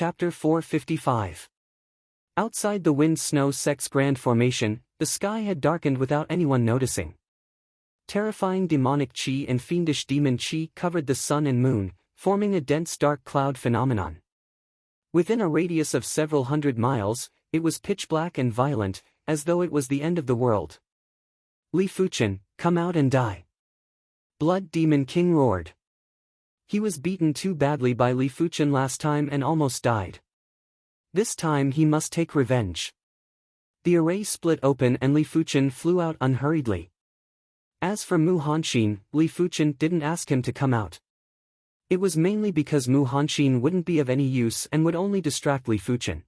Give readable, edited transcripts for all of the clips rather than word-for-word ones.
Chapter 455. Outside the wind-snow sex grand formation, the sky had darkened without anyone noticing. Terrifying demonic chi and fiendish demon chi covered the sun and moon, forming a dense dark cloud phenomenon. Within a radius of several hundred miles, it was pitch black and violent, as though it was the end of the world. "Li Fuchen, come out and die!" Blood Demon King roared. He was beaten too badly by Li Fuchen last time and almost died. This time he must take revenge. The array split open and Li Fuchen flew out unhurriedly. As for Mu Hanxin, Li Fuchen didn't ask him to come out. It was mainly because Mu Hanxin wouldn't be of any use and would only distract Li Fuchen.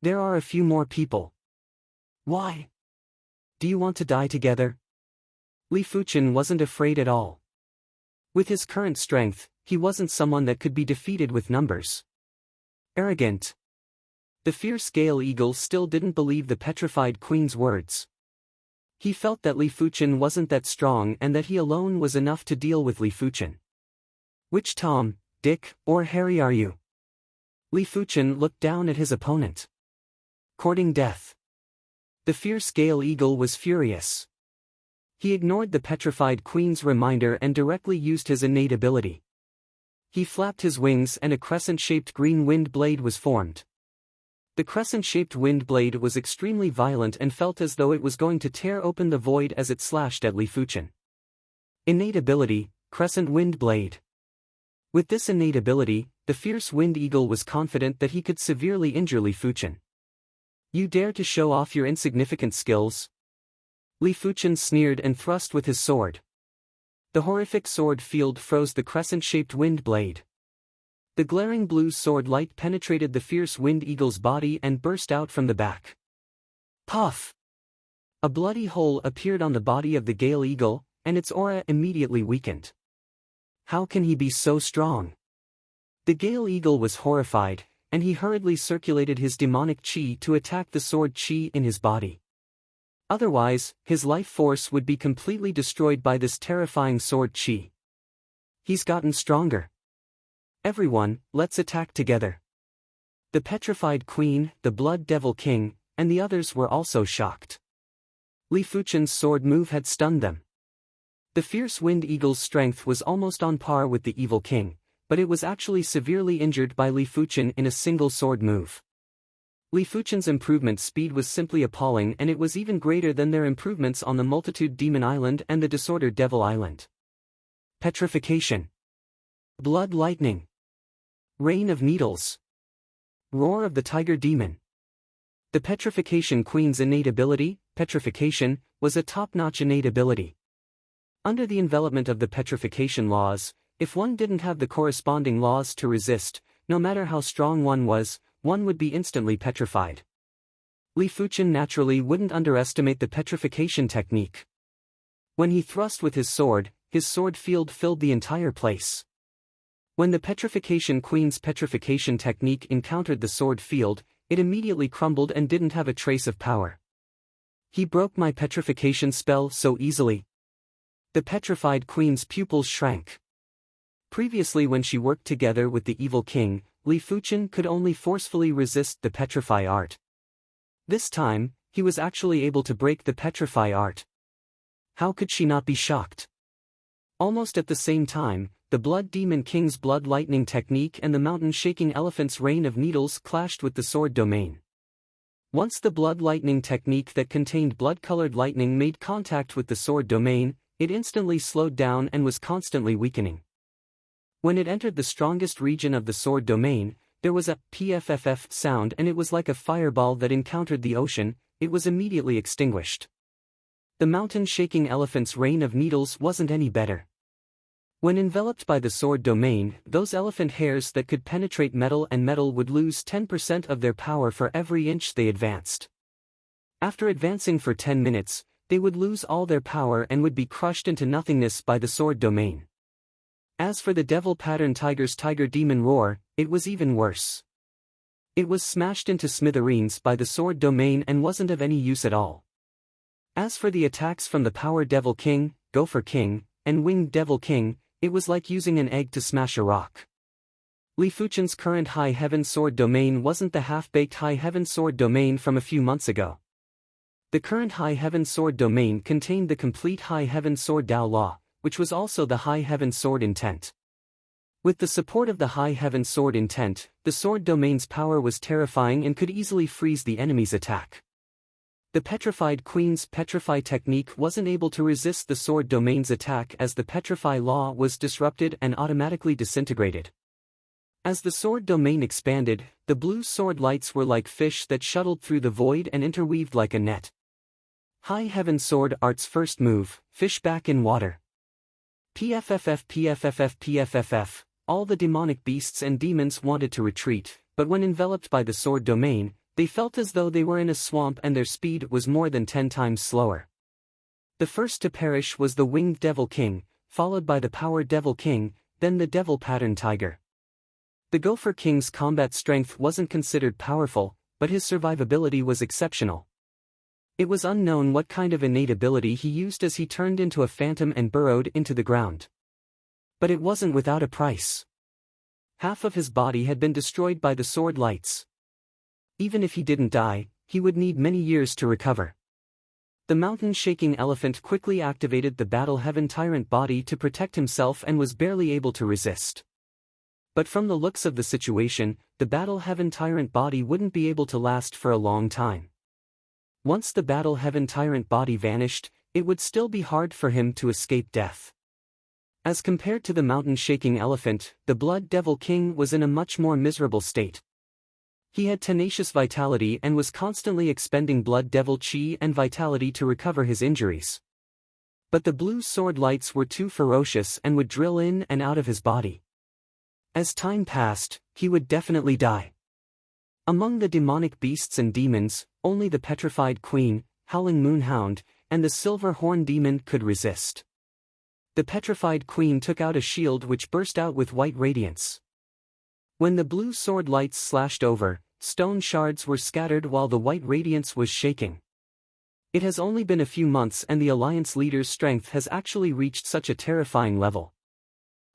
"There are a few more people." "Why? Do you want to die together?" Li Fuchen wasn't afraid at all. With his current strength, he wasn't someone that could be defeated with numbers. Arrogant. The fierce Gale Eagle still didn't believe the petrified queen's words. He felt that Li Fuchen wasn't that strong and that he alone was enough to deal with Li Fuchen. "Which Tom, Dick, or Harry are you?" Li Fuchen looked down at his opponent. "Courting death." The fierce Gale Eagle was furious. He ignored the petrified queen's reminder and directly used his innate ability. He flapped his wings and a crescent-shaped green wind blade was formed. The crescent-shaped wind blade was extremely violent and felt as though it was going to tear open the void as it slashed at Li Fuchen. Innate ability, Crescent Wind Blade. With this innate ability, the fierce Wind Eagle was confident that he could severely injure Li Fuchen. "You dare to show off your insignificant skills?" Li Fuchen sneered and thrust with his sword. The horrific sword field froze the crescent-shaped wind blade. The glaring blue sword light penetrated the fierce Wind Eagle's body and burst out from the back. Puff! A bloody hole appeared on the body of the Gale Eagle, and its aura immediately weakened. How can he be so strong? The Gale Eagle was horrified, and he hurriedly circulated his demonic chi to attack the sword chi in his body. Otherwise, his life force would be completely destroyed by this terrifying sword chi. He's gotten stronger. "Everyone, let's attack together." The petrified queen, the Blood Devil King, and the others were also shocked. Li Fuchen's sword move had stunned them. The fierce Wind Eagle's strength was almost on par with the Evil King, but it was actually severely injured by Li Fuchen in a single sword move. Li Fuchen's improvement speed was simply appalling, and it was even greater than their improvements on the Multitude Demon Island and the Disorder Devil Island. Petrification. Blood Lightning. Rain of Needles. Roar of the Tiger Demon. The Petrification Queen's innate ability, Petrification, was a top-notch innate ability. Under the envelopment of the petrification laws, if one didn't have the corresponding laws to resist, no matter how strong one would be instantly petrified. Li Fuchen naturally wouldn't underestimate the petrification technique. When he thrust with his sword field filled the entire place. When the Petrification Queen's petrification technique encountered the sword field, it immediately crumbled and didn't have a trace of power. "He broke my petrification spell so easily." The petrified queen's pupils shrank. Previously, when she worked together with the Evil King, Li Fuchen could only forcefully resist the Petrify art. This time, he was actually able to break the Petrify art. How could she not be shocked? Almost at the same time, the Blood Demon King's Blood Lightning technique and the mountain-shaking elephant's Rain of Needles clashed with the sword domain. Once the Blood Lightning technique that contained blood-colored lightning made contact with the sword domain, it instantly slowed down and was constantly weakening. When it entered the strongest region of the sword domain, there was a pfff sound, and it was like a fireball that encountered the ocean. It was immediately extinguished. The mountain-shaking elephant's Rain of Needles wasn't any better. When enveloped by the sword domain, those elephant hairs that could penetrate metal and metal would lose 10% of their power for every inch they advanced. After advancing for 10 minutes, they would lose all their power and would be crushed into nothingness by the sword domain. As for the Devil Pattern Tiger's Tiger Demon Roar, it was even worse. It was smashed into smithereens by the sword domain and wasn't of any use at all. As for the attacks from the Power Devil King, Gopher King, and Winged Devil King, it was like using an egg to smash a rock. Li Fuchen's current High Heaven Sword domain wasn't the half-baked High Heaven Sword domain from a few months ago. The current High Heaven Sword domain contained the complete High Heaven Sword Dao Law, which was also the High Heaven Sword intent. With the support of the High Heaven Sword intent, the sword domain's power was terrifying and could easily freeze the enemy's attack. The Petrified Queen's Petrify technique wasn't able to resist the sword domain's attack as the Petrify law was disrupted and automatically disintegrated. As the sword domain expanded, the blue sword lights were like fish that shuttled through the void and interweaved like a net. High Heaven Sword Art's first move, Fish Back in Water. PFFF PFFF PFFF. All the demonic beasts and demons wanted to retreat, but when enveloped by the sword domain, they felt as though they were in a swamp and their speed was more than 10 times slower. The first to perish was the Winged Devil King, followed by the Power Devil King, then the Devil Pattern Tiger. The Gopher King's combat strength wasn't considered powerful, but his survivability was exceptional. It was unknown what kind of innate ability he used as he turned into a phantom and burrowed into the ground. But it wasn't without a price. Half of his body had been destroyed by the sword lights. Even if he didn't die, he would need many years to recover. The mountain-shaking elephant quickly activated the Battle Heaven Tyrant body to protect himself and was barely able to resist. But from the looks of the situation, the Battle Heaven Tyrant body wouldn't be able to last for a long time. Once the Battle Heaven Tyrant body vanished, it would still be hard for him to escape death. As compared to the mountain-shaking elephant, the Blood Devil King was in a much more miserable state. He had tenacious vitality and was constantly expending Blood Devil Chi and vitality to recover his injuries. But the blue sword lights were too ferocious and would drill in and out of his body. As time passed, he would definitely die. Among the demonic beasts and demons, only the Petrified Queen, Howling Moonhound, and the Silver Horn Demon could resist. The Petrified Queen took out a shield which burst out with white radiance. When the blue sword lights slashed over, stone shards were scattered while the white radiance was shaking. It has only been a few months and the Alliance leader's strength has actually reached such a terrifying level.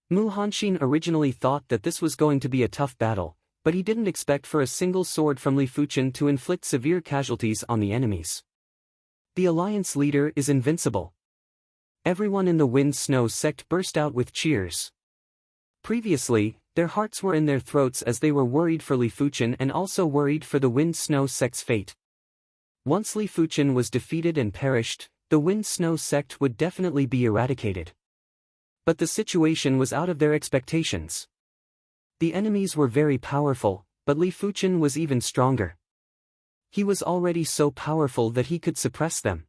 Mu Hanshin originally thought that this was going to be a tough battle, but he didn't expect for a single sword from Li Fuchen to inflict severe casualties on the enemies. The Alliance leader is invincible. Everyone in the Wind Snow sect burst out with cheers. Previously, their hearts were in their throats as they were worried for Li Fuchen and also worried for the Wind Snow sect's fate. Once Li Fuchen was defeated and perished, the Wind Snow sect would definitely be eradicated. But the situation was out of their expectations. The enemies were very powerful, but Li Fuchen was even stronger. He was already so powerful that he could suppress them.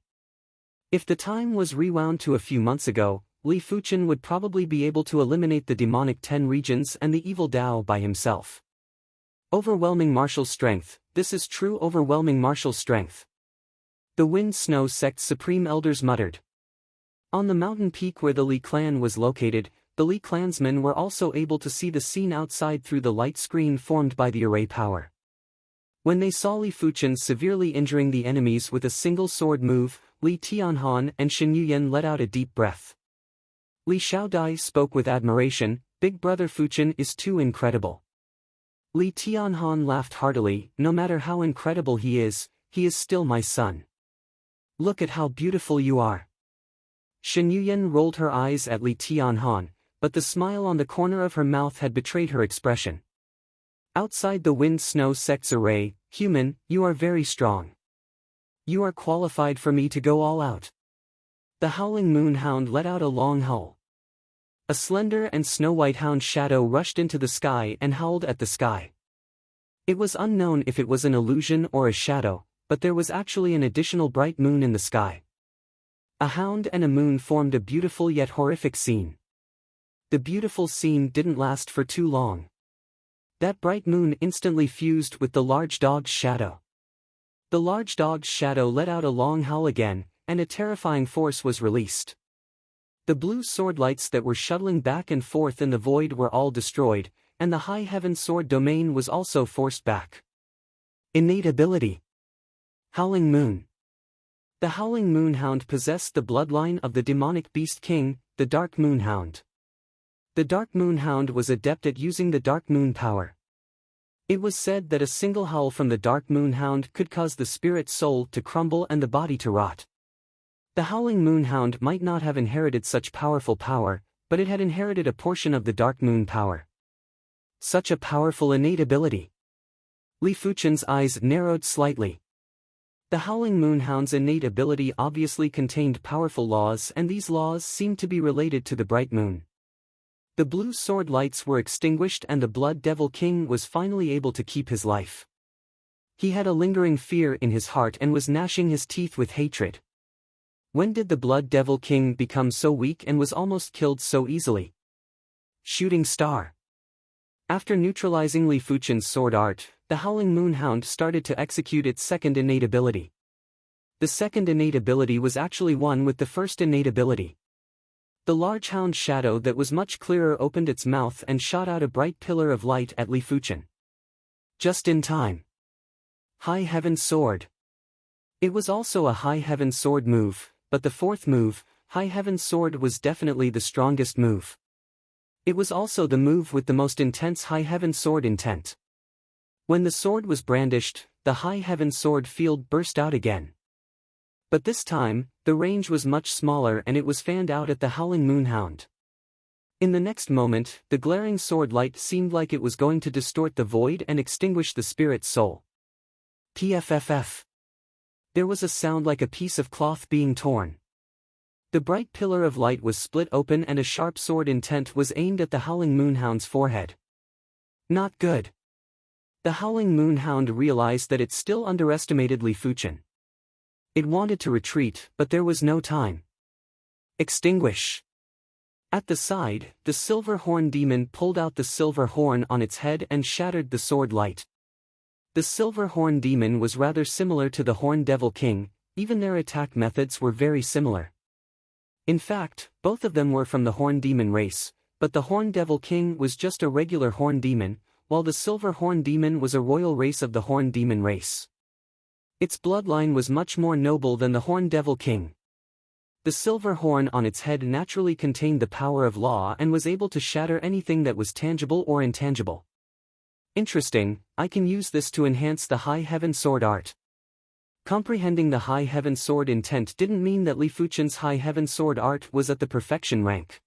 If the time was rewound to a few months ago, Li Fuchen would probably be able to eliminate the demonic 10 regions and the evil Dao by himself. Overwhelming martial strength, this is true overwhelming martial strength. The Wind Snow sect's supreme elders muttered. On the mountain peak where the Li clan was located, the Li clansmen were also able to see the scene outside through the light screen formed by the array power. When they saw Li Fuchen severely injuring the enemies with a single sword move, Li Tianhan and Shen Yuyan let out a deep breath. Li Xiaodai spoke with admiration, Big Brother Fuchen is too incredible. Li Tianhan laughed heartily, no matter how incredible he is still my son. Look at how beautiful you are. Shen Yuyan rolled her eyes at Li Tianhan, but the smile on the corner of her mouth had betrayed her expression. Outside the Wind Snow sect's array, human, you are very strong. You are qualified for me to go all out. The Howling Moonhound let out a long howl. A slender and snow-white hound shadow rushed into the sky and howled at the sky. It was unknown if it was an illusion or a shadow, but there was actually an additional bright moon in the sky. A hound and a moon formed a beautiful yet horrific scene. The beautiful scene didn't last for too long. That bright moon instantly fused with the large dog's shadow. The large dog's shadow let out a long howl again, and a terrifying force was released. The blue sword lights that were shuttling back and forth in the void were all destroyed, and the High Heaven Sword domain was also forced back. Innate ability. Howling Moon. The Howling Moonhound possessed the bloodline of the demonic beast king, the Dark Moonhound. The Dark Moon Hound was adept at using the Dark Moon power. It was said that a single howl from the Dark Moon Hound could cause the spirit soul to crumble and the body to rot. The Howling Moon Hound might not have inherited such powerful power, but it had inherited a portion of the Dark Moon power. Such a powerful innate ability. Li Fuchen's eyes narrowed slightly. The Howling Moon Hound's innate ability obviously contained powerful laws, and these laws seemed to be related to the bright moon. The blue sword lights were extinguished and the Blood Devil King was finally able to keep his life. He had a lingering fear in his heart and was gnashing his teeth with hatred. When did the Blood Devil King become so weak and was almost killed so easily? Shooting Star. After neutralizing Li Fuchen's sword art, the Howling Moon Hound started to execute its second innate ability. The second innate ability was actually one with the first innate ability. The large hound shadow that was much clearer opened its mouth and shot out a bright pillar of light at Li Fuchen. Just in time. High Heaven Sword. It was also a High Heaven Sword move, but the fourth move, High Heaven Sword, was definitely the strongest move. It was also the move with the most intense High Heaven Sword intent. When the sword was brandished, the High Heaven Sword field burst out again. But this time, the range was much smaller and it was fanned out at the Howling Moon Hound. In the next moment, the glaring sword light seemed like it was going to distort the void and extinguish the spirit's soul. PFFF. There was a sound like a piece of cloth being torn. The bright pillar of light was split open and a sharp sword intent was aimed at the Howling Moon Hound's forehead. Not good. The Howling Moon Hound realized that it still underestimated Li Fuchen. It wanted to retreat, but there was no time. Extinguish. At the side, the Silver Horn Demon pulled out the silver horn on its head and shattered the sword light. The Silver Horn Demon was rather similar to the Horn Devil King, even their attack methods were very similar. In fact, both of them were from the Horn Demon race, but the Horn Devil King was just a regular Horn Demon, while the Silver Horn Demon was a royal race of the Horn Demon race. Its bloodline was much more noble than the Horn Devil King. The silver horn on its head naturally contained the power of law and was able to shatter anything that was tangible or intangible. Interesting, I can use this to enhance the High Heaven Sword art. Comprehending the High Heaven Sword intent didn't mean that Li Fuchen's High Heaven Sword art was at the perfection rank.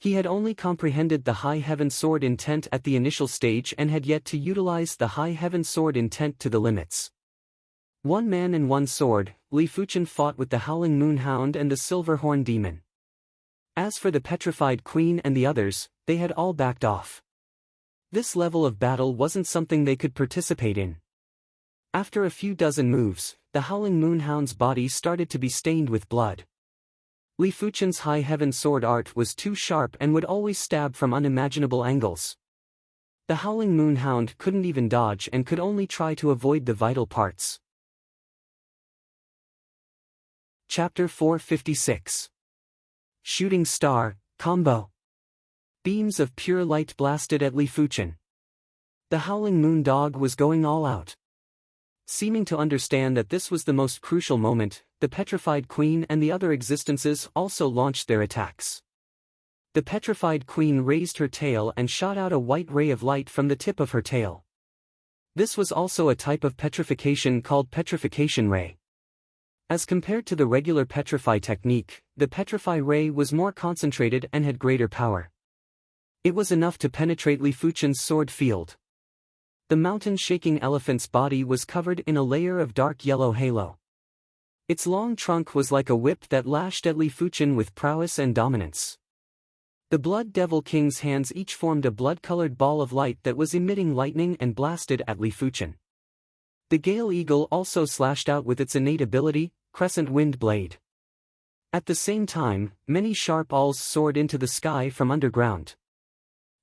He had only comprehended the High Heaven Sword intent at the initial stage and had yet to utilize the High Heaven Sword intent to the limits. One man and one sword, Li Fuchen fought with the Howling Moon Hound and the Silver Horn Demon. As for the Petrified Queen and the others, they had all backed off. This level of battle wasn't something they could participate in. After a few dozen moves, the Howling Moon Hound's body started to be stained with blood. Li Fuchen's High Heaven Sword art was too sharp and would always stab from unimaginable angles. The Howling Moon Hound couldn't even dodge and could only try to avoid the vital parts. Chapter 456. Shooting Star, Combo. Beams of pure light blasted at Li Fuchen. The Howling Moon Dog was going all out. Seeming to understand that this was the most crucial moment, the Petrified Queen and the other existences also launched their attacks. The Petrified Queen raised her tail and shot out a white ray of light from the tip of her tail. This was also a type of petrification called Petrification Ray. As compared to the regular Petrify technique, the Petrify Ray was more concentrated and had greater power. It was enough to penetrate Li Fuchen's sword field. The mountain-shaking elephant's body was covered in a layer of dark yellow halo. Its long trunk was like a whip that lashed at Li Fuchen with prowess and dominance. The Blood Devil King's hands each formed a blood-colored ball of light that was emitting lightning and blasted at Li Fuchen. The Gale Eagle also slashed out with its innate ability, Crescent Wind Blade. At the same time, many sharp awls soared into the sky from underground.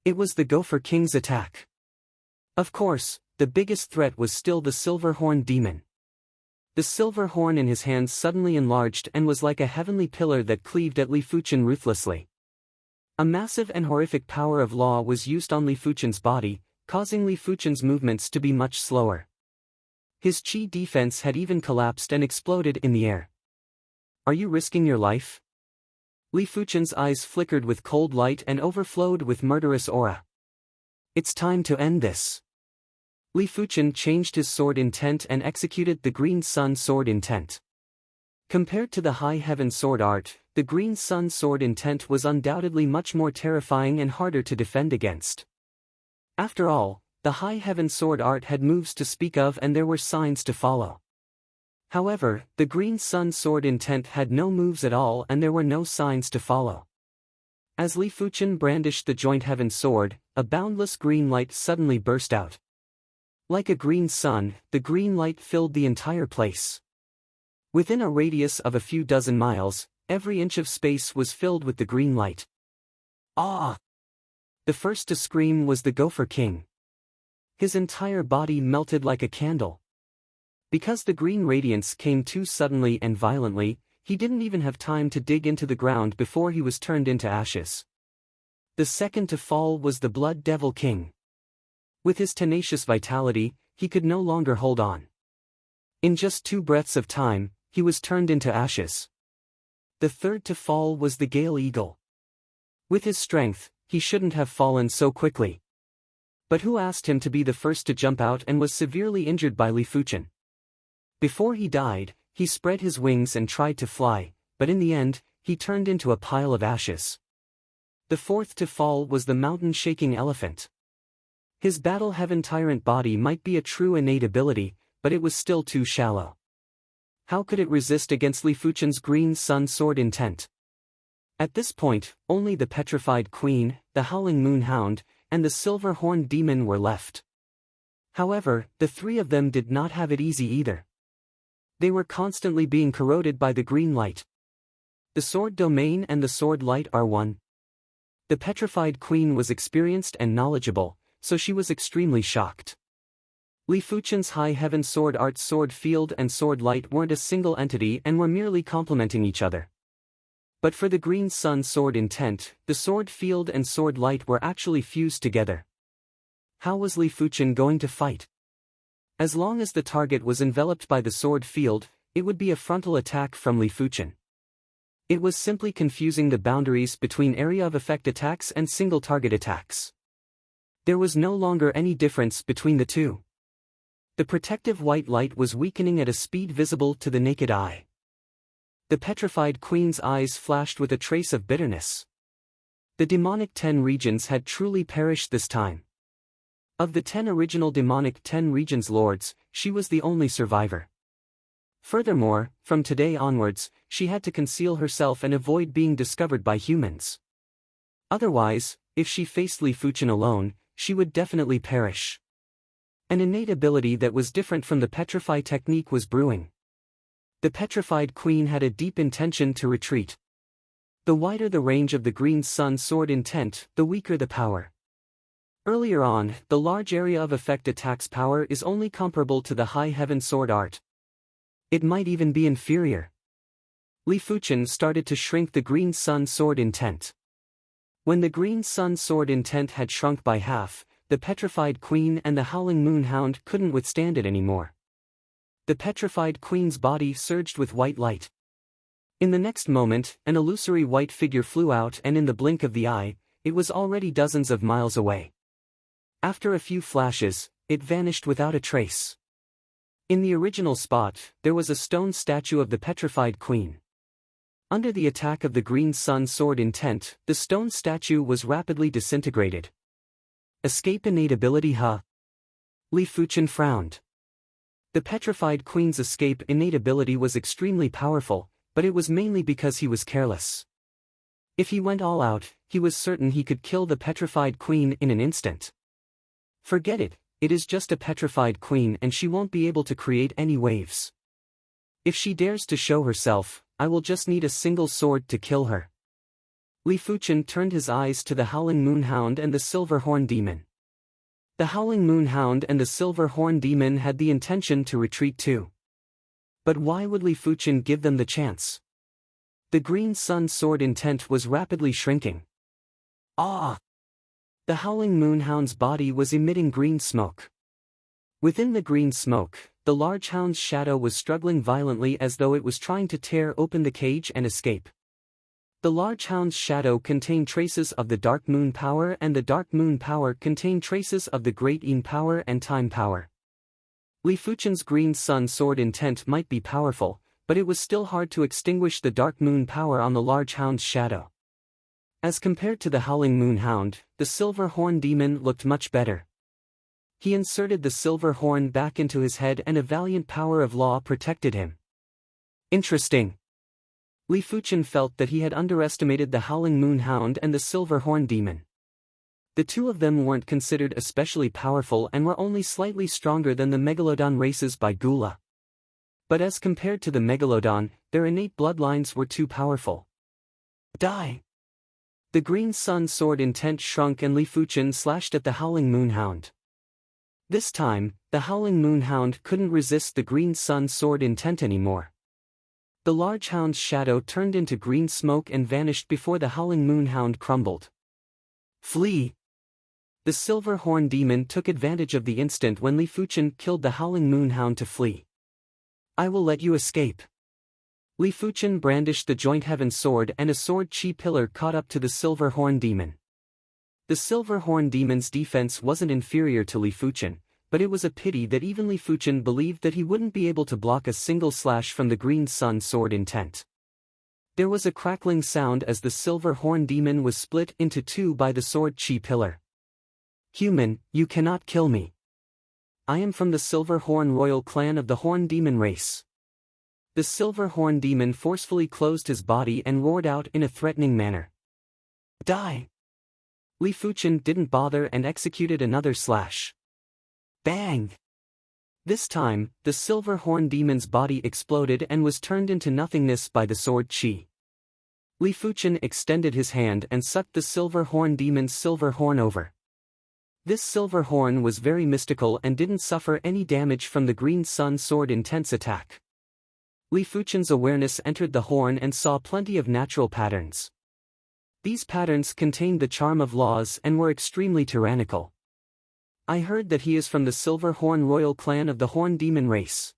It was the Gopher King's attack. Of course, the biggest threat was still the Silver Horn Demon. The silver horn in his hands suddenly enlarged and was like a heavenly pillar that cleaved at Li Fuchen ruthlessly. A massive and horrific power of law was used on Li Fuchen's body, causing Li Fuchen's movements to be much slower. His chi defense had even collapsed and exploded in the air. Are you risking your life? Li Fuchen's eyes flickered with cold light and overflowed with murderous aura. It's time to end this. Li Fuchen changed his sword intent and executed the Green Sun sword intent. Compared to the High Heaven sword art, the Green Sun sword intent was undoubtedly much more terrifying and harder to defend against. After all, the High Heaven sword art had moves to speak of and there were signs to follow. However, the Green Sun sword intent had no moves at all and there were no signs to follow. As Li Fuchen brandished the Joint Heaven sword, a boundless green light suddenly burst out. Like a green sun, the green light filled the entire place. Within a radius of a few dozen miles, every inch of space was filled with the green light. Ah! The first to scream was the Gopher King. His entire body melted like a candle. Because the green radiance came too suddenly and violently, he didn't even have time to dig into the ground before he was turned into ashes. The second to fall was the Blood Devil King. With his tenacious vitality, he could no longer hold on. In just 2 breaths of time, he was turned into ashes. The third to fall was the Gale Eagle. With his strength, he shouldn't have fallen so quickly. But who asked him to be the first to jump out and was severely injured by Li Fuchen? Before he died, he spread his wings and tried to fly, but in the end, he turned into a pile of ashes. The fourth to fall was the mountain-shaking elephant. His Battle Heaven Tyrant body might be a true innate ability, but it was still too shallow. How could it resist against Li Fuchen's Green Sun sword intent? At this point, only the Petrified Queen, the Howling Moon Hound, and the Silver Horned Demon were left. However, the 3 of them did not have it easy either. They were constantly being corroded by the green light. The sword domain and the sword light are one. The Petrified Queen was experienced and knowledgeable, so she was extremely shocked. Li Fuchen's High Heaven sword art sword field and sword light weren't a single entity and were merely complementing each other. But for the Green Sun sword intent, the sword field and sword light were actually fused together. How was Li Fuchen going to fight? As long as the target was enveloped by the sword field, it would be a frontal attack from Li Fuchen. It was simply confusing the boundaries between area of effect attacks and single target attacks. There was no longer any difference between the two. The protective white light was weakening at a speed visible to the naked eye. The Petrified Queen's eyes flashed with a trace of bitterness. The demonic 10 regions had truly perished this time. Of the 10 original demonic 10 regions lords, she was the only survivor. Furthermore, from today onwards, she had to conceal herself and avoid being discovered by humans. Otherwise, if she faced Li Fuchen alone, she would definitely perish. An innate ability that was different from the Petrify technique was brewing. The Petrified Queen had a deep intention to retreat. The wider the range of the Green Sun sword intent, the weaker the power. Earlier on, the large area of effect attack's power is only comparable to the High Heaven sword art. It might even be inferior. Li Fuchen started to shrink the Green Sun sword intent. When the Green Sun sword intent had shrunk by half, the Petrified Queen and the Howling Moon Hound couldn't withstand it anymore. The Petrified Queen's body surged with white light. In the next moment, an illusory white figure flew out and in the blink of the eye, it was already dozens of miles away. After a few flashes, it vanished without a trace. In the original spot, there was a stone statue of the Petrified Queen. Under the attack of the Green Sun sword intent, the stone statue was rapidly disintegrated. Escape innate ability huh? Li Fuchen frowned. The Petrified Queen's escape innate ability was extremely powerful, but it was mainly because he was careless. If he went all out, he was certain he could kill the Petrified Queen in an instant. Forget it, it is just a Petrified Queen and she won't be able to create any waves. If she dares to show herself, I will just need a single sword to kill her. Li Fuchen turned his eyes to the Howling Moon Hound and the Silver Horn Demon. The Howling Moon Hound and the Silver Horn Demon had the intention to retreat too. But why would Li Fuchen give them the chance? The Green Sun sword intent was rapidly shrinking. Ah! The Howling Moon Hound's body was emitting green smoke. Within the green smoke, the large hound's shadow was struggling violently as though it was trying to tear open the cage and escape. The large hound's shadow contained traces of the dark moon power, and the dark moon power contained traces of the great Yin power and time power. Li Fuchen's green sun sword intent might be powerful, but it was still hard to extinguish the dark moon power on the large hound's shadow. As compared to the howling moon hound, the silver horn demon looked much better. He inserted the silver horn back into his head, and a valiant power of law protected him. Interesting. Li Fuchen felt that he had underestimated the howling moon hound and the silver horn demon. The two of them weren't considered especially powerful and were only slightly stronger than the megalodon races by Gula. But as compared to the megalodon, their innate bloodlines were too powerful. Die! The green sun sword intent shrunk, and Li Fuchen slashed at the howling moon hound. This time, the howling moon hound couldn't resist the green sun sword intent anymore. The large hound's shadow turned into green smoke and vanished before the howling moon hound crumbled. Flee! The silver horn demon took advantage of the instant when Li Fuchen killed the howling moon hound to flee. I will let you escape. Li Fuchen brandished the joint heaven sword, and a sword chi pillar caught up to the silver horn demon. The silver horn demon's defense wasn't inferior to Li Fuchen, but it was a pity that even Li Fuchen believed that he wouldn't be able to block a single slash from the green sun sword intent. There was a crackling sound as the silver horn demon was split into two by the sword chi pillar. Human, you cannot kill me. I am from the silver horn royal clan of the horn demon race. The silver horn demon forcefully closed his body and roared out in a threatening manner. Die! Li Fuchen didn't bother and executed another slash. Bang! This time, the silver horn demon's body exploded and was turned into nothingness by the sword chi. Li Fuchen extended his hand and sucked the silver horn demon's silver horn over. This silver horn was very mystical and didn't suffer any damage from the green sun sword intense attack. Li Fuchen's awareness entered the horn and saw plenty of natural patterns. These patterns contained the charm of laws and were extremely tyrannical. I heard that he is from the silver horn royal clan of the horn demon race.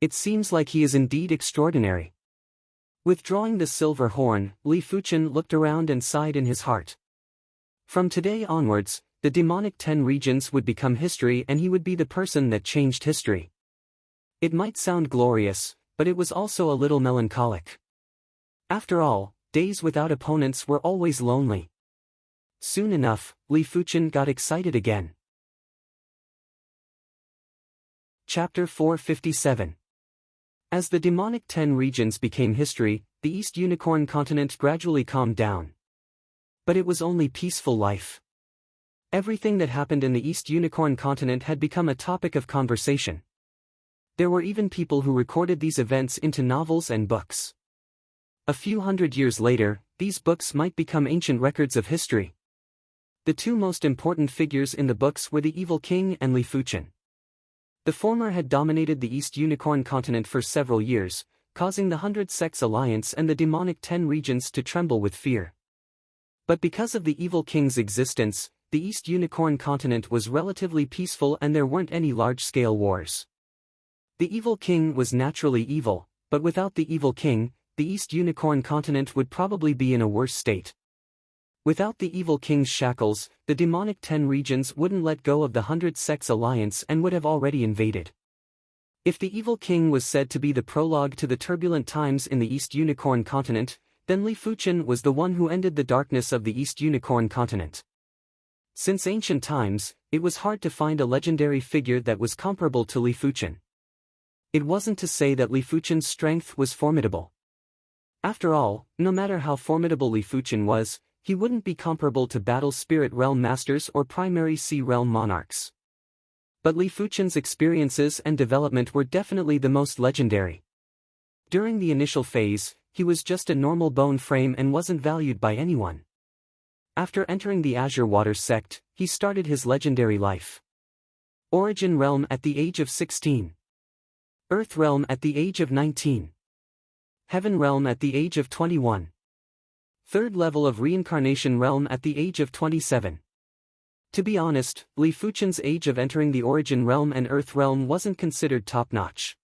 It seems like he is indeed extraordinary. Withdrawing the silver horn, Li Fuchen looked around and sighed in his heart. From today onwards, the demonic 10 regions would become history, and he would be the person that changed history. It might sound glorious, but it was also a little melancholic. After all, days without opponents were always lonely. Soon enough, Li Fuchen got excited again. Chapter 457. As the demonic 10 regions became history, the East Unicorn continent gradually calmed down. But it was only peaceful life. Everything that happened in the East Unicorn continent had become a topic of conversation. There were even people who recorded these events into novels and books. A few hundred years later, these books might become ancient records of history. The two most important figures in the books were the Evil King and Li Fuchen. The former had dominated the East Unicorn continent for several years, causing the 100 Sects Alliance and the demonic 10 regions to tremble with fear. But because of the Evil King's existence, the East Unicorn continent was relatively peaceful and there weren't any large-scale wars. The Evil King was naturally evil, but without the Evil King, the East Unicorn continent would probably be in a worse state. Without the Evil King's shackles, the demonic 10 regions wouldn't let go of the 100 Sects Alliance and would have already invaded. If the Evil King was said to be the prologue to the turbulent times in the East Unicorn continent, then Li Fuchen was the one who ended the darkness of the East Unicorn continent. Since ancient times, it was hard to find a legendary figure that was comparable to Li Fuchen. It wasn't to say that Li Fuchen's strength was formidable. After all, no matter how formidable Li Fuchen was, he wouldn't be comparable to Battle Spirit Realm Masters or Primary Sea Realm Monarchs. But Li Fuchen's experiences and development were definitely the most legendary. During the initial phase, he was just a normal bone frame and wasn't valued by anyone. After entering the Azure Water sect, he started his legendary life. Origin Realm at the age of 16. Earth Realm at the age of 19. Heaven Realm at the age of 21. Third level of Reincarnation Realm at the age of 27. To be honest, Li Fuchen's age of entering the Origin Realm and Earth Realm wasn't considered top-notch.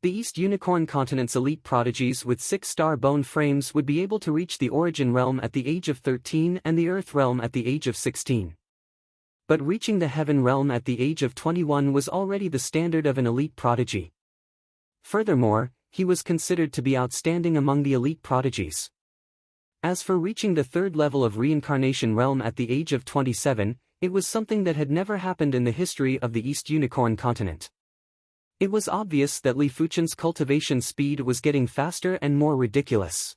The East Unicorn continent's elite prodigies with 6-star bone frames would be able to reach the Origin realm at the age of 13 and the Earth realm at the age of 16. But reaching the Heaven realm at the age of 21 was already the standard of an elite prodigy. Furthermore, he was considered to be outstanding among the elite prodigies. As for reaching the 3rd level of Reincarnation realm at the age of 27, it was something that had never happened in the history of the East Unicorn continent. It was obvious that Li Fuchen's cultivation speed was getting faster and more ridiculous.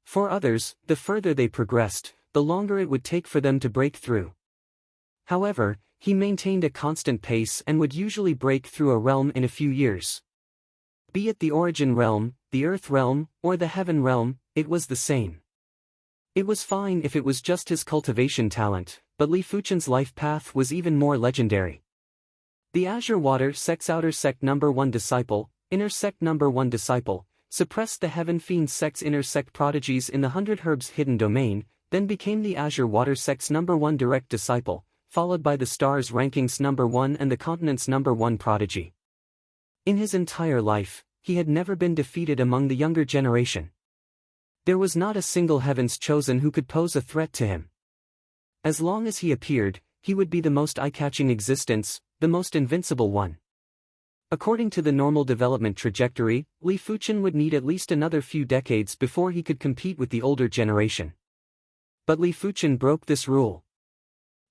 For others, the further they progressed, the longer it would take for them to break through. However, he maintained a constant pace and would usually break through a realm in a few years. Be it the Origin realm, the Earth realm, or the Heaven realm, it was the same. It was fine if it was just his cultivation talent, but Li Fuchen's life path was even more legendary. The Azure Water Sect's Outer Sect No. 1 Disciple, Inner Sect No. 1 Disciple, suppressed the Heaven Fiend Sect's Inner Sect prodigies in the 100 Herbs Hidden Domain, then became the Azure Water Sect's No. 1 Direct Disciple, followed by the Stars Rankings No. 1 and the Continent's No. 1 Prodigy. In his entire life, he had never been defeated among the younger generation. There was not a single Heaven's Chosen who could pose a threat to him. As long as he appeared, he would be the most eye-catching existence, the most invincible one. According to the normal development trajectory, Li Fuchen would need at least another few decades before he could compete with the older generation. But Li Fuchen broke this rule.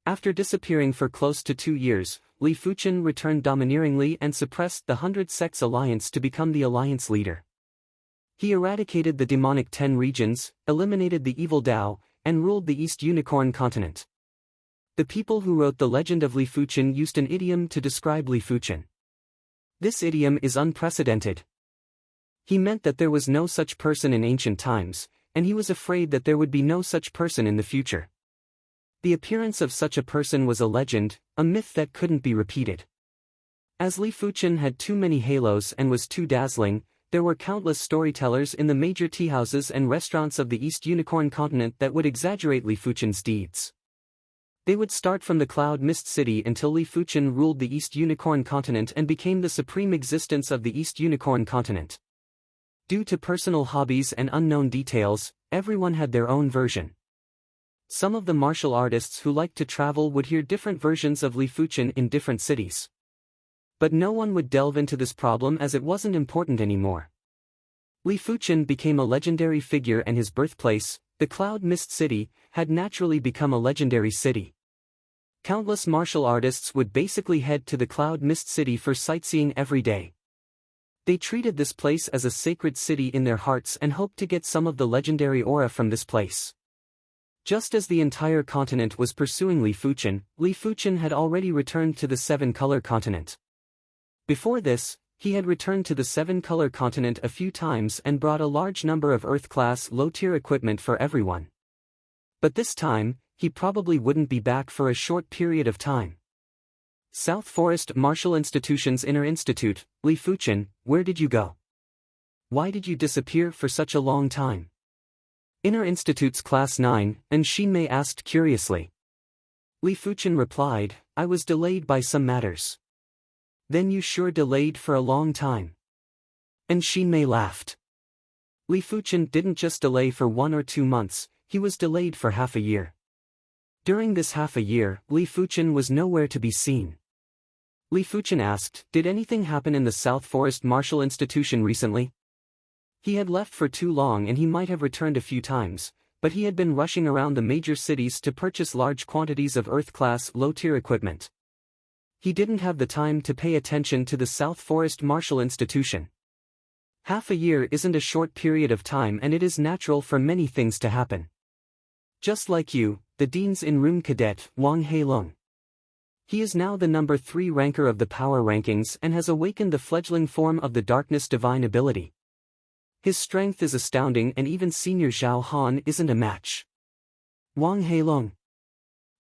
After disappearing for close to 2 years, Li Fuchen returned domineeringly and suppressed the 100 Sects Alliance to become the alliance leader. He eradicated the demonic 10 regions, eliminated the evil Dao, and ruled the East Unicorn continent. The people who wrote the legend of Li Fuchen used an idiom to describe Li Fuchen. This idiom is unprecedented. He meant that there was no such person in ancient times, and he was afraid that there would be no such person in the future. The appearance of such a person was a legend, a myth that couldn't be repeated. As Li Fuchen had too many halos and was too dazzling, there were countless storytellers in the major teahouses and restaurants of the East Unicorn continent that would exaggerate Li Fuchen's deeds. They would start from the Cloud Mist City until Li Fuchen ruled the East Unicorn continent and became the supreme existence of the East Unicorn continent. Due to personal hobbies and unknown details, everyone had their own version. Some of the martial artists who liked to travel would hear different versions of Li Fuchen in different cities. But no one would delve into this problem as it wasn't important anymore. Li Fuchen became a legendary figure and his birthplace, the Cloud Mist City, had naturally become a legendary city. Countless martial artists would basically head to the Cloud Mist City for sightseeing every day. They treated this place as a sacred city in their hearts and hoped to get some of the legendary aura from this place. Just as the entire continent was pursuing Li Fuchen had already returned to the 7-color continent. Before this, he had returned to the 7-color continent a few times and brought a large number of Earth-class low-tier equipment for everyone. But this time, he probably wouldn't be back for a short period of time. South Forest Martial Institution's Inner Institute, Li Fuchen, where did you go? Why did you disappear for such a long time? Inner Institute's Class 9, and Xinmei asked curiously. Li Fuchen replied, I was delayed by some matters. Then you sure delayed for a long time. And Xinmei laughed. Li Fuchen didn't just delay for 1 or 2 months, he was delayed for half a year. During this half a year, Li Fuchen was nowhere to be seen. Li Fuchen asked, did anything happen in the South Forest Martial Institution recently? He had left for too long and he might have returned a few times, but he had been rushing around the major cities to purchase large quantities of Earth-class low-tier equipment. He didn't have the time to pay attention to the South Forest Martial Institution. Half a year isn't a short period of time and it is natural for many things to happen. Just like you, the Dean's in-room cadet, Wang Heilong. He is now the number 3 ranker of the power rankings and has awakened the fledgling form of the Darkness Divine ability. His strength is astounding and even Senior Zhao Han isn't a match. Wang Heilong.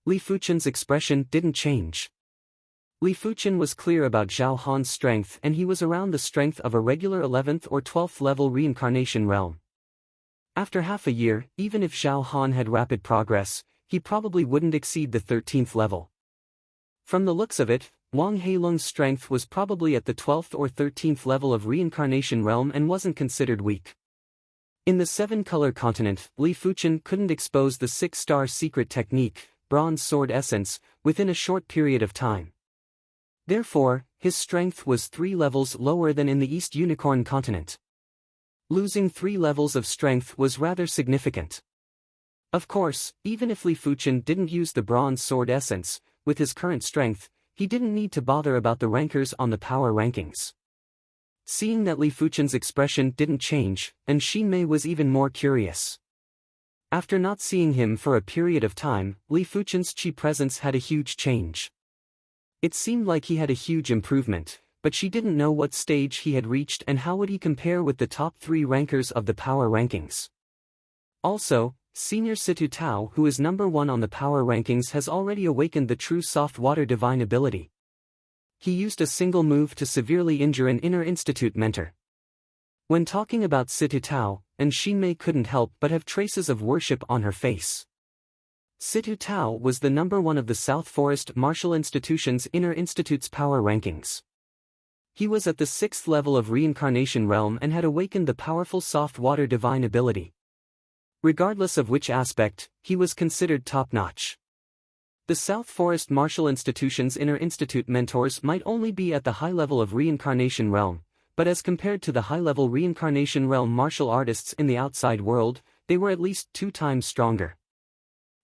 Li Fuchen's expression didn't change. Li Fuchen was clear about Zhao Han's strength and he was around the strength of a regular 11th or 12th level reincarnation realm. After half a year, even if Zhao Han had rapid progress, he probably wouldn't exceed the 13th level. From the looks of it, Wang Heilung's strength was probably at the 12th or 13th level of reincarnation realm and wasn't considered weak. In the seven-color continent, Li Fuchen couldn't expose the six-star secret technique, bronze sword essence, within a short period of time. Therefore, his strength was 3 levels lower than in the East Unicorn continent. Losing 3 levels of strength was rather significant. Of course, even if Li Fuchen didn't use the bronze sword essence, with his current strength, he didn't need to bother about the rankers on the power rankings. Seeing that Li Fuchen's expression didn't change, and Xinmei was even more curious. After not seeing him for a period of time, Li Fuchen's chi presence had a huge change. It seemed like he had a huge improvement, but she didn't know what stage he had reached and how would he compare with the top 3 rankers of the power rankings. Also, Senior Situ Tao, who is number 1 on the power rankings, has already awakened the true soft water divine ability. He used a single move to severely injure an inner institute mentor. When talking about Situ Tao, and Xinmei couldn't help but have traces of worship on her face. Situ Tao was the number 1 of the South Forest Martial Institution's Inner Institute's power rankings. He was at the 6th level of Reincarnation Realm and had awakened the powerful soft water divine ability. Regardless of which aspect, he was considered top-notch. The South Forest Martial Institution's Inner Institute mentors might only be at the high level of Reincarnation Realm, but as compared to the high-level Reincarnation Realm martial artists in the outside world, they were at least 2 times stronger.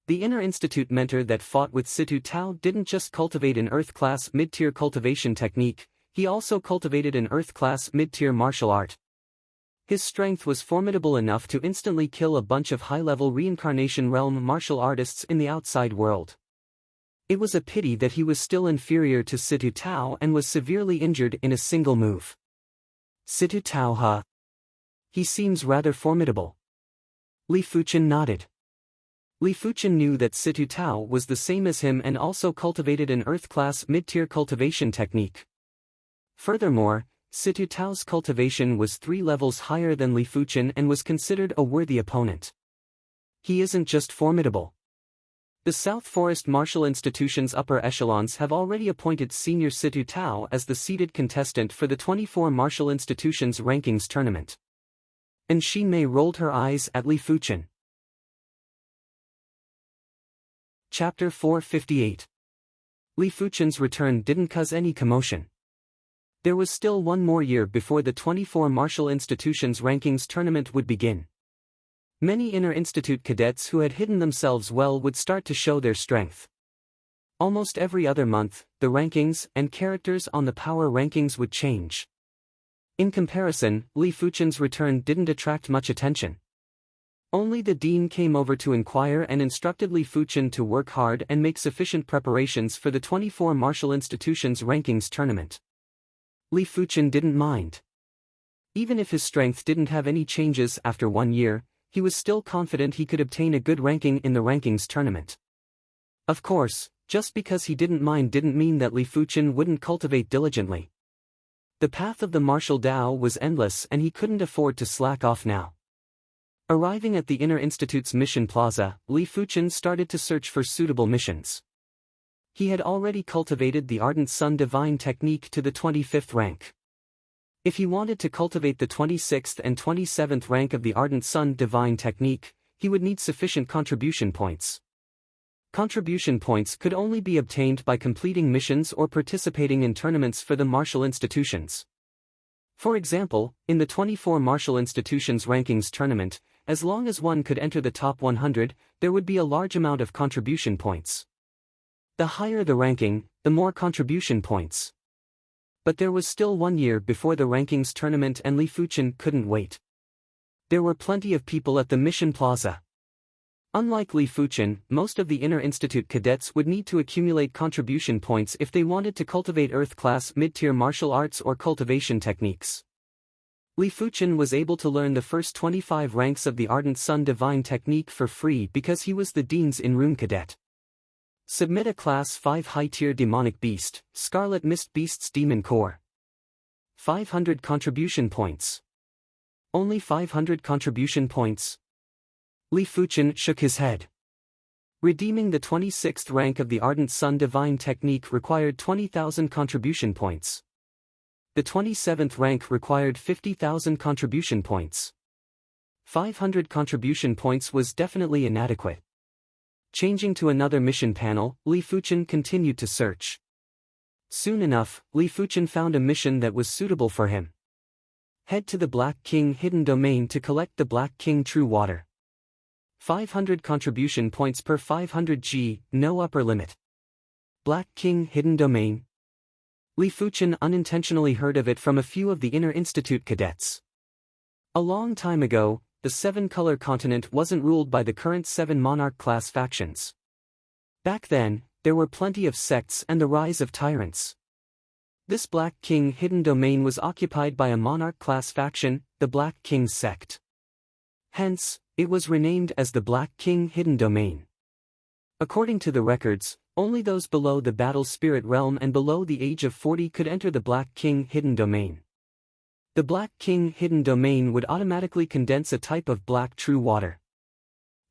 The Inner Institute mentor that fought with Situ Tao didn't just cultivate an Earth-class mid-tier cultivation technique, he also cultivated an Earth-class mid-tier martial art. His strength was formidable enough to instantly kill a bunch of high-level Reincarnation Realm martial artists in the outside world. It was a pity that he was still inferior to Situ Tao and was severely injured in a single move. Situ Tao, huh? He seems rather formidable. Li Fuchen nodded. Li Fuchen knew that Situ Tao was the same as him and also cultivated an Earth-class mid-tier cultivation technique. Furthermore, Situ Tao's cultivation was 3 levels higher than Li Fuchen and was considered a worthy opponent. He isn't just formidable. The South Forest Martial Institution's upper echelons have already appointed Senior Situ Tao as the seeded contestant for the 24 Martial Institution's rankings tournament. And Xinmei rolled her eyes at Li Fuchen. Chapter 458. Li Fuchen's return didn't cause any commotion. There was still 1 more year before the 24 Martial Institution's rankings tournament would begin. Many Inner Institute cadets who had hidden themselves well would start to show their strength. Almost every other month, the rankings and characters on the power rankings would change. In comparison, Li Fuchen's return didn't attract much attention. Only the dean came over to inquire and instructed Li Fuchen to work hard and make sufficient preparations for the 24 Martial Institution's rankings tournament. Li Fuchen didn't mind. Even if his strength didn't have any changes after 1 year, he was still confident he could obtain a good ranking in the rankings tournament. Of course, just because he didn't mind didn't mean that Li Fuchen wouldn't cultivate diligently. The path of the martial Dao was endless and he couldn't afford to slack off now. Arriving at the Inner Institute's mission plaza, Li Fuchen started to search for suitable missions. He had already cultivated the Ardent Sun Divine Technique to the 25th rank. If he wanted to cultivate the 26th and 27th rank of the Ardent Sun Divine Technique, he would need sufficient contribution points. Contribution points could only be obtained by completing missions or participating in tournaments for the martial institutions. For example, in the 24 Martial Institutions Rankings Tournament, as long as one could enter the top 100, there would be a large amount of contribution points. The higher the ranking, the more contribution points. But there was still 1 year before the rankings tournament and Li Fuchen couldn't wait. There were plenty of people at the Mission Plaza. Unlike Li Fuchen, most of the Inner Institute cadets would need to accumulate contribution points if they wanted to cultivate Earth-class mid-tier martial arts or cultivation techniques. Li Fuchen was able to learn the first 25 ranks of the Ardent Sun Divine Technique for free because he was the Dean's in-room cadet. Submit a Class 5 High-Tier Demonic Beast, Scarlet Mist Beast's Demon Core. 500 contribution points. Only 500 contribution points? Li Fuchen shook his head. Redeeming the 26th rank of the Ardent Sun Divine Technique required 20,000 contribution points. The 27th rank required 50,000 contribution points. 500 contribution points was definitely inadequate. Changing to another mission panel, Li Fuchen continued to search. Soon enough, Li Fuchen found a mission that was suitable for him. Head to the Black King Hidden Domain to collect the Black King True Water. 500 contribution points per 500 G, no upper limit. Black King Hidden Domain. Li Fuchen unintentionally heard of it from a few of the Inner Institute cadets. A long time ago, the Seven-Color Continent wasn't ruled by the current 7 monarch-class factions. Back then, there were plenty of sects and the rise of tyrants. This Black King Hidden Domain was occupied by a monarch-class faction, the Black King sect. Hence, it was renamed as the Black King Hidden Domain. According to the records, only those below the Battle Spirit Realm and below the age of 40 could enter the Black King Hidden Domain. The Black King Hidden Domain would automatically condense a type of black true water.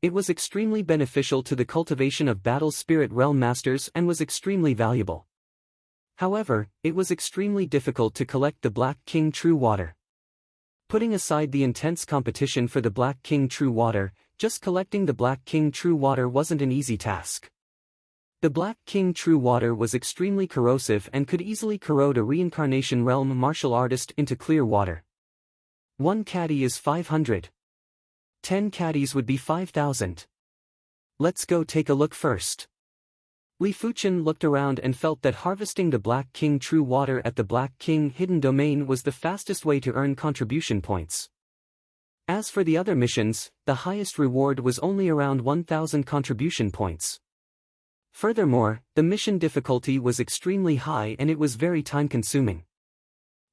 It was extremely beneficial to the cultivation of Battle Spirit Realm Masters and was extremely valuable. However, it was extremely difficult to collect the Black King True Water. Putting aside the intense competition for the Black King True Water, just collecting the Black King True Water wasn't an easy task. The Black King True Water was extremely corrosive and could easily corrode a reincarnation realm martial artist into clear water. 1 caddy is 500. 10 caddies would be 5,000. Let's go take a look first. Li Fuchen looked around and felt that harvesting the Black King True Water at the Black King Hidden Domain was the fastest way to earn contribution points. As for the other missions, the highest reward was only around 1,000 contribution points. Furthermore, the mission difficulty was extremely high and it was very time-consuming.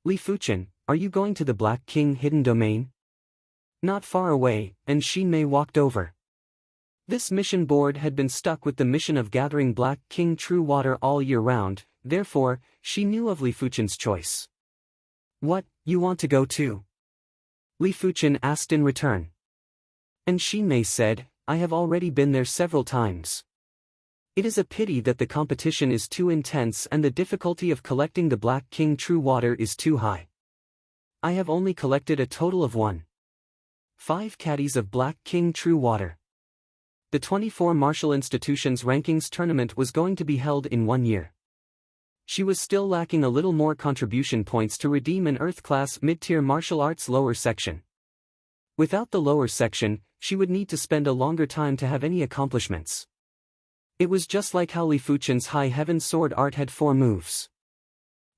Li Fuchen, are you going to the Black King Hidden Domain? Not far away, and Xinmei walked over. This mission board had been stuck with the mission of gathering Black King True Water all year round, therefore, she knew of Li Fuchen's choice. What, you want to go too? Li Fuchen asked in return. And Xinmei said, I have already been there several times. It is a pity that the competition is too intense and the difficulty of collecting the Black King True Water is too high. I have only collected a total of 5 caddies of Black King True Water. The 24 Martial Institutions Rankings Tournament was going to be held in 1 year. She was still lacking a little more contribution points to redeem an Earth-class mid-tier martial arts lower section. Without the lower section, she would need to spend a longer time to have any accomplishments. It was just like how Li Fuchen's High Heaven Sword Art had 4 moves.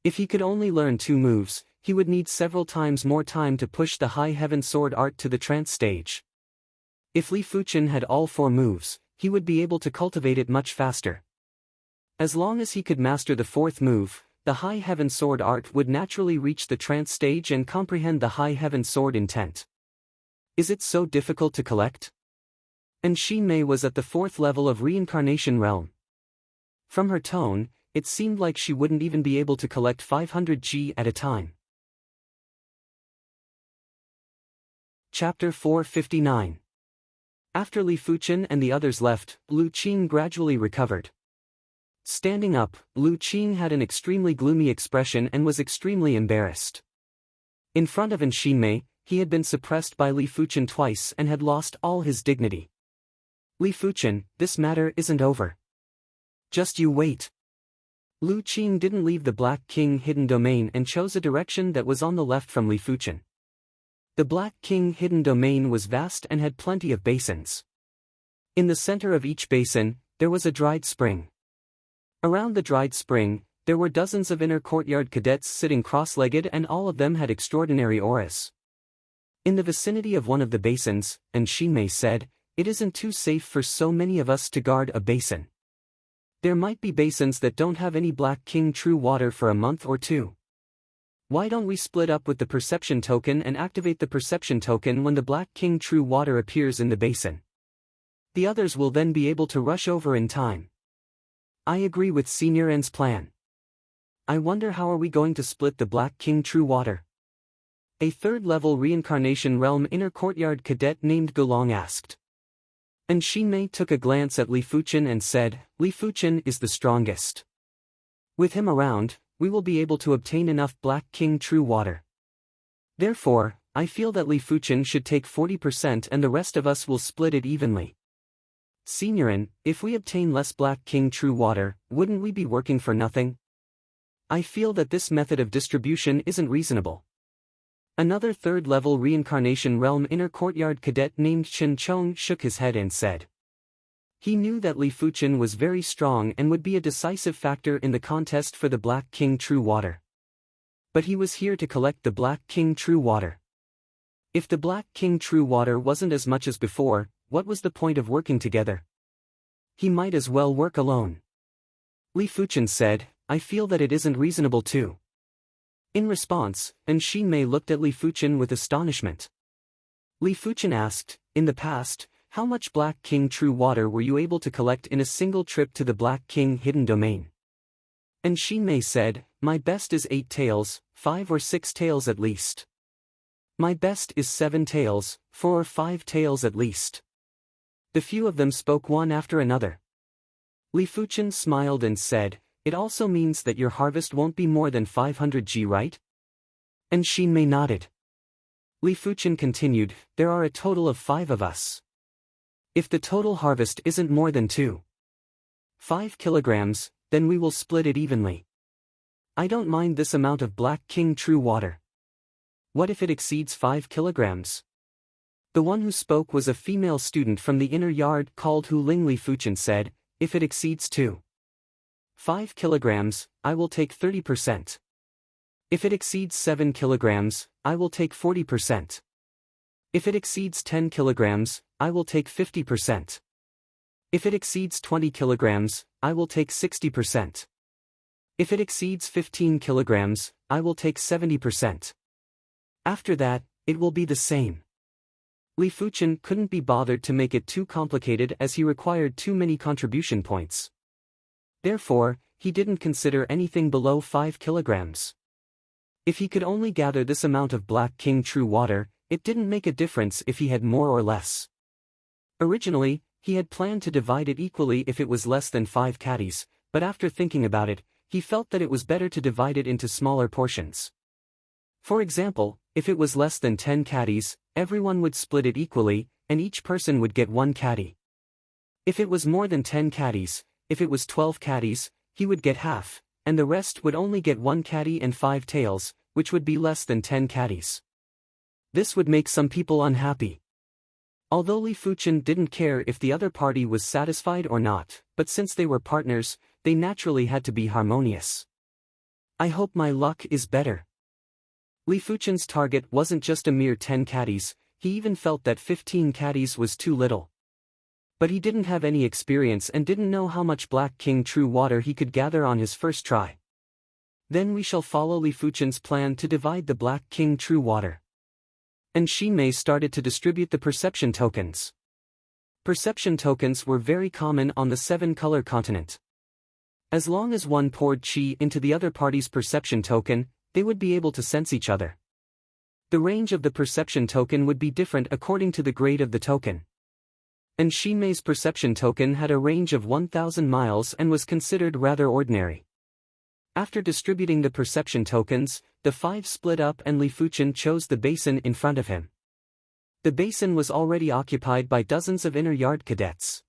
If he could only learn 2 moves, he would need several times more time to push the High Heaven Sword Art to the trance stage. If Li Fuchen had all 4 moves, he would be able to cultivate it much faster. As long as he could master the 4th move, the High Heaven Sword Art would naturally reach the trance stage and comprehend the High Heaven Sword intent. Is it so difficult to collect? And Xinmei was at the 4th level of Reincarnation Realm. From her tone, it seemed like she wouldn't even be able to collect 500 G at a time. Chapter 459. After Li Fuchen and the others left, Lu Qing gradually recovered. Standing up, Lu Qing had an extremely gloomy expression and was extremely embarrassed. In front of Xinmei, he had been suppressed by Li Fuchen twice and had lost all his dignity. Li Fuchen, this matter isn't over. Just you wait. Lu Qing didn't leave the Black King Hidden Domain and chose a direction that was on the left from Li Fuchen. The Black King Hidden Domain was vast and had plenty of basins. In the center of each basin, there was a dried spring. Around the dried spring, there were dozens of inner courtyard cadets sitting cross-legged and all of them had extraordinary auras. In the vicinity of one of the basins, and Xinmei said, it isn't too safe for so many of us to guard a basin. There might be basins that don't have any Black King True Water for a month or 2. Why don't we split up with the perception token and activate the perception token when the Black King True Water appears in the basin? The others will then be able to rush over in time. I agree with Senior N's plan. I wonder how are we going to split the Black King True Water? A 3rd-level Reincarnation Realm inner courtyard cadet named Gulong asked. And Xinmei took a glance at Li Fuchen and said, Li Fuchen is the strongest. With him around, we will be able to obtain enough Black King True Water. Therefore, I feel that Li Fuchen should take 40% and the rest of us will split it evenly. Signorin, if we obtain less Black King True Water, wouldn't we be working for nothing? I feel that this method of distribution isn't reasonable. Another third-level reincarnation realm inner courtyard cadet named Chen Chong shook his head and said. He knew that Li Fuchen was very strong and would be a decisive factor in the contest for the Black King True Water. But he was here to collect the Black King True Water. If the Black King True Water wasn't as much as before, what was the point of working together? He might as well work alone. Li Fuchen said, I feel that it isn't reasonable too. In response, Xinmei looked at Li Fuchen with astonishment. Li Fuchen asked, in the past, how much Black King True Water were you able to collect in a single trip to the Black King Hidden Domain? And Xinmei said, my best is 8 taels, 5 or 6 taels at least. My best is 7 taels, 4 or 5 taels at least. The few of them spoke one after another. Li Fuchen smiled and said, it also means that your harvest won't be more than 500 G, right? And Xinmei nodded. Li Fuchen continued, there are a total of 5 of us. If the total harvest isn't more than 2.5 kilograms, then we will split it evenly. I don't mind this amount of Black King True Water. What if it exceeds 5 kilograms? The one who spoke was a female student from the inner yard called Hu Ling. Li Fuchen said, if it exceeds 2.5 kilograms, I will take 30%. If it exceeds 7 kilograms, I will take 40%. If it exceeds 10 kilograms, I will take 50%. If it exceeds 20 kilograms, I will take 60%. If it exceeds 15 kilograms, I will take 70%. After that, it will be the same. Li Fuchen couldn't be bothered to make it too complicated as he required too many contribution points. Therefore, he didn't consider anything below 5 kilograms. If he could only gather this amount of Black King True Water, it didn't make a difference if he had more or less. Originally, he had planned to divide it equally if it was less than 5 caddies, but after thinking about it, he felt that it was better to divide it into smaller portions. For example, if it was less than 10 caddies, everyone would split it equally, and each person would get 1 caddy. If it was more than 10 caddies, if it was 12 caddies, he would get half, and the rest would only get 1 caddy and 5 taels, which would be less than 10 caddies. This would make some people unhappy. Although Li Fuchen didn't care if the other party was satisfied or not, but since they were partners, they naturally had to be harmonious. I hope my luck is better. Li Fuchen's target wasn't just a mere 10 caddies, he even felt that 15 caddies was too little. But he didn't have any experience and didn't know how much Black King True Water he could gather on his first try. Then we shall follow Li Fuchen's plan to divide the Black King True Water. And Xinmei started to distribute the perception tokens. Perception tokens were very common on the 7-color continent. As long as one poured qi into the other party's perception token, they would be able to sense each other. The range of the perception token would be different according to the grade of the token. And Xinmei's perception token had a range of 1,000 miles and was considered rather ordinary. After distributing the perception tokens, the 5 split up and Li Fuchen chose the basin in front of him. The basin was already occupied by dozens of inner yard cadets.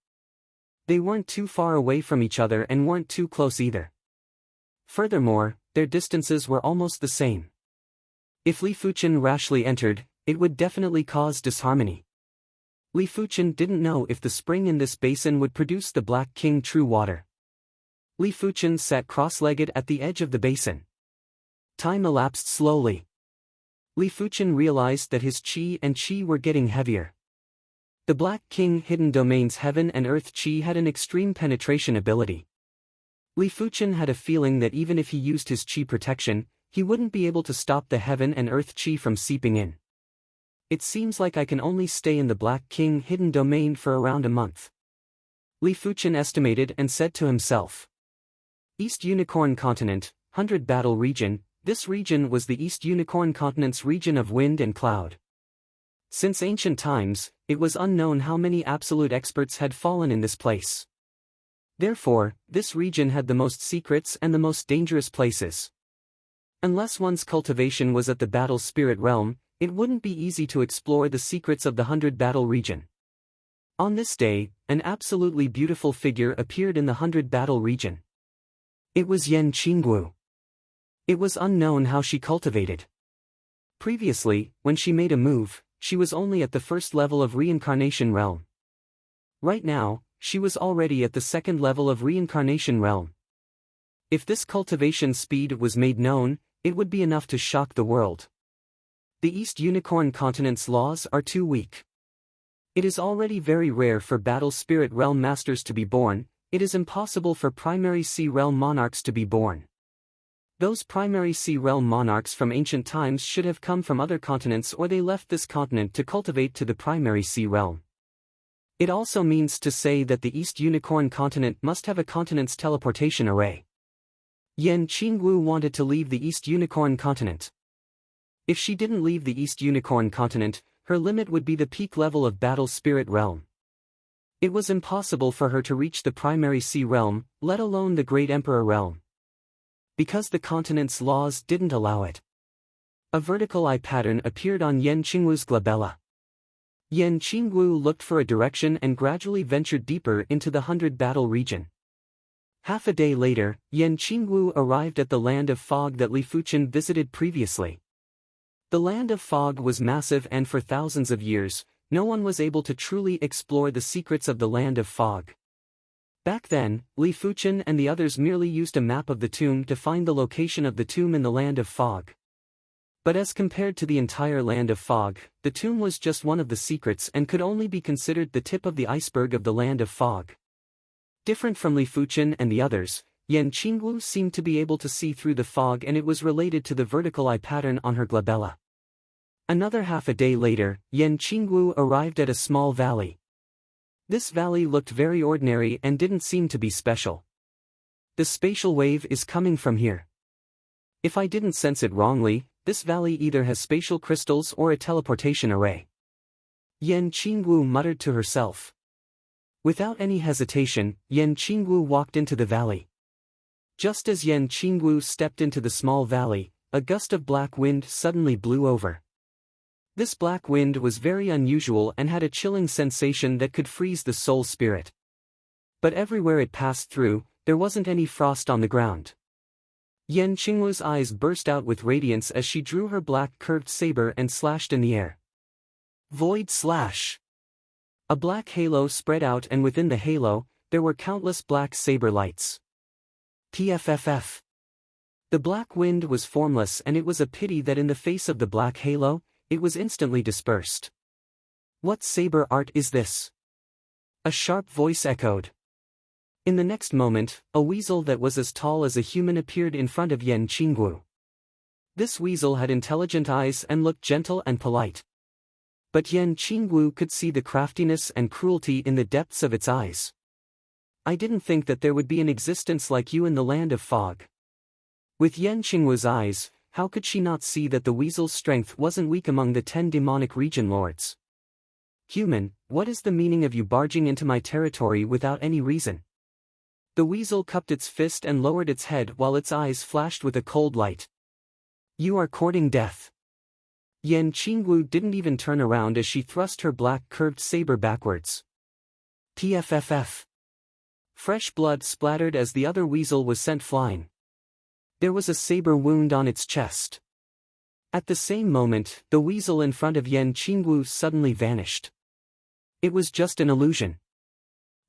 They weren't too far away from each other and weren't too close either. Furthermore, their distances were almost the same. If Li Fuchen rashly entered, it would definitely cause disharmony. Li Fuchen didn't know if the spring in this basin would produce the Black King True Water. Li Fuchen sat cross-legged at the edge of the basin. Time elapsed slowly. Li Fuchen realized that his qi and qi were getting heavier. The Black King Hidden Domain's heaven and earth qi had an extreme penetration ability. Li Fuchen had a feeling that even if he used his qi protection, he wouldn't be able to stop the heaven and earth qi from seeping in. It seems like I can only stay in the Black King Hidden Domain for around a month. Li Fuchen estimated and said to himself. East Unicorn Continent, 100 Battle Region. This region was the East Unicorn Continent's region of wind and cloud. Since ancient times, it was unknown how many absolute experts had fallen in this place. Therefore, this region had the most secrets and the most dangerous places. Unless one's cultivation was at the battle spirit realm, it wouldn't be easy to explore the secrets of the 100 battle region. On this day, an absolutely beautiful figure appeared in the 100 battle region. It was Yan Qinggu. It was unknown how she cultivated. Previously, when she made a move, she was only at the first level of reincarnation realm. Right now, she was already at the second level of reincarnation realm. If this cultivation speed was made known, it would be enough to shock the world. The East Unicorn Continent's laws are too weak. It is already very rare for battle spirit realm masters to be born. It is impossible for primary sea realm monarchs to be born. Those primary sea realm monarchs from ancient times should have come from other continents, or they left this continent to cultivate to the primary sea realm. It also means to say that the East Unicorn Continent must have a continent's teleportation array. Yan Qingwu wanted to leave the East Unicorn Continent. If she didn't leave the East Unicorn Continent, her limit would be the peak level of battle spirit realm. It was impossible for her to reach the primary sea realm, let alone the Great Emperor realm. Because the continent's laws didn't allow it. A vertical eye pattern appeared on Yan Qingwu's glabella. Yan Qingwu looked for a direction and gradually ventured deeper into the 100 battle region. Half a day later, Yan Qingwu arrived at the land of fog that Li Fuchen visited previously. The land of fog was massive, and for thousands of years, no one was able to truly explore the secrets of the land of fog. Back then, Li Fuchen and the others merely used a map of the tomb to find the location of the tomb in the land of fog. But as compared to the entire land of fog, the tomb was just one of the secrets and could only be considered the tip of the iceberg of the land of fog. Different from Li Fuchen and the others, Yan Qingwu seemed to be able to see through the fog, and it was related to the vertical eye pattern on her glabella. Another half a day later, Yan Qingwu arrived at a small valley. This valley looked very ordinary and didn't seem to be special. The spatial wave is coming from here. If I didn't sense it wrongly, this valley either has spatial crystals or a teleportation array. Yan Qingwu muttered to herself. Without any hesitation, Yan Qingwu walked into the valley. Just as Yan Qingwu stepped into the small valley, a gust of black wind suddenly blew over. This black wind was very unusual and had a chilling sensation that could freeze the soul spirit. But everywhere it passed through, there wasn't any frost on the ground. Yan Qingwu's eyes burst out with radiance as she drew her black curved saber and slashed in the air. Void slash! A black halo spread out, and within the halo, there were countless black saber lights. TFFF. The black wind was formless, and it was a pity that in the face of the black halo, it was instantly dispersed. What saber art is this? A sharp voice echoed. In the next moment, a weasel that was as tall as a human appeared in front of Yan Qingwu. This weasel had intelligent eyes and looked gentle and polite. But Yan Qingwu could see the craftiness and cruelty in the depths of its eyes. I didn't think that there would be an existence like you in the land of fog. With Yan Qingwu's eyes, how could she not see that the weasel's strength wasn't weak among the 10 demonic region lords? Human, what is the meaning of you barging into my territory without any reason? The weasel cupped its fist and lowered its head while its eyes flashed with a cold light. You are courting death. Yan Qingwu didn't even turn around as she thrust her black curved saber backwards. TFFF. Fresh blood splattered as the other weasel was sent flying. There was a saber wound on its chest. At the same moment, the weasel in front of Yan Qingwu suddenly vanished. It was just an illusion.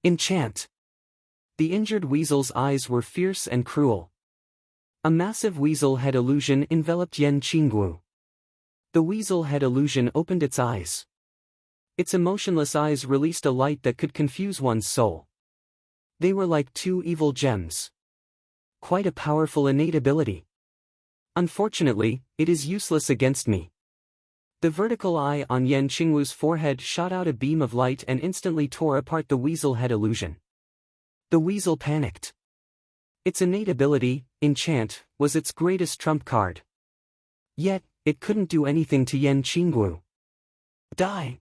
Enchant. The injured weasel's eyes were fierce and cruel. A massive weasel head illusion enveloped Yan Qingwu. The weasel head illusion opened its eyes. Its emotionless eyes released a light that could confuse one's soul. They were like two evil gems. Quite a powerful innate ability. Unfortunately, it is useless against me. The vertical eye on Yan Qingwu's forehead shot out a beam of light and instantly tore apart the weasel head illusion. The weasel panicked. Its innate ability, Enchant, was its greatest trump card. Yet, it couldn't do anything to Yan Qingwu. Die!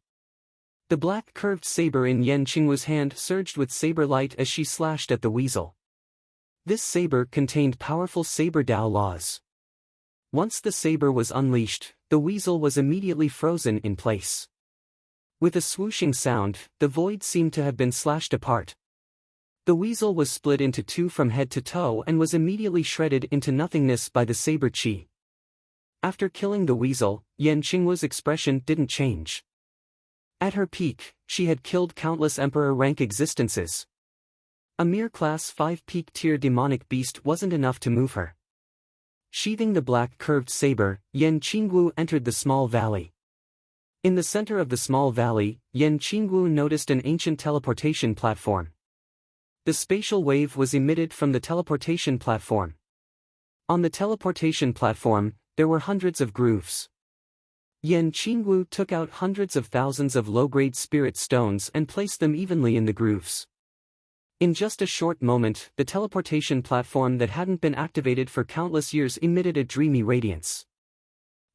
The black curved saber in Yan Qingwu's hand surged with saber light as she slashed at the weasel. This saber contained powerful saber Dao laws. Once the saber was unleashed, the weasel was immediately frozen in place. With a swooshing sound, the void seemed to have been slashed apart. The weasel was split into two from head to toe and was immediately shredded into nothingness by the saber chi. After killing the weasel, Yan Qingwu's expression didn't change. At her peak, she had killed countless emperor-rank existences. A mere class 5 peak-tier demonic beast wasn't enough to move her. Sheathing the black curved saber, Yan Qingwu entered the small valley. In the center of the small valley, Yan Qingwu noticed an ancient teleportation platform. The spatial wave was emitted from the teleportation platform. On the teleportation platform, there were hundreds of grooves. Yan Qingwu took out hundreds of thousands of low-grade spirit stones and placed them evenly in the grooves. In just a short moment, the teleportation platform that hadn't been activated for countless years emitted a dreamy radiance.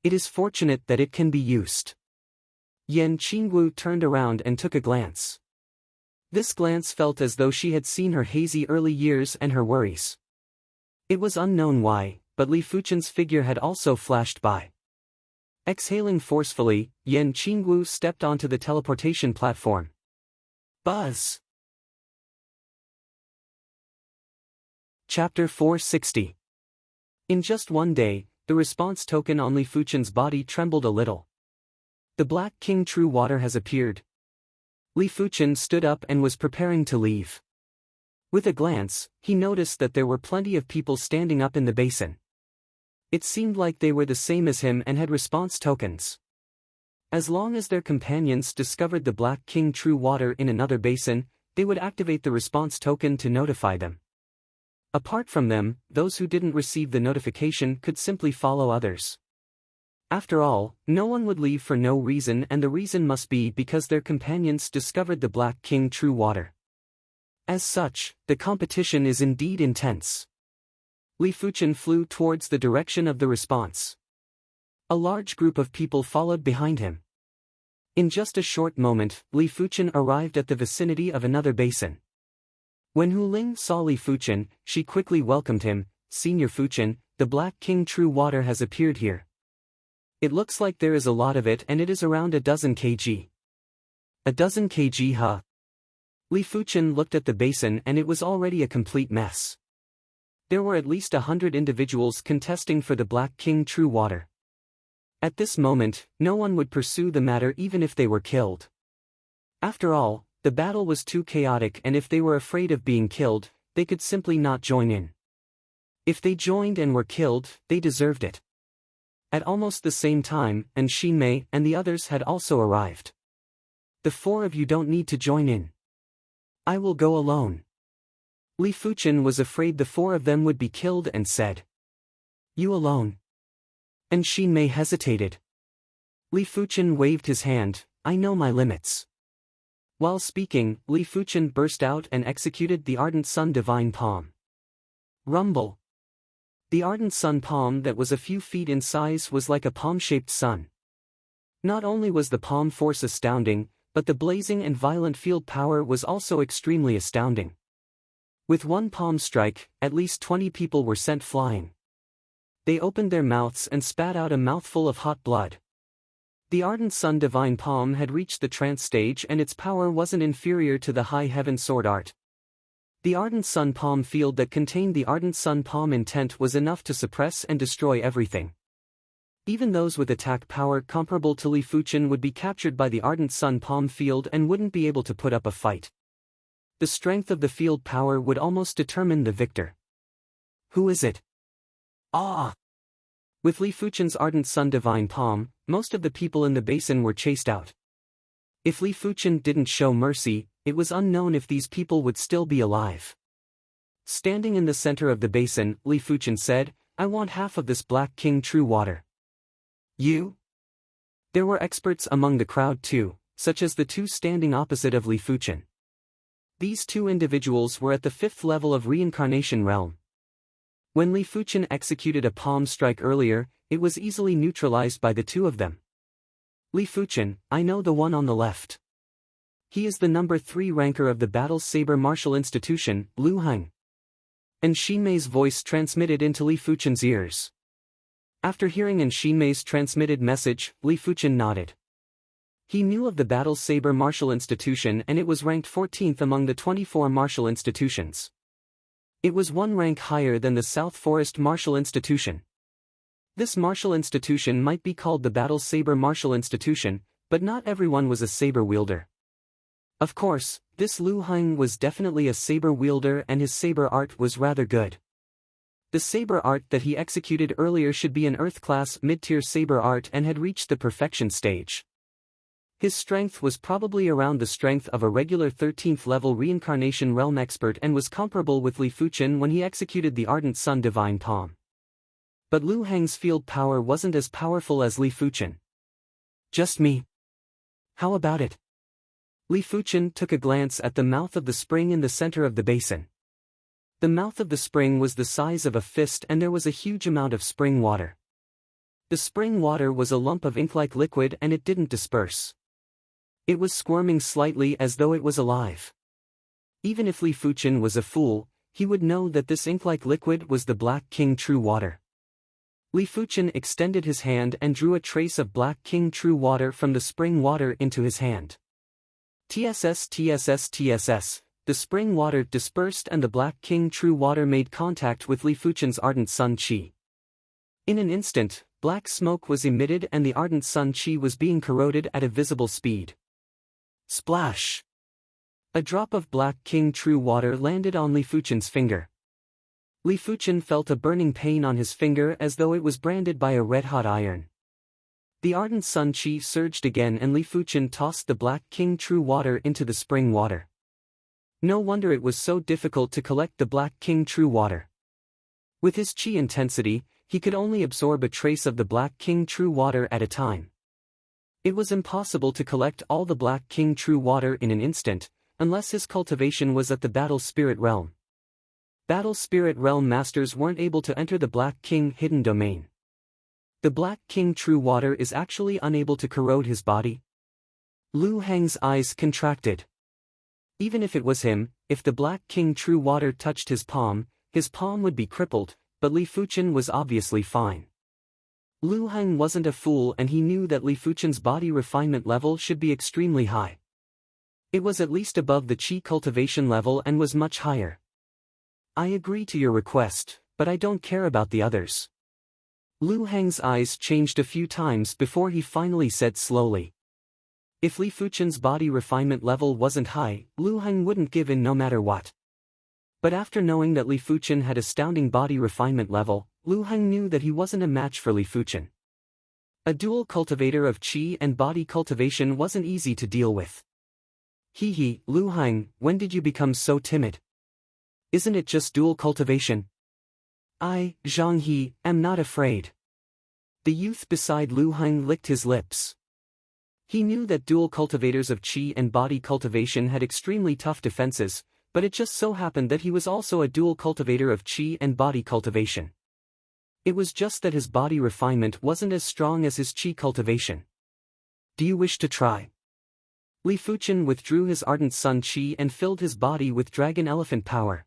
It is fortunate that it can be used. Yan Qingwu turned around and took a glance. This glance felt as though she had seen her hazy early years and her worries. It was unknown why, but Li Fuchen's figure had also flashed by. Exhaling forcefully, Yan Qingwu stepped onto the teleportation platform. Buzz! Chapter 460. In just one day, the response token on Li Fuchen's body trembled a little. The Black King True Water has appeared. Li Fuchen stood up and was preparing to leave. With a glance, he noticed that there were plenty of people standing up in the basin. It seemed like they were the same as him and had response tokens. As long as their companions discovered the Black King True Water in another basin, they would activate the response token to notify them. Apart from them, those who didn't receive the notification could simply follow others. After all, no one would leave for no reason, and the reason must be because their companions discovered the Black King True Water. As such, the competition is indeed intense. Li Fuchen flew towards the direction of the response. A large group of people followed behind him. In just a short moment, Li Fuchen arrived at the vicinity of another basin. When Hu Ling saw Li Fuchen, she quickly welcomed him. "Senior Fuchen, the Black King True Water has appeared here. It looks like there is a lot of it, and it is around a dozen kg. A dozen kg, huh?" Li Fuchen looked at the basin and it was already a complete mess. There were at least 100 individuals contesting for the Black King True Water. At this moment, no one would pursue the matter even if they were killed. After all, the battle was too chaotic, and if they were afraid of being killed, they could simply not join in. If they joined and were killed, they deserved it. At almost the same time, Xin Mei and the others had also arrived. "The four of you don't need to join in. I will go alone." Li Fuchen was afraid the four of them would be killed and said, "You alone?" Xin Mei hesitated. Li Fuchen waved his hand, "I know my limits." While speaking, Li Fuchen burst out and executed the Ardent Sun Divine Palm. Rumble. The Ardent Sun Palm that was a few feet in size was like a palm-shaped sun. Not only was the palm force astounding, but the blazing and violent field power was also extremely astounding. With one palm strike, at least 20 people were sent flying. They opened their mouths and spat out a mouthful of hot blood. The Ardent Sun Divine Palm had reached the trance stage, and its power wasn't inferior to the High Heaven Sword Art. The Ardent Sun Palm field that contained the Ardent Sun Palm intent was enough to suppress and destroy everything. Even those with attack power comparable to Li Fuchen would be captured by the Ardent Sun Palm field and wouldn't be able to put up a fight. The strength of the field power would almost determine the victor. Who is it? Ah! With Li Fuchen's Ardent Sun Divine Palm, most of the people in the basin were chased out. If Li Fuchen didn't show mercy, it was unknown if these people would still be alive. Standing in the center of the basin, Li Fuchen said, "I want half of this Black King True Water." "You?" There were experts among the crowd too, such as the two standing opposite of Li Fuchen. These two individuals were at the 5th level of Reincarnation Realm. When Li Fuchen executed a palm strike earlier, it was easily neutralized by the two of them. Li Fuchen, I know the one on the left. He is the number 3 ranker of the Battle Saber Martial Institution, Lu Heng. And Xinmei's voice transmitted into Li Fuchen's ears. After hearing Xinmei's transmitted message, Li Fuchen nodded. He knew of the Battle Saber Martial Institution and it was ranked 14th among the 24 martial institutions. It was one rank higher than the South Forest Martial Institution. This martial institution might be called the Battle Saber Martial Institution, but not everyone was a saber wielder. Of course, this Lu Heng was definitely a saber wielder and his saber art was rather good. The saber art that he executed earlier should be an Earth-class mid-tier saber art and had reached the perfection stage. His strength was probably around the strength of a regular 13th level reincarnation realm expert and was comparable with Li Fuchen when he executed the Ardent Sun Divine Palm. But Lu Heng's field power wasn't as powerful as Li Fuchen. Just me. How about it? Li Fuchen took a glance at the mouth of the spring in the center of the basin. The mouth of the spring was the size of a fist and there was a huge amount of spring water. The spring water was a lump of ink-like liquid and it didn't disperse. It was squirming slightly as though it was alive. Even if Li Fuchen was a fool, he would know that this ink-like liquid was the Black King True Water. Li Fuchen extended his hand and drew a trace of Black King True Water from the spring water into his hand. TSS. The spring water dispersed and the Black King True Water made contact with Li Fuchen's Ardent Sun Qi. In an instant, black smoke was emitted and the Ardent Sun Qi was being corroded at a visible speed. Splash! A drop of Black King True Water landed on Li Fuchen's finger. Li Fuchen felt a burning pain on his finger as though it was branded by a red-hot iron. The Ardent Sun Qi surged again and Li Fuchen tossed the Black King True Water into the spring water. No wonder it was so difficult to collect the Black King True Water. With his Qi intensity, he could only absorb a trace of the Black King True Water at a time. It was impossible to collect all the Black King True Water in an instant, unless his cultivation was at the Battle Spirit Realm. Battle Spirit Realm masters weren't able to enter the Black King hidden domain. The Black King True Water is actually unable to corrode his body. Lu Heng's eyes contracted. Even if it was him, if the Black King True Water touched his palm would be crippled, but Li Fuchen was obviously fine. Lu Heng wasn't a fool and he knew that Li Fuchen's body refinement level should be extremely high. It was at least above the Qi cultivation level and was much higher. I agree to your request, but I don't care about the others. Lu Heng's eyes changed a few times before he finally said slowly. If Li Fuchen's body refinement level wasn't high, Lu Heng wouldn't give in no matter what. But after knowing that Li Fuchen had astounding body refinement level, Lu Heng knew that he wasn't a match for Li Fuchen. A dual cultivator of Qi and body cultivation wasn't easy to deal with. Lu Heng, when did you become so timid? Isn't it just dual cultivation? I, Zhang He, am not afraid. The youth beside Lu Heng licked his lips. He knew that dual cultivators of Qi and body cultivation had extremely tough defenses, but it just so happened that he was also a dual cultivator of Qi and body cultivation. It was just that his body refinement wasn't as strong as his Qi cultivation. Do you wish to try? Li Fuchen withdrew his Ardent Sun Qi and filled his body with Dragon Elephant power.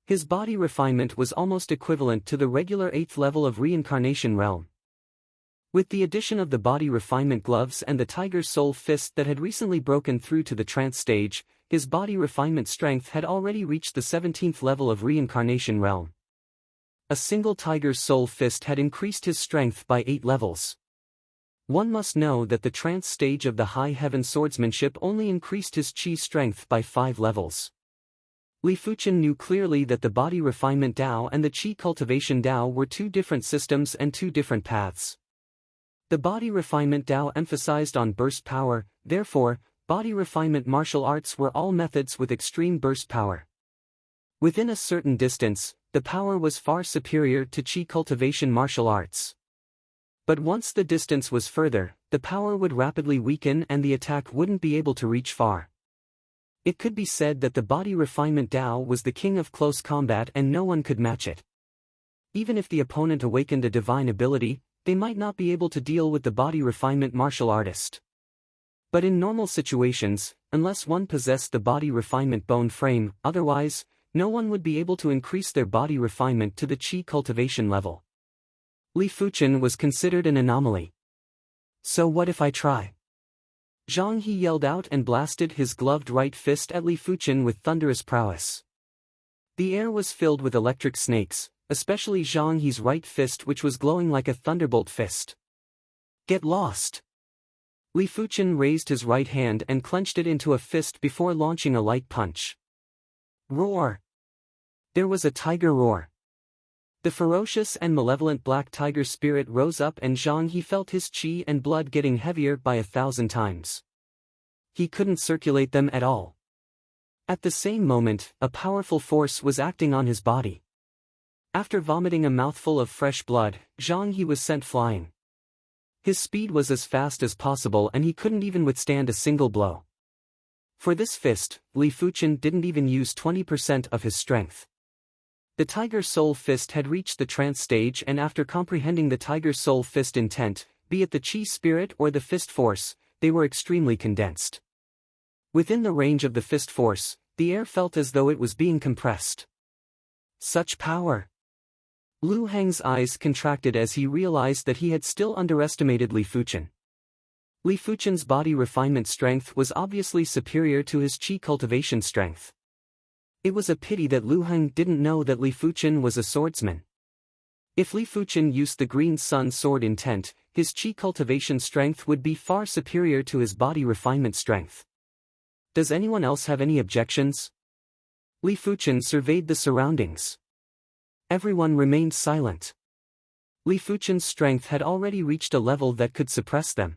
His body refinement was almost equivalent to the regular 8th level of Reincarnation Realm. With the addition of the body refinement gloves and the Tiger's Soul Fist that had recently broken through to the trance stage, his body refinement strength had already reached the 17th level of Reincarnation Realm. A single Tiger's Soul Fist had increased his strength by 8 levels. One must know that the trance stage of the High Heaven Swordsmanship only increased his Qi strength by 5 levels. Li Fuchen knew clearly that the body refinement Dao and the Qi cultivation Dao were two different systems and two different paths. The body refinement Dao emphasized on burst power, therefore, body refinement martial arts were all methods with extreme burst power. Within a certain distance, the power was far superior to Qi cultivation martial arts. But once the distance was further, the power would rapidly weaken and the attack wouldn't be able to reach far. It could be said that the body refinement Dao was the king of close combat and no one could match it. Even if the opponent awakened a divine ability, they might not be able to deal with the body refinement martial artist. But in normal situations, unless one possessed the body refinement bone frame, otherwise, no one would be able to increase their body refinement to the qi cultivation level. Li Fuchen was considered an anomaly. So what if I try? Zhang He yelled out and blasted his gloved right fist at Li Fuchen with thunderous prowess. The air was filled with electric snakes, especially Zhang He's right fist, which was glowing like a thunderbolt fist. Get lost! Li Fuchen raised his right hand and clenched it into a fist before launching a light punch. Roar! There was a tiger roar. The ferocious and malevolent black tiger spirit rose up, and Zhang He felt his qi and blood getting heavier by 1,000 times. He couldn't circulate them at all. At the same moment, a powerful force was acting on his body. After vomiting a mouthful of fresh blood, Zhang He was sent flying. His speed was as fast as possible, and he couldn't even withstand a single blow. For this fist, Li Fuchen didn't even use 20% of his strength. The Tiger Soul Fist had reached the trance stage, and after comprehending the Tiger Soul Fist intent, be it the Qi spirit or the fist force, they were extremely condensed. Within the range of the fist force, the air felt as though it was being compressed. Such power! Lu Heng's eyes contracted as he realized that he had still underestimated Li Fuchen. Li Fuchen's body refinement strength was obviously superior to his Qi cultivation strength. It was a pity that Lu Heng didn't know that Li Fuchen was a swordsman. If Li Fuchen used the Green Sun sword intent, his qi cultivation strength would be far superior to his body refinement strength. Does anyone else have any objections? Li Fuchen surveyed the surroundings. Everyone remained silent. Li Fuchen's strength had already reached a level that could suppress them.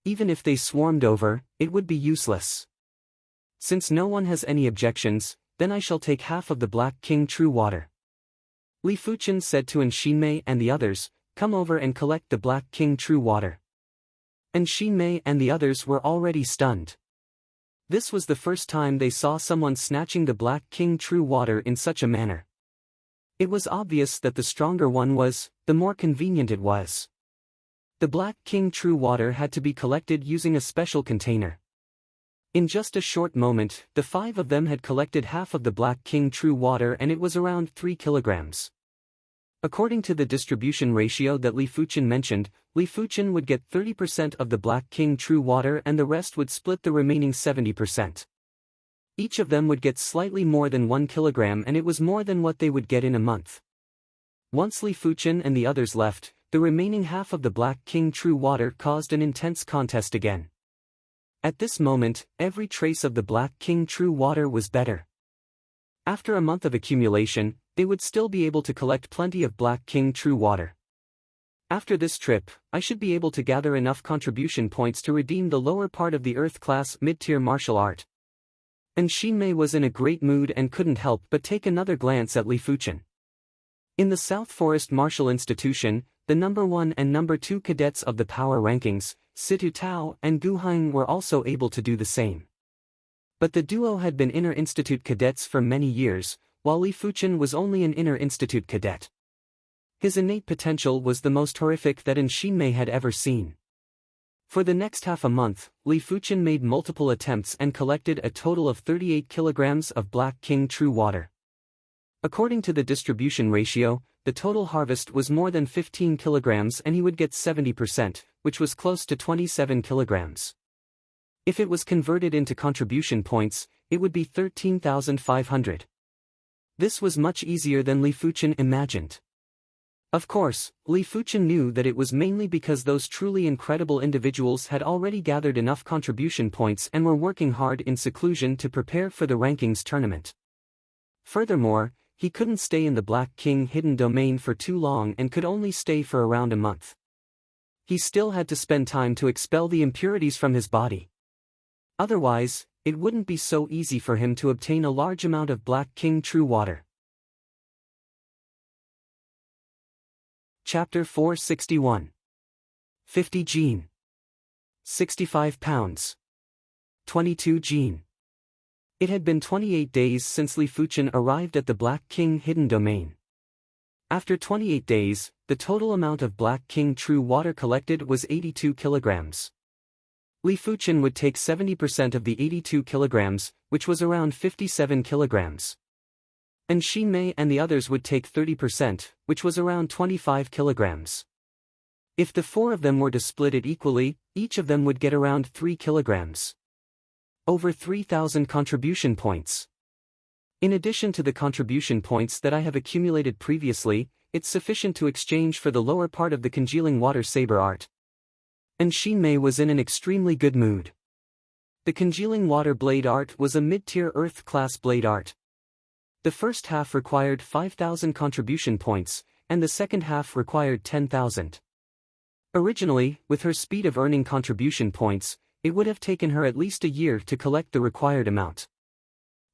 Even if they swarmed over, it would be useless. Since no one has any objections, then I shall take half of the Black King True Water. Li Fuchen said to Xinmei and the others, come over and collect the Black King True Water. And Xinmei and the others were already stunned. This was the first time they saw someone snatching the Black King True Water in such a manner. It was obvious that the stronger one was, the more convenient it was. The Black King True Water had to be collected using a special container. In just a short moment, the 5 of them had collected half of the Black King True Water, and it was around 3 kilograms. According to the distribution ratio that Li Fuchen mentioned, Li Fuchen would get 30% of the Black King True Water and the rest would split the remaining 70%. Each of them would get slightly more than 1 kilogram, and it was more than what they would get in a month. Once Li Fuchen and the others left, the remaining half of the Black King True Water caused an intense contest again. At this moment, every trace of the Black King True Water was better. After a month of accumulation, they would still be able to collect plenty of Black King True Water. After this trip, I should be able to gather enough contribution points to redeem the lower part of the Earth-class mid-tier martial art. And Xinmei was in a great mood and couldn't help but take another glance at Li Fuchen. In the South Forest Martial Institution, the number 1 and number 2 cadets of the power rankings, Situ Tao and Gu Heng, were also able to do the same. But the duo had been inter-institute cadets for many years, while Li Fuchen was only an inter-institute cadet. His innate potential was the most horrific that Xinmei had ever seen. For the next half a month, Li Fuchen made multiple attempts and collected a total of 38 kilograms of Black King True Water. According to the distribution ratio, the total harvest was more than 15 kilograms, and he would get 70%, which was close to 27 kilograms. If it was converted into contribution points, it would be 13,500. This was much easier than Li Fuchen imagined. Of course, Li Fuchen knew that it was mainly because those truly incredible individuals had already gathered enough contribution points and were working hard in seclusion to prepare for the rankings tournament. Furthermore, he couldn't stay in the Black King hidden domain for too long and could only stay for around a month. He still had to spend time to expel the impurities from his body. Otherwise, it wouldn't be so easy for him to obtain a large amount of Black King True Water. Chapter 461. 50 Gene. 65 pounds. 22 Gene. It had been 28 days since Li Fuchen arrived at the Black King hidden domain. After 28 days, the total amount of Black King True water collected was 82 kilograms. Li Fuchen would take 70% of the 82 kilograms, which was around 57 kilograms. And Xin Mei and the others would take 30%, which was around 25 kilograms. If the four of them were to split it equally, each of them would get around 3 kilograms. Over 3,000 contribution points. In addition to the contribution points that I have accumulated previously, it's sufficient to exchange for the lower part of the congealing water saber art. And Xin Mei was in an extremely good mood. The congealing water blade art was a mid-tier Earth-class blade art. The first half required 5,000 contribution points, and the second half required 10,000. Originally, with her speed of earning contribution points, it would have taken her at least a year to collect the required amount.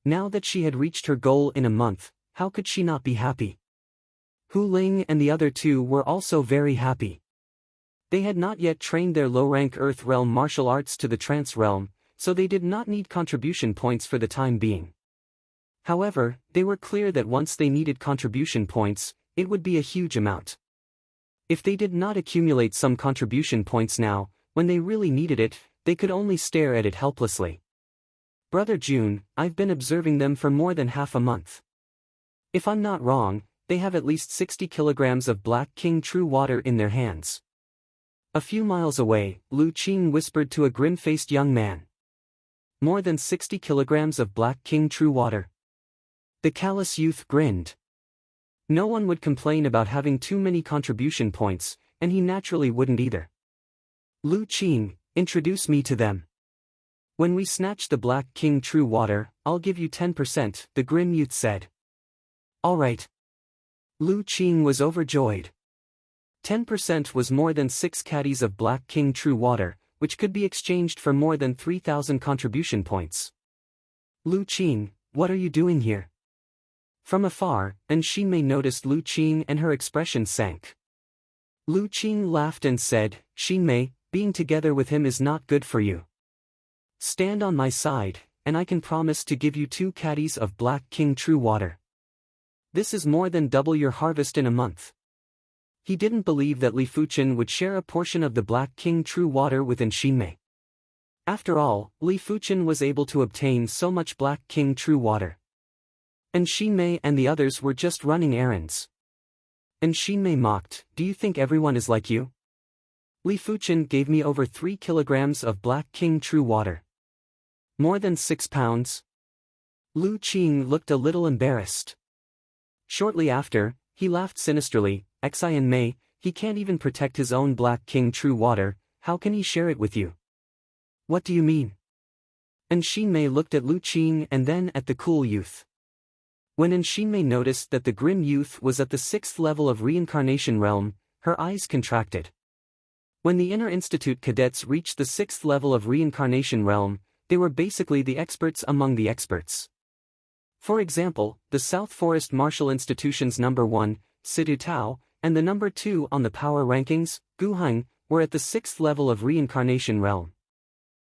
Now that she had reached her goal in a month, how could she not be happy? Hu Ling and the other two were also very happy. They had not yet trained their low-rank Earth Realm martial arts to the Trance Realm, so they did not need contribution points for the time being. However, they were clear that once they needed contribution points, it would be a huge amount. If they did not accumulate some contribution points now, when they really needed it, they could only stare at it helplessly. Brother June, I've been observing them for more than half a month. If I'm not wrong, they have at least 60 kilograms of Black King True water in their hands. A few miles away, Lu Qing whispered to a grim-faced young man. More than 60 kilograms of Black King True water. The callous youth grinned. No one would complain about having too many contribution points, and he naturally wouldn't either. Lu Qing, introduce me to them. When we snatch the Black King True water, I'll give you 10%, the grim youth said. All right. Lu Qing was overjoyed. 10% was more than 6 caddies of Black King True water, which could be exchanged for more than 3,000 contribution points. Lu Qing, what are you doing here? From afar, and Xin Mei noticed Lu Qing and her expression sank. Lu Qing laughed and said, Xin Mei, being together with him is not good for you. Stand on my side, and I can promise to give you 2 caddies of Black King True water. This is more than double your harvest in a month. He didn't believe that Li Fuchen would share a portion of the Black King True water with Xin Mei. After all, Li Fuchen was able to obtain so much Black King True water. And Xin Mei and the others were just running errands. And Xin Mei mocked, do you think everyone is like you? Li Fuchen gave me over 3 kilograms of Black King True water. More than 6 pounds? Lu Qing looked a little embarrassed. Shortly after, he laughed sinisterly, Xian Mei, he can't even protect his own Black King True water, how can he share it with you? What do you mean? And Xin Mei looked at Lu Qing and then at the cool youth. When Xin Mei noticed that the grim youth was at the 6th level of Reincarnation Realm, her eyes contracted. When the Inner Institute cadets reached the 6th level of Reincarnation Realm, they were basically the experts among the experts. For example, the South Forest Martial Institution's number 1, Sidu Tao, and the number 2 on the power rankings, Gu Heng, were at the 6th level of Reincarnation Realm.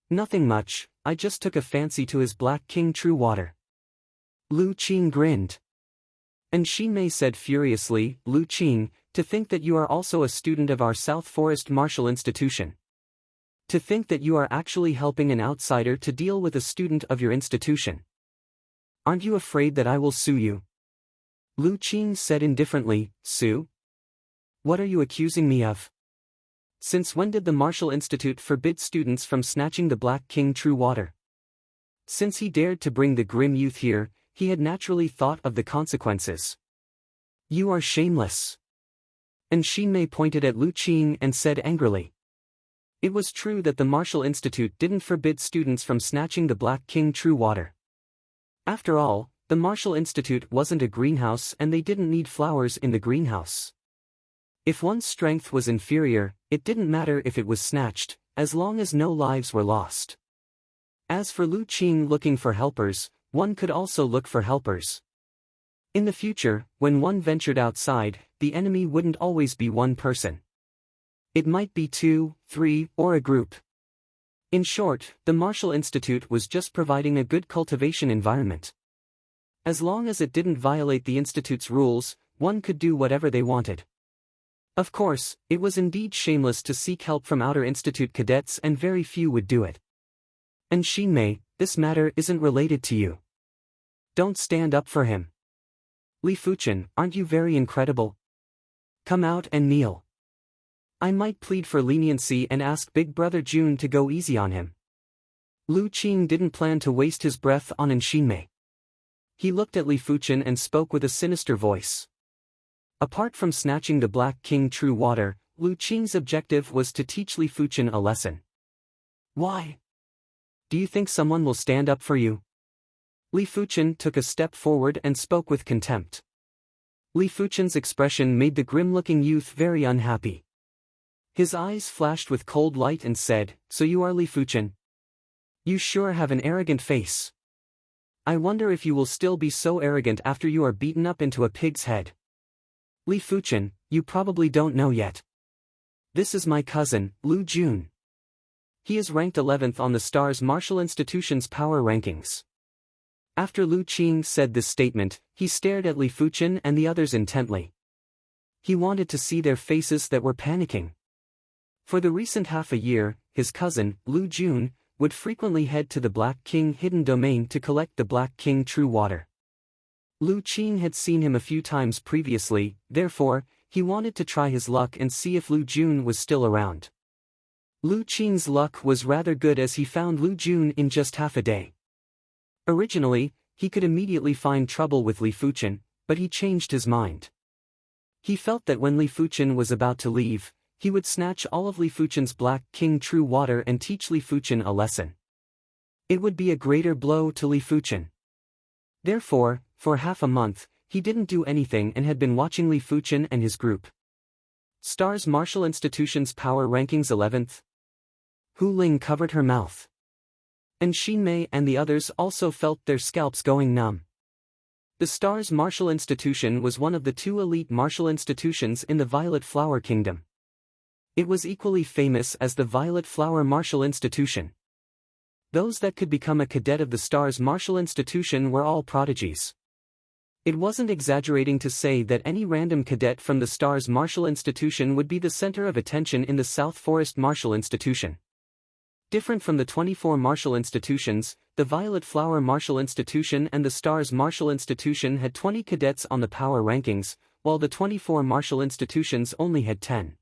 Nothing much, I just took a fancy to his Black King True water. Lu Qing grinned. And Xin Mei said furiously, Lu Qing, to think that you are also a student of our South Forest Martial Institution. To think that you are actually helping an outsider to deal with a student of your institution. Aren't you afraid that I will sue you? Lu Qing said indifferently, sue? What are you accusing me of? Since when did the Martial Institute forbid students from snatching the Black King True water? Since he dared to bring the grim youth here, he had naturally thought of the consequences. You are shameless. And Xin Mei pointed at Lu Qing and said angrily. It was true that the Martial Institute didn't forbid students from snatching the Black King True water. After all, the Martial Institute wasn't a greenhouse and they didn't need flowers in the greenhouse. If one's strength was inferior, it didn't matter if it was snatched, as long as no lives were lost. As for Lu Qing looking for helpers, one could also look for helpers. In the future, when one ventured outside, the enemy wouldn't always be one person. It might be 2, 3, or a group. In short, the Martial Institute was just providing a good cultivation environment. As long as it didn't violate the Institute's rules, one could do whatever they wanted. Of course, it was indeed shameless to seek help from Outer Institute cadets, and very few would do it. And Shinmei, this matter isn't related to you. Don't stand up for him. Li Fuchen, aren't you very incredible? Come out and kneel. I might plead for leniency and ask Big Brother June to go easy on him. Lu Qing didn't plan to waste his breath on Shinmei. He looked at Li Fuchen and spoke with a sinister voice. Apart from snatching the Black King True Water, Lu Qing's objective was to teach Li Fuchen a lesson. Why? Do you think someone will stand up for you? Li Fuchen took a step forward and spoke with contempt. Li Fuchen's expression made the grim-looking youth very unhappy. His eyes flashed with cold light and said, "So you are Li Fuchen? You sure have an arrogant face. I wonder if you will still be so arrogant after you are beaten up into a pig's head. Li Fuchen, you probably don't know yet. This is my cousin, Lu Jun. He is ranked 11th on the STARS Martial Institution's power rankings." After Lu Qing said this statement, he stared at Li Fuchen and the others intently. He wanted to see their faces that were panicking. For the recent half a year, his cousin, Lu Jun, would frequently head to the Black King Hidden Domain to collect the Black King True Water. Lu Qing had seen him a few times previously, therefore, he wanted to try his luck and see if Lu Jun was still around. Lu Qing's luck was rather good as he found Lu Jun in just half a day. Originally, he could immediately find trouble with Li Fuchen, but he changed his mind. He felt that when Li Fuchen was about to leave, he would snatch all of Li Fuchen's Black King True Water and teach Li Fuchen a lesson. It would be a greater blow to Li Fuchen. Therefore, for half a month, he didn't do anything and had been watching Li Fuchen and his group. STARS Martial Institution's power rankings 11th. Hu Ling covered her mouth. And Shinmei and the others also felt their scalps going numb. The STARS Martial Institution was one of the two elite martial institutions in the Violet Flower Kingdom. It was equally famous as the Violet Flower Martial Institution. Those that could become a cadet of the STARS Martial Institution were all prodigies. It wasn't exaggerating to say that any random cadet from the STARS Martial Institution would be the center of attention in the South Forest Martial Institution. Different from the 24 martial institutions, the Violet Flower Martial Institution and the STARS Martial Institution had 20 cadets on the power rankings, while the 24 martial institutions only had 10.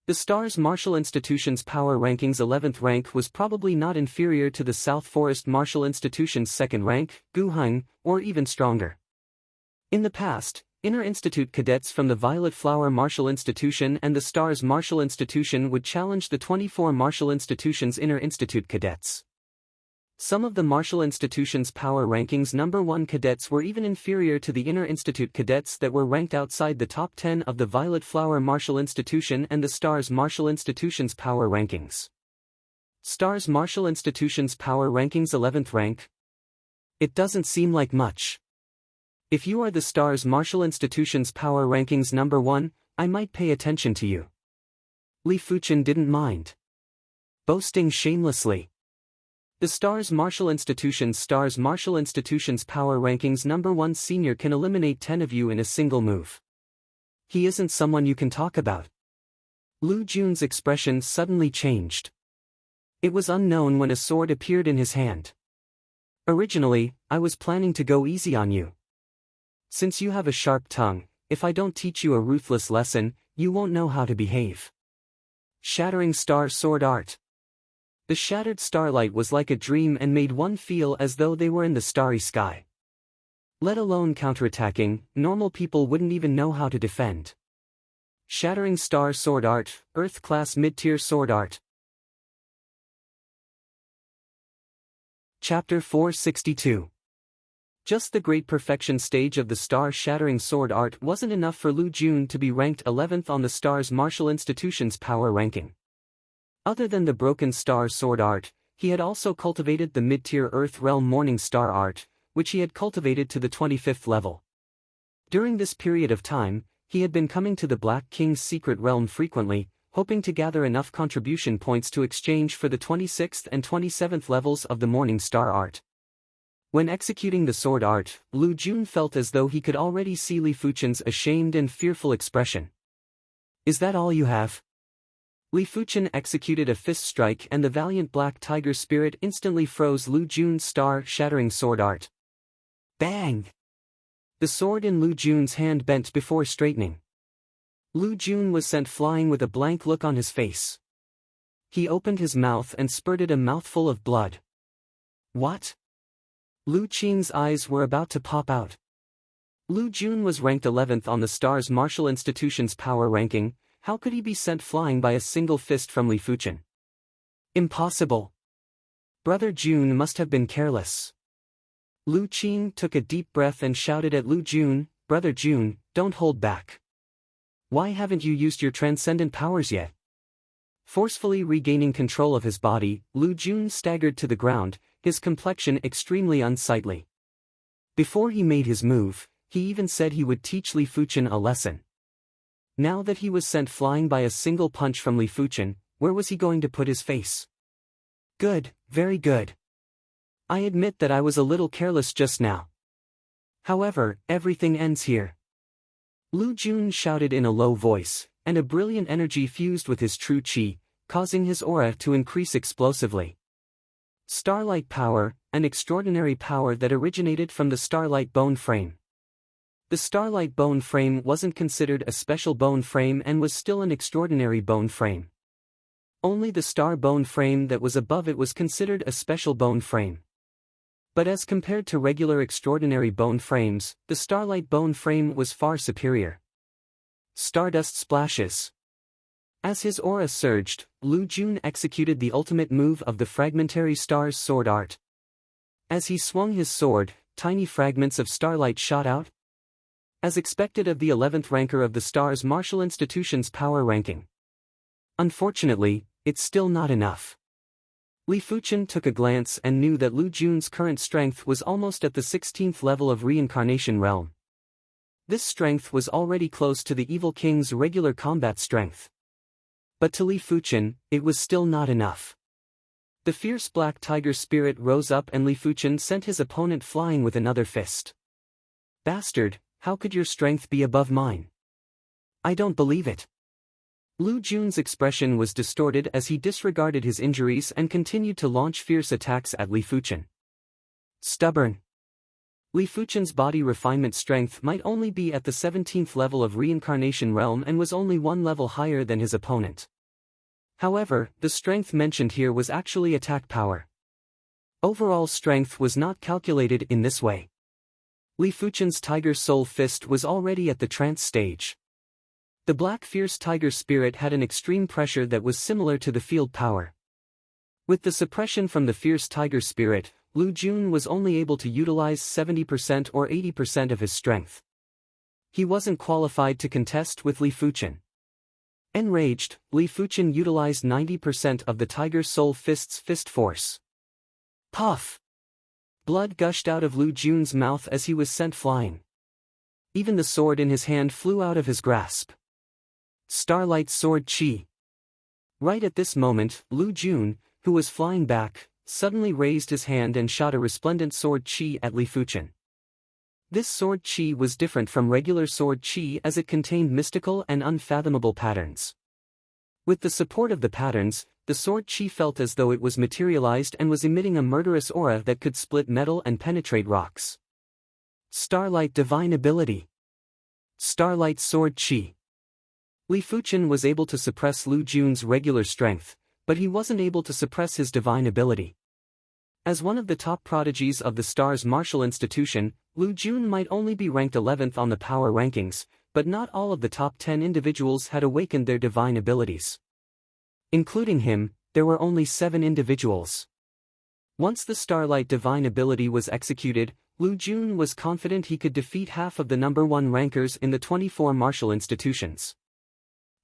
The STARS Martial Institution's power rankings 11th rank was probably not inferior to the South Forest Martial Institution's 2nd rank, Guheng, or even stronger. In the past, inter-institute cadets from the Violet Flower Martial Institution and the STARS Martial Institution would challenge the 24 martial institution's inter-institute cadets. Some of the martial institution's power rankings number 1 cadets were even inferior to the inter-institute cadets that were ranked outside the top 10 of the Violet Flower Martial Institution and the STARS Martial Institution's power rankings. STARS Martial Institution's power rankings 11th rank. It doesn't seem like much. If you are the STARS Martial Institution's power rankings number 1, I might pay attention to you. Li Fuchen didn't mind boasting shamelessly. The STARS Martial Institution's power rankings number 1 senior can eliminate 10 of you in a single move. He isn't someone you can talk about. Lu Jun's expression suddenly changed. It was unknown when a sword appeared in his hand. Originally, I was planning to go easy on you. Since you have a sharp tongue, if I don't teach you a ruthless lesson, you won't know how to behave. Shattering Star Sword Art. The shattered starlight was like a dream and made one feel as though they were in the starry sky. Let alone counterattacking, normal people wouldn't even know how to defend. Shattering Star Sword Art, Earth-class mid-tier sword art. Chapter 462. Just the great perfection stage of the star-shattering sword art wasn't enough for Lu Jun to be ranked 11th on the STARS Martial Institution's power ranking. Other than the broken star sword art, he had also cultivated the mid-tier Earth Realm Morning Star art, which he had cultivated to the 25th level. During this period of time, he had been coming to the Black King's secret realm frequently, hoping to gather enough contribution points to exchange for the 26th and 27th levels of the Morning Star art. When executing the sword art, Lu Jun felt as though he could already see Li Fuchen's ashamed and fearful expression. Is that all you have? Li Fuchen executed a fist strike and the valiant black tiger spirit instantly froze Lu Jun's star-shattering sword art. Bang! The sword in Lu Jun's hand bent before straightening. Lu Jun was sent flying with a blank look on his face. He opened his mouth and spurted a mouthful of blood. What? Lu Qing's eyes were about to pop out. Lu Jun was ranked 11th on the Stars Martial Institution's power ranking. How could he be sent flying by a single fist from Li Fuchen? Impossible. Brother Jun must have been careless. Lu Qing took a deep breath and shouted at Lu Jun, Brother Jun, don't hold back. Why haven't you used your transcendent powers yet? Forcefully regaining control of his body, Lu Jun staggered to the ground, his complexion extremely unsightly. Before he made his move, he even said he would teach Li Fuchen a lesson. Now that he was sent flying by a single punch from Li Fuchen, where was he going to put his face? Good, very good. I admit that I was a little careless just now. However, everything ends here. Lu Jun shouted in a low voice, and a brilliant energy fused with his true qi, causing his aura to increase explosively. Starlight power, an extraordinary power that originated from the Starlight bone frame. The Starlight bone frame wasn't considered a special bone frame and was still an extraordinary bone frame. Only the star bone frame that was above it was considered a special bone frame. But as compared to regular extraordinary bone frames, the Starlight bone frame was far superior. Stardust splashes. As his aura surged, Lu Jun executed the ultimate move of the Fragmentary Stars sword art. As he swung his sword, tiny fragments of starlight shot out. As expected of the 11th ranker of the Stars Martial Institution's power ranking. Unfortunately, it's still not enough. Li Fuchen took a glance and knew that Lu Jun's current strength was almost at the 16th level of Reincarnation Realm. This strength was already close to the Evil King's regular combat strength. But to Li Fuchen, it was still not enough. The fierce black tiger spirit rose up and Li Fuchen sent his opponent flying with another fist. Bastard, how could your strength be above mine? I don't believe it. Lu Jun's expression was distorted as he disregarded his injuries and continued to launch fierce attacks at Li Fuchen. Stubborn. Li Fuchen's body refinement strength might only be at the 17th level of Reincarnation Realm and was only one level higher than his opponent. However, the strength mentioned here was actually attack power. Overall strength was not calculated in this way. Li Fuchen's Tiger Soul Fist was already at the trance stage. The black fierce tiger spirit had an extreme pressure that was similar to the field power. With the suppression from the fierce tiger spirit, Lu Jun was only able to utilize 70% or 80% of his strength. He wasn't qualified to contest with Li Fuchen. Enraged, Li Fuchen utilized 90% of the Tiger Soul Fist's fist force. Puff! Blood gushed out of Lu Jun's mouth as he was sent flying. Even the sword in his hand flew out of his grasp. Starlight Sword Qi. Right at this moment, Lu Jun, who was flying back, suddenly raised his hand and shot a resplendent sword Qi at Li Fuchen. This sword Qi was different from regular sword Qi as it contained mystical and unfathomable patterns. With the support of the patterns, the sword Qi felt as though it was materialized and was emitting a murderous aura that could split metal and penetrate rocks. Starlight Divine Ability. Starlight Sword Qi. Li Fuchen was able to suppress Lu Jun's regular strength, but he wasn't able to suppress his divine ability. As one of the top prodigies of the Stars Martial Institution, Lu Jun might only be ranked 11th on the power rankings, but not all of the top 10 individuals had awakened their divine abilities. Including him, there were only 7 individuals. Once the Starlight Divine Ability was executed, Lu Jun was confident he could defeat half of the number 1 rankers in the 24 martial institutions.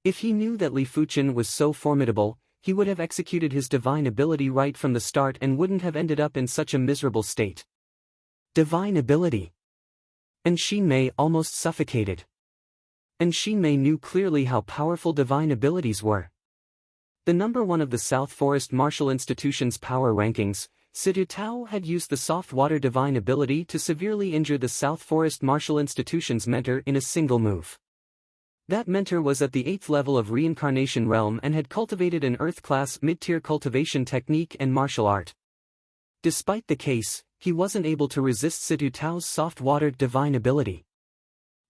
If he knew that Li Fuchen was so formidable, he would have executed his divine ability right from the start and wouldn't have ended up in such a miserable state. Divine ability. And Xin Mei almost suffocated. And Xin Mei knew clearly how powerful divine abilities were. The number 1 of the South Forest Martial Institution's power rankings, Situ Tao had used the soft water divine ability to severely injure the South Forest Martial Institution's mentor in a single move. That mentor was at the 8th level of Reincarnation Realm and had cultivated an Earth-class mid-tier cultivation technique and martial art. Despite the case, he wasn't able to resist Situ Tao's soft water divine ability.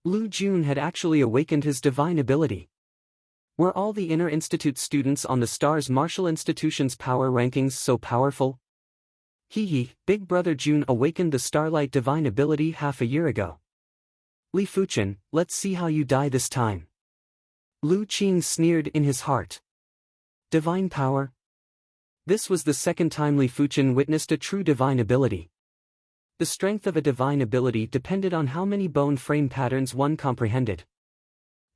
Lu Jun had actually awakened his divine ability. Were all the Inner Institute students on the Stars Martial Institution's power rankings so powerful? Big Brother Jun awakened the Starlight divine ability half a year ago. Li Fuchen, let's see how you die this time. Lu Qing sneered in his heart. Divine power? This was the second time Li Fuchen witnessed a true divine ability. The strength of a divine ability depended on how many bone frame patterns one comprehended.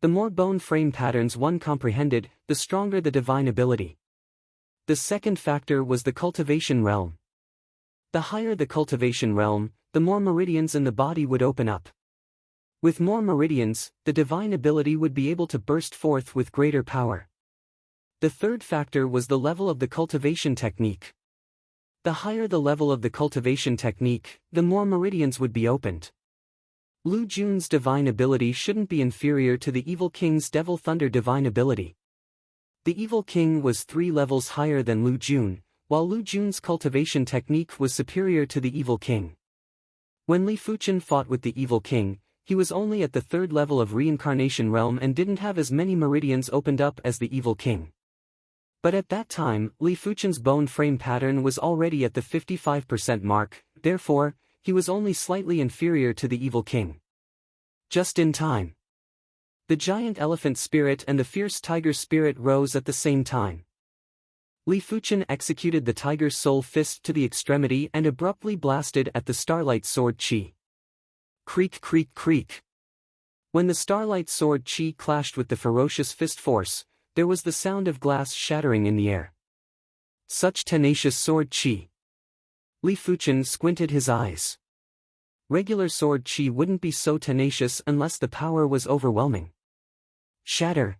The more bone frame patterns one comprehended, the stronger the divine ability. The second factor was the cultivation realm. The higher the cultivation realm, the more meridians in the body would open up. With more meridians, the divine ability would be able to burst forth with greater power. The third factor was the level of the cultivation technique. The higher the level of the cultivation technique, the more meridians would be opened. Lu Jun's divine ability shouldn't be inferior to the Evil King's Devil Thunder divine ability. The Evil King was 3 levels higher than Lu Jun, while Lu Jun's cultivation technique was superior to the Evil King. When Li Fuchen fought with the Evil King, he was only at the 3rd level of Reincarnation Realm and didn't have as many meridians opened up as the Evil King. But at that time, Li Fuchen's bone frame pattern was already at the 55% mark, therefore, he was only slightly inferior to the Evil King. Just in time. The giant elephant spirit and the fierce tiger spirit rose at the same time. Li Fuchen executed the tiger's soul fist to the extremity and abruptly blasted at the starlight sword chi. Creak creak creak. When the starlight sword chi clashed with the ferocious fist force, there was the sound of glass shattering in the air. Such tenacious sword chi. Li Fuchen squinted his eyes. Regular sword chi wouldn't be so tenacious unless the power was overwhelming. Shatter.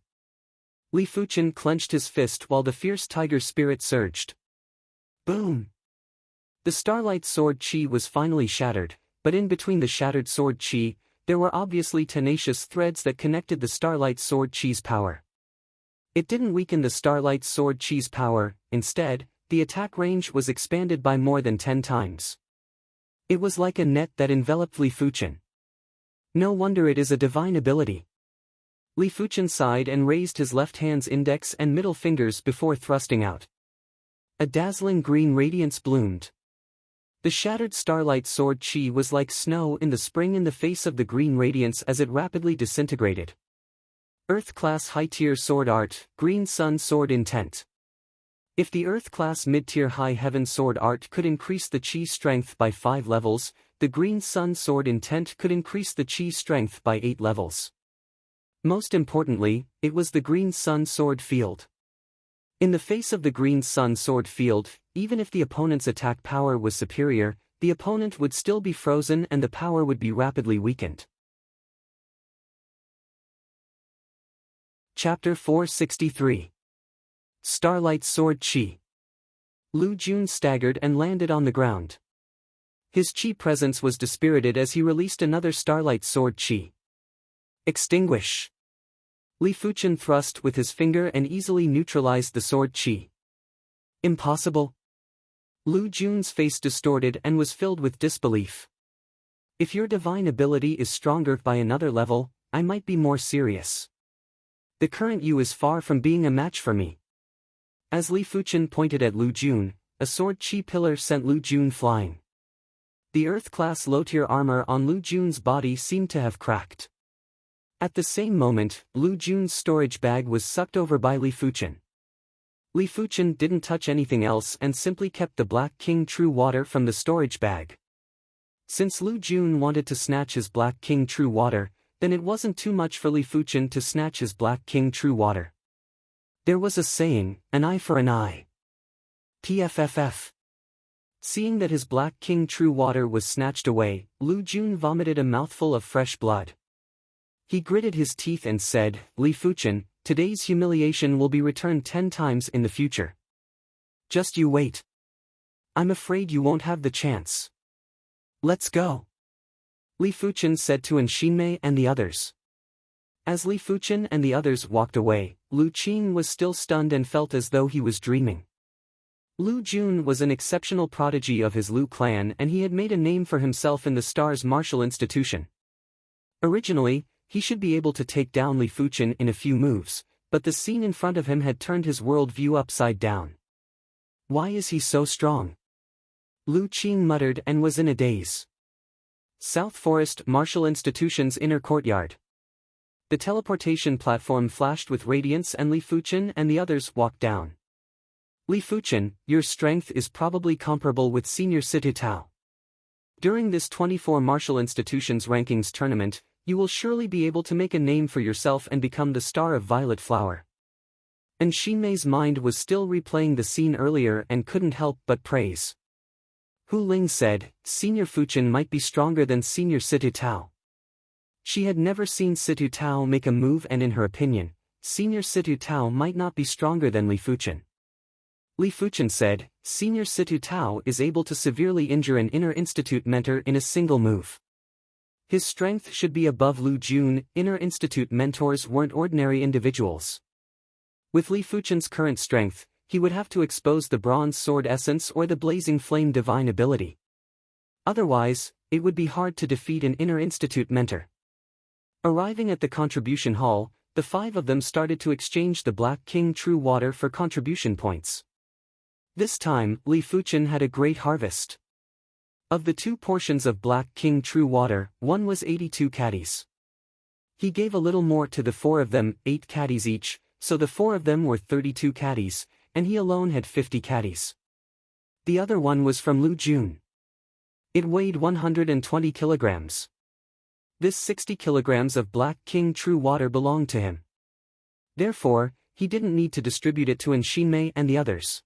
Li Fuchen clenched his fist while the fierce tiger spirit surged. Boom! The starlight sword chi was finally shattered, but in between the shattered sword chi, there were obviously tenacious threads that connected the starlight sword chi's power. It didn't weaken the starlight sword chi's power, instead, the attack range was expanded by more than 10 times. It was like a net that enveloped Li Fuchen. No wonder it is a divine ability. Li Fuchen sighed and raised his left hand's index and middle fingers before thrusting out. A dazzling green radiance bloomed. The shattered starlight sword chi was like snow in the spring in the face of the green radiance as it rapidly disintegrated. Earth-class high-tier sword art, Green Sun Sword Intent. If the Earth-class mid-tier High Heaven Sword Art could increase the Chi strength by 5 levels, the Green Sun Sword Intent could increase the Chi strength by 8 levels. Most importantly, it was the Green Sun Sword Field. In the face of the Green Sun Sword Field, even if the opponent's attack power was superior, the opponent would still be frozen and the power would be rapidly weakened. Chapter 463. Starlight Sword Chi. Lu Jun staggered and landed on the ground. His chi presence was dispirited as he released another Starlight Sword Chi. Extinguish. Li Fuchen thrust with his finger and easily neutralized the sword chi. Impossible. Lu Jun's face distorted and was filled with disbelief. If your divine ability is stronger by another level, I might be more serious. The current you is far from being a match for me. As Li Fuchen pointed at Lu Jun, a sword chi pillar sent Lu Jun flying. The Earth-class low-tier armor on Lu Jun's body seemed to have cracked. At the same moment, Lu Jun's storage bag was sucked over by Li Fuchen. Li Fuchen didn't touch anything else and simply kept the Black King True Water from the storage bag. Since Lu Jun wanted to snatch his Black King True Water, then it wasn't too much for Li Fuchen to snatch his Black King True Water. There was a saying, an eye for an eye. PFFF. Seeing that his Black King True Water was snatched away, Lu Jun vomited a mouthful of fresh blood. He gritted his teeth and said, Li Fuchen, today's humiliation will be returned 10 times in the future. Just you wait. I'm afraid you won't have the chance. Let's go. Li Fuchen said to Xinmei and the others. As Li Fuchen and the others walked away, Lu Qing was still stunned and felt as though he was dreaming. Lu Jun was an exceptional prodigy of his Lu clan and he had made a name for himself in the Stars martial institution. Originally, he should be able to take down Li Fuchen in a few moves, but the scene in front of him had turned his world view upside down. Why is he so strong? Lu Qing muttered and was in a daze. South Forest Martial Institution's inner courtyard. The teleportation platform flashed with radiance and Li Fuchen and the others walked down. Li Fuchen, your strength is probably comparable with Senior Situ Tao. During this 24 Martial Institutions Rankings tournament, you will surely be able to make a name for yourself and become the star of Violet Flower. And Xinmei's mind was still replaying the scene earlier and couldn't help but praise. Hu Ling said, Senior Fuchen might be stronger than Senior Situ Tao. She had never seen Situ Tao make a move and in her opinion, Senior Situ Tao might not be stronger than Li Fuchen. Li Fuchen said, Senior Situ Tao is able to severely injure an inner institute mentor in a single move. His strength should be above Lu Jun. Inner institute mentors weren't ordinary individuals. With Li Fuchen's current strength, he would have to expose the Bronze Sword Essence or the Blazing Flame Divine ability. Otherwise, it would be hard to defeat an inner institute mentor. Arriving at the contribution hall, the five of them started to exchange the Black King True Water for contribution points. This time, Li Fuchen had a great harvest. Of the 2 portions of Black King True Water, one was 82 caddies. He gave a little more to the 4 of them, 8 caddies each, so the 4 of them were 32 caddies, and he alone had 50 caddies. The other one was from Lu Jun. It weighed 120 kilograms. This 60 kilograms of Black King True Water belonged to him. Therefore, he didn't need to distribute it to Xinmei and the others.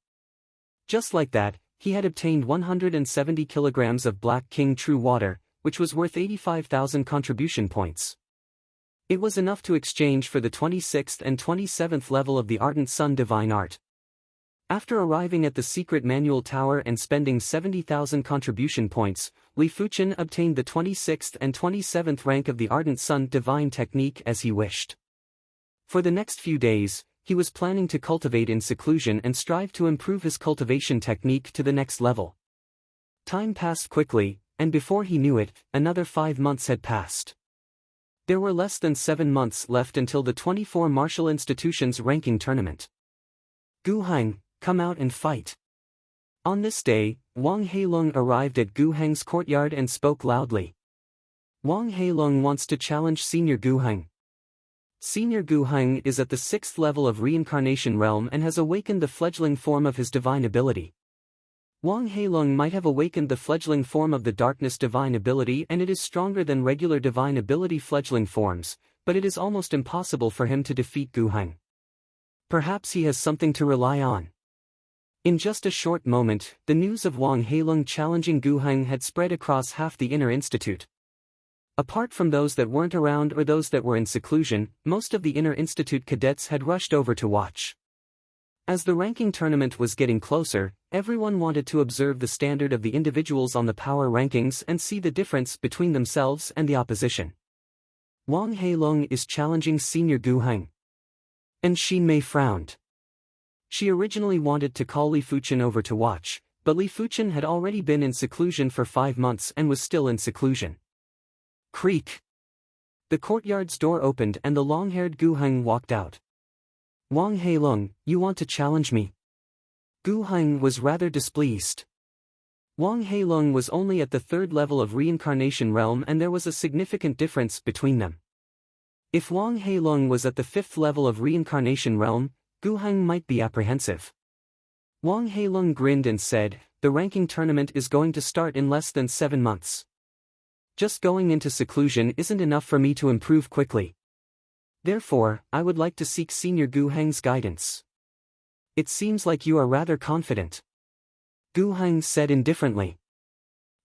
Just like that, he had obtained 170 kilograms of Black King True Water, which was worth 85,000 contribution points. It was enough to exchange for the 26th and 27th level of the Ardent Sun Divine Art. After arriving at the secret manual tower and spending 70,000 contribution points, Li Fuchen obtained the 26th and 27th rank of the Ardent Sun Divine Technique as he wished. For the next few days, he was planning to cultivate in seclusion and strive to improve his cultivation technique to the next level. Time passed quickly, and before he knew it, another 5 months had passed. There were less than 7 months left until the 24 Martial Institutions Ranking Tournament. Gu Hang, come out and fight. On this day, Wang Heilong arrived at Gu Hang's courtyard and spoke loudly. Wang Heilong wants to challenge Senior Gu Hang. Senior Gu Hang is at the 6th level of Reincarnation Realm and has awakened the fledgling form of his divine ability. Wang Heilong might have awakened the fledgling form of the Darkness Divine Ability and it is stronger than regular Divine Ability fledgling forms, but it is almost impossible for him to defeat Gu Hang. Perhaps he has something to rely on. In just a short moment, the news of Wang Heilong challenging Gu Hang had spread across half the Inner Institute. Apart from those that weren't around or those that were in seclusion, most of the Inner Institute cadets had rushed over to watch. As the ranking tournament was getting closer, everyone wanted to observe the standard of the individuals on the power rankings and see the difference between themselves and the opposition. Wang Heilong is challenging Senior Gu Hang. And Xinmei frowned. She originally wanted to call Li Fuchen over to watch, but Li Fuchen had already been in seclusion for 5 months and was still in seclusion. Creak. The courtyard's door opened and the long-haired Gu Hang walked out. Wang Heilong, you want to challenge me? Gu Hang was rather displeased. Wang Heilong was only at the 3rd level of Reincarnation Realm and there was a significant difference between them. If Wang Heilong was at the 5th level of Reincarnation Realm, Gu Hang might be apprehensive. Wang Heilong grinned and said, the ranking tournament is going to start in less than 7 months. Just going into seclusion isn't enough for me to improve quickly. Therefore, I would like to seek Senior Gu Hang's guidance. It seems like you are rather confident. Gu Hang said indifferently.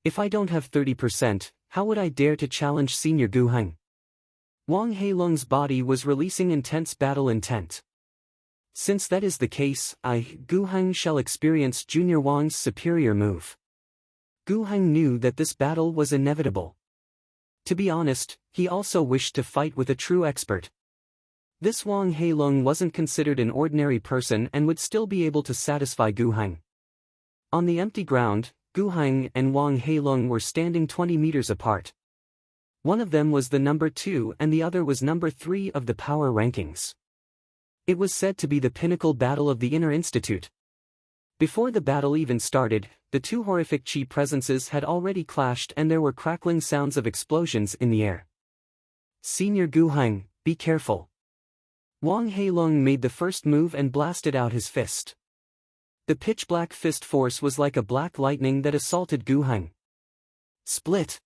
If I don't have 30%, how would I dare to challenge Senior Gu Hang? Wang Heilong's body was releasing intense battle intent. Since that is the case, Gu Heng shall experience Junior Wang's superior move. Gu Heng knew that this battle was inevitable. To be honest, he also wished to fight with a true expert. This Wang Heilong wasn't considered an ordinary person and would still be able to satisfy Gu Heng. On the empty ground, Gu Heng and Wang Heilong were standing 20 meters apart. One of them was the number 2 and the other was number 3 of the power rankings. It was said to be the pinnacle battle of the Inner Institute. Before the battle even started, the two horrific chi presences had already clashed and there were crackling sounds of explosions in the air. Senior Gu Heng, be careful. Wang Heilong made the first move and blasted out his fist. The pitch-black fist force was like a black lightning that assaulted Gu Heng. Split!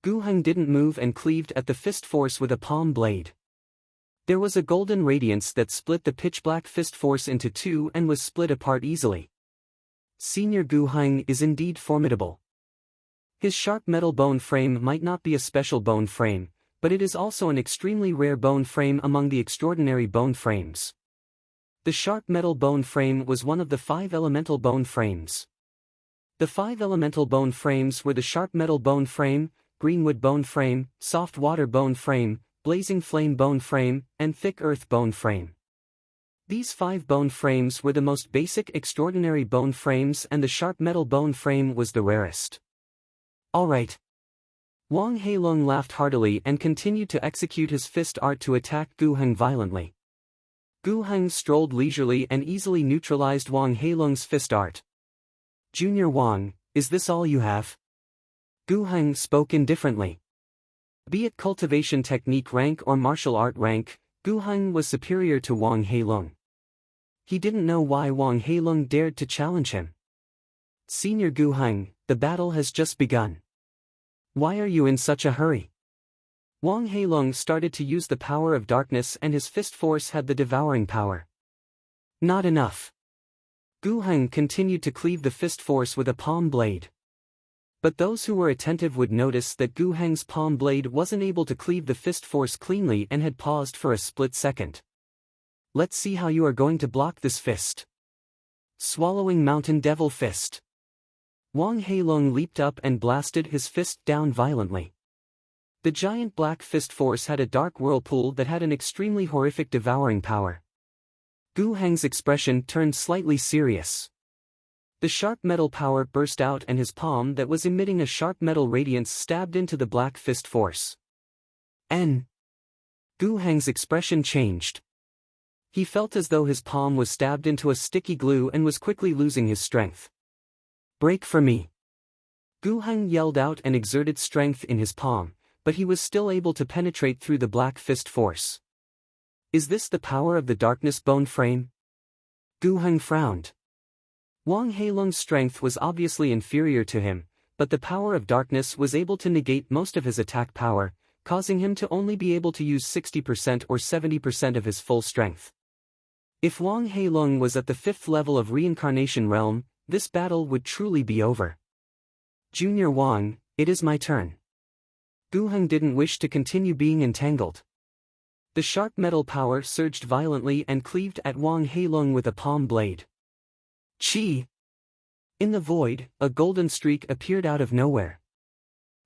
Gu Heng didn't move and cleaved at the fist force with a palm blade. There was a golden radiance that split the pitch-black fist force into two and was split apart easily. Senior Gu Heng is indeed formidable. His sharp metal bone frame might not be a special bone frame, but it is also an extremely rare bone frame among the extraordinary bone frames. The sharp metal bone frame was one of the 5 elemental bone frames. The 5 elemental bone frames were the sharp metal bone frame, greenwood bone frame, soft water bone frame, blazing flame bone frame, and thick earth bone frame. These 5 bone frames were the most basic extraordinary bone frames and the sharp metal bone frame was the rarest. Alright. Wang Heilong laughed heartily and continued to execute his fist art to attack Gu Heng violently. Gu Heng strolled leisurely and easily neutralized Wang Heilong's fist art. Junior Wang, is this all you have? Gu Heng spoke indifferently. Be it cultivation technique rank or martial art rank, Gu Heng was superior to Wang Heilong. He didn't know why Wang Heilong dared to challenge him. Senior Gu Heng, the battle has just begun. Why are you in such a hurry? Wang Heilong started to use the power of darkness and his fist force had the devouring power. Not enough. Gu Heng continued to cleave the fist force with a palm blade. But those who were attentive would notice that Gu Heng's palm blade wasn't able to cleave the fist force cleanly and had paused for a split second. Let's see how you are going to block this fist. Swallowing Mountain Devil Fist. Wang Heilong leaped up and blasted his fist down violently. The giant black fist force had a dark whirlpool that had an extremely horrific devouring power. Gu Heng's expression turned slightly serious. The sharp metal power burst out and his palm that was emitting a sharp metal radiance stabbed into the black fist force. Gu Heng's expression changed. He felt as though his palm was stabbed into a sticky glue and was quickly losing his strength. Break for me. Gu Heng yelled out and exerted strength in his palm, but he was still able to penetrate through the black fist force. Is this the power of the darkness bone frame? Gu Heng frowned. Wang Heilong's strength was obviously inferior to him, but the power of darkness was able to negate most of his attack power, causing him to only be able to use 60% or 70% of his full strength. If Wang Heilong was at the 5th level of reincarnation realm, this battle would truly be over. Junior Wang, it is my turn. Gu Heng didn't wish to continue being entangled. The sharp metal power surged violently and cleaved at Wang Heilong with a palm blade. Chi! In the void, a golden streak appeared out of nowhere.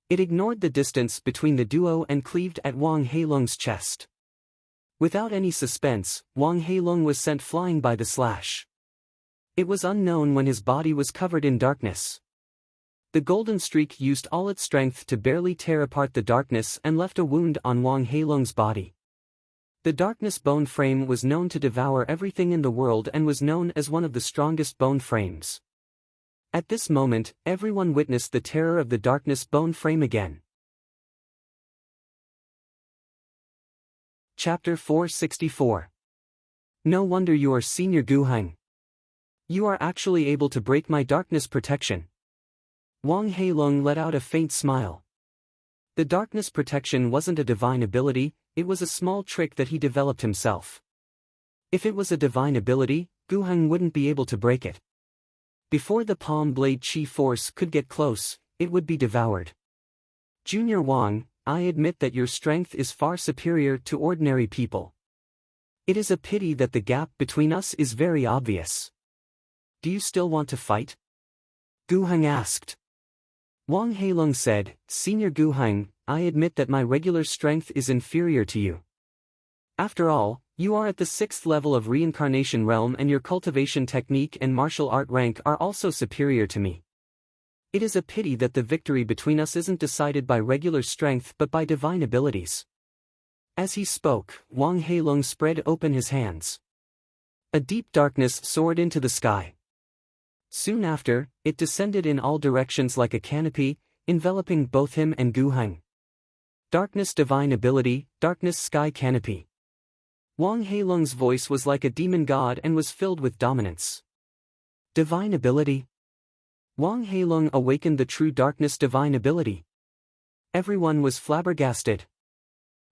It ignored the distance between the duo and cleaved at Wang Heilong's chest. Without any suspense, Wang Heilong was sent flying by the slash. It was unknown when his body was covered in darkness. The golden streak used all its strength to barely tear apart the darkness and left a wound on Wang Heilong's body. The darkness bone frame was known to devour everything in the world and was known as one of the strongest bone frames. At this moment, everyone witnessed the terror of the darkness bone frame again. Chapter 464. No wonder you are Senior Gu Heng. You are actually able to break my darkness protection. Wang Heilong let out a faint smile. The darkness protection wasn't a divine ability, it was a small trick that he developed himself. If it was a divine ability, Gu Heng wouldn't be able to break it. Before the palm blade chi force could get close, it would be devoured. Junior Wang, I admit that your strength is far superior to ordinary people. It is a pity that the gap between us is very obvious. Do you still want to fight? Gu Heng asked. Wang Heilong said, Senior Gu Heng, I admit that my regular strength is inferior to you. After all, you are at the 6th level of reincarnation realm and your cultivation technique and martial art rank are also superior to me. It is a pity that the victory between us isn't decided by regular strength but by divine abilities. As he spoke, Wang Heilong spread open his hands. A deep darkness soared into the sky. Soon after, it descended in all directions like a canopy, enveloping both him and Gu Heng. Darkness divine ability, darkness sky canopy. Wang Heilong's voice was like a demon god and was filled with dominance. Divine ability? Wang Heilong awakened the true darkness divine ability. Everyone was flabbergasted.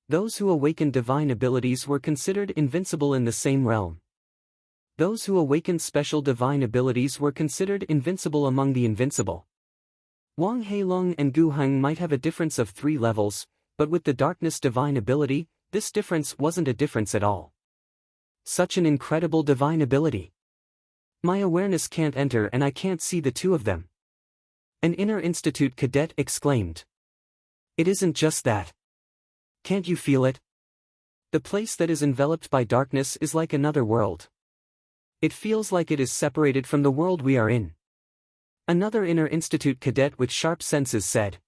Those who awakened divine abilities were considered invincible in the same realm. Those who awakened special divine abilities were considered invincible among the invincible. Wang Heilong and Gu Heng might have a difference of 3 levels, but with the darkness divine ability, this difference wasn't a difference at all. Such an incredible divine ability. My awareness can't enter and I can't see the two of them. An inner institute cadet exclaimed. It isn't just that. Can't you feel it? The place that is enveloped by darkness is like another world. It feels like it is separated from the world we are in. Another inner institute cadet with sharp senses said.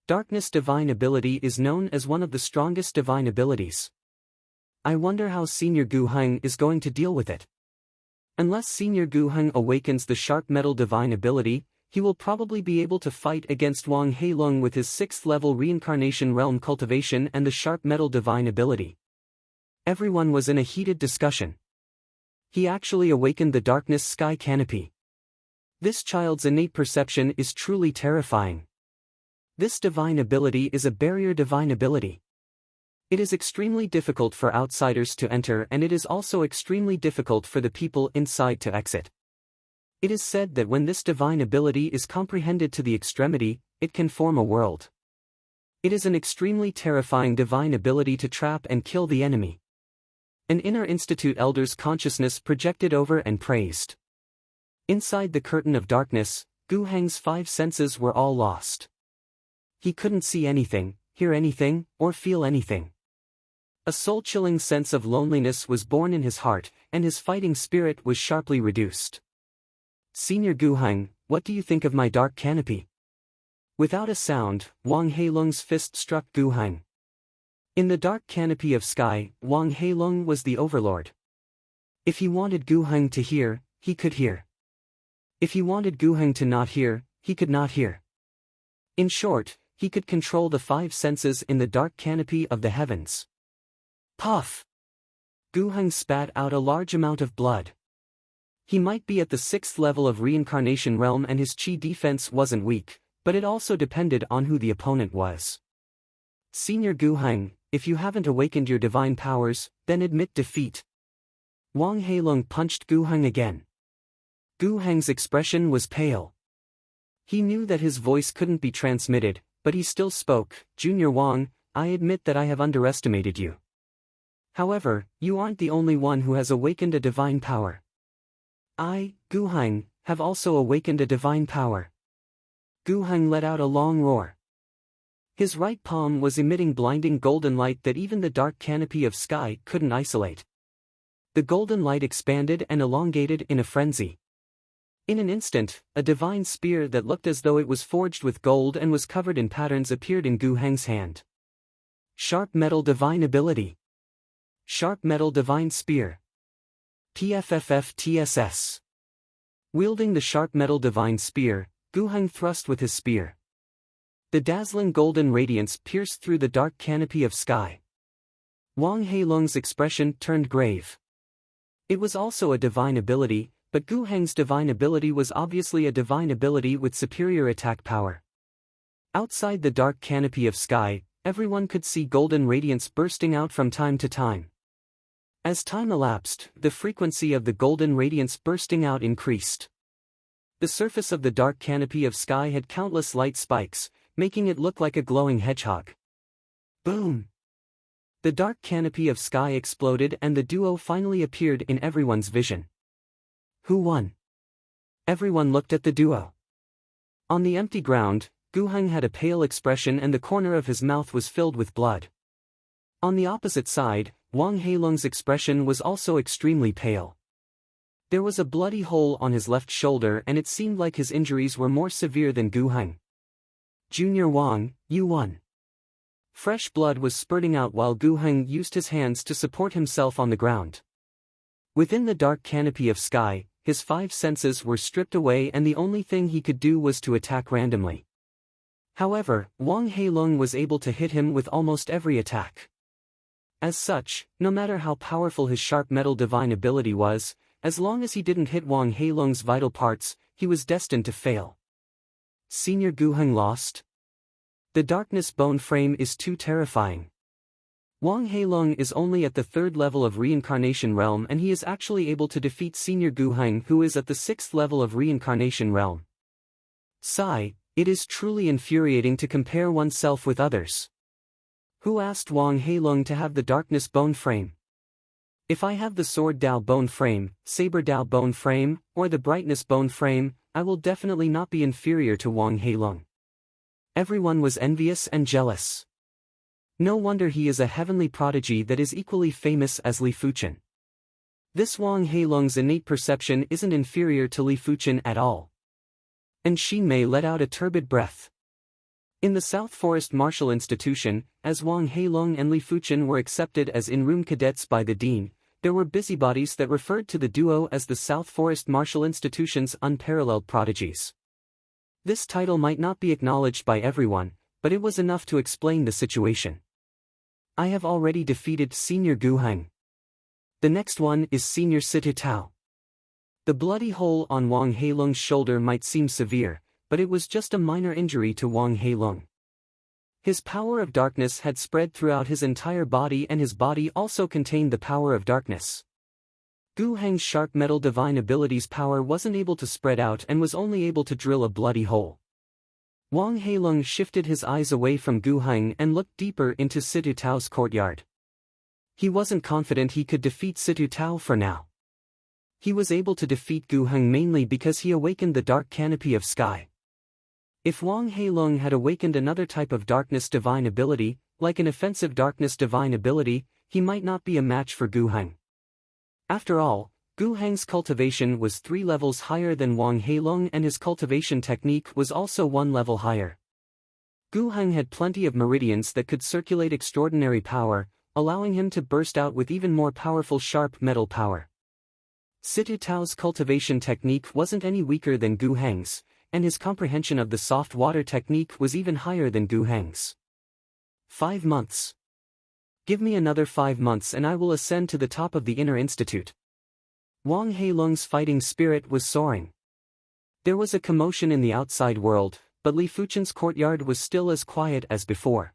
Darkness divine ability is known as one of the strongest divine abilities. I wonder how Senior Gu Heng is going to deal with it. Unless Senior Gu Heng awakens the sharp metal divine ability, he will probably be able to fight against Wang Heilong with his 6th level reincarnation realm cultivation and the sharp metal divine ability. Everyone was in a heated discussion. He actually awakened the darkness sky canopy. This child's innate perception is truly terrifying. This divine ability is a barrier divine ability. It is extremely difficult for outsiders to enter and it is also extremely difficult for the people inside to exit. It is said that when this divine ability is comprehended to the extremity, it can form a world. It is an extremely terrifying divine ability to trap and kill the enemy. An inner institute elder's consciousness projected over and praised. Inside the curtain of darkness, Gu Heng's 5 senses were all lost. He couldn't see anything, hear anything, or feel anything. A soul-chilling sense of loneliness was born in his heart, and his fighting spirit was sharply reduced. Senior Gu Heng, what do you think of my dark canopy? Without a sound, Wang Heilong's fist struck Gu Heng. In the dark canopy of sky, Wang Heilong was the overlord. If he wanted Gu Heng to hear, he could hear. If he wanted Gu Heng to not hear, he could not hear. In short, he could control the 5 senses in the dark canopy of the heavens. Puff! Gu Heng spat out a large amount of blood. He might be at the 6th level of reincarnation realm and his chi defense wasn't weak, but it also depended on who the opponent was. Senior Gu Heng, if you haven't awakened your divine powers, then admit defeat. Wang Heilong punched Gu Heng again. Gu Heng's expression was pale. He knew that his voice couldn't be transmitted, but he still spoke. Junior Wang, I admit that I have underestimated you. However, you aren't the only one who has awakened a divine power. I, Gu Heng, have also awakened a divine power. Gu Heng let out a long roar. His right palm was emitting blinding golden light that even the dark canopy of sky couldn't isolate. The golden light expanded and elongated in a frenzy. In an instant, a divine spear that looked as though it was forged with gold and was covered in patterns appeared in Gu Heng's hand. Sharp metal divine ability. Sharp metal divine spear. PFFF-TSS. Wielding the sharp metal divine spear, Gu Heng thrust with his spear. The dazzling golden radiance pierced through the dark canopy of sky. Wang Heilong's expression turned grave. It was also a divine ability, but Gu Heng's divine ability was obviously a divine ability with superior attack power. Outside the dark canopy of sky, everyone could see golden radiance bursting out from time to time. As time elapsed, the frequency of the golden radiance bursting out increased. The surface of the dark canopy of sky had countless light spikes, making it look like a glowing hedgehog. Boom! The dark canopy of sky exploded and the duo finally appeared in everyone's vision. Who won? Everyone looked at the duo. On the empty ground, Gu Heng had a pale expression and the corner of his mouth was filled with blood. On the opposite side, Wang Heilong's expression was also extremely pale. There was a bloody hole on his left shoulder and it seemed like his injuries were more severe than Gu Heng. Junior Wang, you won. Fresh blood was spurting out while Gu Heng used his hands to support himself on the ground. Within the dark canopy of sky, his 5 senses were stripped away and the only thing he could do was to attack randomly. However, Wang Heilong was able to hit him with almost every attack. As such, no matter how powerful his sharp metal divine ability was, as long as he didn't hit Wang Heilong's vital parts, he was destined to fail. Senior Gu Heng lost? The darkness bone frame is too terrifying. Wang Heilong is only at the 3rd level of reincarnation realm and he is actually able to defeat Senior Gu Heng who is at the 6th level of reincarnation realm. Sigh, it is truly infuriating to compare oneself with others. Who asked Wang Heilong to have the darkness bone frame? If I have the sword Dao bone frame, saber Dao bone frame, or the brightness bone frame, I will definitely not be inferior to Wang Heilong. Everyone was envious and jealous. No wonder he is a heavenly prodigy that is equally famous as Li Fuchen. This Wang Heilong's innate perception isn't inferior to Li Fuchen at all. And Xin Mei let out a turbid breath. In the South Forest Martial Institution, as Wang Heilong and Li Fuchen were accepted as in-room cadets by the dean, there were busybodies that referred to the duo as the South Forest Martial Institution's unparalleled prodigies. This title might not be acknowledged by everyone, but it was enough to explain the situation. I have already defeated Senior Gu Heng. The next one is Senior Situ Tao. The bloody hole on Wang Heilong's shoulder might seem severe, but it was just a minor injury to Wang Heilong. His power of darkness had spread throughout his entire body and his body also contained the power of darkness. Gu Heng's sharp metal divine ability's power wasn't able to spread out and was only able to drill a bloody hole. Wang Heilong shifted his eyes away from Gu Heng and looked deeper into Situ Tao's courtyard. He wasn't confident he could defeat Situ Tao for now. He was able to defeat Gu Heng mainly because he awakened the dark canopy of sky. If Wang Heilong had awakened another type of darkness divine ability, like an offensive darkness divine ability, he might not be a match for Gu Heng. After all, Gu Heng's cultivation was 3 levels higher than Wang Heilong and his cultivation technique was also 1 level higher. Gu Heng had plenty of meridians that could circulate extraordinary power, allowing him to burst out with even more powerful sharp metal power. Situ Tao's cultivation technique wasn't any weaker than Gu Heng's, and his comprehension of the soft water technique was even higher than Gu Heng's. 5 months. Give me another 5 months and I will ascend to the top of the inner institute. Wang Heilong's fighting spirit was soaring. There was a commotion in the outside world, but Li Fuchen's courtyard was still as quiet as before.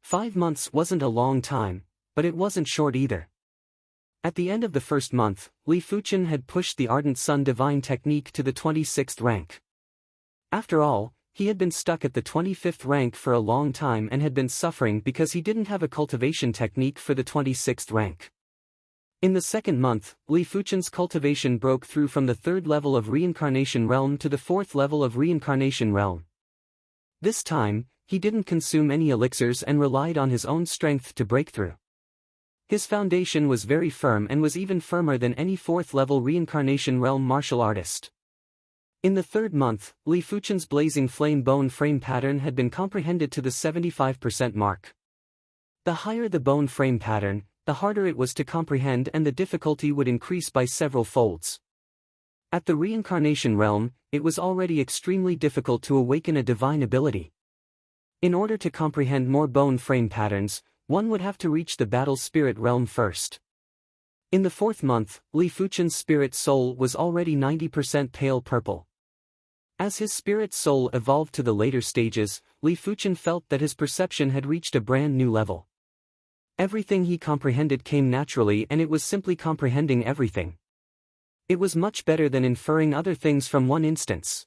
5 months wasn't a long time, but it wasn't short either. At the end of the 1st month, Li Fuchen had pushed the Ardent Sun Divine Technique to the 26th rank. After all, he had been stuck at the 25th rank for a long time and had been suffering because he didn't have a cultivation technique for the 26th rank. In the 2nd month, Li Fuchen's cultivation broke through from the 3rd level of Reincarnation Realm to the 4th level of Reincarnation Realm. This time, he didn't consume any elixirs and relied on his own strength to break through. His foundation was very firm and was even firmer than any 4th level Reincarnation Realm martial artist. In the 3rd month, Li Fuchen's blazing flame bone frame pattern had been comprehended to the 75% mark. The higher the bone frame pattern, the harder it was to comprehend and the difficulty would increase by several folds. At the Reincarnation Realm, it was already extremely difficult to awaken a divine ability. In order to comprehend more bone frame patterns, one would have to reach the Battle Spirit Realm first. In the 4th month, Li Fuchen's spirit soul was already 90% pale purple. As his spirit soul evolved to the later stages, Li Fuchen felt that his perception had reached a brand new level. Everything he comprehended came naturally and it was simply comprehending everything. It was much better than inferring other things from one instance.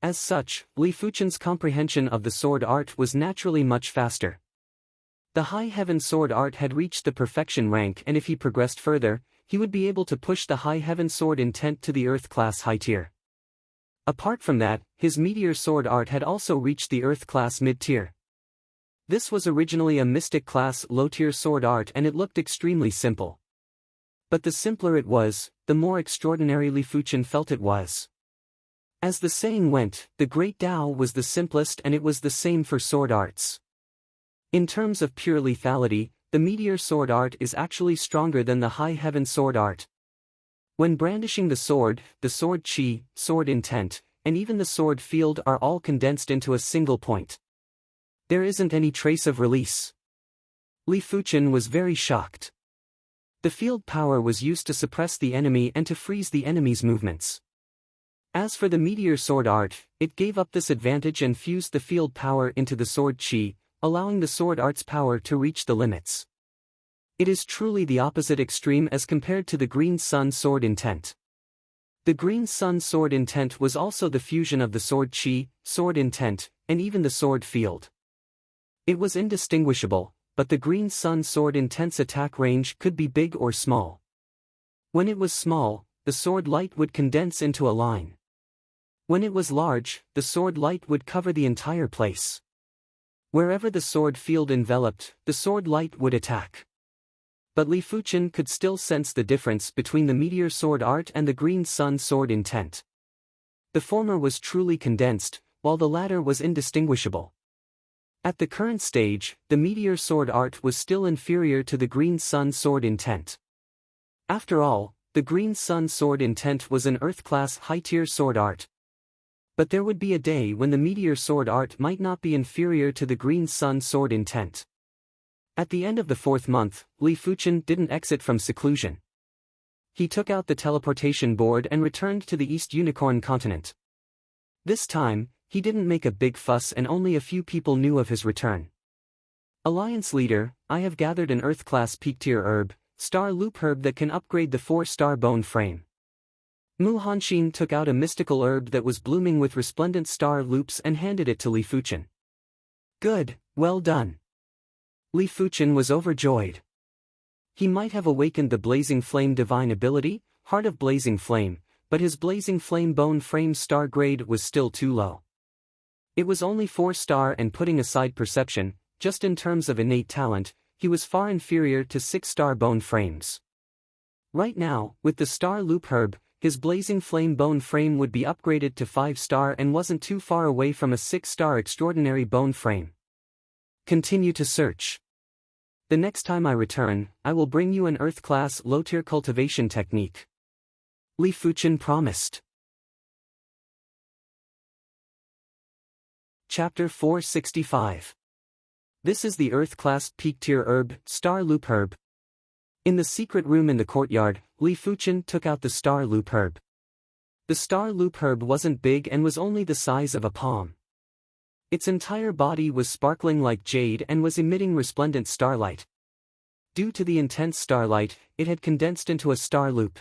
As such, Li Fuchen's comprehension of the sword art was naturally much faster. The high heaven sword art had reached the perfection rank, and if he progressed further, he would be able to push the high heaven sword intent to the earth class high tier. Apart from that, his meteor sword art had also reached the earth class mid tier. This was originally a mystic class low tier sword art, and it looked extremely simple. But the simpler it was, the more extraordinary Li Fuchen felt it was. As the saying went, the great Tao was the simplest, and it was the same for sword arts. In terms of pure lethality, the meteor sword art is actually stronger than the high heaven sword art. When brandishing the sword chi, sword intent, and even the sword field are all condensed into a single point. There isn't any trace of release. Li Fuchen was very shocked. The field power was used to suppress the enemy and to freeze the enemy's movements. As for the meteor sword art, it gave up this advantage and fused the field power into the sword chi, allowing the sword art's power to reach the limits. It is truly the opposite extreme as compared to the green sun sword intent. The green sun sword intent was also the fusion of the sword chi, sword intent, and even the sword field. It was indistinguishable, but the green sun sword intent's attack range could be big or small. When it was small, the sword light would condense into a line. When it was large, the sword light would cover the entire place. Wherever the sword field enveloped, the sword light would attack. But Li Fuchen could still sense the difference between the meteor sword art and the green sun sword intent. The former was truly condensed, while the latter was indistinguishable. At the current stage, the meteor sword art was still inferior to the green sun sword intent. After all, the green sun sword intent was an earth-class high-tier sword art. But there would be a day when the meteor sword art might not be inferior to the green sun sword intent. At the end of the 4th month, Li Fuchen didn't exit from seclusion. He took out the teleportation board and returned to the East Unicorn continent. This time, he didn't make a big fuss and only a few people knew of his return. Alliance leader, I have gathered an Earth-class peak-tier herb, star loop herb that can upgrade the 4-star bone frame. Mu Hanxin took out a mystical herb that was blooming with resplendent star loops and handed it to Li Fuchen. Good, well done. Li Fuchen was overjoyed. He might have awakened the Blazing Flame divine ability, Heart of Blazing Flame, but his Blazing Flame bone frame star grade was still too low. It was only 4-star, and putting aside perception, just in terms of innate talent, he was far inferior to 6-star bone frames. Right now, with the star loop herb, his Blazing Flame bone frame would be upgraded to 5-star and wasn't too far away from a 6-star extraordinary bone frame. Continue to search. The next time I return, I will bring you an Earth-class low-tier cultivation technique. Li Fuchen promised. Chapter 465. This is the Earth-class peak-tier herb, Star Loop Herb. In the secret room in the courtyard, Li Fuchen took out the Star Loop Herb. The Star Loop Herb wasn't big and was only the size of a palm. Its entire body was sparkling like jade and was emitting resplendent starlight. Due to the intense starlight, it had condensed into a star loop.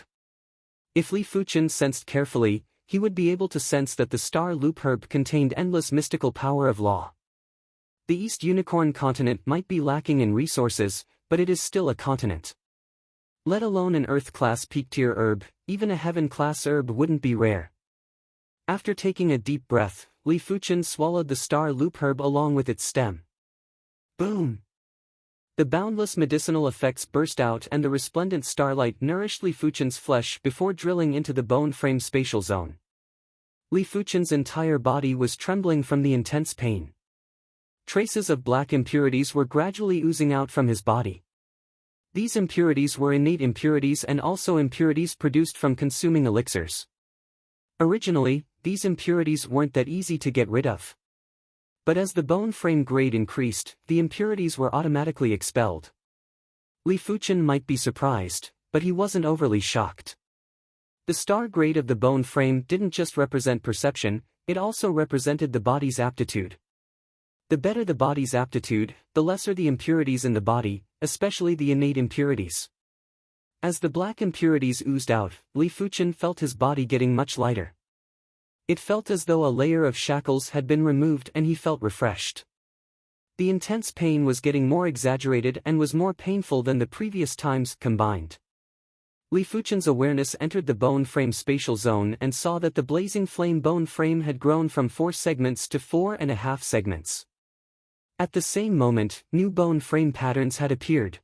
If Li Fuchen sensed carefully, he would be able to sense that the Star Loop Herb contained endless mystical power of law. The East Unicorn continent might be lacking in resources, but it is still a continent. Let alone an Earth-class peak-tier herb, even a Heaven-class herb wouldn't be rare. After taking a deep breath, Li Fuchen swallowed the Star Loop Herb along with its stem. Boom! The boundless medicinal effects burst out and the resplendent starlight nourished Li Fuchen's flesh before drilling into the bone frame spatial zone. Li Fuchen's entire body was trembling from the intense pain. Traces of black impurities were gradually oozing out from his body. These impurities were innate impurities and also impurities produced from consuming elixirs. Originally, these impurities weren't that easy to get rid of. But as the bone frame grade increased, the impurities were automatically expelled. Li Fuchen might be surprised, but he wasn't overly shocked. The star grade of the bone frame didn't just represent perception, it also represented the body's aptitude. The better the body's aptitude, the lesser the impurities in the body, especially the innate impurities. As the black impurities oozed out, Li Fuchen felt his body getting much lighter. It felt as though a layer of shackles had been removed and he felt refreshed. The intense pain was getting more exaggerated and was more painful than the previous times combined. Li Fuchen's awareness entered the bone frame spatial zone and saw that the blazing flame bone frame had grown from 4 segments to 4.5 segments. At the same moment, new bone frame patterns had appeared.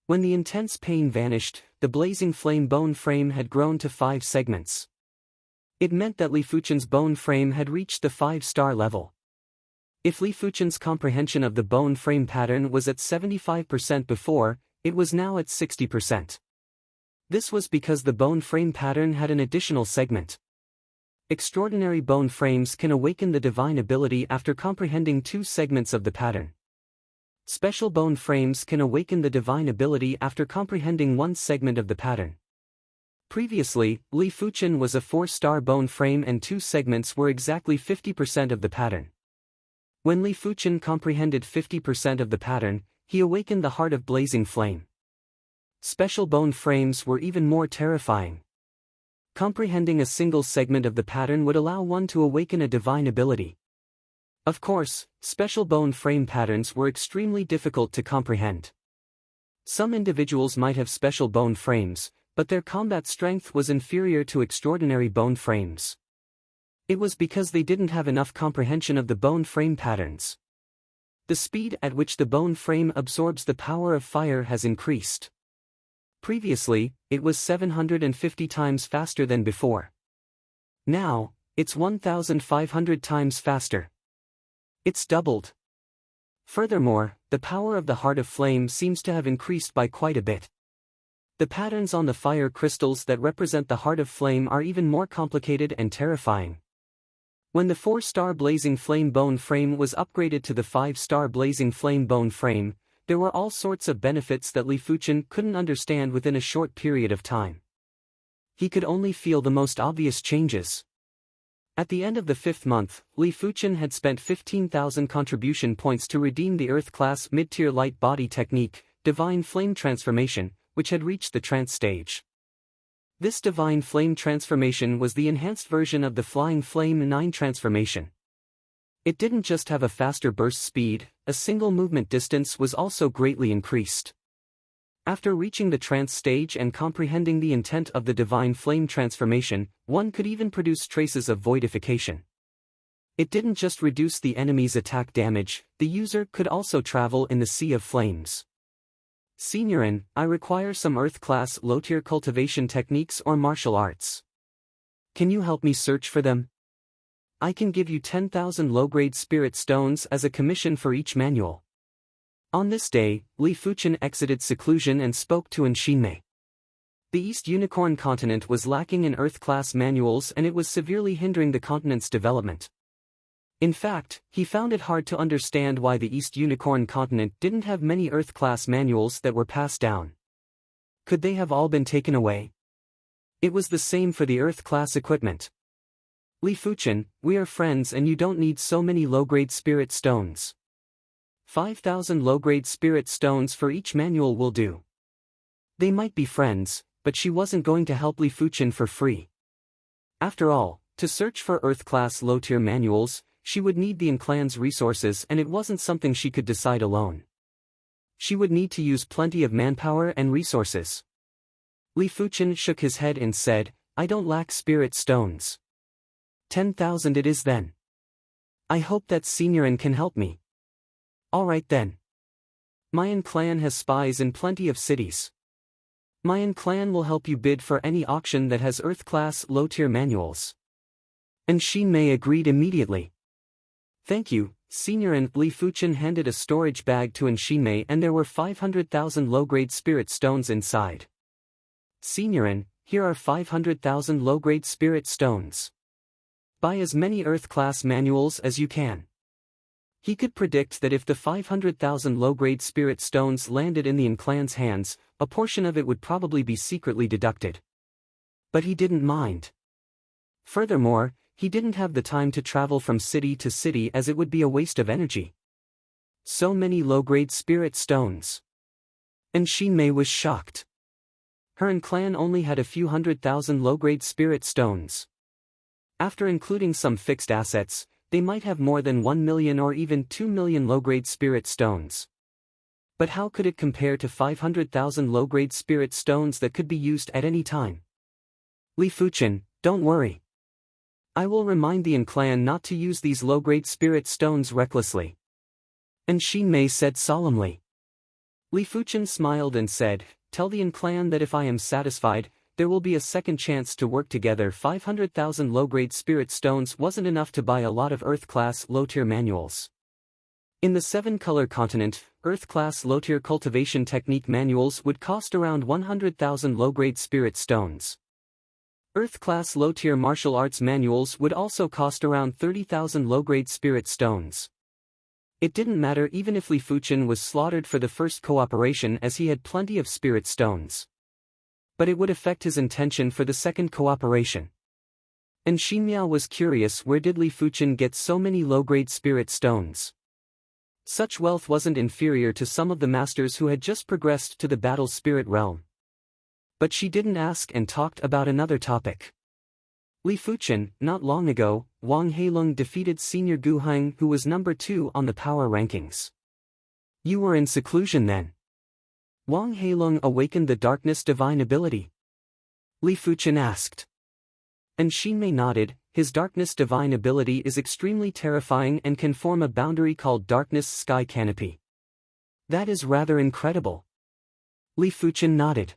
When the intense pain vanished, the blazing flame bone frame had grown to 5 segments. It meant that Li Fuchen's bone frame had reached the 5-star level. If Li Fuchen's comprehension of the bone frame pattern was at 75% before, it was now at 60%. This was because the bone frame pattern had an additional segment. Extraordinary bone frames can awaken the divine ability after comprehending 2 segments of the pattern. Special bone frames can awaken the divine ability after comprehending 1 segment of the pattern. Previously, Li Fuchen was a 4-star bone frame and 2 segments were exactly 50% of the pattern. When Li Fuchen comprehended 50% of the pattern, he awakened the heart of blazing flame. Special bone frames were even more terrifying. Comprehending a single segment of the pattern would allow one to awaken a divine ability. Of course, special bone frame patterns were extremely difficult to comprehend. Some individuals might have special bone frames, but their combat strength was inferior to extraordinary bone frames. It was because they didn't have enough comprehension of the bone frame patterns. The speed at which the bone frame absorbs the power of fire has increased. Previously, it was 750 times faster than before. Now, it's 1,500 times faster. It's doubled. Furthermore, the power of the heart of flame seems to have increased by quite a bit. The patterns on the fire crystals that represent the heart of flame are even more complicated and terrifying. When the 4-star blazing flame bone frame was upgraded to the 5-star blazing flame bone frame, there were all sorts of benefits that Li Fuchen couldn't understand within a short period of time. He could only feel the most obvious changes. At the end of the 5th month, Li Fuchen had spent 15,000 contribution points to redeem the Earth-class mid-tier light body technique, Divine Flame Transformation, which had reached the trance stage. This Divine Flame Transformation was the enhanced version of the Flying Flame 9 transformation. It didn't just have a faster burst speed, a single movement distance was also greatly increased. After reaching the trance stage and comprehending the intent of the Divine Flame Transformation, one could even produce traces of voidification. It didn't just reduce the enemy's attack damage, the user could also travel in the Sea of Flames. Seniorin, I require some Earth-class low-tier cultivation techniques or martial arts. Can you help me search for them? I can give you 10,000 low-grade spirit stones as a commission for each manual. On this day, Li Fuchen exited seclusion and spoke to Shinmei. The East Unicorn continent was lacking in Earth-class manuals and it was severely hindering the continent's development. In fact, he found it hard to understand why the East Unicorn continent didn't have many Earth-class manuals that were passed down. Could they have all been taken away? It was the same for the Earth-class equipment. Li Fuchen, we are friends and you don't need so many low-grade spirit stones. 5,000 low-grade spirit stones for each manual will do. They might be friends, but she wasn't going to help Li Fuchen for free. After all, to search for Earth-class low-tier manuals, she would need the clan's resources and it wasn't something she could decide alone. She would need to use plenty of manpower and resources. Li Fuchen shook his head and said, I don't lack spirit stones. 10,000 it is then. I hope that Seniorin can help me. Alright then. Mayan clan has spies in plenty of cities. Mayan clan will help you bid for any auction that has Earth-class low-tier manuals. And Shinmei agreed immediately. Thank you, Seniorin. Li Fuchen handed a storage bag to Shinmei and there were 500,000 low-grade spirit stones inside. Seniorin, here are 500,000 low-grade spirit stones. Buy as many Earth-class manuals as you can. He could predict that if the 500,000 low-grade spirit stones landed in the clan's hands, a portion of it would probably be secretly deducted. But he didn't mind. Furthermore, he didn't have the time to travel from city to city as it would be a waste of energy. So many low-grade spirit stones. And Shinmei was shocked. Her clan only had a few 100,000 low-grade spirit stones. After including some fixed assets, they might have more than 1 million or even 2 million low-grade spirit stones. But how could it compare to 500,000 low-grade spirit stones that could be used at any time? Li Fuchen, don't worry. I will remind the clan not to use these low-grade spirit stones recklessly. And Xin Mei said solemnly. Li Fuchen smiled and said, tell the clan that if I am satisfied, there will be a second chance to work together. 500,000 low-grade spirit stones wasn't enough to buy a lot of Earth-class low-tier manuals. In the 7-color continent, Earth-class low-tier cultivation technique manuals would cost around 100,000 low-grade spirit stones. Earth-class low-tier martial arts manuals would also cost around 30,000 low-grade spirit stones. It didn't matter even if Li Fuchen was slaughtered for the first cooperation, as he had plenty of spirit stones. But it would affect his intention for the second cooperation. And Xinmiao was curious, where did Li Fuchen get so many low-grade spirit stones? Such wealth wasn't inferior to some of the masters who had just progressed to the battle spirit realm. But she didn't ask and talked about another topic. Li Fuchen, not long ago, Wang Heilong defeated Senior Gu Heng, who was number 2 on the power rankings. You were in seclusion then. Wang Heilong awakened the darkness divine ability. Li Fuchen asked. And Xinmei nodded. His darkness divine ability is extremely terrifying and can form a boundary called darkness sky canopy. That is rather incredible. Li Fuchen nodded.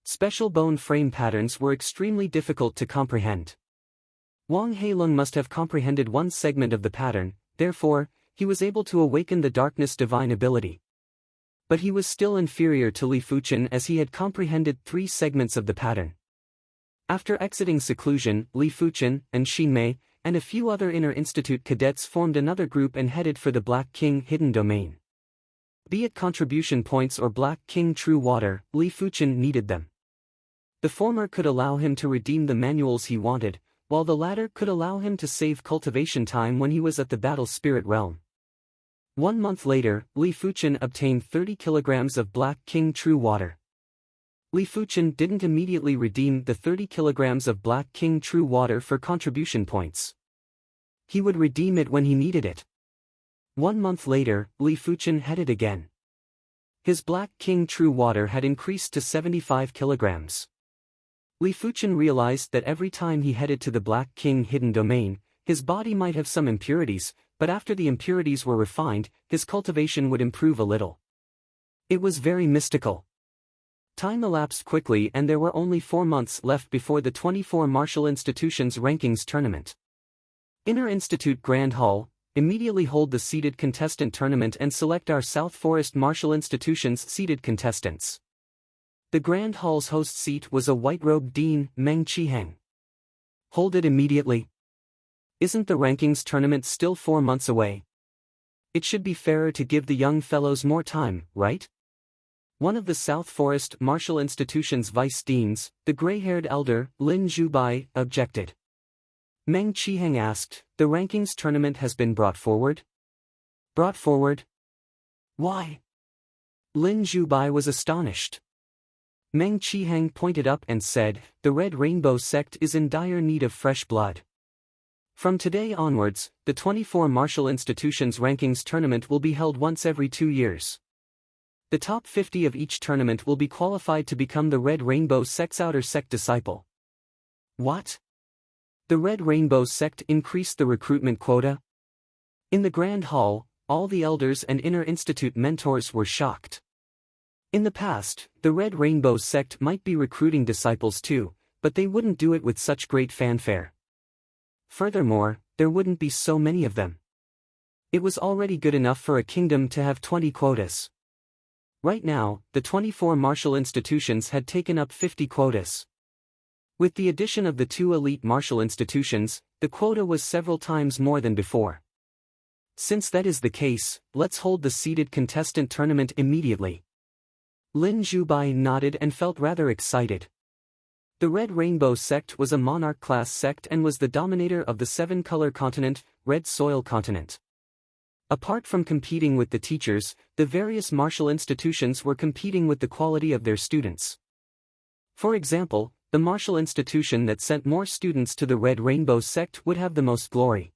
Special bone frame patterns were extremely difficult to comprehend. Wang Heilong must have comprehended one segment of the pattern, therefore, he was able to awaken the darkness divine ability. But he was still inferior to Li Fuchen, as he had comprehended 3 segments of the pattern. After exiting seclusion, Li Fuchen, and Xinmei, and a few other Inner Institute cadets formed another group and headed for the Black King Hidden Domain. Be it contribution points or Black King True Water, Li Fuchen needed them. The former could allow him to redeem the manuals he wanted, while the latter could allow him to save cultivation time when he was at the battle spirit realm. 1 month later, Li Fuchen obtained 30 kilograms of Black King True Water. Li Fuchen didn't immediately redeem the 30 kilograms of Black King True Water for contribution points. He would redeem it when he needed it. 1 month later, Li Fuchen headed again. His Black King True Water had increased to 75 kilograms. Li Fuchen realized that every time he headed to the Black King Hidden Domain, his body might have some impurities, but after the impurities were refined, his cultivation would improve a little. It was very mystical. Time elapsed quickly and there were only 4 months left before the 24 Martial Institutions Rankings Tournament. Inner Institute Grand Hall, immediately hold the seeded contestant tournament and select our South Forest Martial Institution's seeded contestants. The Grand Hall's host seat was a white-robed dean, Meng Qiheng. Hold it immediately. Isn't the rankings tournament still 4 months away? It should be fairer to give the young fellows more time, right? One of the South Forest Martial Institution's vice deans, the gray-haired elder, Lin Zhubai, objected. Meng Qiheng asked, the rankings tournament has been brought forward? Brought forward? Why? Lin Zhubai was astonished. Meng Qiheng pointed up and said, the Red Rainbow sect is in dire need of fresh blood. From today onwards, the 24 Martial Institutions Rankings Tournament will be held once every 2 years. The top 50 of each tournament will be qualified to become the Red Rainbow sect's outer sect disciple. What? The Red Rainbow sect increased the recruitment quota? In the Grand Hall, all the elders and Inner Institute mentors were shocked. In the past, the Red Rainbow sect might be recruiting disciples too, but they wouldn't do it with such great fanfare. Furthermore, there wouldn't be so many of them. It was already good enough for a kingdom to have 20 quotas. Right now, the 24 martial institutions had taken up 50 quotas. With the addition of the 2 elite martial institutions, the quota was several times more than before. Since that is the case, let's hold the seeded contestant tournament immediately. Lin Zhubai nodded and felt rather excited. The Red Rainbow sect was a monarch-class sect and was the dominator of the 7-color continent, Red Soil continent. Apart from competing with the teachers, the various martial institutions were competing with the quality of their students. For example, the martial institution that sent more students to the Red Rainbow sect would have the most glory.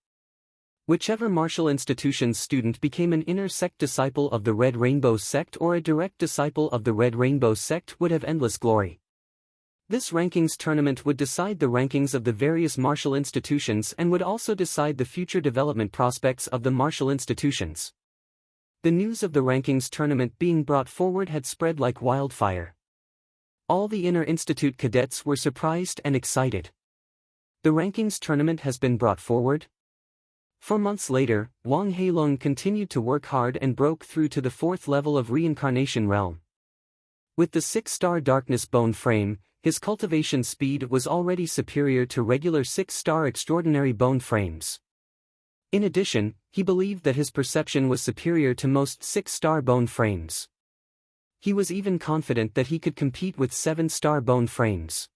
Whichever martial institution's student became an inner sect disciple of the Red Rainbow sect or a direct disciple of the Red Rainbow sect would have endless glory. This rankings tournament would decide the rankings of the various martial institutions and would also decide the future development prospects of the martial institutions. The news of the rankings tournament being brought forward had spread like wildfire. All the inner institute cadets were surprised and excited. The rankings tournament has been brought forward? 4 months later, Wang Heilong continued to work hard and broke through to the 4th level of reincarnation realm. With the 6-star darkness bone frame, his cultivation speed was already superior to regular 6-star extraordinary bone frames. In addition, he believed that his perception was superior to most 6-star bone frames. He was even confident that he could compete with 7-star bone frames.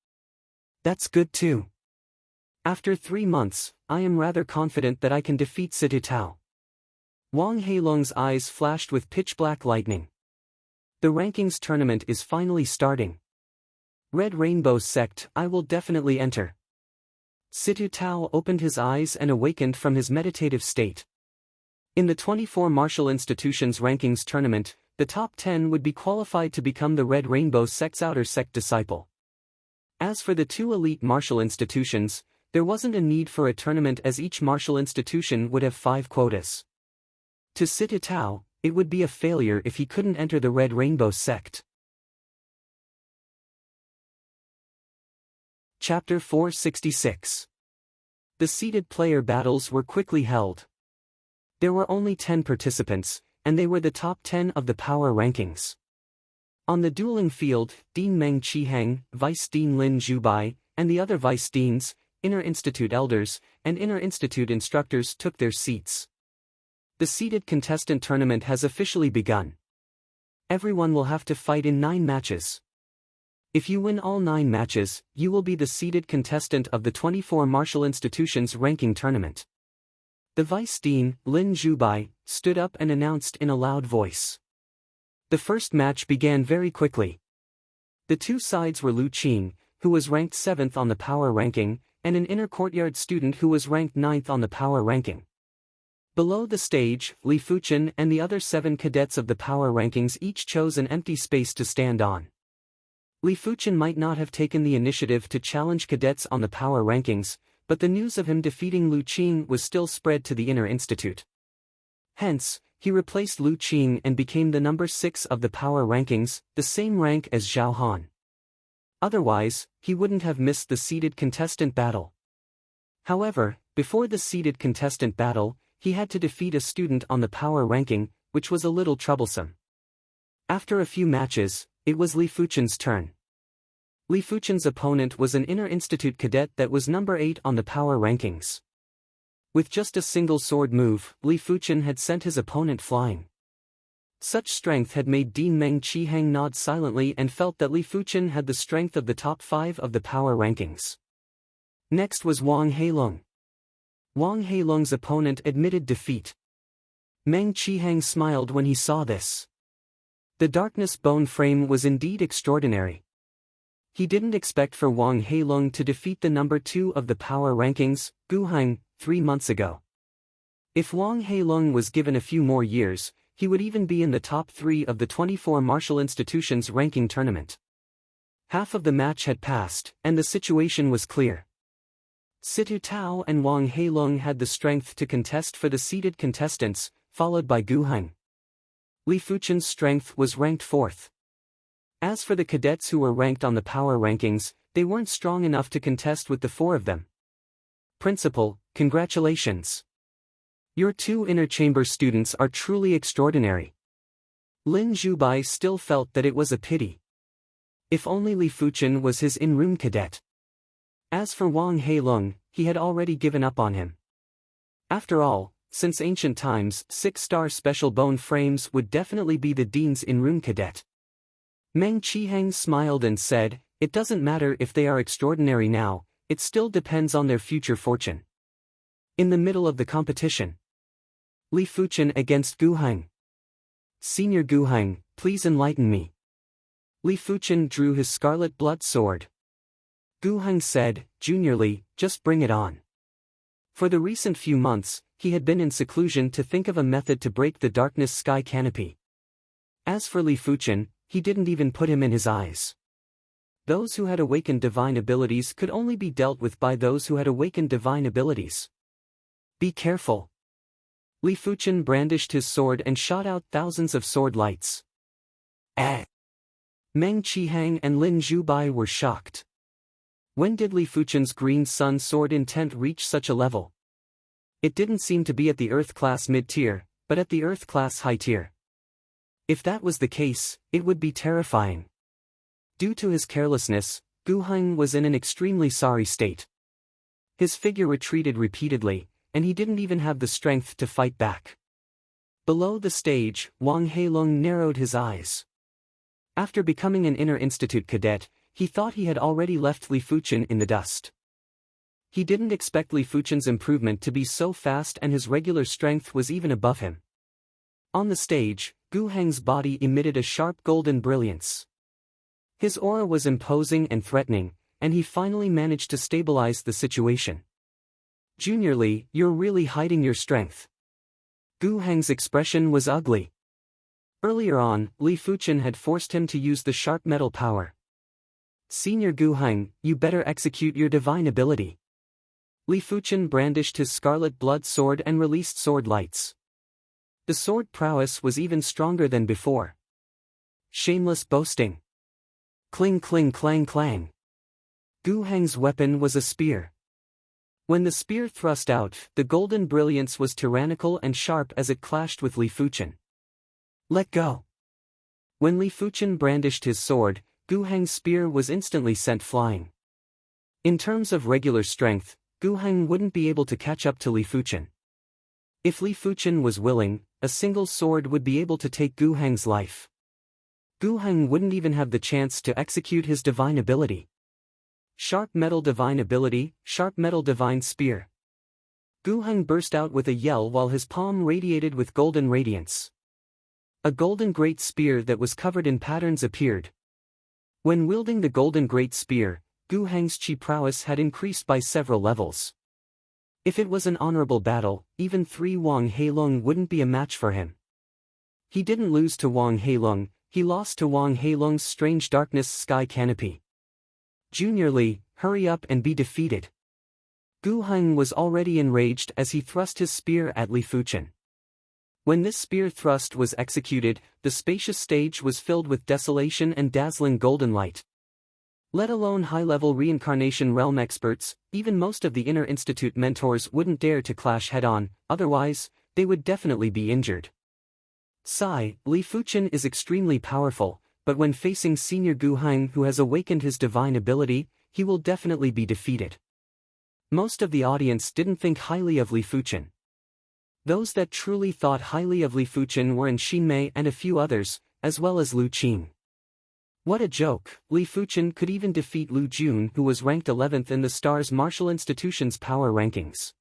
That's good too. After 3 months, I am rather confident that I can defeat Situ Tao. Wang Heilong's eyes flashed with pitch-black lightning. The rankings tournament is finally starting. Red Rainbow sect, I will definitely enter. Situ Tao opened his eyes and awakened from his meditative state. In the 24 martial institutions rankings tournament, the top 10 would be qualified to become the Red Rainbow sect's outer sect disciple. As for the 2 elite martial institutions, there wasn't a need for a tournament as each martial institution would have 5 quotas. To Situ Tao, it would be a failure if he couldn't enter the Red Rainbow sect. Chapter 466. The seeded player battles were quickly held. There were only 10 participants, and they were the top 10 of the power rankings. On the dueling field, Dean Meng Qiheng, Vice Dean Lin Zhubai, and the other Vice Deans, Inner Institute elders, and Inner Institute instructors took their seats. The seeded contestant tournament has officially begun. Everyone will have to fight in 9 matches. If you win all 9 matches, you will be the seeded contestant of the 24 martial institutions ranking tournament. The Vice Dean, Lin Zhubai, stood up and announced in a loud voice. The first match began very quickly. The 2 sides were Lu Qing, who was ranked 7th on the power ranking, and an inner courtyard student who was ranked 9th on the power ranking. Below the stage, Li Fuchen and the other 7 cadets of the power rankings each chose an empty space to stand on. Li Fuchen might not have taken the initiative to challenge cadets on the power rankings, but the news of him defeating Lu Qing was still spread to the Inner Institute. Hence, he replaced Lu Qing and became the number 6 of the power rankings, the same rank as Zhao Han. Otherwise, he wouldn't have missed the seeded contestant battle. However, before the seeded contestant battle, he had to defeat a student on the power ranking, which was a little troublesome. After a few matches, it was Li Fuchen's turn. Li Fuchen's opponent was an Inner Institute cadet that was number 8 on the power rankings. With just a single sword move, Li Fuchen had sent his opponent flying. Such strength had made Dean Meng Qiheng nod silently and felt that Li Fuchen had the strength of the top 5 of the power rankings. Next was Wang Heilong. Wang Heilong's opponent admitted defeat. Meng Qiheng smiled when he saw this. The darkness bone frame was indeed extraordinary. He didn't expect for Wang Heilong to defeat the number 2 of the power rankings, Gu Heng, 3 months ago. If Wang Heilong was given a few more years, he would even be in the top 3 of the 24 martial institutions ranking tournament. Half of the match had passed, and the situation was clear. Situ Tao and Wang Heilong had the strength to contest for the seeded contestants, followed by Gu Heng. Li Fuchen's strength was ranked 4th. As for the cadets who were ranked on the power rankings, they weren't strong enough to contest with the 4 of them. Principal, congratulations. Your 2 inner chamber students are truly extraordinary. Lin Zhubai still felt that it was a pity. If only Li Fuchen was his in-room cadet. As for Wang Heilong, he had already given up on him. After all, since ancient times, 6-star special bone frames would definitely be the dean's in-room cadet. Meng Qiheng smiled and said, "It doesn't matter if they are extraordinary now, it still depends on their future fortune." In the middle of the competition, Li Fuchen against Gu Heng. Senior Gu Heng, please enlighten me. Li Fuchen drew his scarlet blood sword. Gu Heng said, "Junior Li, just bring it on." For the recent few months, he had been in seclusion to think of a method to break the darkness sky canopy. As for Li Fuchen, he didn't even put him in his eyes. Those who had awakened divine abilities could only be dealt with by those who had awakened divine abilities. Be careful. Li Fuchen brandished his sword and shot out thousands of sword lights. Meng Qihang and Lin Zhubai were shocked. When did Li Fuchen's green sun sword intent reach such a level? It didn't seem to be at the Earth class mid-tier, but at the Earth class high tier. If that was the case, it would be terrifying. Due to his carelessness, Gu Heng was in an extremely sorry state. His figure retreated repeatedly, and he didn't even have the strength to fight back. Below the stage, Wang Heilong narrowed his eyes. After becoming an inner institute cadet, he thought he had already left Li Fuchen in the dust. He didn't expect Li Fuchen's improvement to be so fast, and his regular strength was even above him. On the stage, Gu Heng's body emitted a sharp golden brilliance. His aura was imposing and threatening, and he finally managed to stabilize the situation. Junior Li, you're really hiding your strength. Gu Heng's expression was ugly. Earlier on, Li Fuchen had forced him to use the sharp metal power. Senior Gu Heng, you better execute your divine ability. Li Fuchen brandished his scarlet blood sword and released sword lights. The sword prowess was even stronger than before. Shameless boasting. Cling cling clang clang. Gu Heng's weapon was a spear. When the spear thrust out, the golden brilliance was tyrannical and sharp as it clashed with Li Fuchen. Let go. When Li Fuchen brandished his sword, Gu Heng's spear was instantly sent flying. In terms of regular strength, Gu Heng wouldn't be able to catch up to Li Fuchen. If Li Fuchen was willing, a single sword would be able to take Gu Heng's life. Gu Heng wouldn't even have the chance to execute his divine ability. Sharp metal divine ability, sharp metal divine spear. Gu Heng burst out with a yell while his palm radiated with golden radiance. A golden great spear that was covered in patterns appeared. When wielding the golden great spear, Gu Heng's chi prowess had increased by several levels. If it was an honorable battle, even 3 Wang Heilong wouldn't be a match for him. He didn't lose to Wang Heilong, he lost to Wang Heilong's strange darkness sky canopy. Junior Li, hurry up and be defeated. Gu Heng was already enraged as he thrust his spear at Li Fuchen. When this spear thrust was executed, the spacious stage was filled with desolation and dazzling golden light. Let alone high-level reincarnation realm experts, even most of the inner institute mentors wouldn't dare to clash head-on, otherwise, they would definitely be injured. Sigh, Li Fuchen is extremely powerful, but when facing senior Gu Heng who has awakened his divine ability, he will definitely be defeated. Most of the audience didn't think highly of Li Fuchen. Those that truly thought highly of Li Fuchen were Xin Mei and a few others, as well as Lu Qing. What a joke, Li Fuchen could even defeat Lu Jun, who was ranked 11th in the Stars Martial Institution's power rankings.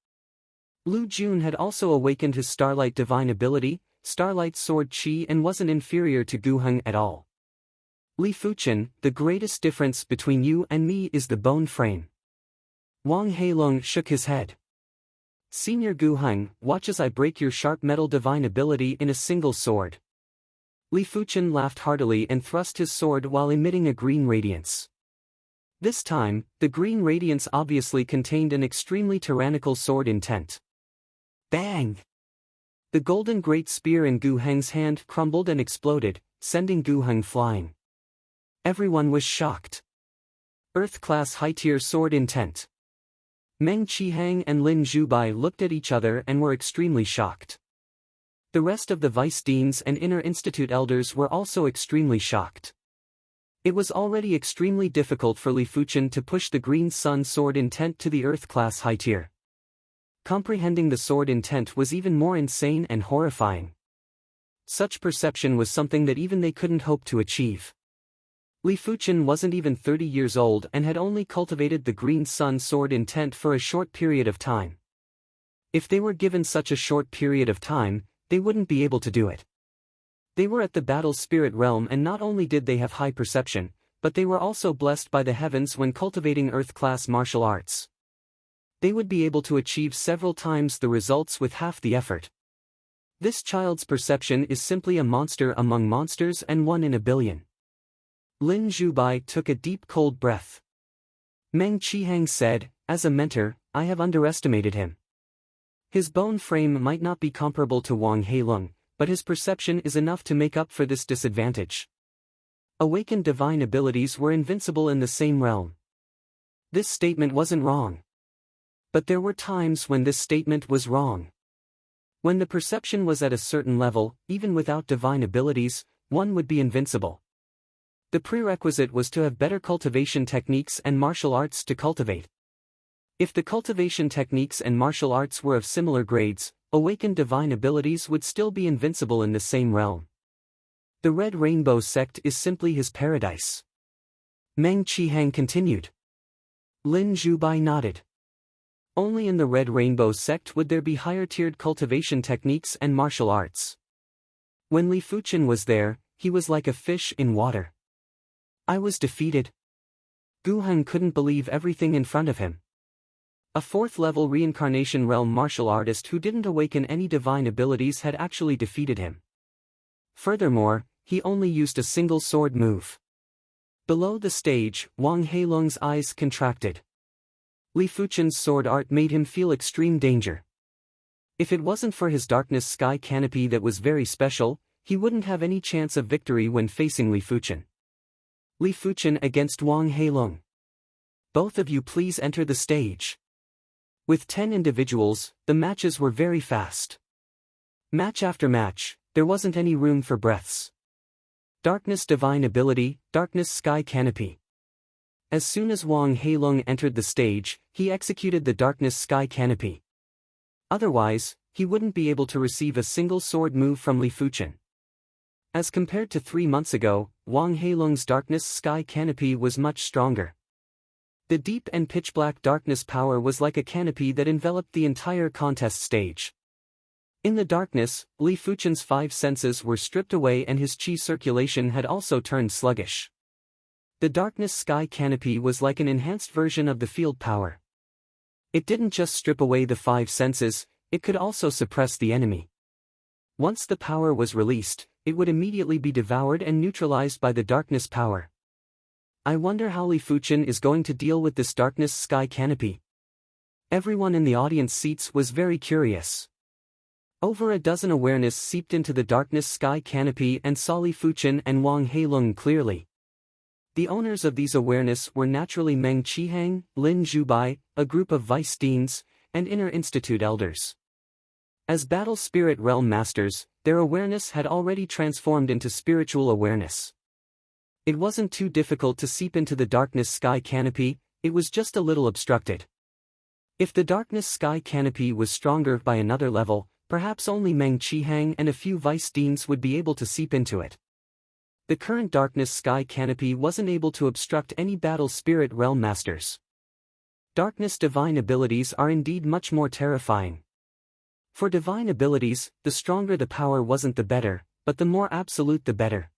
Lu Jun had also awakened his Starlight divine ability, Starlight Sword Chi, and wasn't inferior to Gu Heng at all. Li Fuchen, the greatest difference between you and me is the bone frame. Wang Heilong shook his head. Senior Gu Heng, watch as I break your sharp metal divine ability in a single sword. Li Fuchen laughed heartily and thrust his sword while emitting a green radiance. This time, the green radiance obviously contained an extremely tyrannical sword intent. Bang! The golden great spear in Gu Heng's hand crumbled and exploded, sending Gu Heng flying. Everyone was shocked. Earth-class high-tier sword intent. Meng Qihang and Lin Zhubai looked at each other and were extremely shocked. The rest of the vice deans and inner institute elders were also extremely shocked. It was already extremely difficult for Li Fuchen to push the green sun sword intent to the earth-class high tier. Comprehending the sword intent was even more insane and horrifying. Such perception was something that even they couldn't hope to achieve. Li Fuchen wasn't even 30 years old and had only cultivated the green sun sword intent for a short period of time. If they were given such a short period of time, they wouldn't be able to do it. They were at the battle spirit realm, and not only did they have high perception, but they were also blessed by the heavens when cultivating earth-class martial arts. They would be able to achieve several times the results with half the effort. This child's perception is simply a monster among monsters and one in a billion. Lin Zhubai took a deep cold breath. Meng Qihang said, as a mentor, I have underestimated him. His bone frame might not be comparable to Wang Heilong, but his perception is enough to make up for this disadvantage. Awakened divine abilities were invincible in the same realm. This statement wasn't wrong. But there were times when this statement was wrong. When the perception was at a certain level, even without divine abilities, one would be invincible. The prerequisite was to have better cultivation techniques and martial arts to cultivate. If the cultivation techniques and martial arts were of similar grades, awakened divine abilities would still be invincible in the same realm. The Red Rainbow sect is simply his paradise. Meng Qihang continued. Lin Zhubai nodded. Only in the Red Rainbow sect would there be higher-tiered cultivation techniques and martial arts. When Li Fuchen was there, he was like a fish in water. I was defeated. Gu Heng couldn't believe everything in front of him. A fourth-level reincarnation realm martial artist who didn't awaken any divine abilities had actually defeated him. Furthermore, he only used a single sword move. Below the stage, Wang Heilong's eyes contracted. Li Fuchen's sword art made him feel extreme danger. If it wasn't for his darkness sky canopy that was very special, he wouldn't have any chance of victory when facing Li Fuchen. Li Fuchen against Wang Heilong. Both of you please enter the stage. With 10 individuals, the matches were very fast. Match after match, there wasn't any room for breaths. Darkness divine ability, darkness sky canopy. As soon as Wang Heilong entered the stage, he executed the darkness sky canopy. Otherwise, he wouldn't be able to receive a single sword move from Li Fuchen. As compared to 3 months ago, Wang Heilong's darkness sky canopy was much stronger. The deep and pitch-black darkness power was like a canopy that enveloped the entire contest stage. In the darkness, Li Fuchen's 5 senses were stripped away and his qi circulation had also turned sluggish. The darkness sky canopy was like an enhanced version of the field power. It didn't just strip away the 5 senses, it could also suppress the enemy. Once the power was released, it would immediately be devoured and neutralized by the darkness power. I wonder how Li Fuchen is going to deal with this darkness sky canopy. Everyone in the audience seats was very curious. Over a dozen awareness seeped into the darkness sky canopy and saw Li Fuchen and Wang Heilong clearly. The owners of these awareness were naturally Meng Qihang, Lin Zhubai, a group of vice deans, and inner institute elders. As battle spirit realm masters, their awareness had already transformed into spiritual awareness. It wasn't too difficult to seep into the darkness sky canopy, it was just a little obstructed. If the darkness sky canopy was stronger by another level, perhaps only Meng Qihang and a few vice deans would be able to seep into it. The current darkness sky canopy wasn't able to obstruct any battle spirit realm masters. Darkness divine abilities are indeed much more terrifying. For divine abilities, the stronger the power wasn't the better, but the more absolute the better.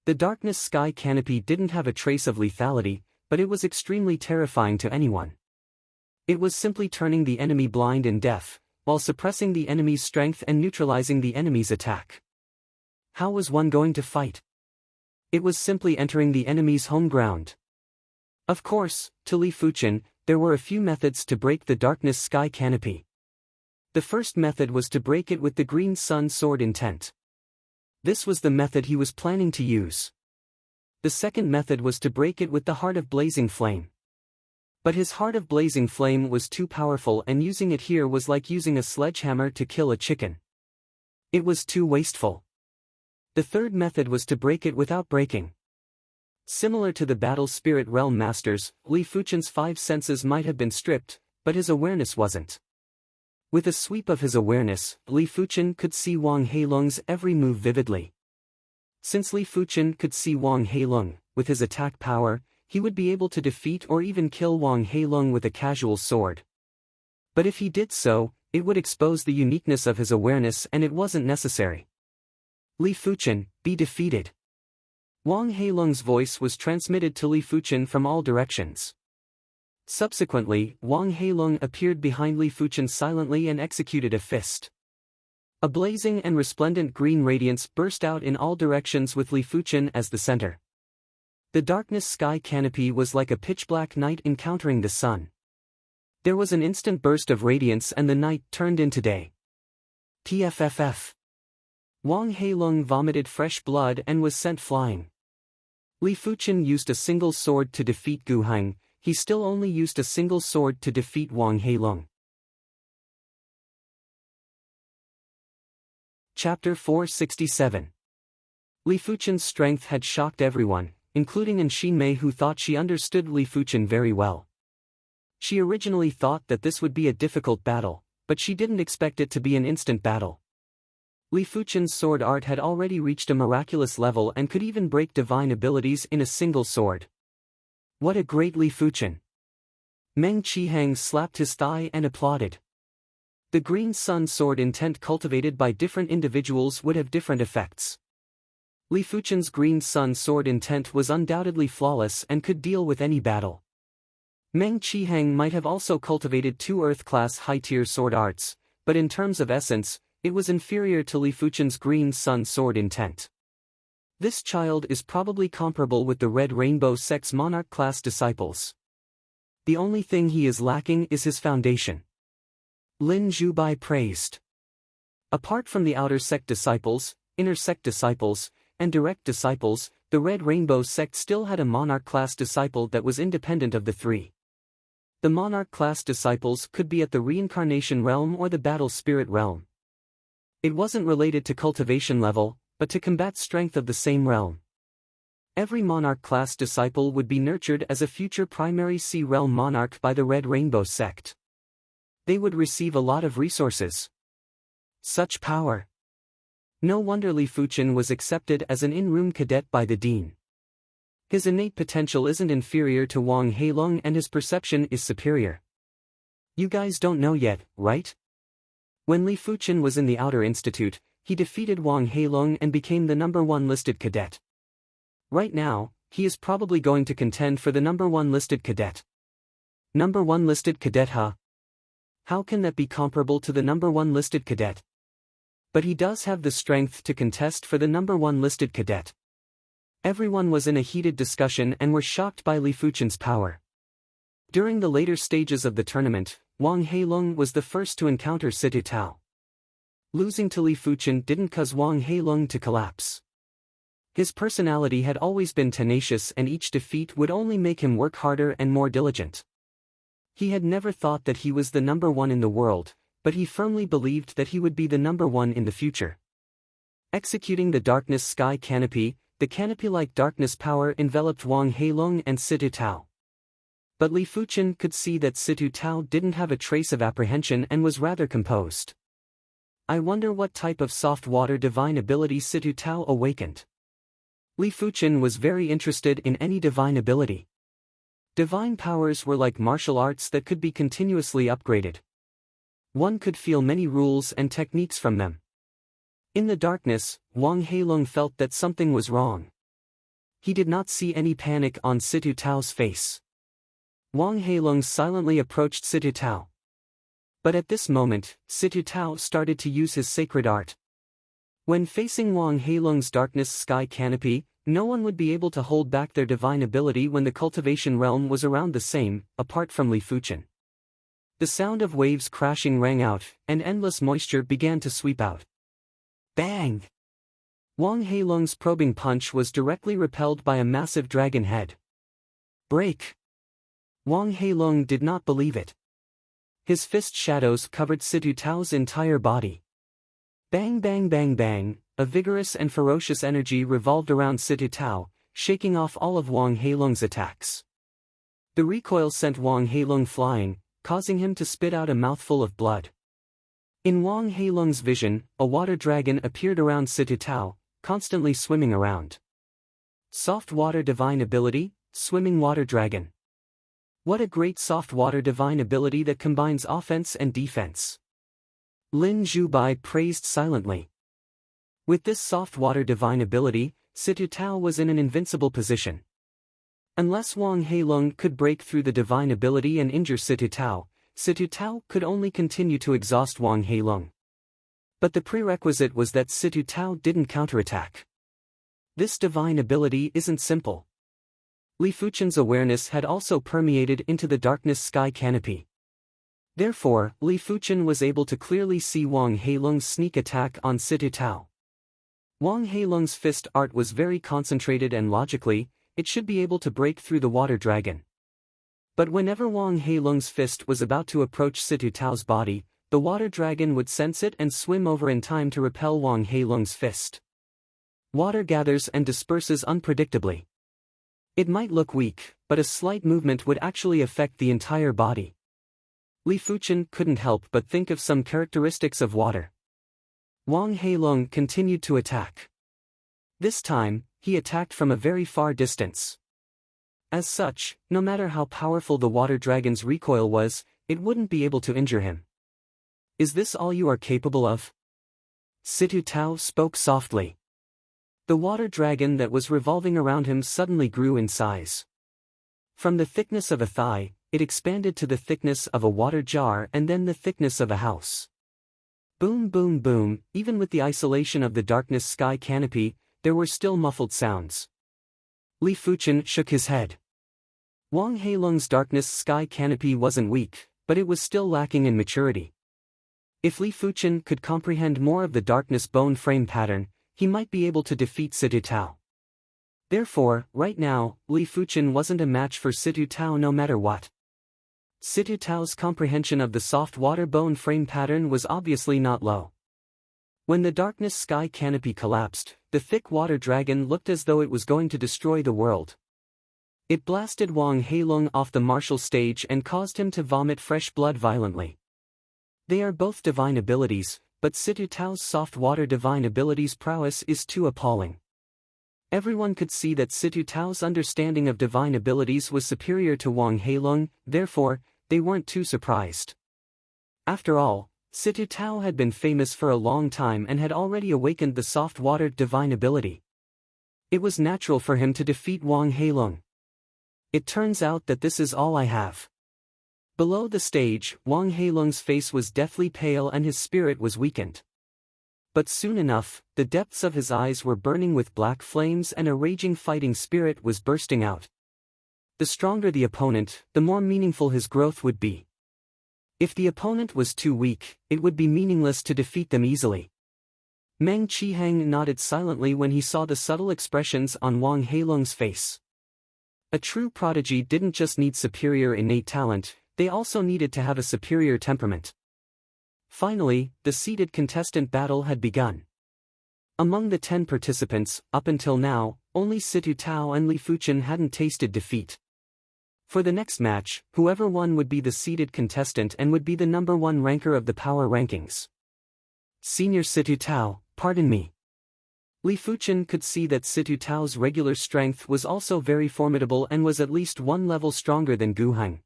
The darkness sky canopy didn't have a trace of lethality, but it was extremely terrifying to anyone. It was simply turning the enemy blind and deaf, while suppressing the enemy's strength and neutralizing the enemy's attack. How was one going to fight? It was simply entering the enemy's home ground. Of course, to Li Fuchen, there were a few methods to break the darkness sky canopy. The first method was to break it with the Green Sun Sword intent. This was the method he was planning to use. The second method was to break it with the Heart of Blazing Flame. But his Heart of Blazing Flame was too powerful and using it here was like using a sledgehammer to kill a chicken. It was too wasteful. The third method was to break it without breaking. Similar to the Battle Spirit Realm Masters, Li Fuchen's 5 senses might have been stripped, but his awareness wasn't. With a sweep of his awareness, Li Fuchen could see Wang Heilong's every move vividly. Since Li Fuchen could see Wang Heilong, with his attack power, he would be able to defeat or even kill Wang Heilong with a casual sword. But if he did so, it would expose the uniqueness of his awareness and it wasn't necessary. Li Fuchen, be defeated. Wang Heilong's voice was transmitted to Li Fuchen from all directions. Subsequently, Wang Heilong appeared behind Li Fuchen silently and executed a fist. A blazing and resplendent green radiance burst out in all directions with Li Fuchen as the center. The darkness sky canopy was like a pitch-black night encountering the sun. There was an instant burst of radiance and the night turned into day. TFFF. Wang Heilong vomited fresh blood and was sent flying. Li Fuchen used a single sword to defeat Gu Heng. He still only used a single sword to defeat Wang Heilong. Chapter 467. Li Fuchen's strength had shocked everyone, including Xin-mei, who thought she understood Li Fuchen very well. She originally thought that this would be a difficult battle, but she didn't expect it to be an instant battle. Li Fuchen's sword art had already reached a miraculous level and could even break divine abilities in a single sword. What a great Li Fuchen! Meng Qihang slapped his thigh and applauded. The green sun sword intent cultivated by different individuals would have different effects. Li Fuchen's green sun sword intent was undoubtedly flawless and could deal with any battle. Meng Qihang might have also cultivated 2 Earth-class high-tier sword arts, but in terms of essence, it was inferior to Li Fuchen's green sun sword intent. This child is probably comparable with the Red Rainbow Sect's monarch-class disciples. The only thing he is lacking is his foundation. Lin Zhubai praised. Apart from the outer sect disciples, inner sect disciples, and direct disciples, the Red Rainbow Sect still had a monarch-class disciple that was independent of the 3. The monarch-class disciples could be at the reincarnation realm or the battle spirit realm. It wasn't related to cultivation level, but to combat strength of the same realm. Every monarch-class disciple would be nurtured as a future primary C realm monarch by the Red Rainbow Sect. They would receive a lot of resources. Such power! No wonder Li Fuchen was accepted as an in-room cadet by the dean. His innate potential isn't inferior to Wang Heilong and his perception is superior. You guys don't know yet, right? When Li Fuchen was in the Outer Institute, he defeated Wang Heilong and became the #1 listed cadet. Right now, he is probably going to contend for the #1 listed cadet. #1 listed cadet, huh? How can that be comparable to the #1 listed cadet? But he does have the strength to contest for the #1 listed cadet. Everyone was in a heated discussion and were shocked by Li Fuchen's power. During the later stages of the tournament, Wang Heilong was the first to encounter Situ Tao. Losing to Li Fuchen didn't cause Wang Heilong to collapse. His personality had always been tenacious and each defeat would only make him work harder and more diligent. He had never thought that he was the #1 in the world, but he firmly believed that he would be the #1 in the future. Executing the darkness sky canopy, the canopy-like darkness power enveloped Wang Heilong and Situ Tao. But Li Fuchen could see that Situ Tao didn't have a trace of apprehension and was rather composed. I wonder what type of soft water divine ability Situ Tao awakened. Li Fuchen was very interested in any divine ability. Divine powers were like martial arts that could be continuously upgraded. One could feel many rules and techniques from them. In the darkness, Wang Heilong felt that something was wrong. He did not see any panic on Situ Tao's face. Wang Heilong silently approached Situ Tao. But at this moment, Situ Tao started to use his sacred art. When facing Wang Heilong's darkness sky canopy, no one would be able to hold back their divine ability when the cultivation realm was around the same, apart from Li Fuchen. The sound of waves crashing rang out, and endless moisture began to sweep out. Bang! Wang Heilong's probing punch was directly repelled by a massive dragon head. Break! Wang Heilong did not believe it. His fist shadows covered Situ Tao's entire body. Bang bang bang bang, a vigorous and ferocious energy revolved around Situ Tao, shaking off all of Wang Heilong's attacks. The recoil sent Wang Heilong flying, causing him to spit out a mouthful of blood. In Wang Heilong's vision, a water dragon appeared around Situ Tao, constantly swimming around. Soft water divine ability, swimming water dragon. What a great soft water divine ability that combines offense and defense. Lin Zhubai praised silently. With this soft water divine ability, Situ Tao was in an invincible position. Unless Wang Heilong could break through the divine ability and injure Situ Tao could only continue to exhaust Wang Heilong. But the prerequisite was that Situ Tao didn't counterattack. This divine ability isn't simple. Li Fuchen's awareness had also permeated into the darkness sky canopy. Therefore, Li Fuchen was able to clearly see Wang Heilong's sneak attack on Situ Tao. Wang Heilong's fist art was very concentrated and logically, it should be able to break through the water dragon. But whenever Wang Heilong's fist was about to approach Situ Tao's body, the water dragon would sense it and swim over in time to repel Wang Heilong's fist. Water gathers and disperses unpredictably. It might look weak, but a slight movement would actually affect the entire body. Li Fuchen couldn't help but think of some characteristics of water. Wang Heilong continued to attack. This time, he attacked from a very far distance. As such, no matter how powerful the water dragon's recoil was, it wouldn't be able to injure him. "Is this all you are capable of?" Situ Tao spoke softly. The water dragon that was revolving around him suddenly grew in size. From the thickness of a thigh, it expanded to the thickness of a water jar and then the thickness of a house. Boom boom boom, even with the isolation of the darkness sky canopy, there were still muffled sounds. Li Fuchen shook his head. Wang Heilong's darkness sky canopy wasn't weak, but it was still lacking in maturity. If Li Fuchen could comprehend more of the darkness bone frame pattern, he might be able to defeat Situ Tao. Therefore, right now, Li Fuchen wasn't a match for Situ Tao no matter what. Situ Tao's comprehension of the soft water bone frame pattern was obviously not low. When the darkness sky canopy collapsed, the thick water dragon looked as though it was going to destroy the world. It blasted Wang Heilong off the martial stage and caused him to vomit fresh blood violently. They are both divine abilities, but Situ Tao's soft water divine abilities prowess is too appalling. Everyone could see that Situ Tao's understanding of divine abilities was superior to Wang Heilong, therefore, they weren't too surprised. After all, Situ Tao had been famous for a long time and had already awakened the soft water divine ability. It was natural for him to defeat Wang Heilong. It turns out that this is all I have. Below the stage, Wang Heilong's face was deathly pale and his spirit was weakened. But soon enough, the depths of his eyes were burning with black flames and a raging fighting spirit was bursting out. The stronger the opponent, the more meaningful his growth would be. If the opponent was too weak, it would be meaningless to defeat them easily. Meng Qihang nodded silently when he saw the subtle expressions on Wang Heilong's face. A true prodigy didn't just need superior innate talent, they also needed to have a superior temperament. Finally, the seeded contestant battle had begun. Among the 10 participants, up until now, only Situ Tao and Li Fuchen hadn't tasted defeat. For the next match, whoever won would be the seeded contestant and would be the number 1 ranker of the power rankings. Senior Situ Tao, pardon me. Li Fuchen could see that Situ Tao's regular strength was also very formidable and was at least 1 level stronger than Gu Heng.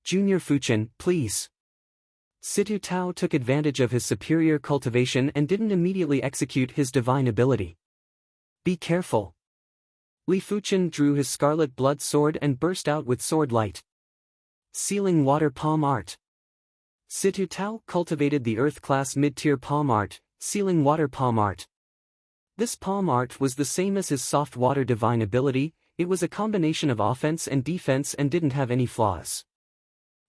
Junior Fuchen, please. Situ Tao took advantage of his superior cultivation and didn't immediately execute his divine ability. Be careful. Li Fuchen drew his scarlet blood sword and burst out with sword light. Sealing water palm art. Situ Tao cultivated the earth-class mid-tier palm art, sealing water palm art. This palm art was the same as his soft water divine ability, it was a combination of offense and defense and didn't have any flaws.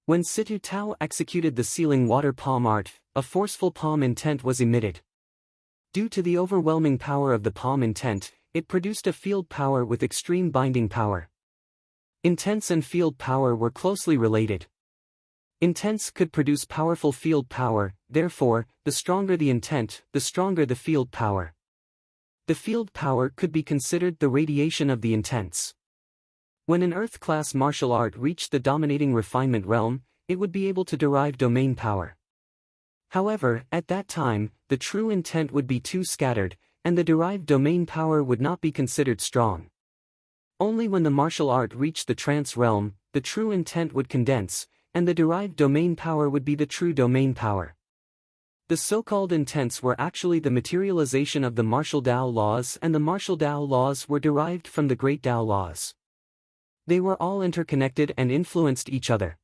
When Situ Tao executed the sealing water palm art, a forceful palm intent was emitted. Due to the overwhelming power of the palm intent, it produced a field power with extreme binding power. Intense and field power were closely related. Intense could produce powerful field power, therefore, the stronger the intent, the stronger the field power. The field power could be considered the radiation of the intense. When an Earth-class martial art reached the dominating refinement realm, it would be able to derive domain power. However, at that time, the true intent would be too scattered, and the derived domain power would not be considered strong. Only when the martial art reached the trance realm, the true intent would condense, and the derived domain power would be the true domain power. The so-called intents were actually the materialization of the martial Tao laws, and the martial Tao laws were derived from the great Tao laws. They were all interconnected and influenced each other.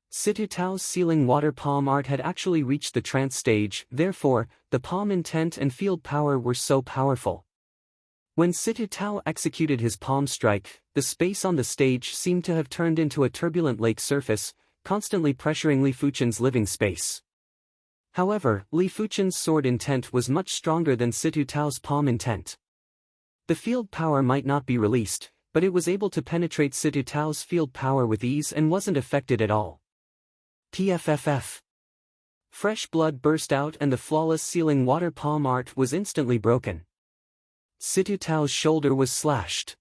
Situ Tao's sealing water palm art had actually reached the trance stage, therefore, the palm intent and field power were so powerful. When Situ Tao executed his palm strike, the space on the stage seemed to have turned into a turbulent lake surface, constantly pressuring Li Fuchen's living space. However, Li Fuchen's sword intent was much stronger than Situ Tao's palm intent. The field power might not be released, but it was able to penetrate Situ Tao's field power with ease and wasn't affected at all. TFFF. Fresh blood burst out and the flawless sealing water palm art was instantly broken. Situ Tao's shoulder was slashed.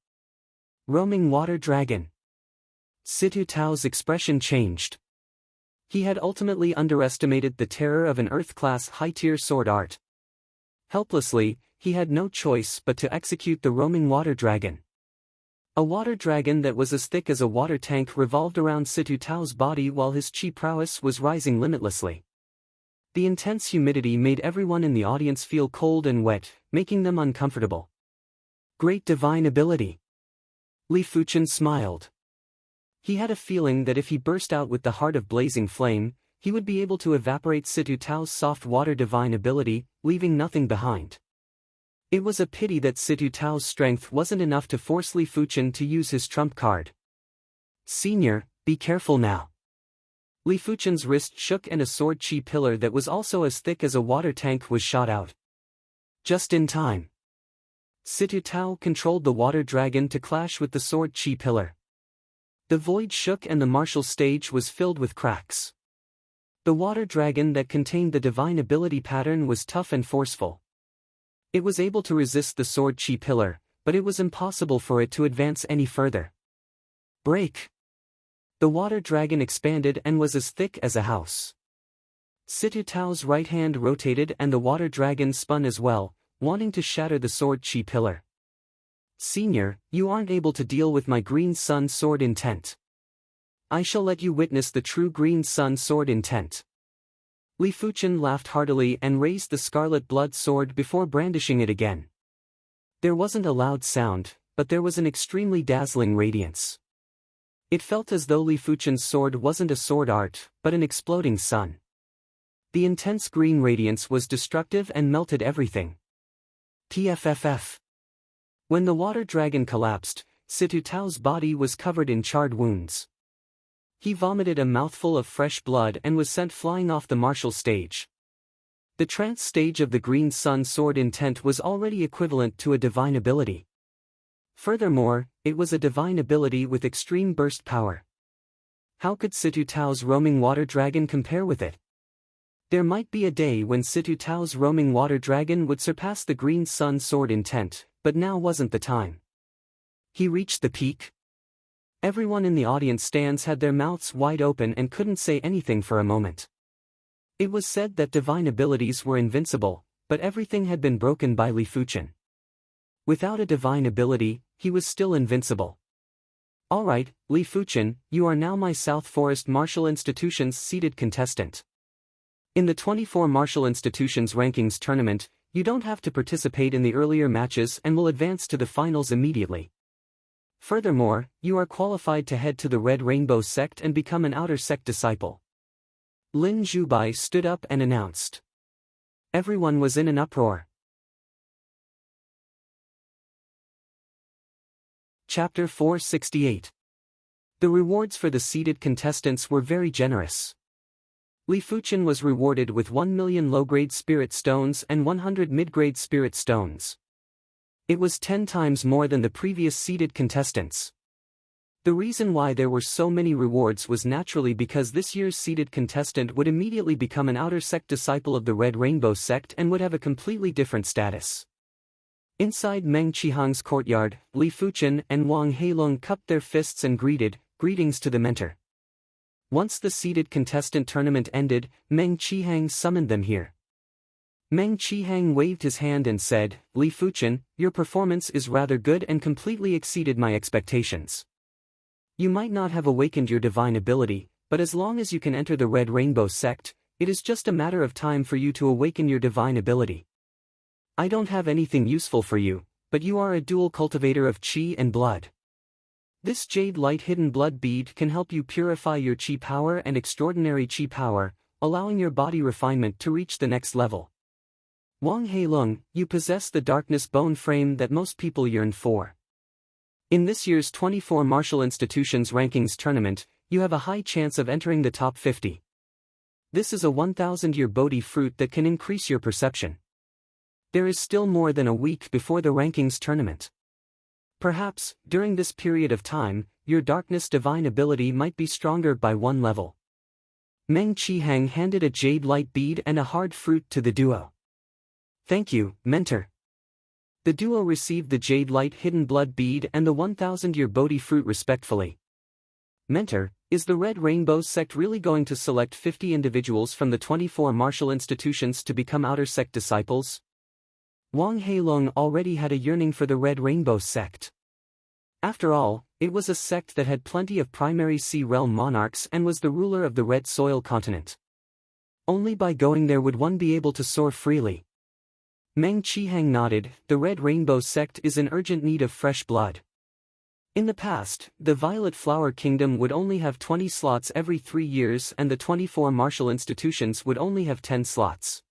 Roaming water dragon. Situ Tao's expression changed. He had ultimately underestimated the terror of an Earth-class high-tier sword art. Helplessly, he had no choice but to execute the roaming water dragon. A water dragon that was as thick as a water tank revolved around Situ Tao's body while his chi prowess was rising limitlessly. The intense humidity made everyone in the audience feel cold and wet, making them uncomfortable. Great divine ability. Li Fuchen smiled. He had a feeling that if he burst out with the heart of blazing flame, he would be able to evaporate Situ Tao's soft water divine ability, leaving nothing behind. It was a pity that Situ Tao's strength wasn't enough to force Li Fuchen to use his trump card. Senior, be careful now. Li Fuchen's wrist shook and a sword chi pillar that was also as thick as a water tank was shot out. Just in time. Situ Tao controlled the water dragon to clash with the sword chi pillar. The void shook and the martial stage was filled with cracks. The water dragon that contained the divine ability pattern was tough and forceful. It was able to resist the sword chi pillar, but it was impossible for it to advance any further. Break! The water dragon expanded and was as thick as a house. Situ Tao's right hand rotated and the water dragon spun as well, wanting to shatter the sword chi pillar. Senior, you aren't able to deal with my Green Sun sword intent. I shall let you witness the true Green Sun sword intent. Li Fuchen laughed heartily and raised the scarlet blood sword before brandishing it again. There wasn't a loud sound, but there was an extremely dazzling radiance. It felt as though Li Fuchen's sword wasn't a sword art, but an exploding sun. The intense green radiance was destructive and melted everything. TFFF. When the water dragon collapsed, Situ Tao's body was covered in charred wounds. He vomited a mouthful of fresh blood and was sent flying off the martial stage. The trance stage of the Green Sun sword intent was already equivalent to a divine ability. Furthermore, it was a divine ability with extreme burst power. How could Situ Tao's roaming water dragon compare with it? There might be a day when Situ Tao's roaming water dragon would surpass the Green Sun sword intent, but now wasn't the time. He reached the peak. Everyone in the audience stands had their mouths wide open and couldn't say anything for a moment. It was said that divine abilities were invincible, but everything had been broken by Li Fuchen. Without a divine ability, he was still invincible. Alright, Li Fuchen, you are now my South Forest Martial Institution's seeded contestant. In the 24 Martial Institutions Rankings tournament, you don't have to participate in the earlier matches and will advance to the finals immediately. Furthermore, you are qualified to head to the Red Rainbow sect and become an outer sect disciple. Lin Zhubai stood up and announced. Everyone was in an uproar. Chapter 468. The rewards for the seeded contestants were very generous. Li Fuchen was rewarded with 1 million low-grade spirit stones and 100 mid-grade spirit stones. It was 10 times more than the previous seeded contestants. The reason why there were so many rewards was naturally because this year's seeded contestant would immediately become an outer sect disciple of the Red Rainbow sect and would have a completely different status. Inside Meng Qihang's courtyard, Li Fuchen and Wang Heilong cupped their fists and greetings to the mentor. Once the seeded contestant tournament ended, Meng Qihang summoned them here. Meng Qihang waved his hand and said, Li Fuchen, your performance is rather good and completely exceeded my expectations. You might not have awakened your divine ability, but as long as you can enter the Red Rainbow sect, it is just a matter of time for you to awaken your divine ability. I don't have anything useful for you, but you are a dual cultivator of chi and blood. This jade light hidden blood bead can help you purify your chi power and extraordinary chi power, allowing your body refinement to reach the next level. Wang Heilong, you possess the darkness bone frame that most people yearn for. In this year's 24 Martial Institutions Rankings Tournament, you have a high chance of entering the top 50. This is a 1,000-year Bodhi fruit that can increase your perception. There is still more than a week before the rankings tournament. Perhaps, during this period of time, your darkness divine ability might be stronger by one level. Meng Qihang handed a jade light bead and a hard fruit to the duo. Thank you, mentor. The duo received the jade light hidden blood bead and the 1,000-year Bodhi fruit respectfully. Mentor, is the Red Rainbow sect really going to select 50 individuals from the 24 martial institutions to become outer sect disciples? Wang Heilong already had a yearning for the Red Rainbow sect. After all, it was a sect that had plenty of primary sea realm monarchs and was the ruler of the Red Soil continent. Only by going there would one be able to soar freely. Meng Qihang nodded. The Red Rainbow sect is in urgent need of fresh blood. In the past, the Violet Flower Kingdom would only have 20 slots every 3 years and the 24 martial institutions would only have 10 slots.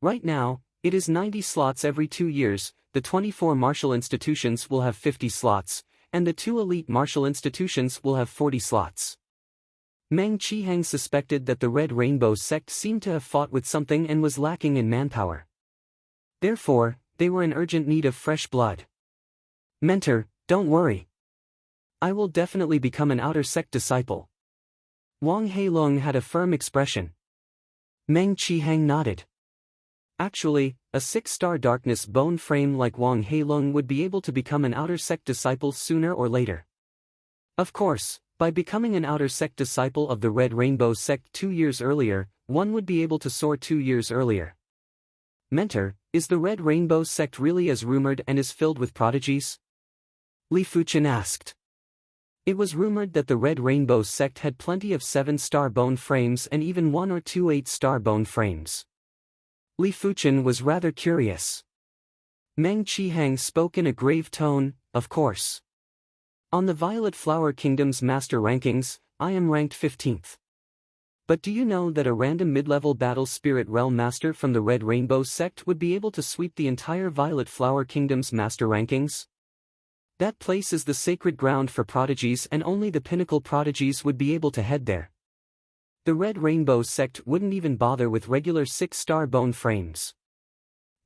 Right now, it is 90 slots every 2 years, the 24 martial institutions will have 50 slots, and the 2 elite martial institutions will have 40 slots. Meng Qihang suspected that the Red Rainbow sect seemed to have fought with something and was lacking in manpower. Therefore, they were in urgent need of fresh blood. Mentor, don't worry. I will definitely become an outer sect disciple. Wang Heilong had a firm expression. Meng Qihang nodded. Actually, a 6-star darkness bone frame like Wang Heilong would be able to become an outer sect disciple sooner or later. Of course, by becoming an outer sect disciple of the Red Rainbow sect 2 years earlier, one would be able to soar 2 years earlier. Mentor, is the Red Rainbow sect really as rumored and is filled with prodigies? Li Fuchen asked. It was rumored that the Red Rainbow sect had plenty of 7-star bone frames and even 1 or 2 8-star bone frames. Li Fuchen was rather curious. Meng Qihang spoke in a grave tone, of course. On the Violet Flower Kingdom's master rankings, I am ranked 15th. But do you know that a random mid-level battle spirit realm master from the Red Rainbow sect would be able to sweep the entire Violet Flower Kingdom's master rankings? That place is the sacred ground for prodigies and only the pinnacle prodigies would be able to head there. The Red Rainbow sect wouldn't even bother with regular 6-star bone frames.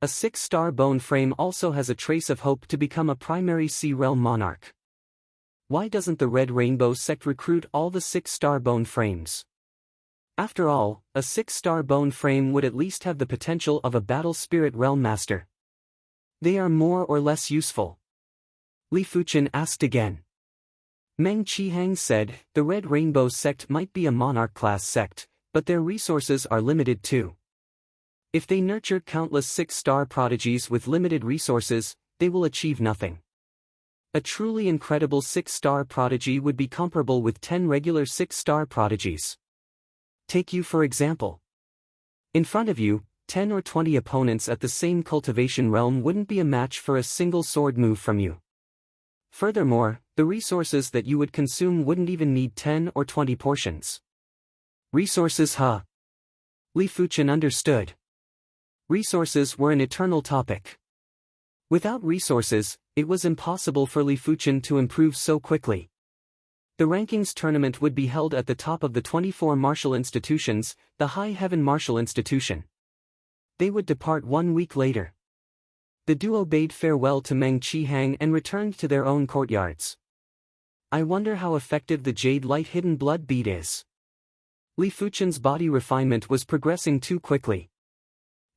A 6-star bone frame also has a trace of hope to become a primary sea realm monarch. Why doesn't the Red Rainbow sect recruit all the 6-star bone frames? After all, a 6-star bone frame would at least have the potential of a battle spirit realm master. They are more or less useful. Li Fuchen asked again. Meng Qihang said, the Red Rainbow sect might be a monarch-class sect, but their resources are limited too. If they nurture countless 6-star prodigies with limited resources, they will achieve nothing. A truly incredible 6-star prodigy would be comparable with 10 regular 6-star prodigies. Take you for example. In front of you, 10 or 20 opponents at the same cultivation realm wouldn't be a match for a single sword move from you. Furthermore, the resources that you would consume wouldn't even need 10 or 20 portions. Resources, huh? Li Fuchen understood. Resources were an eternal topic. Without resources, it was impossible for Li Fuchen to improve so quickly. The rankings tournament would be held at the top of the 24 martial institutions, the High Heaven Martial Institution. They would depart 1 week later. The duo bade farewell to Meng Qihang and returned to their own courtyards. I wonder how effective the jade light hidden blood bead is. Li Fuchen's body refinement was progressing too quickly.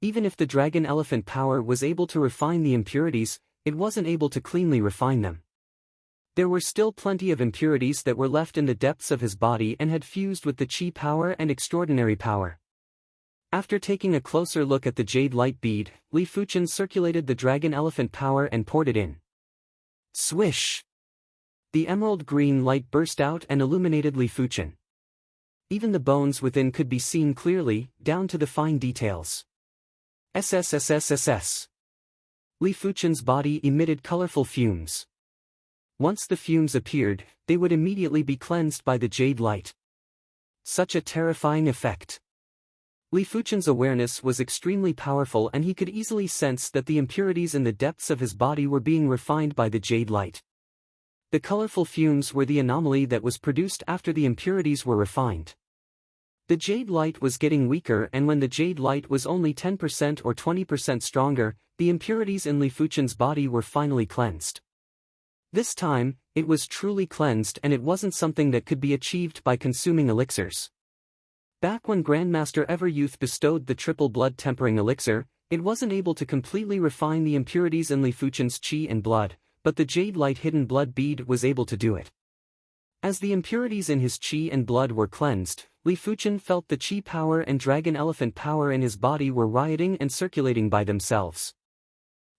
Even if the dragon elephant power was able to refine the impurities, it wasn't able to cleanly refine them. There were still plenty of impurities that were left in the depths of his body and had fused with the chi power and extraordinary power. After taking a closer look at the jade light bead, Li Fuchen circulated the dragon elephant power and poured it in. Swish! The emerald green light burst out and illuminated Li Fuchen. Even the bones within could be seen clearly, down to the fine details. SSSSSS. Li Fuchen's body emitted colorful fumes. Once the fumes appeared, they would immediately be cleansed by the jade light. Such a terrifying effect. Li Fuchen's awareness was extremely powerful, and he could easily sense that the impurities in the depths of his body were being refined by the jade light. The colorful fumes were the anomaly that was produced after the impurities were refined. The jade light was getting weaker, and when the jade light was only 10% or 20% stronger, the impurities in Li Fuchen's body were finally cleansed. This time, it was truly cleansed, and it wasn't something that could be achieved by consuming elixirs. Back when Grandmaster Everyouth bestowed the triple blood tempering elixir, it wasn't able to completely refine the impurities in Li Fuchen's qi and blood, but the jade light hidden blood bead was able to do it. As the impurities in his qi and blood were cleansed, Li Fuchen felt the qi power and dragon elephant power in his body were rioting and circulating by themselves.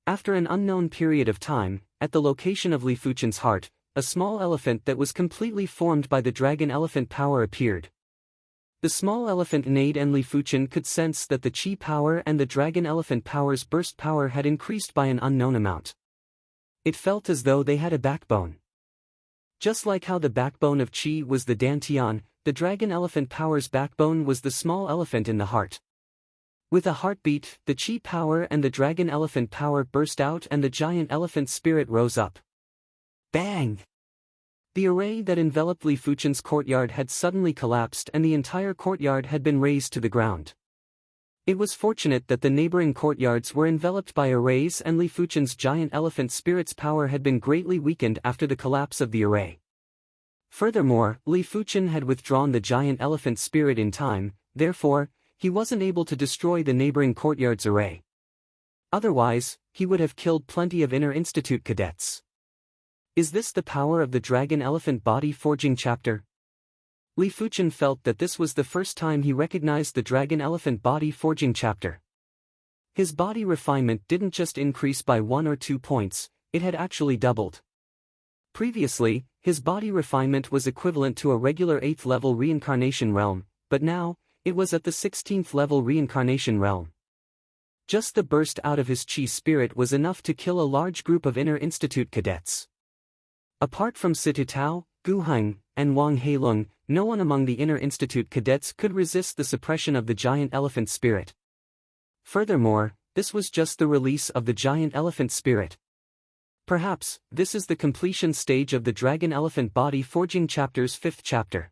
After an unknown period of time, at the location of Li Fuchen's heart, a small elephant that was completely formed by the dragon elephant power appeared. The small elephant neighed, and Li Fuchen could sense that the qi power and the dragon elephant power's burst power had increased by an unknown amount. It felt as though they had a backbone. Just like how the backbone of qi was the dantian, the dragon elephant power's backbone was the small elephant in the heart. With a heartbeat, the qi power and the dragon elephant power burst out, and the giant elephant spirit rose up. Bang! The array that enveloped Li Fuchen's courtyard had suddenly collapsed, and the entire courtyard had been razed to the ground. It was fortunate that the neighboring courtyards were enveloped by arrays, and Li Fuchen's giant elephant spirit's power had been greatly weakened after the collapse of the array. Furthermore, Li Fuchen had withdrawn the giant elephant spirit in time, therefore, he wasn't able to destroy the neighboring courtyard's array. Otherwise, he would have killed plenty of Inner Institute cadets. Is this the power of the Dragon Elephant Body Forging chapter? Li Fuchen felt that this was the first time he recognized the Dragon Elephant Body Forging chapter. His body refinement didn't just increase by 1 or 2 points, it had actually doubled. Previously, his body refinement was equivalent to a regular 8th level reincarnation realm, but now, it was at the 16th level reincarnation realm. Just the burst out of his qi spirit was enough to kill a large group of Inner Institute cadets. Apart from Situ Tao, Gu Heng, and Wang Heilung, no one among the Inner Institute cadets could resist the suppression of the giant elephant spirit. Furthermore, this was just the release of the giant elephant spirit. Perhaps, this is the completion stage of the Dragon Elephant Body Forging chapter's 5th chapter.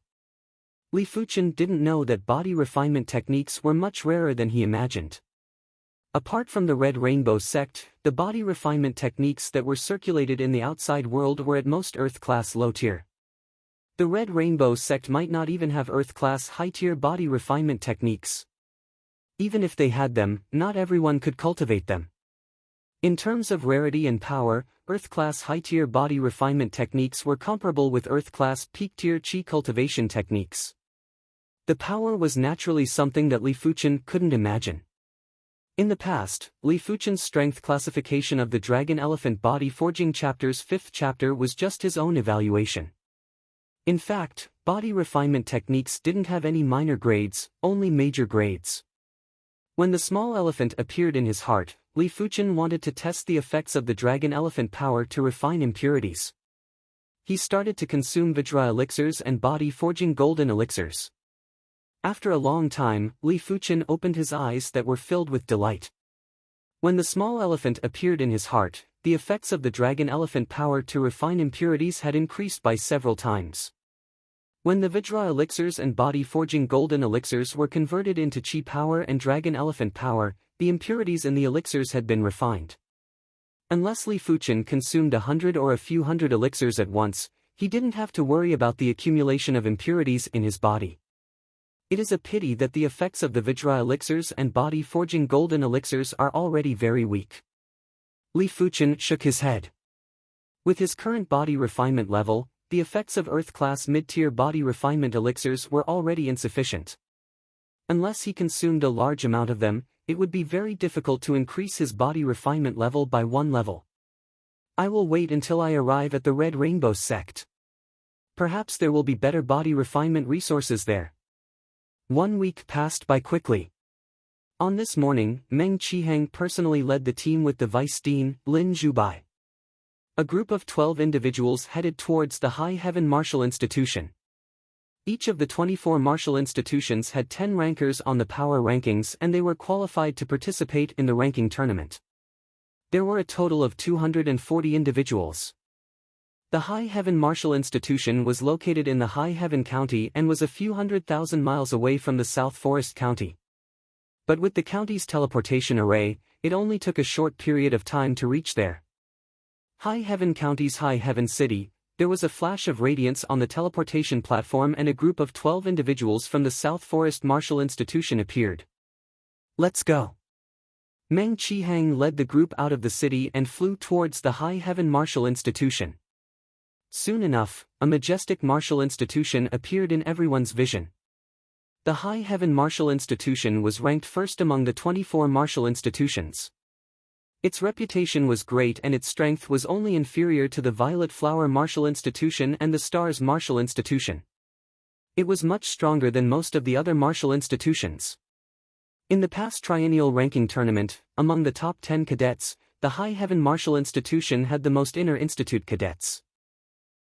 Li Fuchen didn't know that body refinement techniques were much rarer than he imagined. Apart from the Red Rainbow sect, the body refinement techniques that were circulated in the outside world were at most Earth-class low-tier. The Red Rainbow sect might not even have Earth-class high-tier body refinement techniques. Even if they had them, not everyone could cultivate them. In terms of rarity and power, Earth-class high-tier body refinement techniques were comparable with Earth-class peak-tier qi cultivation techniques. The power was naturally something that Li Fuchen couldn't imagine. In the past, Li Fuchen's strength classification of the Dragon Elephant Body Forging chapter's 5th chapter was just his own evaluation. In fact, body refinement techniques didn't have any minor grades, only major grades. When the small elephant appeared in his heart, Li Fuchen wanted to test the effects of the Dragon Elephant power to refine impurities. He started to consume Vajra elixirs and body forging golden elixirs. After a long time, Li Fuchen opened his eyes that were filled with delight. When the small elephant appeared in his heart, the effects of the Dragon Elephant power to refine impurities had increased by several times. When the Vajra elixirs and body forging golden elixirs were converted into qi power and Dragon Elephant power, the impurities in the elixirs had been refined. Unless Li Fuchen consumed 100 or a few hundred elixirs at once, he didn't have to worry about the accumulation of impurities in his body. It is a pity that the effects of the Vajra elixirs and body forging golden elixirs are already very weak. Li Fuchen shook his head. With his current body refinement level, the effects of Earth-class mid-tier body refinement elixirs were already insufficient. Unless he consumed a large amount of them, it would be very difficult to increase his body refinement level by 1 level. I will wait until I arrive at the Red Rainbow sect. Perhaps there will be better body refinement resources there. 1 week passed by quickly. On this morning, Meng Qiheng personally led the team with the vice dean, Lin Zhubai. A group of 12 individuals headed towards the High Heaven Martial Institution. Each of the 24 martial institutions had 10 rankers on the power rankings, and they were qualified to participate in the ranking tournament. There were a total of 240 individuals. The High Heaven Martial Institution was located in the High Heaven County and was a few 100,000 miles away from the South Forest County. But with the county's teleportation array, it only took a short period of time to reach there. High Heaven County's High Heaven City, there was a flash of radiance on the teleportation platform and a group of 12 individuals from the South Forest Martial Institution appeared. "Let's go." Meng Qihang led the group out of the city and flew towards the High Heaven Martial Institution. Soon enough, a majestic martial institution appeared in everyone's vision. The High Heaven Martial Institution was ranked first among the 24 martial institutions. Its reputation was great and its strength was only inferior to the Violet Flower Martial Institution and the Stars Martial Institution. It was much stronger than most of the other martial institutions. In the past triennial ranking tournament, among the top 10 cadets, the High Heaven Martial Institution had the most inner-institute cadets.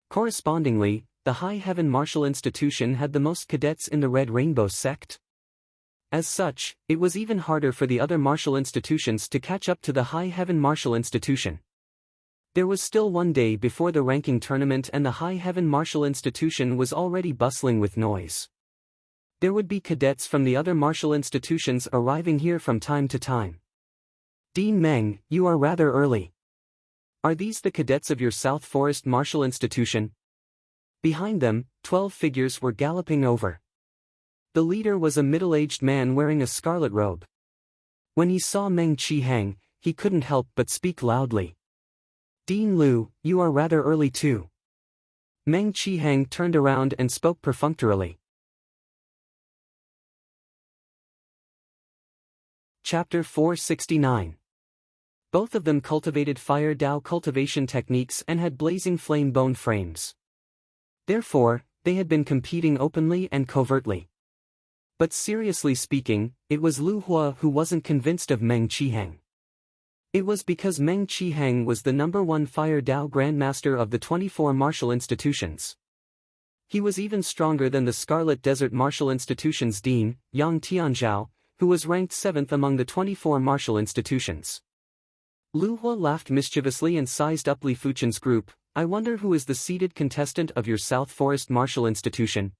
Correspondingly, the High Heaven Martial Institution had the most cadets in the Red Rainbow sect. As such, it was even harder for the other martial institutions to catch up to the High Heaven Martial Institution. There was still one day before the ranking tournament and the High Heaven Martial Institution was already bustling with noise. There would be cadets from the other martial institutions arriving here from time to time. "Dean Meng, you are rather early. Are these the cadets of your South Forest Martial Institution?" Behind them, 12 figures were galloping over. The leader was a middle-aged man wearing a scarlet robe. When he saw Meng Qihang, he couldn't help but speak loudly. "Dean Liu, you are rather early too." Meng Qihang turned around and spoke perfunctorily. Chapter 469. Both of them cultivated Fire Dao cultivation techniques and had blazing flame bone frames. Therefore, they had been competing openly and covertly. But seriously speaking, it was Lu Hua who wasn't convinced of Meng Qihang. It was because Meng Qihang was the #1 Fire Dao Grandmaster of the 24 martial institutions. He was even stronger than the Scarlet Desert Martial Institution's Dean, Yang Tianzhao, who was ranked 7th among the 24 martial institutions. Lu Hua laughed mischievously and sized up Li Fuchen's group. "I wonder who is the seeded contestant of your South Forest Martial Institution?"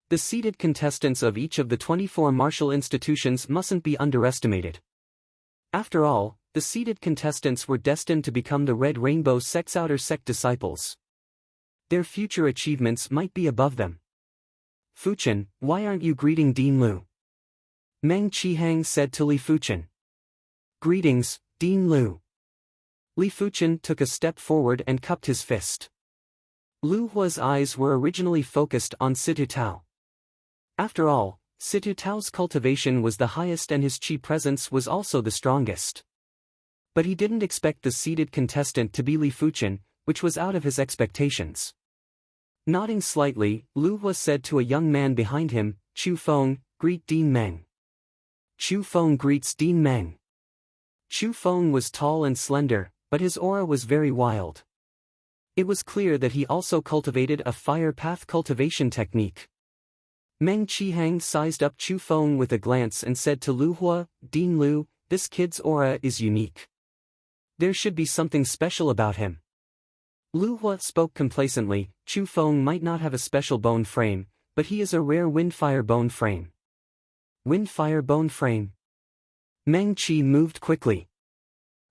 The seeded contestants of each of the 24 martial institutions mustn't be underestimated. After all, the seeded contestants were destined to become the Red Rainbow sect's outer sect disciples. Their future achievements might be above them. "Fuchen, why aren't you greeting Dean Liu?" Meng Qihang said to Li Fuchen. "Greetings, Dean Liu." Li Fuchen took a step forward and cupped his fist. Lu Hua's eyes were originally focused on Situ Tao. After all, Situ Tao's cultivation was the highest and his chi presence was also the strongest. But he didn't expect the seeded contestant to be Li Fuchen, which was out of his expectations. Nodding slightly, Lu Hua said to a young man behind him, "Chu Feng, greet Dean Meng." Chu Feng greets Dean Meng. Chu Feng was tall and slender, but his aura was very wild. It was clear that he also cultivated a fire path cultivation technique. Meng Qihang sized up Chu Feng with a glance and said to Lu Hua, "Dean Liu, this kid's aura is unique. There should be something special about him." Lu Hua spoke complacently. "Chu Feng might not have a special bone frame, but he is a rare windfire bone frame." Windfire bone frame? Meng Qi moved quickly.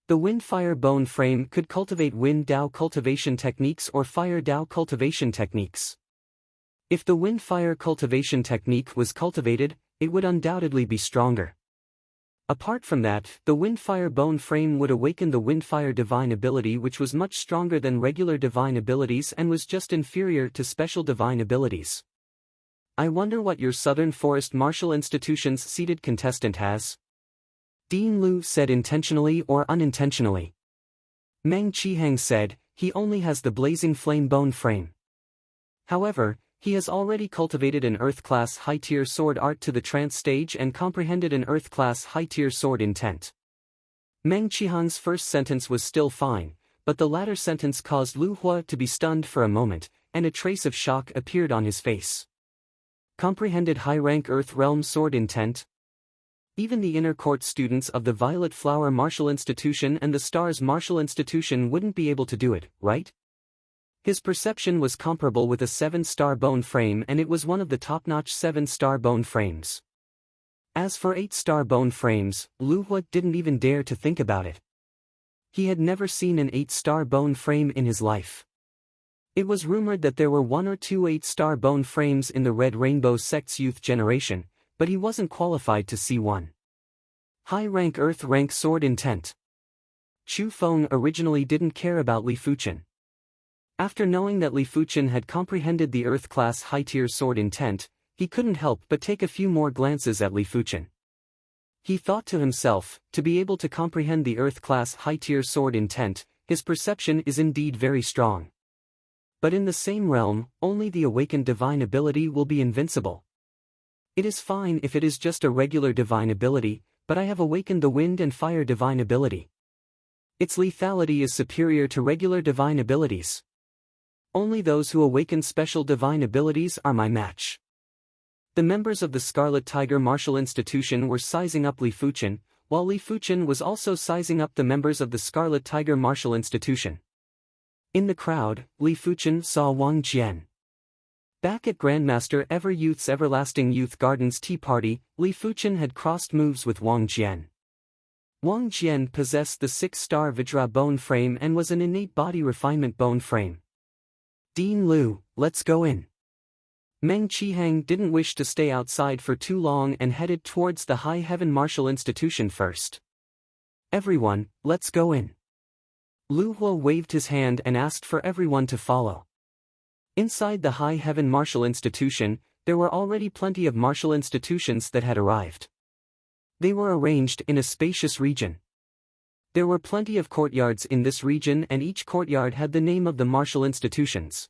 The windfire bone frame could cultivate wind Dao cultivation techniques or fire Dao cultivation techniques. If the windfire cultivation technique was cultivated, it would undoubtedly be stronger. Apart from that, the windfire bone frame would awaken the windfire divine ability, which was much stronger than regular divine abilities and was just inferior to special divine abilities. "I wonder what your Southern Forest Martial Institution's seeded contestant has?" Dean Liu said intentionally or unintentionally. Meng Qihang said, "He only has the blazing flame bone frame. However, he has already cultivated an Earth-class high-tier sword art to the trance stage and comprehended an Earth-class high-tier sword intent." Meng Qihang's first sentence was still fine, but the latter sentence caused Lu Hua to be stunned for a moment, and a trace of shock appeared on his face. Comprehended high-rank Earth Realm sword intent? Even the inner court students of the Violet Flower Martial Institution and the Stars Martial Institution wouldn't be able to do it, right? His perception was comparable with a 7-star bone frame, and it was one of the top-notch 7-star bone frames. As for 8-star bone frames, Lu Hua didn't even dare to think about it. He had never seen an 8-star bone frame in his life. It was rumored that there were 1 or 2 8-star bone frames in the Red Rainbow sect's youth generation, but he wasn't qualified to see one. High-rank Earth-rank sword intent. Chu Feng originally didn't care about Li Fuchen. After knowing that Li Fuchen had comprehended the Earth-class high-tier sword intent, he couldn't help but take a few more glances at Li Fuchen. He thought to himself, to be able to comprehend the Earth-class high-tier sword intent, his perception is indeed very strong. But in the same realm, only the awakened divine ability will be invincible. It is fine if it is just a regular divine ability, but I have awakened the wind and fire divine ability. Its lethality is superior to regular divine abilities. Only those who awaken special divine abilities are my match. The members of the Scarlet Tiger Martial Institution were sizing up Li Fuchen, while Li Fuchen was also sizing up the members of the Scarlet Tiger Martial Institution. In the crowd, Li Fuchen saw Wang Jian. Back at Grandmaster Ever Youth's Everlasting Youth Gardens tea party, Li Fuchen had crossed moves with Wang Jian. Wang Jian possessed the 6-star Vajra bone frame and was an innate body refinement bone frame. Dean Liu, let's go in. Meng Qihang didn't wish to stay outside for too long and headed towards the High Heaven Martial Institution first. Everyone, let's go in. Lu Hua waved his hand and asked for everyone to follow. Inside the High Heaven Martial Institution, there were already plenty of martial institutions that had arrived. They were arranged in a spacious region. There were plenty of courtyards in this region, and each courtyard had the name of the martial institutions.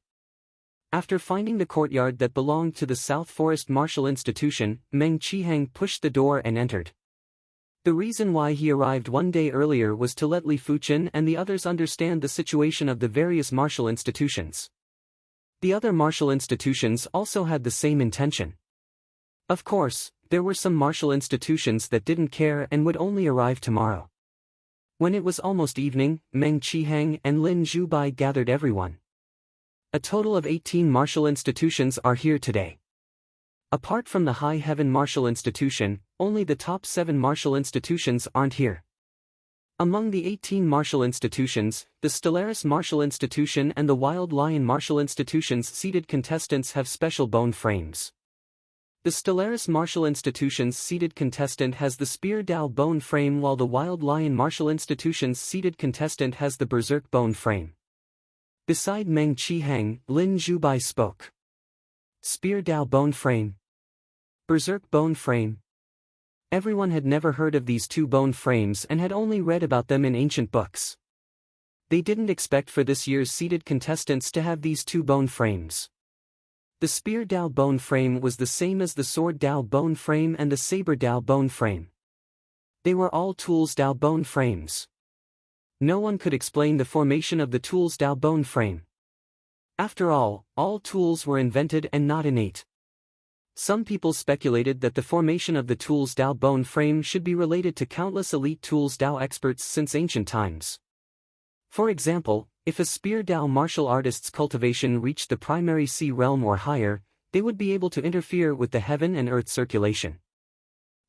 After finding the courtyard that belonged to the South Forest Martial Institution, Meng Qihang pushed the door and entered. The reason why he arrived one day earlier was to let Li Fuchen and the others understand the situation of the various martial institutions. The other martial institutions also had the same intention. Of course, there were some martial institutions that didn't care and would only arrive tomorrow. When it was almost evening, Meng Qihang and Lin Zhubai gathered everyone. A total of 18 martial institutions are here today. Apart from the High Heaven Martial Institution, only the top 7 martial institutions aren't here. Among the 18 martial institutions, the Stellaris Martial Institution and the Wild Lion Martial Institution's seated contestants have special bone frames. The Stellaris Martial Institution's seated contestant has the Spear Dao bone frame, while the Wild Lion Martial Institution's seated contestant has the Berserk bone frame. Beside Meng Qihang, Lin Zhubai spoke. Spear Dao bone frame. Berserk bone frame. Everyone had never heard of these two bone frames and had only read about them in ancient books. They didn't expect for this year's seated contestants to have these two bone frames. The Spear Dao bone frame was the same as the Sword Dao bone frame and the Saber Dao bone frame. They were all Tools Dao bone frames. No one could explain the formation of the Tools Dao bone frame. After all tools were invented and not innate. Some people speculated that the formation of the Tools Dao bone frame should be related to countless elite Tools Dao experts since ancient times. For example, if a Spear Dao martial artist's cultivation reached the primary sea realm or higher, they would be able to interfere with the heaven and earth circulation.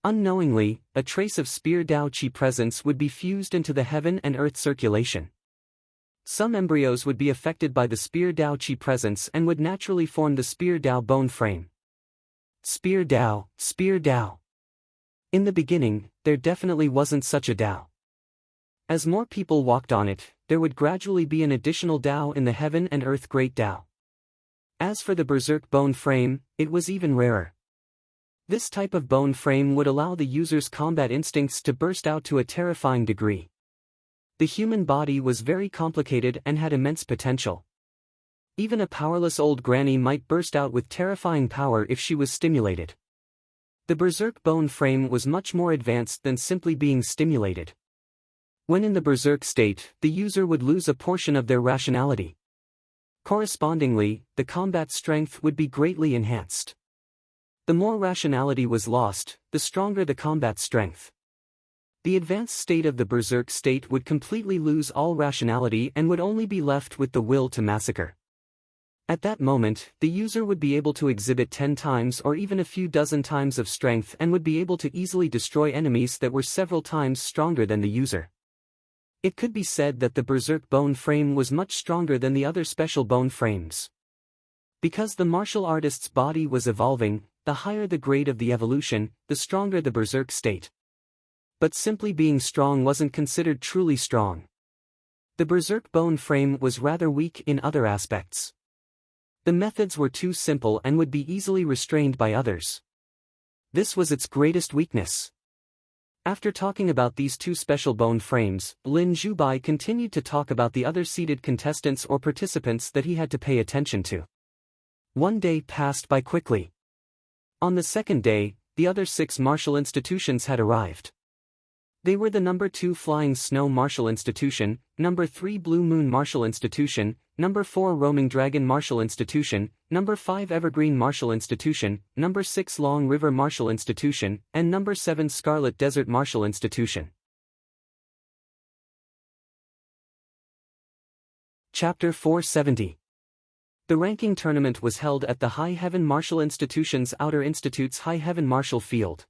Unknowingly, a trace of Spear Dao Qi presence would be fused into the heaven and earth circulation. Some embryos would be affected by the Spear Dao Qi presence and would naturally form the Spear Dao bone frame. Spear Dao, Spear Dao. In the beginning, there definitely wasn't such a Dao. As more people walked on it, there would gradually be an additional Dao in the heaven and earth great Dao. As for the Berserk bone frame, it was even rarer. This type of bone frame would allow the user's combat instincts to burst out to a terrifying degree. The human body was very complicated and had immense potential. Even a powerless old granny might burst out with terrifying power if she was stimulated. The Berserk bone frame was much more advanced than simply being stimulated. When in the berserk state, the user would lose a portion of their rationality. Correspondingly, the combat strength would be greatly enhanced. The more rationality was lost, the stronger the combat strength. The advanced state of the berserk state would completely lose all rationality and would only be left with the will to massacre. At that moment, the user would be able to exhibit 10 times or even a few dozen times of strength and would be able to easily destroy enemies that were several times stronger than the user. It could be said that the berserk bone frame was much stronger than the other special bone frames. Because the martial artist's body was evolving, the higher the grade of the evolution, the stronger the berserk state. But simply being strong wasn't considered truly strong. The berserk bone frame was rather weak in other aspects. The methods were too simple and would be easily restrained by others. This was its greatest weakness. After talking about these two special bone frames, Lin Zhubai continued to talk about the other seated contestants or participants that he had to pay attention to. One day passed by quickly. On the second day, the other 6 martial institutions had arrived. They were the number 2 Flying Snow Martial Institution, number 3 Blue Moon Martial Institution, number 4 Roaming Dragon Martial Institution, number 5 Evergreen Martial Institution, number 6 Long River Martial Institution, and number 7 Scarlet Desert Martial Institution. Chapter 470. The ranking tournament was held at the High Heaven Martial Institution's Outer Institute's High Heaven Martial Field.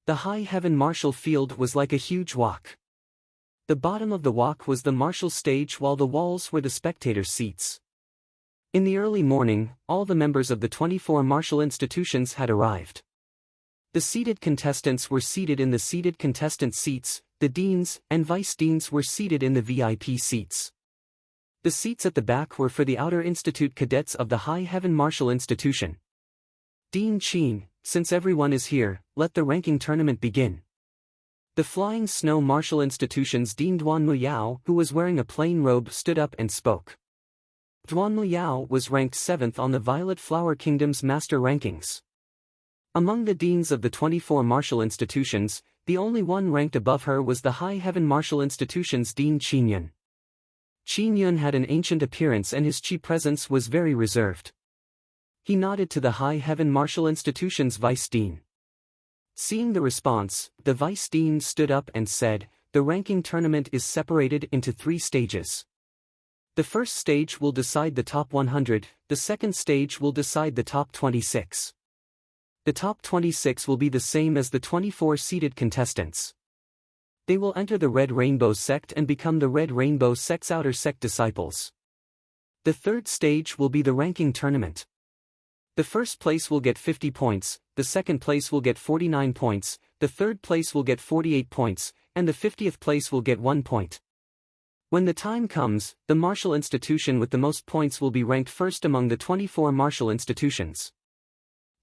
The High Heaven Martial Field was like a huge wok. The bottom of the wok was the martial stage while the walls were the spectators' seats. In the early morning, all the members of the 24 martial institutions had arrived. The seated contestants were seated in the seated contestant seats, the deans and vice-deans were seated in the VIP seats. The seats at the back were for the Outer Institute cadets of the High Heaven Martial Institution. Dean Qin, since everyone is here, let the ranking tournament begin. The Flying Snow Martial Institution's Dean Duanmuyao, who was wearing a plain robe, stood up and spoke. Duanmuyao was ranked 7th on the Violet Flower Kingdom's master rankings. Among the deans of the 24 martial institutions, the only one ranked above her was the High Heaven Martial Institution's Dean Qingyun. Qingyun had an ancient appearance and his chi presence was very reserved. He nodded to the High Heaven Martial Institution's vice-dean. Seeing the response, the vice-dean stood up and said, "The ranking tournament is separated into 3 stages. The first stage will decide the top 100, the second stage will decide the top 26. The top 26 will be the same as the 24 seated contestants. They will enter the Red Rainbow sect and become the Red Rainbow sect's outer sect disciples. The third stage will be the ranking tournament. The first place will get 50 points, the second place will get 49 points, the third place will get 48 points, and the 50th place will get 1 point. When the time comes, the martial institution with the most points will be ranked first among the 24 martial institutions.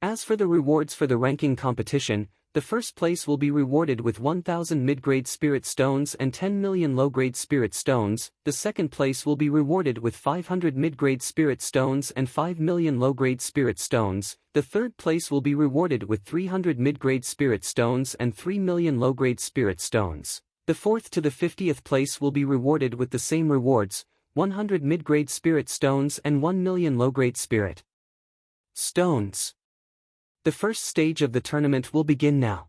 As for the rewards for the ranking competition, the first place will be rewarded with 1,000 mid-grade spirit stones and 10 million low-grade spirit stones, the second place will be rewarded with 500 mid-grade spirit stones and 5 million low-grade spirit stones, the third place will be rewarded with 300 mid-grade spirit stones and 3 million low-grade spirit stones, the fourth to the 50th place will be rewarded with the same rewards, 100 mid-grade spirit stones and 1 million low-grade spirit stones. The first stage of the tournament will begin now.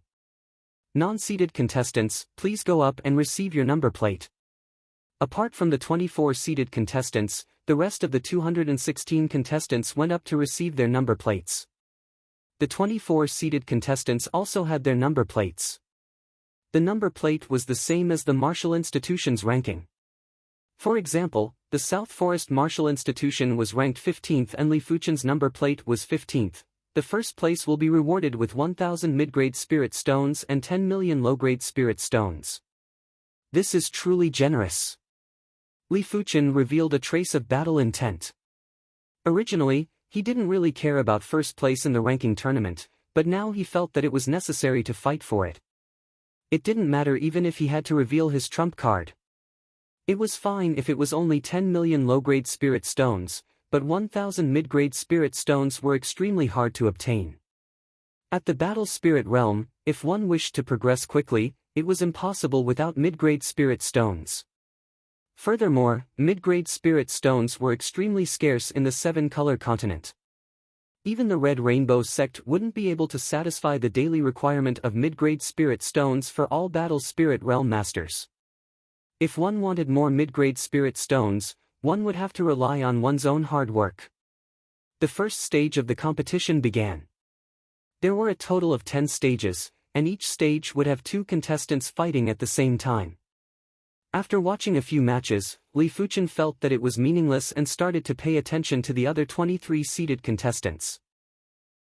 Non-seated contestants, please go up and receive your number plate. Apart from the 24 seated contestants, the rest of the 216 contestants went up to receive their number plates. The 24 seated contestants also had their number plates. The number plate was the same as the martial institution's ranking. For example, the South Forest Martial Institution was ranked 15th and Li Fuchen's number plate was 15th. The first place will be rewarded with 1,000 mid-grade spirit stones and 10 million low-grade spirit stones. This is truly generous. Li Fuchen revealed a trace of battle intent. Originally, he didn't really care about first place in the ranking tournament, but now he felt that it was necessary to fight for it. It didn't matter even if he had to reveal his trump card. It was fine if it was only 10 million low-grade spirit stones, but 1,000 mid-grade spirit stones were extremely hard to obtain. At the Battle Spirit Realm, if one wished to progress quickly, it was impossible without mid-grade spirit stones. Furthermore, mid-grade spirit stones were extremely scarce in the seven-color continent. Even the Red Rainbow sect wouldn't be able to satisfy the daily requirement of mid-grade spirit stones for all battle spirit realm masters. If one wanted more mid-grade spirit stones, one would have to rely on one's own hard work. The first stage of the competition began. There were a total of 10 stages, and each stage would have 2 contestants fighting at the same time. After watching a few matches, Li Fuchen felt that it was meaningless and started to pay attention to the other 23 seeded contestants.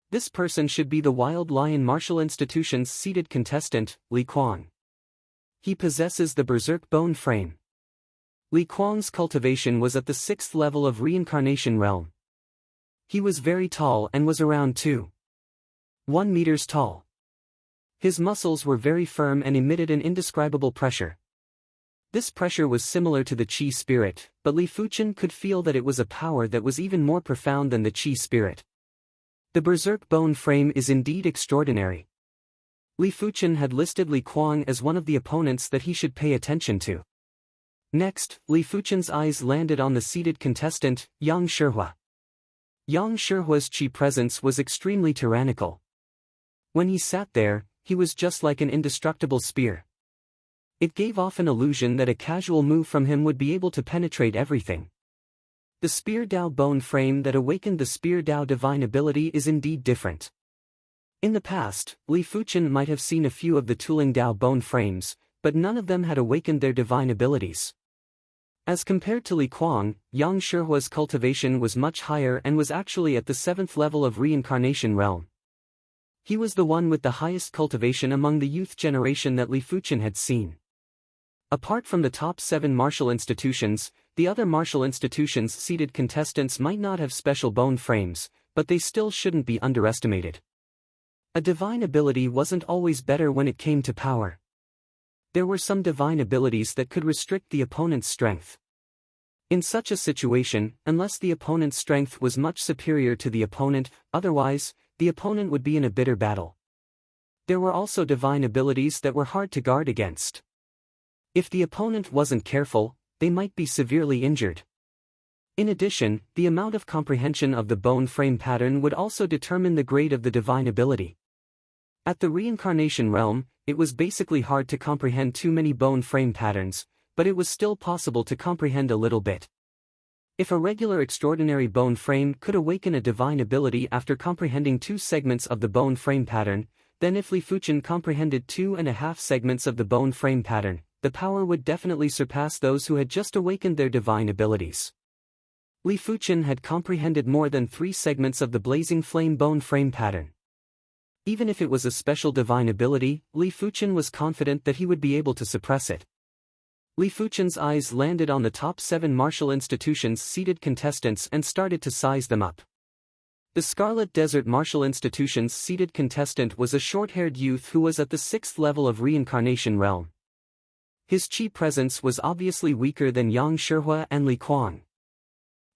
This person should be the Wild Lion Martial Institution's seeded contestant, Li Kuang. He possesses the Berserk Bone Frame. Li Kuang's cultivation was at the 6th level of Reincarnation Realm. He was very tall and was around 2.1 meters tall. His muscles were very firm and emitted an indescribable pressure. This pressure was similar to the Qi spirit, but Li Fuchen could feel that it was a power that was even more profound than the Qi spirit. The Berserk Bone Frame is indeed extraordinary. Li Fuchen had listed Li Kuang as one of the opponents that he should pay attention to. Next, Li Fuchen's eyes landed on the seated contestant, Yang Shihua. Yang Shihua's Qi presence was extremely tyrannical. When he sat there, he was just like an indestructible spear. It gave off an illusion that a casual move from him would be able to penetrate everything. The Spear Dao Bone Frame that awakened the Spear Dao divine ability is indeed different. In the past, Li Fuchen might have seen a few of the Tuling Dao bone frames, but none of them had awakened their divine abilities. As compared to Li Kuang, Yang Shihua's cultivation was much higher and was actually at the 7th level of Reincarnation Realm. He was the one with the highest cultivation among the youth generation that Li Fuchen had seen. Apart from the top 7 martial institutions, the other martial institutions' seeded contestants might not have special bone frames, but they still shouldn't be underestimated. A divine ability wasn't always better when it came to power. There were some divine abilities that could restrict the opponent's strength. In such a situation, unless the opponent's strength was much superior to the opponent, otherwise, the opponent would be in a bitter battle. There were also divine abilities that were hard to guard against. If the opponent wasn't careful, they might be severely injured. In addition, the amount of comprehension of the bone frame pattern would also determine the grade of the divine ability. At the Reincarnation Realm, it was basically hard to comprehend too many bone frame patterns, but it was still possible to comprehend a little bit. If a regular extraordinary bone frame could awaken a divine ability after comprehending 2 segments of the bone frame pattern, then if Li Fuchen comprehended 2.5 segments of the bone frame pattern, the power would definitely surpass those who had just awakened their divine abilities. Li Fuchen had comprehended more than 3 segments of the blazing flame bone frame pattern. Even if it was a special divine ability, Li Fuchen was confident that he would be able to suppress it. Li Fuchen's eyes landed on the top 7 martial institutions' seeded contestants and started to size them up. The Scarlet Desert Martial Institution's seeded contestant was a short-haired youth who was at the 6th level of Reincarnation Realm. His Qi presence was obviously weaker than Yang Shihua and Li Kuang.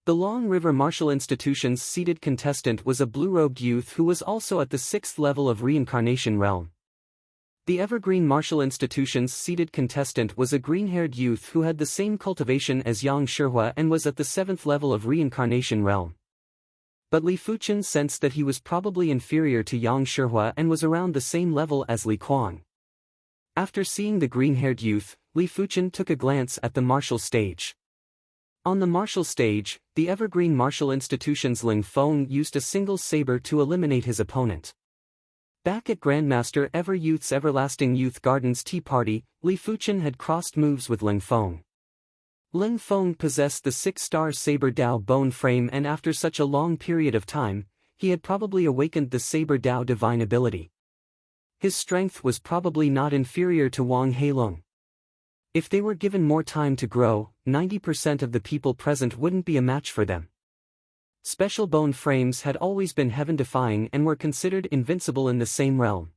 The Long River Martial Institution's seeded contestant was a blue-robed youth who was also at the 6th level of Reincarnation Realm. The Evergreen Martial Institution's seeded contestant was a green-haired youth who had the same cultivation as Yang Shihua and was at the 7th level of Reincarnation Realm. But Li Fuchen sensed that he was probably inferior to Yang Shihua and was around the same level as Li Kuang. After seeing the green-haired youth, Li Fuchen took a glance at the martial stage. On the martial stage, the Evergreen Martial Institution's Ling Feng used a single saber to eliminate his opponent. Back at Grandmaster Ever-Youth's Everlasting Youth Garden's tea party, Li Fuchen had crossed moves with Ling Feng. Ling Feng possessed the 6-star Saber Dao bone frame, and after such a long period of time, he had probably awakened the Saber Dao divine ability. His strength was probably not inferior to Wang Heilong. If they were given more time to grow, 90% of the people present wouldn't be a match for them. Special bone frames had always been heaven-defying and were considered invincible in the same realm.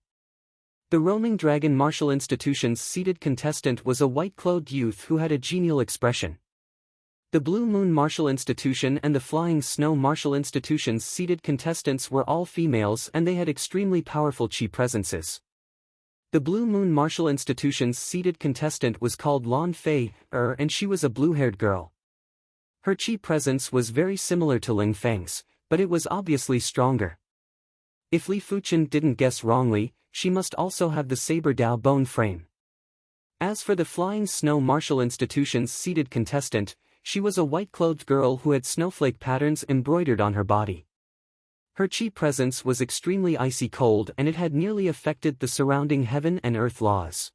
The Roaming Dragon Martial Institution's seated contestant was a white-clothed youth who had a genial expression. The Blue Moon Martial Institution and the Flying Snow Martial Institution's seated contestants were all females, and they had extremely powerful Qi presences. The Blue Moon Martial Institution's seeded contestant was called Lan Fei, and she was a blue-haired girl. Her chi presence was very similar to Ling Feng's, but it was obviously stronger. If Li Fuchen didn't guess wrongly, she must also have the Saber Dao bone frame. As for the Flying Snow Martial Institution's seeded contestant, she was a white-clothed girl who had snowflake patterns embroidered on her body. Her chi presence was extremely icy cold and it had nearly affected the surrounding heaven and earth laws.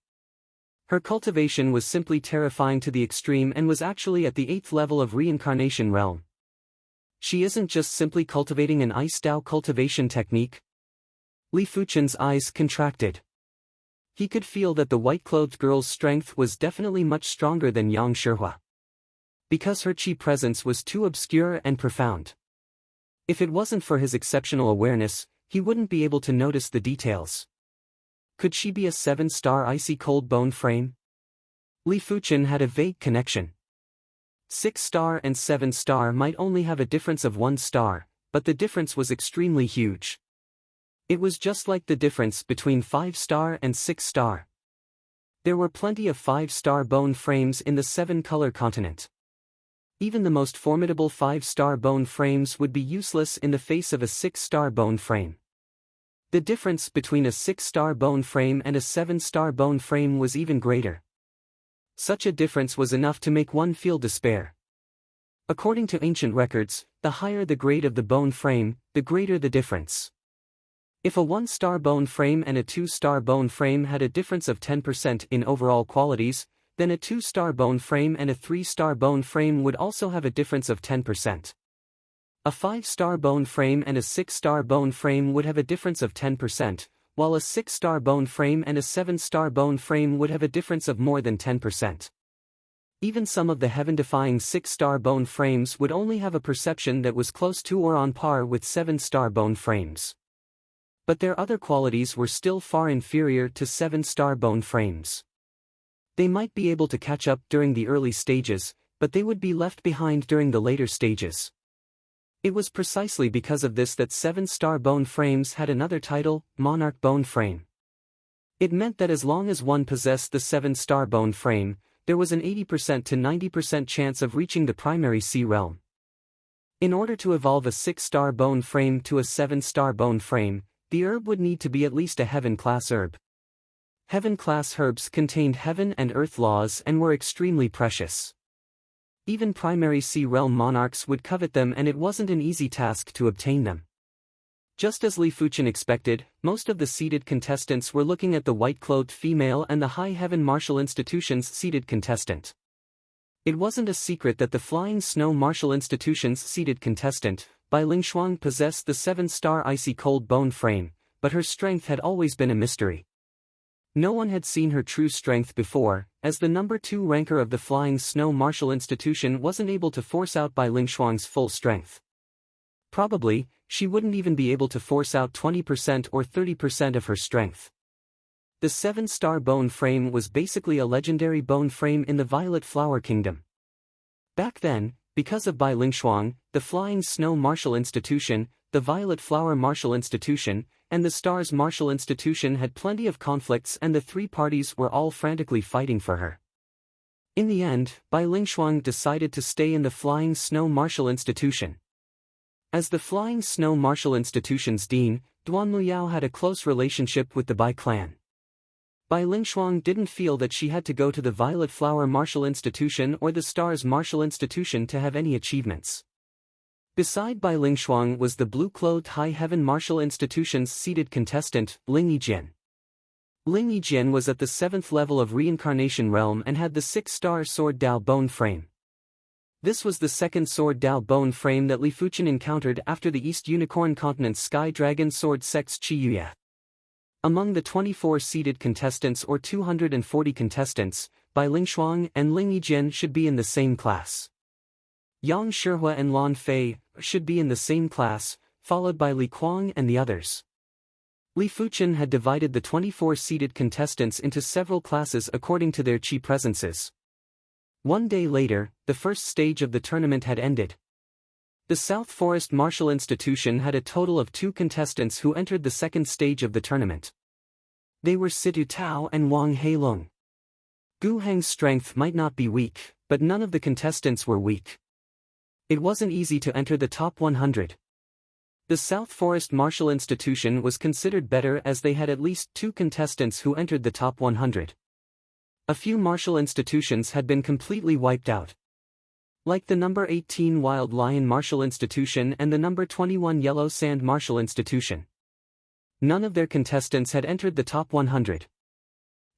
Her cultivation was simply terrifying to the extreme and was actually at the 8th level of reincarnation realm. She isn't just simply cultivating an ice Dao cultivation technique. Li Fuchen's eyes contracted. He could feel that the white-clothed girl's strength was definitely much stronger than Yang Shihua. Because her chi presence was too obscure and profound. If it wasn't for his exceptional awareness, he wouldn't be able to notice the details. Could she be a 7-star icy cold bone frame? Li Fuchen had a vague connection. 6-star and 7-star might only have a difference of 1 star, but the difference was extremely huge. It was just like the difference between 5-star and 6-star. There were plenty of 5-star bone frames in the 7-color continent. Even the most formidable 5-star bone frames would be useless in the face of a 6-star bone frame. The difference between a 6-star bone frame and a 7-star bone frame was even greater. Such a difference was enough to make one feel despair. According to ancient records, the higher the grade of the bone frame, the greater the difference. If a 1-star bone frame and a 2-star bone frame had a difference of 10% in overall qualities, then a 2-star bone frame and a 3-star bone frame would also have a difference of 10%. A 5-star bone frame and a 6-star bone frame would have a difference of 10%, while a 6-star bone frame and a 7-star bone frame would have a difference of more than 10%. Even some of the heaven-defying 6-star bone frames would only have a perception that was close to or on par with 7-star bone frames. But their other qualities were still far inferior to 7-star bone frames. They might be able to catch up during the early stages, but they would be left behind during the later stages. It was precisely because of this that 7-star bone frames had another title, Monarch Bone Frame. It meant that as long as one possessed the 7-star bone frame, there was an 80% to 90% chance of reaching the primary sea realm. In order to evolve a 6-star bone frame to a 7-star bone frame, the herb would need to be at least a heaven-class herb. Heaven-class herbs contained heaven and earth laws and were extremely precious. Even primary sea realm monarchs would covet them and it wasn't an easy task to obtain them. Just as Li Fuchen expected, most of the seeded contestants were looking at the white-clothed female and the High Heaven Martial Institution's seeded contestant. It wasn't a secret that the Flying Snow Martial Institution's seeded contestant, Bai Lingshuang, possessed the 7-star icy cold bone frame, but her strength had always been a mystery. No one had seen her true strength before, as the number 2 ranker of the Flying Snow Martial Institution wasn't able to force out Bai Lingshuang's full strength. Probably, she wouldn't even be able to force out 20% or 30% of her strength. The 7-star bone frame was basically a legendary bone frame in the Violet Flower Kingdom. Back then, because of Bai Lingshuang, the Flying Snow Martial Institution, the Violet Flower Martial Institution, and the Stars Martial Institution had plenty of conflicts and the 3 parties were all frantically fighting for her. In the end, Bai Lingshuang decided to stay in the Flying Snow Martial Institution. As the Flying Snow Martial Institution's dean, Duan Muyao had a close relationship with the Bai clan. Bai Lingshuang didn't feel that she had to go to the Violet Flower Martial Institution or the Stars Martial Institution to have any achievements. Beside Bai Lingshuang was the blue-clothed High Heaven Martial Institution's seeded contestant, Ling Yijian. Ling Yijian was at the 7th level of Reincarnation Realm and had the 6-star Sword Dao bone frame. This was the second Sword Dao bone frame that Li Fuchen encountered after the East Unicorn Continent's Sky Dragon Sword Sect's Qi Yuya. Among the 24 seeded contestants or 240 contestants, Bai Lingshuang and Ling Yijian should be in the same class. Yang Shihua and Lan Fei should be in the same class, followed by Li Kuang and the others. Li Fuchen had divided the 24 seeded contestants into several classes according to their chi presences. One day later, the first stage of the tournament had ended. The South Forest Martial Institution had a total of 2 contestants who entered the second stage of the tournament. They were Situ Tao and Wang Heilong. Gu Heng's strength might not be weak, but none of the contestants were weak. It wasn't easy to enter the top 100. The South Forest Martial Institution was considered better as they had at least 2 contestants who entered the top 100. A few martial institutions had been completely wiped out. Like the number 18 Wild Lion Martial Institution and the number 21 Yellow Sand Martial Institution. None of their contestants had entered the top 100.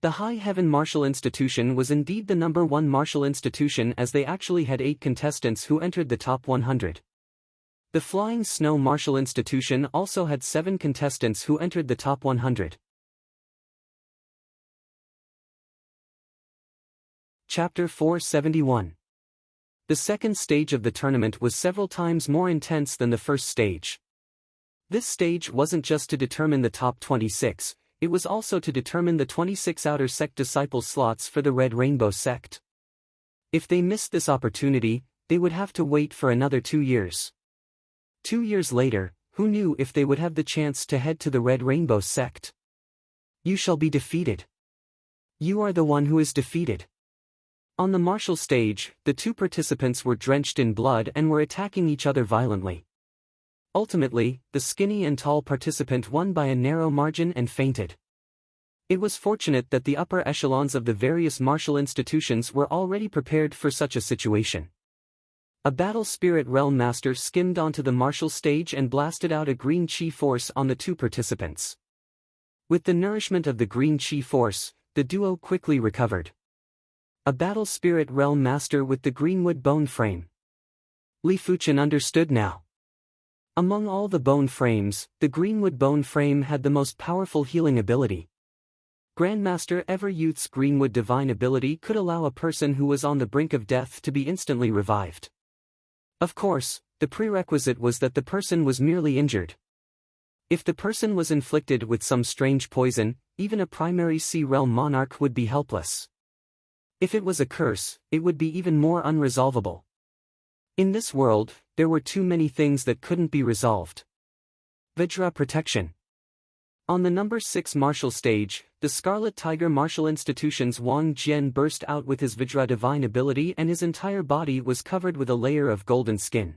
The High Heaven Martial Institution was indeed the number 1 martial institution as they actually had 8 contestants who entered the top 100. The Flying Snow Martial Institution also had 7 contestants who entered the top 100. Chapter 471. The second stage of the tournament was several times more intense than the first stage. This stage wasn't just to determine the top 26, it was also to determine the 26 outer sect disciple slots for the Red Rainbow sect. If they missed this opportunity, they would have to wait for another 2 years. 2 years later, who knew if they would have the chance to head to the Red Rainbow sect? You shall be defeated. You are the one who is defeated. On the martial stage, the 2 participants were drenched in blood and were attacking each other violently. Ultimately, the skinny and tall participant won by a narrow margin and fainted. It was fortunate that the upper echelons of the various martial institutions were already prepared for such a situation. A battle spirit realm master skimmed onto the martial stage and blasted out a green chi force on the 2 participants. With the nourishment of the green chi force, the duo quickly recovered. A battle spirit realm master with the greenwood bone frame. Li Fuchen understood now. Among all the bone frames, the greenwood bone frame had the most powerful healing ability. Grandmaster Everyouth's greenwood divine ability could allow a person who was on the brink of death to be instantly revived. Of course, the prerequisite was that the person was merely injured. If the person was inflicted with some strange poison, even a primary Sea Realm monarch would be helpless. If it was a curse, it would be even more unresolvable. In this world, there were too many things that couldn't be resolved. Vajra protection. On the number 6 martial stage, the Scarlet Tiger Martial Institution's Wang Jian burst out with his Vajra divine ability and his entire body was covered with a layer of golden skin.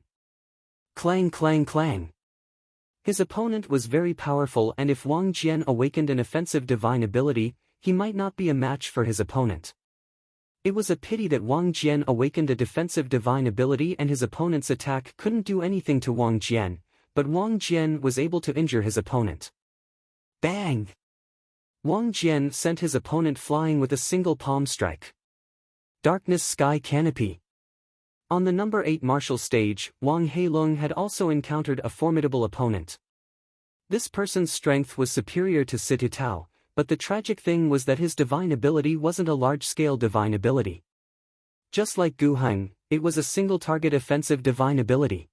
Clang clang clang. His opponent was very powerful and if Wang Jian awakened an offensive divine ability, he might not be a match for his opponent. It was a pity that Wang Jian awakened a defensive divine ability and his opponent's attack couldn't do anything to Wang Jian, but Wang Jian was able to injure his opponent. Bang! Wang Jian sent his opponent flying with a single palm strike. Darkness Sky Canopy. On the number 8 martial stage, Wang Heilong had also encountered a formidable opponent. This person's strength was superior to Situ Tao, but the tragic thing was that his divine ability wasn't a large-scale divine ability. Just like Gu Heng, it was a single-target offensive divine ability.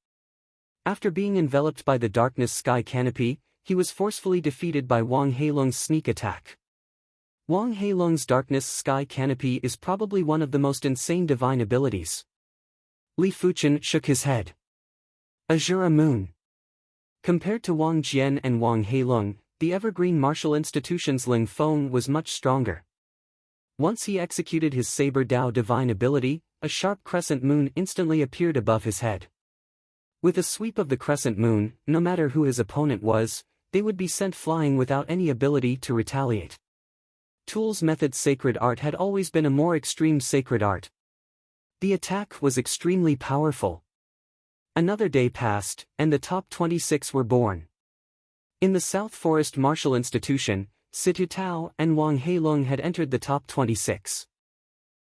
After being enveloped by the Darkness Sky Canopy, he was forcefully defeated by Wang Heilong's sneak attack. Wang Heilong's Darkness Sky Canopy is probably one of the most insane divine abilities. Li Fuchen shook his head. Azura Moon. Compared to Wang Jian and Wang Heilong, the Evergreen Martial Institution's Ling Feng was much stronger. Once he executed his Saber Dao divine ability, a sharp crescent moon instantly appeared above his head. With a sweep of the crescent moon, no matter who his opponent was, they would be sent flying without any ability to retaliate. Tool's method sacred art had always been a more extreme sacred art. The attack was extremely powerful. Another day passed, and the top 26 were born. In the South Forest Martial Institution, Situ Tao and Wang Heilong had entered the top 26.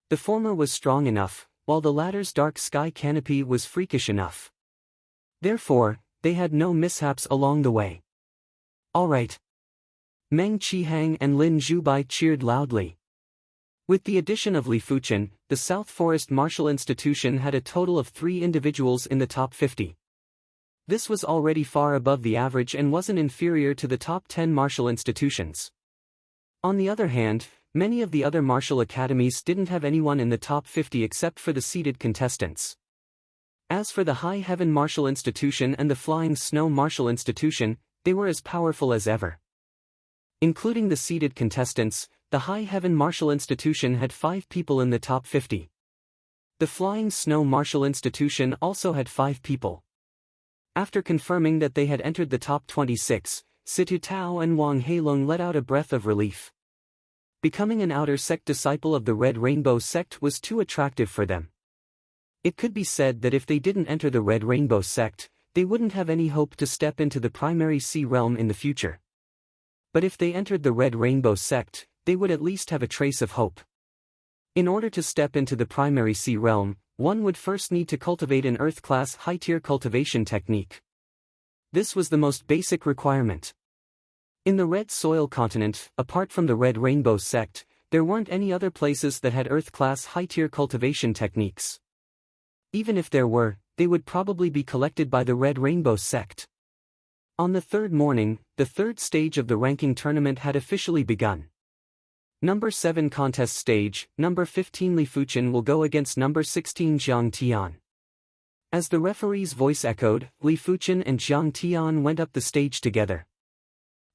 The former was strong enough, while the latter's dark sky canopy was freakish enough. Therefore, they had no mishaps along the way. All right. Meng Qihang and Lin Zhubai cheered loudly. With the addition of Li Fuchen, the South Forest Martial Institution had a total of 3 individuals in the top 50. This was already far above the average and wasn't inferior to the top 10 martial institutions. On the other hand, many of the other martial academies didn't have anyone in the top 50 except for the seeded contestants. As for the High Heaven Martial Institution and the Flying Snow Martial Institution, they were as powerful as ever. Including the seeded contestants, the High Heaven Martial Institution had 5 people in the top 50. The Flying Snow Martial Institution also had 5 people. After confirming that they had entered the top 26, Situ Tao and Wang Heilong let out a breath of relief. Becoming an outer sect disciple of the Red Rainbow sect was too attractive for them. It could be said that if they didn't enter the Red Rainbow sect, they wouldn't have any hope to step into the primary sea realm in the future. But if they entered the Red Rainbow sect, they would at least have a trace of hope. In order to step into the primary sea realm, one would first need to cultivate an Earth-class high-tier cultivation technique. This was the most basic requirement. In the Red Soil continent, apart from the Red Rainbow sect, there weren't any other places that had Earth-class high-tier cultivation techniques. Even if there were, they would probably be collected by the Red Rainbow sect. On the third morning, the third stage of the ranking tournament had officially begun. Number 7 contest stage, number 15 Li Fuchen will go against number 16 Zhang Tian. As the referee's voice echoed, Li Fuchen and Zhang Tian went up the stage together.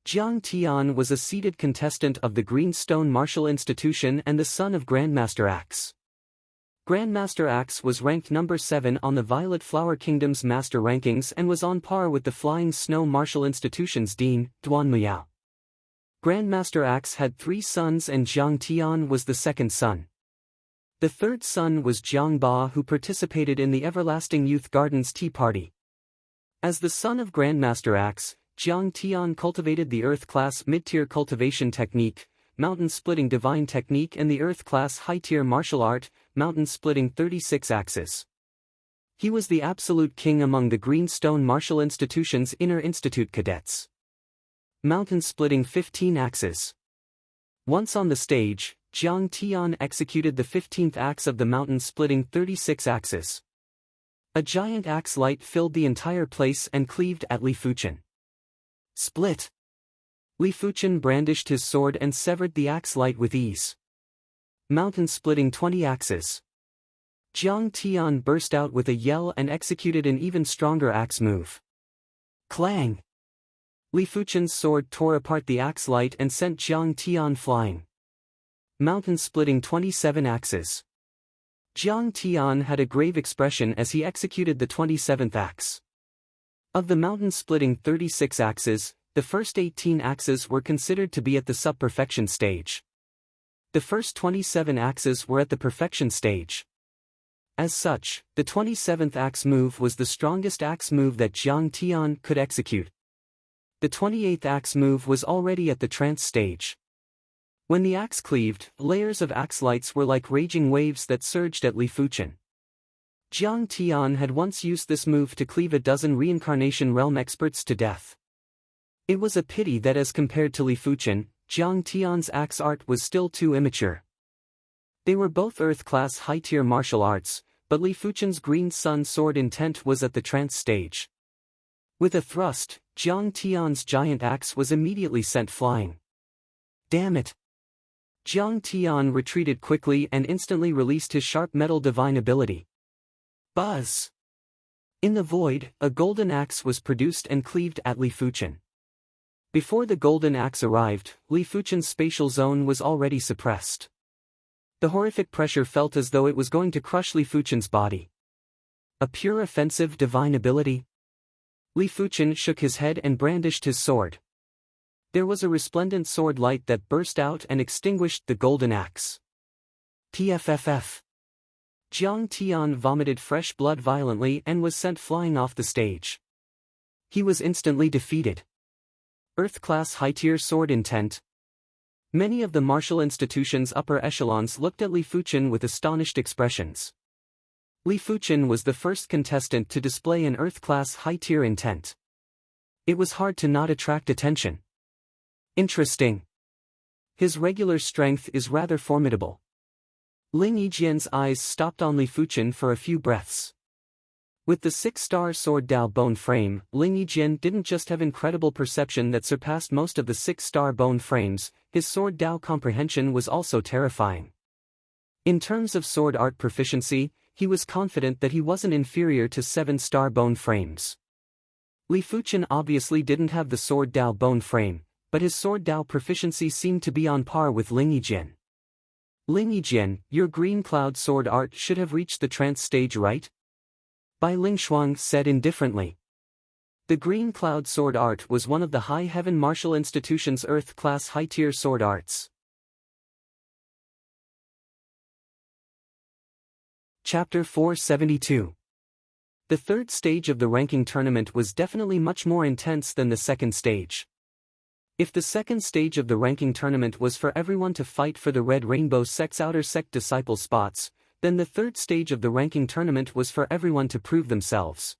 Zhang Tian was a seeded contestant of the Greenstone Martial Institution and the son of Grandmaster Axe. Grandmaster Axe was ranked number 7 on the Violet Flower Kingdom's master rankings and was on par with the Flying Snow Martial Institution's dean, Duan Miao. Grandmaster Axe had 3 sons and Zhang Tian was the second son. The third son was Jiang Ba, who participated in the Everlasting Youth Gardens Tea Party. As the son of Grandmaster Axe, Jiang Tian cultivated the Earth-class mid-tier cultivation technique, mountain-splitting divine technique and the Earth-class high-tier martial art, mountain-splitting 36 axes. He was the absolute king among the Greenstone Martial Institution's inner institute cadets. Mountain-splitting 15 axes. Once on the stage, Jiang Tian executed the 15th axe of the mountain-splitting 36 axes. A giant axe light filled the entire place and cleaved at Li Fuchen. Split! Li Fuchen brandished his sword and severed the axe light with ease. Mountain-splitting 20 axes. Jiang Tian burst out with a yell and executed an even stronger axe move. Clang! Li Fuchen's sword tore apart the axe light and sent Jiang Tian flying. Mountain-splitting 27 axes. Jiang Tian had a grave expression as he executed the 27th axe. Of the mountain-splitting 36 axes, the first 18 axes were considered to be at the sub-perfection stage. The first 27 axes were at the perfection stage. As such, the 27th axe move was the strongest axe move that Jiang Tian could execute. The 28th axe move was already at the trance stage. When the axe cleaved, layers of axe lights were like raging waves that surged at Li Fuchen. Jiang Tian had once used this move to cleave a dozen reincarnation realm experts to death. It was a pity that as compared to Li Fuchen, Jiang Tian's axe art was still too immature. They were both Earth-class high-tier martial arts, but Li Fuchen's Green Sun Sword Intent was at the trance stage. With a thrust, Jiang Tian's giant axe was immediately sent flying. Damn it! Jiang Tian retreated quickly and instantly released his sharp metal divine ability. Buzz! In the void, a golden axe was produced and cleaved at Li Fuchen. Before the golden axe arrived, Li Fuchen's spatial zone was already suppressed. The horrific pressure felt as though it was going to crush Li Fuchen's body. A pure offensive divine ability? Li Fuchen shook his head and brandished his sword. There was a resplendent sword light that burst out and extinguished the golden axe. TFFF. Jiang Tian vomited fresh blood violently and was sent flying off the stage. He was instantly defeated. Earth-class high-tier sword intent. Many of the martial institution's upper echelons looked at Li Fuchen with astonished expressions. Li Fuchen was the first contestant to display an Earth-class high-tier intent. It was hard to not attract attention. Interesting. His regular strength is rather formidable. Ling Yijian's eyes stopped on Li Fuchen for a few breaths. With the 6-star sword Dao bone frame, Ling Yijian didn't just have incredible perception that surpassed most of the 6-star bone frames, his sword Dao comprehension was also terrifying. In terms of sword art proficiency, he was confident that he wasn't inferior to 7-star bone frames. Li Fuchen obviously didn't have the sword Dao bone frame, but his sword Dao proficiency seemed to be on par with Ling Yijian. Ling Yijian, your green cloud sword art should have reached the trance stage, right? Bai Ling Shuang said indifferently. The green cloud sword art was one of the High Heaven Martial Institution's Earth-class high-tier sword arts. Chapter 472. The third stage of the ranking tournament was definitely much more intense than the second stage. If the second stage of the ranking tournament was for everyone to fight for the Red Rainbow Sect's outer sect disciple spots, then the third stage of the ranking tournament was for everyone to prove themselves.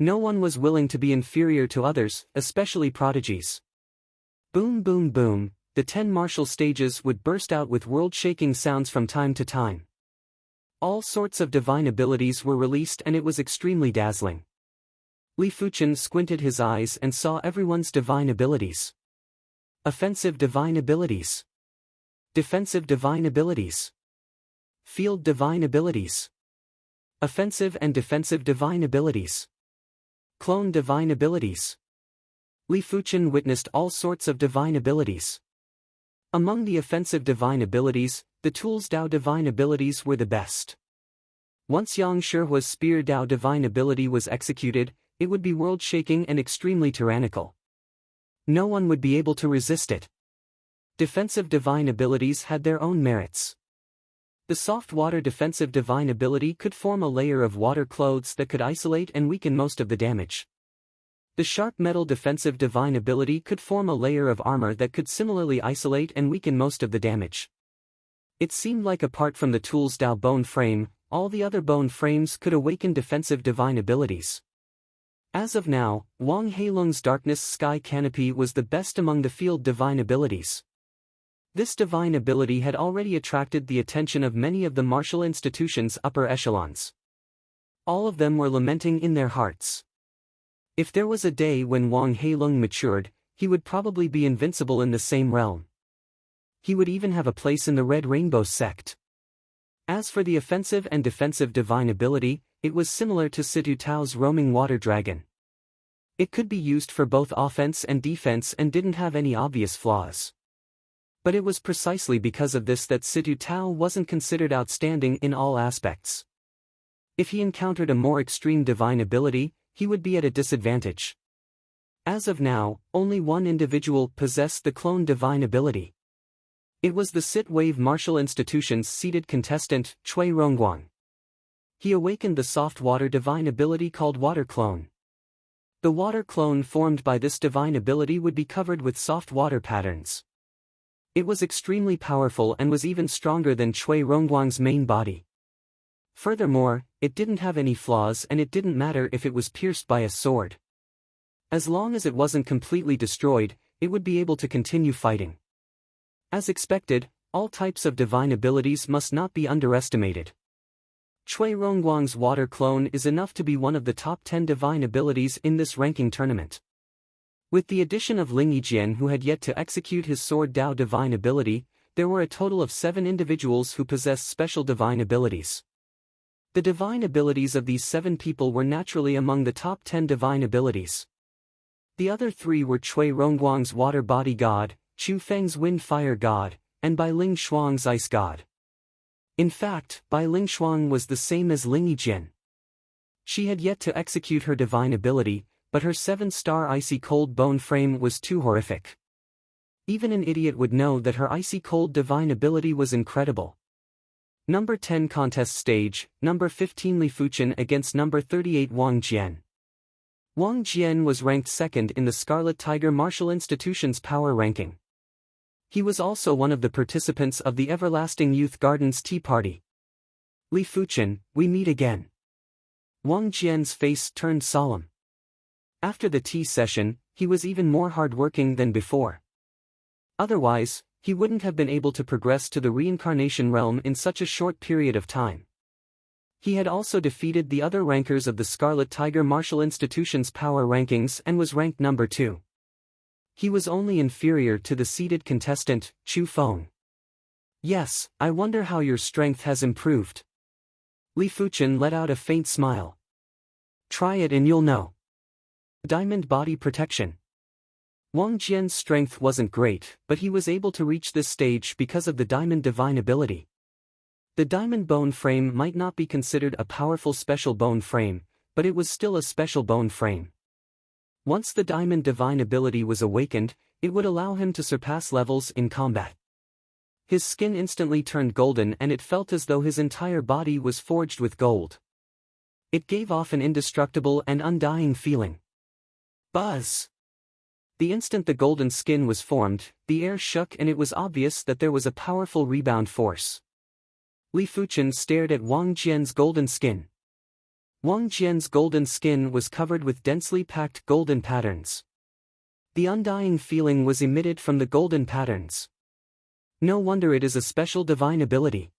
No one was willing to be inferior to others, especially prodigies. Boom boom boom, the 10 martial stages would burst out with world-shaking sounds from time to time. All sorts of divine abilities were released and it was extremely dazzling. Li Fuchen squinted his eyes and saw everyone's divine abilities. Offensive divine abilities. Defensive divine abilities. Field divine abilities. Offensive and defensive divine abilities. Clone divine abilities. Li Fuchen witnessed all sorts of divine abilities. Among the offensive divine abilities, the Tools Dao divine abilities were the best. Once Yang Shihua's Spear Dao divine ability was executed, it would be world-shaking and extremely tyrannical. No one would be able to resist it. Defensive divine abilities had their own merits. The soft water defensive divine ability could form a layer of water clothes that could isolate and weaken most of the damage. The sharp metal defensive divine ability could form a layer of armor that could similarly isolate and weaken most of the damage. It seemed like apart from the Tools Dao bone frame, all the other bone frames could awaken defensive divine abilities. As of now, Wang Heilung's Darkness Sky Canopy was the best among the field divine abilities. This divine ability had already attracted the attention of many of the martial institution's upper echelons. All of them were lamenting in their hearts. If there was a day when Wang Heilung matured, he would probably be invincible in the same realm. He would even have a place in the Red Rainbow sect. As for the offensive and defensive divine ability, it was similar to Situ Tao's roaming water dragon. It could be used for both offense and defense and didn't have any obvious flaws. But it was precisely because of this that Situ Tao wasn't considered outstanding in all aspects. If he encountered a more extreme divine ability, he would be at a disadvantage. As of now, only one individual possessed the clone divine ability. It was the Sit Wave Martial Institution's seated contestant, Cui Rongguang. He awakened the soft water divine ability called Water Clone. The water clone formed by this divine ability would be covered with soft water patterns. It was extremely powerful and was even stronger than Cui Rongguang's main body. Furthermore, it didn't have any flaws and it didn't matter if it was pierced by a sword. As long as it wasn't completely destroyed, it would be able to continue fighting. As expected, all types of divine abilities must not be underestimated. Cui Rongguang's water clone is enough to be one of the top 10 divine abilities in this ranking tournament. With the addition of Ling Yijian, who had yet to execute his Sword Dao divine ability, there were a total of 7 individuals who possessed special divine abilities. The divine abilities of these 7 people were naturally among the top 10 divine abilities. The other 3 were Cui Rongguang's Water Body God, Chu Feng's Wind Fire God, and Bai Ling Shuang's Ice God. In fact, Bai Ling Shuang was the same as Ling Yijian. She had yet to execute her divine ability, but her 7-star icy cold bone frame was too horrific. Even an idiot would know that her icy cold divine ability was incredible. Number 10 contest stage, number 15 Li Fuchen against number 38 Wang Jian. Wang Jian was ranked second in the Scarlet Tiger Martial Institution's power ranking. He was also one of the participants of the Everlasting Youth Garden's tea party. Li Fuchen, we meet again. Wang Jian's face turned solemn. After the tea session, he was even more hard-working than before. Otherwise, he wouldn't have been able to progress to the reincarnation realm in such a short period of time. He had also defeated the other rankers of the Scarlet Tiger Martial Institution's power rankings and was ranked number 2. He was only inferior to the seeded contestant, Chu Feng. Yes, I wonder how your strength has improved. Li Fuchen let out a faint smile. Try it and you'll know. Diamond Body Protection. Wang Jian's strength wasn't great, but he was able to reach this stage because of the diamond divine ability. The diamond bone frame might not be considered a powerful special bone frame, but it was still a special bone frame. Once the diamond divine ability was awakened, it would allow him to surpass levels in combat. His skin instantly turned golden and it felt as though his entire body was forged with gold. It gave off an indestructible and undying feeling. Buzz! The instant the golden skin was formed, the air shook and it was obvious that there was a powerful rebound force. Li Fuchen stared at Wang Jian's golden skin. Wang Jian's golden skin was covered with densely packed golden patterns. The undying feeling was emitted from the golden patterns. No wonder it is a special divine ability.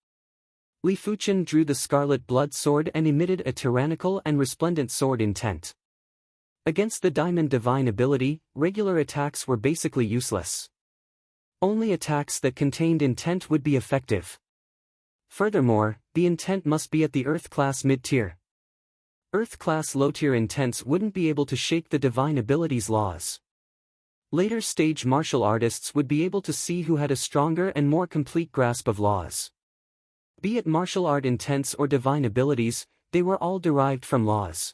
Li Fuchen drew the scarlet blood sword and emitted a tyrannical and resplendent sword intent. Against the diamond divine ability, regular attacks were basically useless. Only attacks that contained intent would be effective. Furthermore, the intent must be at the Earth class mid-tier. Earth class low-tier intents wouldn't be able to shake the divine ability's laws. Later stage martial artists would be able to see who had a stronger and more complete grasp of laws. Be it martial art intents or divine abilities, they were all derived from laws.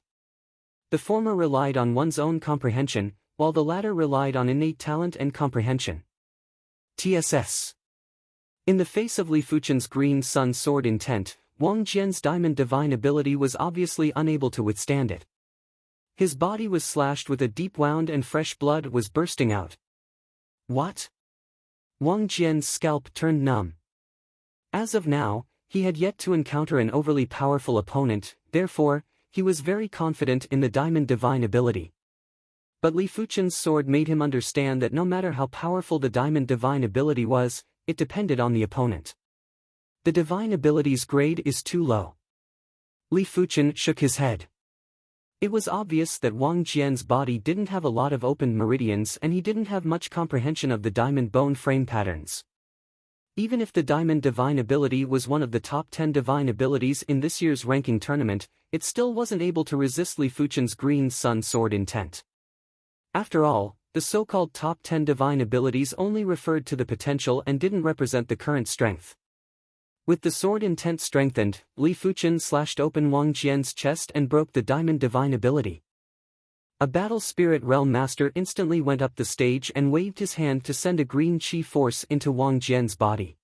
The former relied on one's own comprehension, while the latter relied on innate talent and comprehension. TSS. In the face of Li Fuchen's green sun sword intent, Wang Jian's diamond divine ability was obviously unable to withstand it. His body was slashed with a deep wound and fresh blood was bursting out. What? Wang Jian's scalp turned numb. As of now, he had yet to encounter an overly powerful opponent, therefore, he was very confident in the diamond divine ability. But Li Fuchen's sword made him understand that no matter how powerful the diamond divine ability was, it depended on the opponent. The divine ability's grade is too low. Li Fuchen shook his head. It was obvious that Wang Jian's body didn't have a lot of open meridians and he didn't have much comprehension of the diamond bone frame patterns. Even if the diamond divine ability was one of the top 10 divine abilities in this year's ranking tournament, it still wasn't able to resist Li Fuchen's green sun sword intent. After all, the so-called top 10 divine abilities only referred to the potential and didn't represent the current strength. With the sword intent strengthened, Li Fuchen slashed open Wang Jian's chest and broke the diamond divine ability. A battle spirit realm master instantly went up the stage and waved his hand to send a green chi force into Wang Jian's body.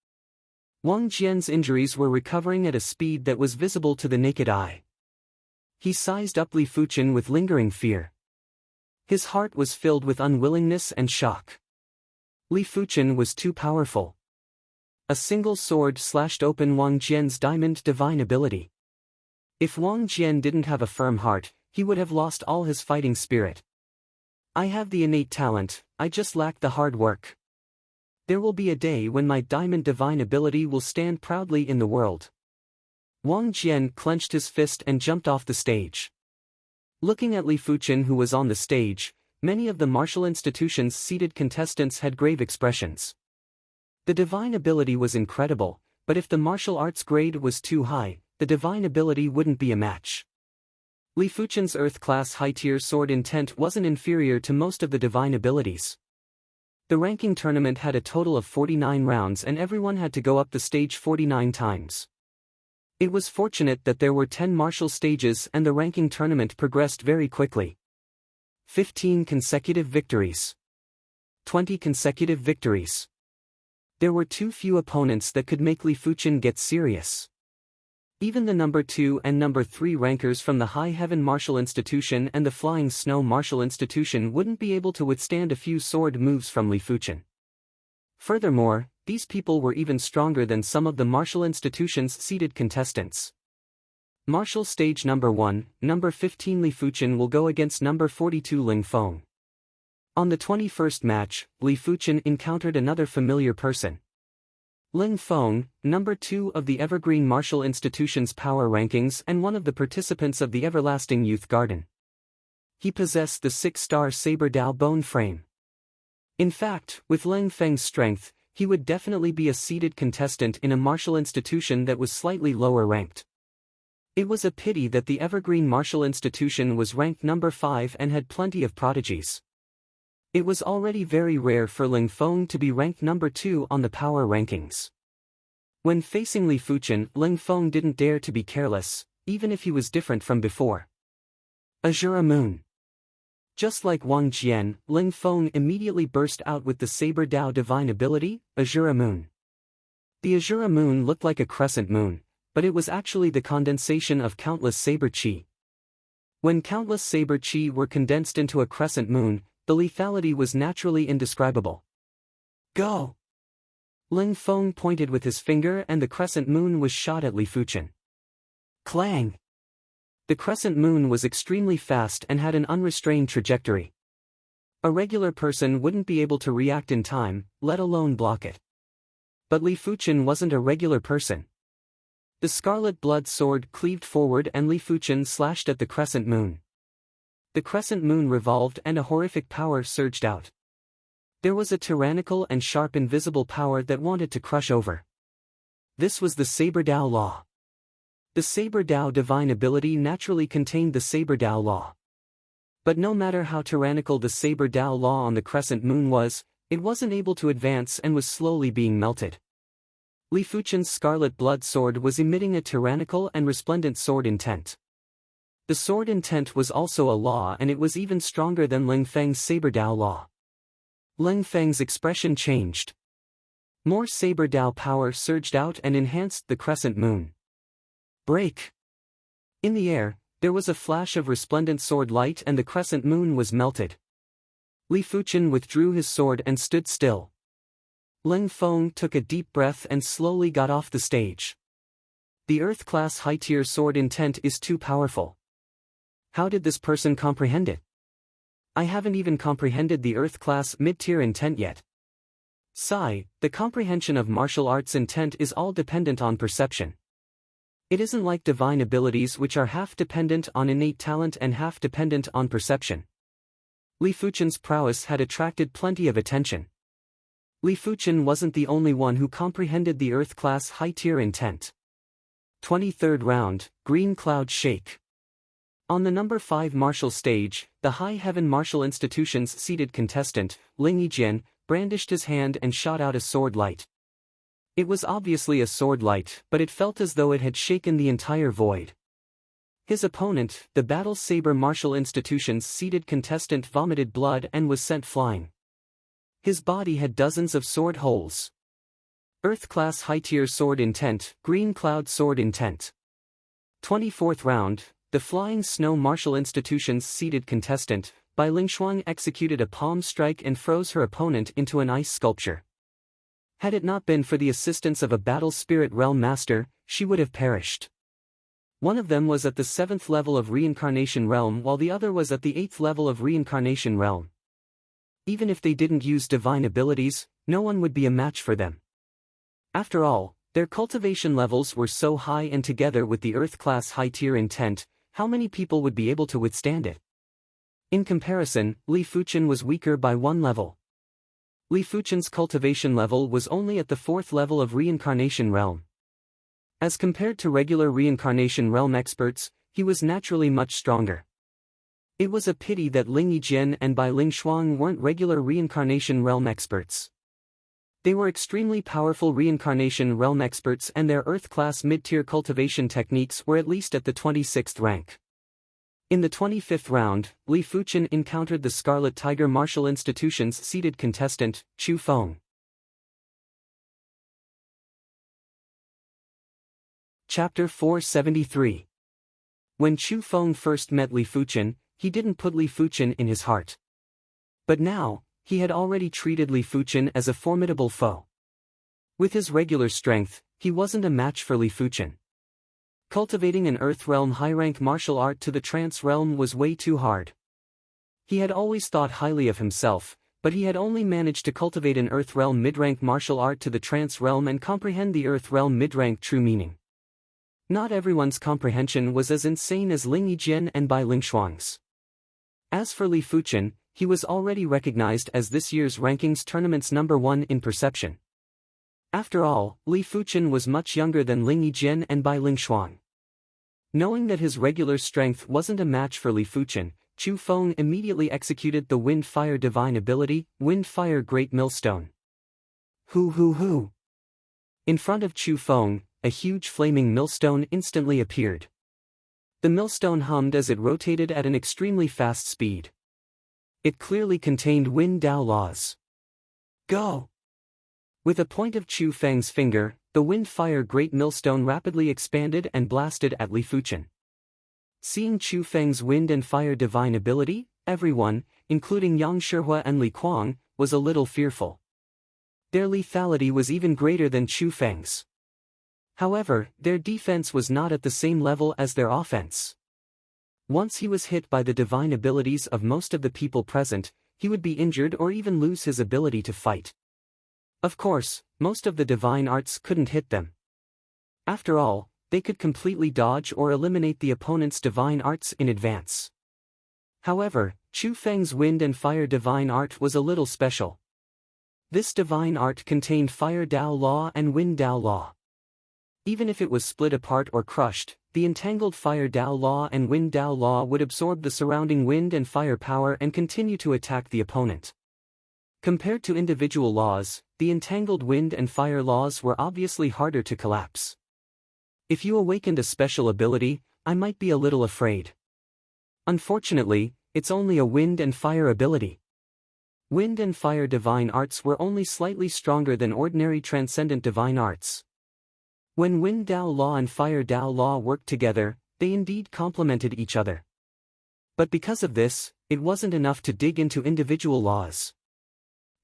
Wang Jian's injuries were recovering at a speed that was visible to the naked eye. He sized up Li Fuchen with lingering fear. His heart was filled with unwillingness and shock. Li Fuchen was too powerful. A single sword slashed open Wang Jian's diamond divine ability. If Wang Jian didn't have a firm heart, he would have lost all his fighting spirit. I have the innate talent, I just lack the hard work. There will be a day when my diamond divine ability will stand proudly in the world. Wang Jian clenched his fist and jumped off the stage. Looking at Li Fuchen who was on the stage, many of the martial institution's seated contestants had grave expressions. The divine ability was incredible, but if the martial arts grade was too high, the divine ability wouldn't be a match. Li Fuchen's Earth-class high-tier sword intent wasn't inferior to most of the divine abilities. The ranking tournament had a total of 49 rounds and everyone had to go up the stage 49 times. It was fortunate that there were 10 martial stages and the ranking tournament progressed very quickly. 15 consecutive victories. 20 consecutive victories. There were too few opponents that could make Li Fuchen get serious. Even the number 2 and number 3 rankers from the High Heaven Martial Institution and the Flying Snow Martial Institution wouldn't be able to withstand a few sword moves from Li Fuchen. Furthermore, these people were even stronger than some of the martial institution's seated contestants. Martial Stage Number 1, Number 15 Li Fuchen will go against Number 42 Ling Feng. On the 21st match, Li Fuchen encountered another familiar person. Ling Feng, number 2 of the Evergreen Martial Institution's power rankings and one of the participants of the Everlasting Youth Garden. He possessed the 6-star Saber Dao bone frame. In fact, with Ling Feng's strength, he would definitely be a seated contestant in a martial institution that was slightly lower ranked. It was a pity that the Evergreen Martial Institution was ranked number 5 and had plenty of prodigies. It was already very rare for Ling Feng to be ranked number 2 on the power rankings. When facing Li Fuchen, Ling Feng didn't dare to be careless, even if he was different from before. Azura Moon. Just like Wang Jian, Ling Feng immediately burst out with the Saber Dao divine ability, Azura Moon. The Azura Moon looked like a crescent moon, but it was actually the condensation of countless saber chi. When countless saber chi were condensed into a crescent moon, the lethality was naturally indescribable. Go! Ling Feng pointed with his finger and the crescent moon was shot at Li Fuchen. Clang! The crescent moon was extremely fast and had an unrestrained trajectory. A regular person wouldn't be able to react in time, let alone block it. But Li Fuchen wasn't a regular person. The scarlet blood sword cleaved forward and Li Fuchen slashed at the crescent moon. The crescent moon revolved and a horrific power surged out. There was a tyrannical and sharp invisible power that wanted to crush over. This was the Saber Dao Law. The Saber Dao divine ability naturally contained the Saber Dao Law. But no matter how tyrannical the Saber Dao Law on the crescent moon was, it wasn't able to advance and was slowly being melted. Li Fuchen's scarlet blood sword was emitting a tyrannical and resplendent sword intent. The sword intent was also a law and it was even stronger than Ling Feng's Saber Dao Law. Ling Feng's expression changed. More Saber Dao power surged out and enhanced the crescent moon. Break! In the air, there was a flash of resplendent sword light and the crescent moon was melted. Li Fuchen withdrew his sword and stood still. Ling Feng took a deep breath and slowly got off the stage. The Earth-class high-tier sword intent is too powerful. How did this person comprehend it? I haven't even comprehended the Earth-class mid-tier intent yet. Sigh, the comprehension of martial arts intent is all dependent on perception. It isn't like divine abilities which are half dependent on innate talent and half dependent on perception. Li Fuchen's prowess had attracted plenty of attention. Li Fuchen wasn't the only one who comprehended the Earth-class high-tier intent. 23rd round, Green Cloud Shake. On the number 5 martial stage, the High Heaven Martial Institution's seated contestant, Ling Yijian, brandished his hand and shot out a sword light. It was obviously a sword light, but it felt as though it had shaken the entire void. His opponent, the Battle Saber Martial Institution's seated contestant, vomited blood and was sent flying. His body had dozens of sword holes. Earth-class high-tier sword intent, Green Cloud sword intent. 24th round, the Flying Snow Martial Institution's seated contestant, Bai Lingshuang, executed a palm strike and froze her opponent into an ice sculpture. Had it not been for the assistance of a Battle Spirit Realm Master, she would have perished. One of them was at the 7th level of Reincarnation Realm while the other was at the 8th level of Reincarnation Realm. Even if they didn't use divine abilities, no one would be a match for them. After all, their cultivation levels were so high and together with the Earth-class high-tier intent, how many people would be able to withstand it? In comparison, Li Fuchen was weaker by 1 level. Li Fuchen's cultivation level was only at the 4th level of Reincarnation Realm. As compared to regular Reincarnation Realm experts, he was naturally much stronger. It was a pity that Ling Yijian and Bai Lingshuang weren't regular Reincarnation Realm experts. They were extremely powerful Reincarnation Realm experts and their Earth-class mid-tier cultivation techniques were at least at the 26th rank. In the 25th round, Li Fuchen encountered the Scarlet Tiger Martial Institution's seated contestant, Chu Feng. Chapter 473. When Chu Feng first met Li Fuchen, he didn't put Li Fuchen in his heart. But now, he had already treated Li Fuchen as a formidable foe. With his regular strength, he wasn't a match for Li Fuchen. Cultivating an Earth Realm high-rank martial art to the Trance Realm was way too hard. He had always thought highly of himself, but he had only managed to cultivate an Earth Realm mid-rank martial art to the Trance Realm and comprehend the Earth Realm mid-rank true meaning. Not everyone's comprehension was as insane as Ling Yijian and Bai Lingshuang's. As for Li Fuchen, he was already recognized as this year's rankings tournament's number 1 in perception. After all, Li Fuchen was much younger than Ling Yijian and Bai Lingshuang. Knowing that his regular strength wasn't a match for Li Fuchen, Chu Feng immediately executed the Wind-Fire Divine ability, Wind-Fire Great Millstone. Hoo! In front of Chu Feng, a huge flaming millstone instantly appeared. The millstone hummed as it rotated at an extremely fast speed. It clearly contained Wind Dao laws. Go! With a point of Chu Feng's finger, the Wind-Fire Great Millstone rapidly expanded and blasted at Li Fuchen. Seeing Chu Feng's Wind and Fire Divine ability, everyone, including Yang Shihua and Li Kuang, was a little fearful. Their lethality was even greater than Chu Feng's. However, their defense was not at the same level as their offense. Once he was hit by the divine abilities of most of the people present, he would be injured or even lose his ability to fight. Of course, most of the divine arts couldn't hit them. After all, they could completely dodge or eliminate the opponent's divine arts in advance. However, Chu Feng's Wind and Fire Divine Art was a little special. This divine art contained Fire Dao Law and Wind Dao Law. Even if it was split apart or crushed, the entangled Fire Dao Law and Wind Dao Law would absorb the surrounding wind and fire power and continue to attack the opponent. Compared to individual laws, the entangled wind and fire laws were obviously harder to collapse. If you awakened a special ability, I might be a little afraid. Unfortunately, it's only a wind and fire ability. Wind and fire divine arts were only slightly stronger than ordinary transcendent divine arts. When Wind Dao Law and Fire Dao Law worked together, they indeed complemented each other. But because of this, it wasn't enough to dig into individual laws.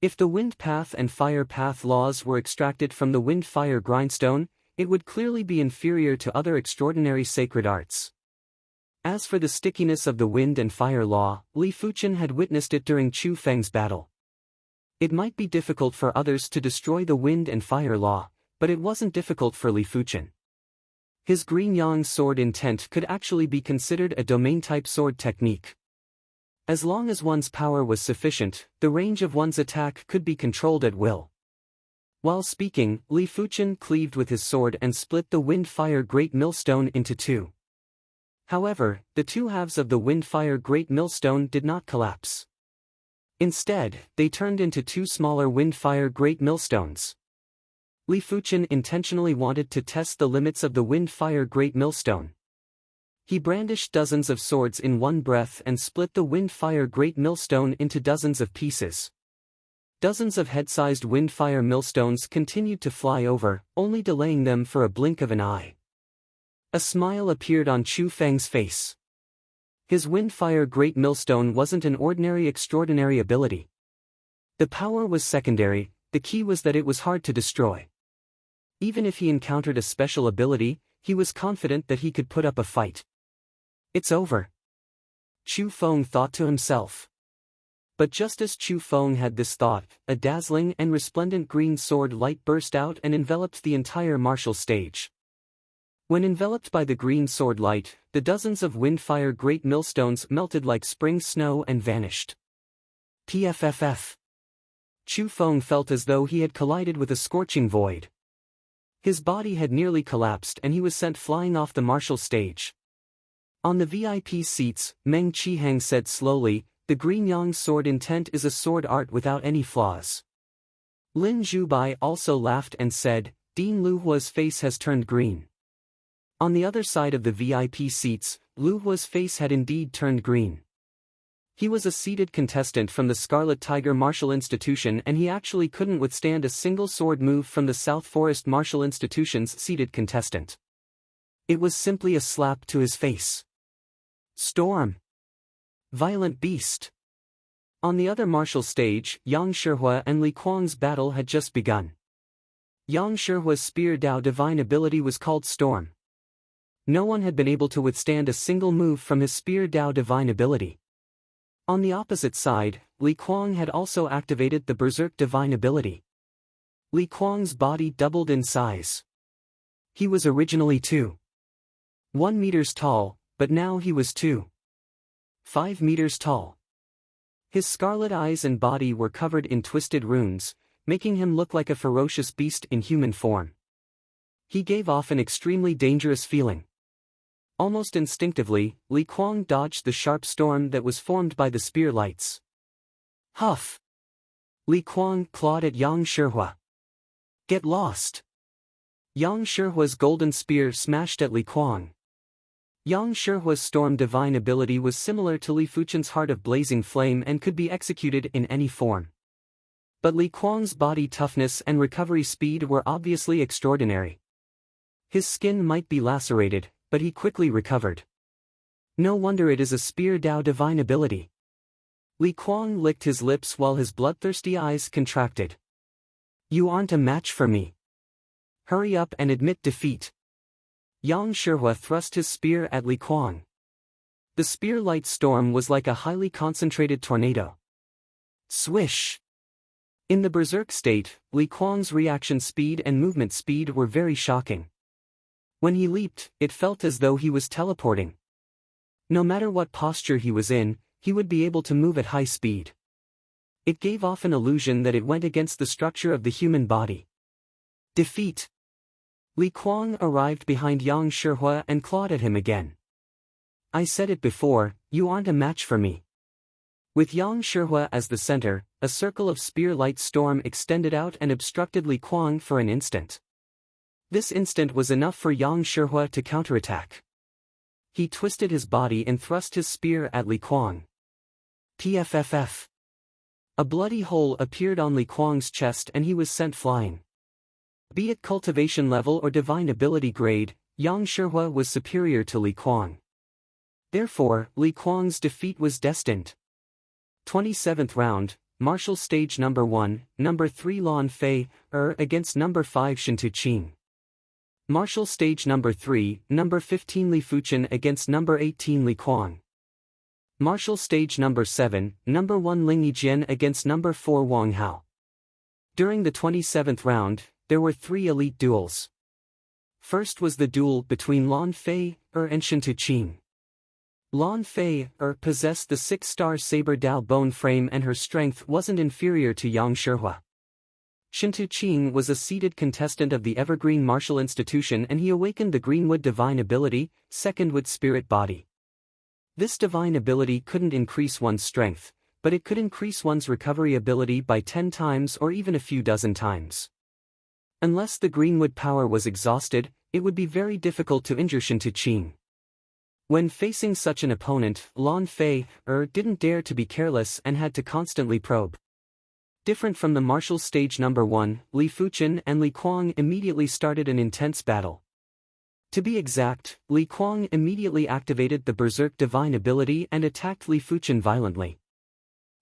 If the Wind Path and Fire Path laws were extracted from the Wind-Fire Grindstone, it would clearly be inferior to other extraordinary sacred arts. As for the stickiness of the Wind and Fire Law, Li Fuchen had witnessed it during Chu Feng's battle. It might be difficult for others to destroy the Wind and Fire Law, but it wasn't difficult for Li Fuchen. His Green Yang sword intent could actually be considered a domain-type sword technique. As long as one's power was sufficient, the range of one's attack could be controlled at will. While speaking, Li Fuchen cleaved with his sword and split the Wind-Fire Great Millstone into two. However, the two halves of the Wind-Fire Great Millstone did not collapse. Instead, they turned into two smaller Wind-Fire Great Millstones. Li Fuchen intentionally wanted to test the limits of the Wind-Fire Great Millstone. He brandished dozens of swords in one breath and split the Wind-Fire Great Millstone into dozens of pieces. Dozens of head-sized Wind-Fire millstones continued to fly over, only delaying them for a blink of an eye. A smile appeared on Chu Feng's face. His Wind-Fire Great Millstone wasn't an ordinary extraordinary ability. The power was secondary, the key was that it was hard to destroy. Even if he encountered a special ability, he was confident that he could put up a fight. It's over. Chu Feng thought to himself. But just as Chu Feng had this thought, a dazzling and resplendent green sword light burst out and enveloped the entire martial stage. When enveloped by the green sword light, the dozens of Wind-Fire Great Millstones melted like spring snow and vanished. PFFF. Chu Feng felt as though he had collided with a scorching void. His body had nearly collapsed and he was sent flying off the martial stage. On the VIP seats, Meng Qihang said slowly, "The Green Yang sword intent is a sword art without any flaws." Lin Zhubai also laughed and said, "Dean Lu Hua's face has turned green." On the other side of the VIP seats, Lu Hua's face had indeed turned green. He was a seated contestant from the Scarlet Tiger Martial Institution and he actually couldn't withstand a single sword move from the South Forest Martial Institution's seated contestant. It was simply a slap to his face. Storm. Violent Beast. On the other martial stage, Yang Shihua and Li Kuang's battle had just begun. Yang Shihua's Spear Dao divine ability was called Storm. No one had been able to withstand a single move from his Spear Dao divine ability. On the opposite side, Li Kuang had also activated the Berserk divine ability. Li Kuang's body doubled in size. He was originally 2.1 meters tall, but now he was 2.5 meters tall. His scarlet eyes and body were covered in twisted runes, making him look like a ferocious beast in human form. He gave off an extremely dangerous feeling. Almost instinctively, Li Kuang dodged the sharp storm that was formed by the spear lights. Huff! Li Kuang clawed at Yang Shihua. Get lost! Yang Shihua's golden spear smashed at Li Kuang. Yang Shihua's storm divine ability was similar to Li Fuchen's heart of blazing flame and could be executed in any form. But Li Kuang's body toughness and recovery speed were obviously extraordinary. His skin might be lacerated, but he quickly recovered. No wonder it is a spear Dao divine ability. Li Kuang licked his lips while his bloodthirsty eyes contracted. You aren't a match for me. Hurry up and admit defeat. Yang Shihua thrust his spear at Li Kuang. The spear light storm was like a highly concentrated tornado. Swish! In the berserk state, Li Kuang's reaction speed and movement speed were very shocking. When he leaped, it felt as though he was teleporting. No matter what posture he was in, he would be able to move at high speed. It gave off an illusion that it went against the structure of the human body. Defeat! Li Kuang arrived behind Yang Shihua and clawed at him again. I said it before, you aren't a match for me. With Yang Shihua as the center, a circle of spear light storm extended out and obstructed Li Kuang for an instant. This instant was enough for Yang Shihua to counterattack. He twisted his body and thrust his spear at Li Kuang. PFFF. A bloody hole appeared on Li Kuang's chest and he was sent flying. Be it cultivation level or divine ability grade, Yang Shihua was superior to Li Kuang. Therefore, Li Kuang's defeat was destined. 27th round, Martial Stage Number 1, Number 3 Lan Fei, against Number 5 Shintu Qing. Martial Stage Number 3, Number 15 Li Fuchen against Number 18 Li Kuang. Martial Stage Number 7, Number 1 Ling Yijian against Number 4 Wang Hao. During the 27th round, there were 3 elite duels. First was the duel between Lan Fei, and Shintu Qing. Lan Fei, possessed the 6-star Saber Dao bone frame and her strength wasn't inferior to Yang Shihua. Shintu Qing was a seated contestant of the Evergreen Martial Institution and he awakened the Greenwood Divine Ability, Secondwood Spirit Body. This divine ability couldn't increase one's strength, but it could increase one's recovery ability by 10 times or even a few dozen times. Unless the Greenwood power was exhausted, it would be very difficult to injure Shintu Qing. When facing such an opponent, Lan Fei, didn't dare to be careless and had to constantly probe. Different from the martial stage number 1, Li Fuchen and Li Kuang immediately started an intense battle. To be exact, Li Kuang immediately activated the Berserk Divine ability and attacked Li Fuchen violently.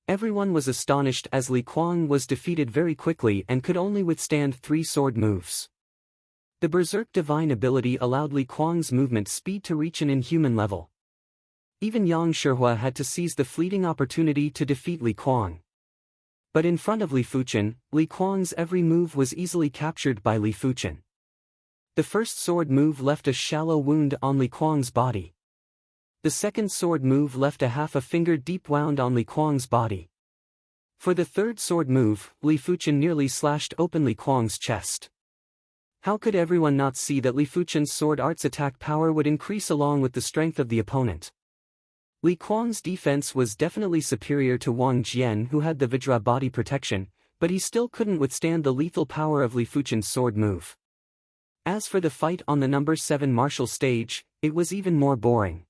Everyone was astonished as Li Kuang was defeated very quickly and could only withstand 3 sword moves. The Berserk Divine ability allowed Li Kuang's movement speed to reach an inhuman level. Even Yang Shihua had to seize the fleeting opportunity to defeat Li Kuang. But in front of Li Fuchen, Li Kuang's every move was easily captured by Li Fuchen. The first sword move left a shallow wound on Li Kuang's body. The second sword move left a half a finger deep wound on Li Kuang's body. For the third sword move, Li Fuchen nearly slashed open Li Kuang's chest. How could everyone not see that Li Fuchen's sword art's attack power would increase along with the strength of the opponent? Li Kuang's defense was definitely superior to Wang Jian who had the Vajra body protection, but he still couldn't withstand the lethal power of Li Fuchen's sword move. As for the fight on the number 7 martial stage, it was even more boring.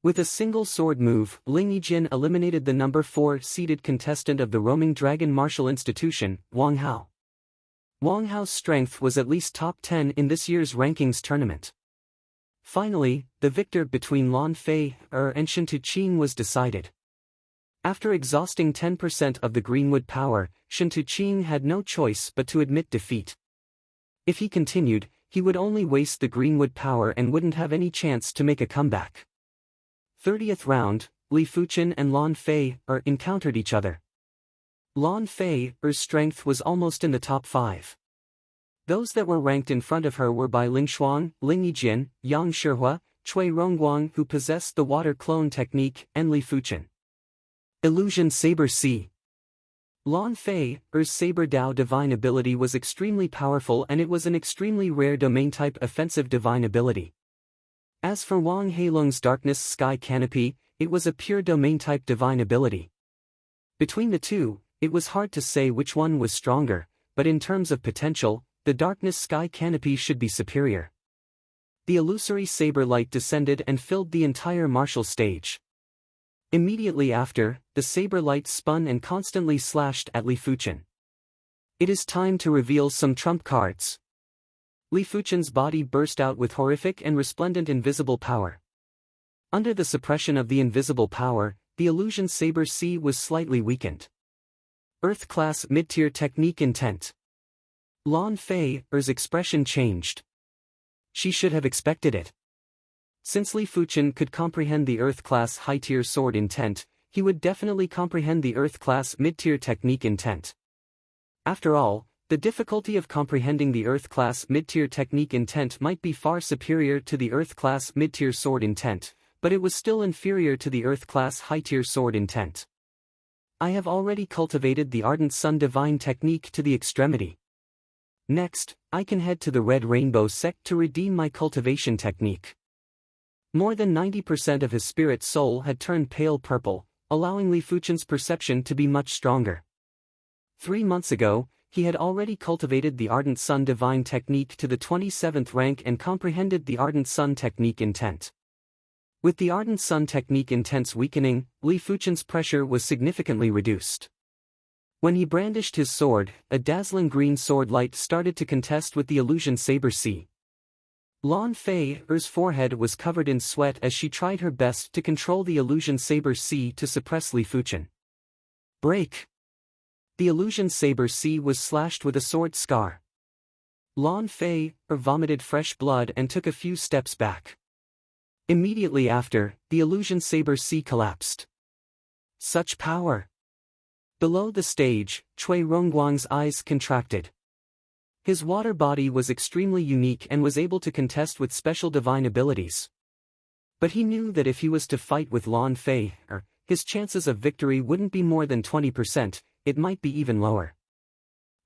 With a single sword move, Ling Yijian eliminated the number 4 seeded contestant of the Roaming Dragon Martial Institution, Wang Hao. Wang Hao's strength was at least top 10 in this year's rankings tournament. Finally, the victor between Lan Fei, and Shintu Qing was decided. After exhausting 10% of the Greenwood power, Shintu Qing had no choice but to admit defeat. If he continued, he would only waste the Greenwood power and wouldn't have any chance to make a comeback. 30th round, Li Fuchen and Lan Fei, encountered each other. Lan Fei's strength was almost in the top 5. Those that were ranked in front of her were Bai Lingshuang, Ling Yijian, Yang Shihua, Cui Rongguang who possessed the water clone technique, and Li Fuchen. Illusion Saber C. Lan Fei's Saber Dao divine ability was extremely powerful and it was an extremely rare domain-type offensive divine ability. As for Wang Heilung's Darkness Sky Canopy, it was a pure domain-type divine ability. Between the two, it was hard to say which one was stronger, but in terms of potential, the Darkness Sky Canopy should be superior. The illusory saber light descended and filled the entire martial stage. Immediately after, the saber light spun and constantly slashed at Li Fuchen. It is time to reveal some trump cards. Li Fuchen's body burst out with horrific and resplendent invisible power. Under the suppression of the invisible power, the illusion saber C was slightly weakened. Earth-class mid-tier technique intent. Lan Fei's expression changed. She should have expected it. Since Li Fuchen could comprehend the Earth-class high-tier sword intent, he would definitely comprehend the Earth-class mid-tier technique intent. After all, the difficulty of comprehending the Earth-class mid-tier technique intent might be far superior to the Earth-class mid-tier sword intent, but it was still inferior to the Earth-class high-tier sword intent. I have already cultivated the Ardent Sun Divine Technique to the extremity. Next, I can head to the Red Rainbow sect to redeem my cultivation technique. More than 90% of his spirit soul had turned pale purple, allowing Li Fuchen's perception to be much stronger. 3 months ago, he had already cultivated the Ardent Sun Divine Technique to the 27th rank and comprehended the Ardent Sun Technique intent. With the Ardent Sun Technique intent's weakening, Li Fuchen's pressure was significantly reduced. When he brandished his sword, a dazzling green sword light started to contest with the illusion saber C. Lan Fei's forehead was covered in sweat as she tried her best to control the illusion saber C to suppress Li Fuchen. Break! The illusion saber C was slashed with a sword scar. Lan Fei vomited fresh blood and took a few steps back. Immediately after, the illusion saber C collapsed. Such power! Below the stage, Cui Rongguang's eyes contracted. His water body was extremely unique and was able to contest with special divine abilities. But he knew that if he was to fight with Lan Fei, his chances of victory wouldn't be more than 20%, it might be even lower.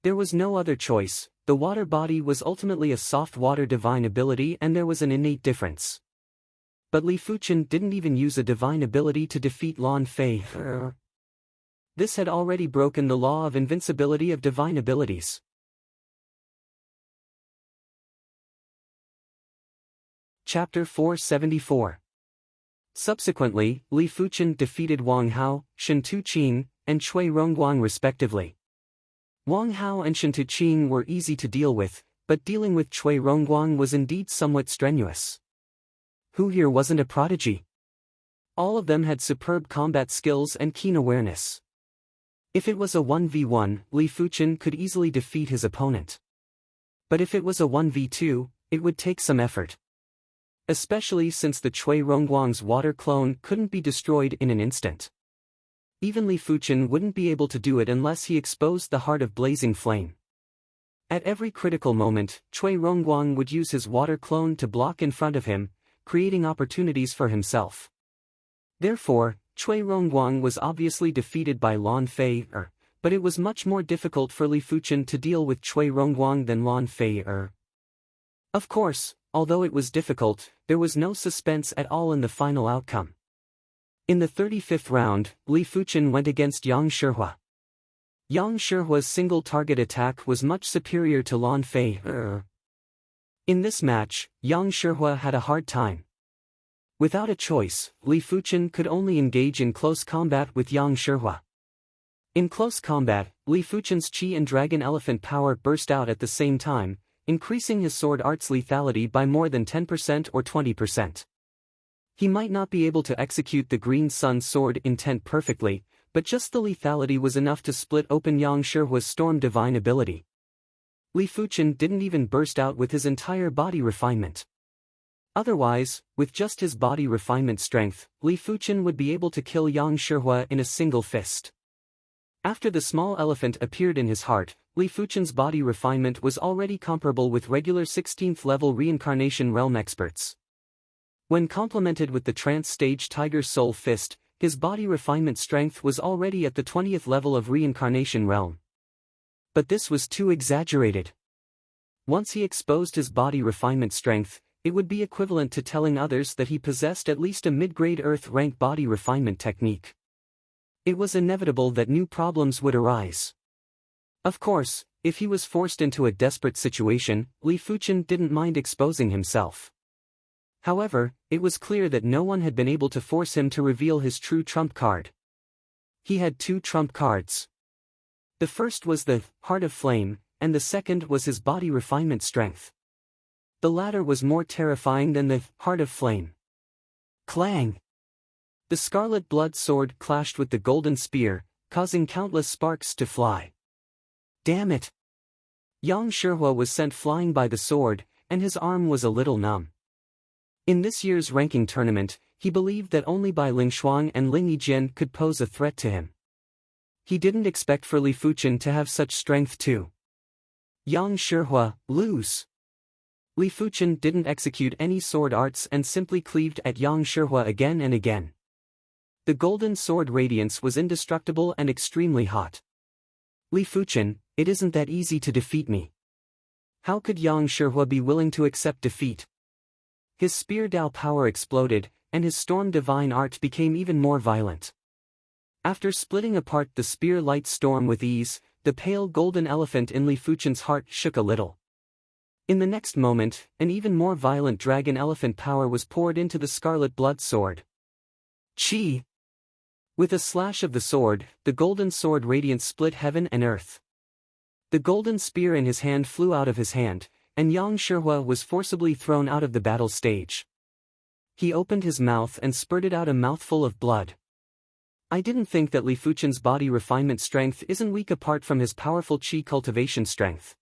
There was no other choice. The water body was ultimately a soft water divine ability and there was an innate difference. But Li Fuchen didn't even use a divine ability to defeat Lan Fei. This had already broken the law of invincibility of divine abilities. Chapter 474. Subsequently, Li Fuchen defeated Wang Hao, Shen Tuqing, and Cui Rongguang respectively. Wang Hao and Shen Tuqing were easy to deal with, but dealing with Cui Rongguang was indeed somewhat strenuous. Who here wasn't a prodigy? All of them had superb combat skills and keen awareness. If it was a 1v1, Li Fuchen could easily defeat his opponent. But if it was a 1v2, it would take some effort. Especially since the Cui Rongguang's water clone couldn't be destroyed in an instant. Even Li Fuchen wouldn't be able to do it unless he exposed the heart of blazing flame. At every critical moment, Cui Rongguang would use his water clone to block in front of him, creating opportunities for himself. Therefore, Cui Rongguang was obviously defeated by Lan Fei, but it was much more difficult for Li Fuchen to deal with Cui Rongguang than Lan Fei. Of course, although it was difficult, there was no suspense at all in the final outcome. In the 35th round, Li Fuchen went against Yang Shihua. Yang Shihua's single-target attack was much superior to Lan Fei. In this match, Yang Shihua had a hard time. Without a choice, Li Fuchen could only engage in close combat with Yang Shihua. In close combat, Li Fuchen's Qi and Dragon Elephant power burst out at the same time, increasing his sword art's lethality by more than 10% or 20%. He might not be able to execute the Green Sun sword intent perfectly, but just the lethality was enough to split open Yang Shihua's Storm Divine ability. Li Fuchen didn't even burst out with his entire body refinement. Otherwise, with just his body refinement strength, Li Fuchen would be able to kill Yang Shihua in a single fist. After the small elephant appeared in his heart, Li Fuchen's body refinement was already comparable with regular 16th level reincarnation realm experts. When complemented with the trance stage Tiger Soul Fist, his body refinement strength was already at the 20th level of reincarnation realm. But this was too exaggerated. Once he exposed his body refinement strength, it would be equivalent to telling others that he possessed at least a mid-grade Earth-rank body refinement technique. It was inevitable that new problems would arise. Of course, if he was forced into a desperate situation, Li Fuchen didn't mind exposing himself. However, it was clear that no one had been able to force him to reveal his true trump card. He had two trump cards. The first was the Heart of Flame, and the second was his body refinement strength. The latter was more terrifying than the Heart of Flame. Clang! The scarlet blood sword clashed with the golden spear, causing countless sparks to fly. Damn it! Yang Shihua was sent flying by the sword, and his arm was a little numb. In this year's ranking tournament, he believed that only Bai Lingshuang and Ling Yijian could pose a threat to him. He didn't expect for Li Fuchen to have such strength too. Yang Shihua, lose! Li Fuchen didn't execute any sword arts and simply cleaved at Yang Shihua again and again. The golden sword radiance was indestructible and extremely hot. Li Fuchen, it isn't that easy to defeat me. How could Yang Shihua be willing to accept defeat? His spear Dao power exploded, and his storm divine art became even more violent. After splitting apart the spear light storm with ease, the pale golden elephant in Li Fuchen's heart shook a little. In the next moment, an even more violent dragon elephant power was poured into the scarlet blood sword. Chi! With a slash of the sword, the golden sword radiance split heaven and earth. The golden spear in his hand flew out of his hand, and Yang Shihua was forcibly thrown out of the battle stage. He opened his mouth and spurted out a mouthful of blood. I didn't think that Li Fuchen's body refinement strength isn't weak apart from his powerful qi cultivation strength.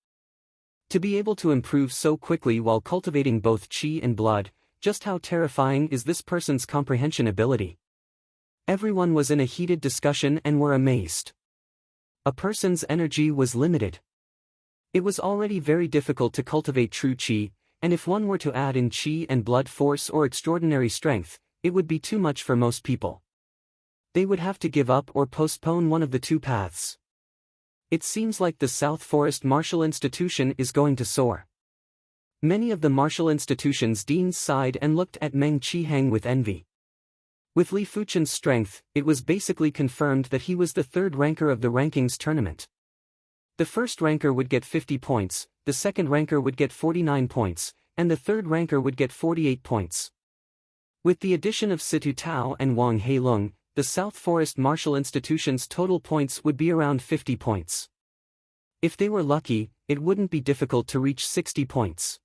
To be able to improve so quickly while cultivating both qi and blood, just how terrifying is this person's comprehension ability? Everyone was in a heated discussion and were amazed. A person's energy was limited. It was already very difficult to cultivate true qi, and if one were to add in qi and blood force or extraordinary strength, it would be too much for most people. They would have to give up or postpone one of the two paths. It seems like the South Forest Martial Institution is going to soar. Many of the martial institution's deans sighed and looked at Meng Qihang with envy. With Li Fuchen's strength, it was basically confirmed that he was the third ranker of the rankings tournament. The first ranker would get 50 points, the second ranker would get 49 points, and the third ranker would get 48 points. With the addition of Situ Tao and Wang Heilung, the South Forest Martial Institution's total points would be around 50 points. If they were lucky, it wouldn't be difficult to reach 60 points.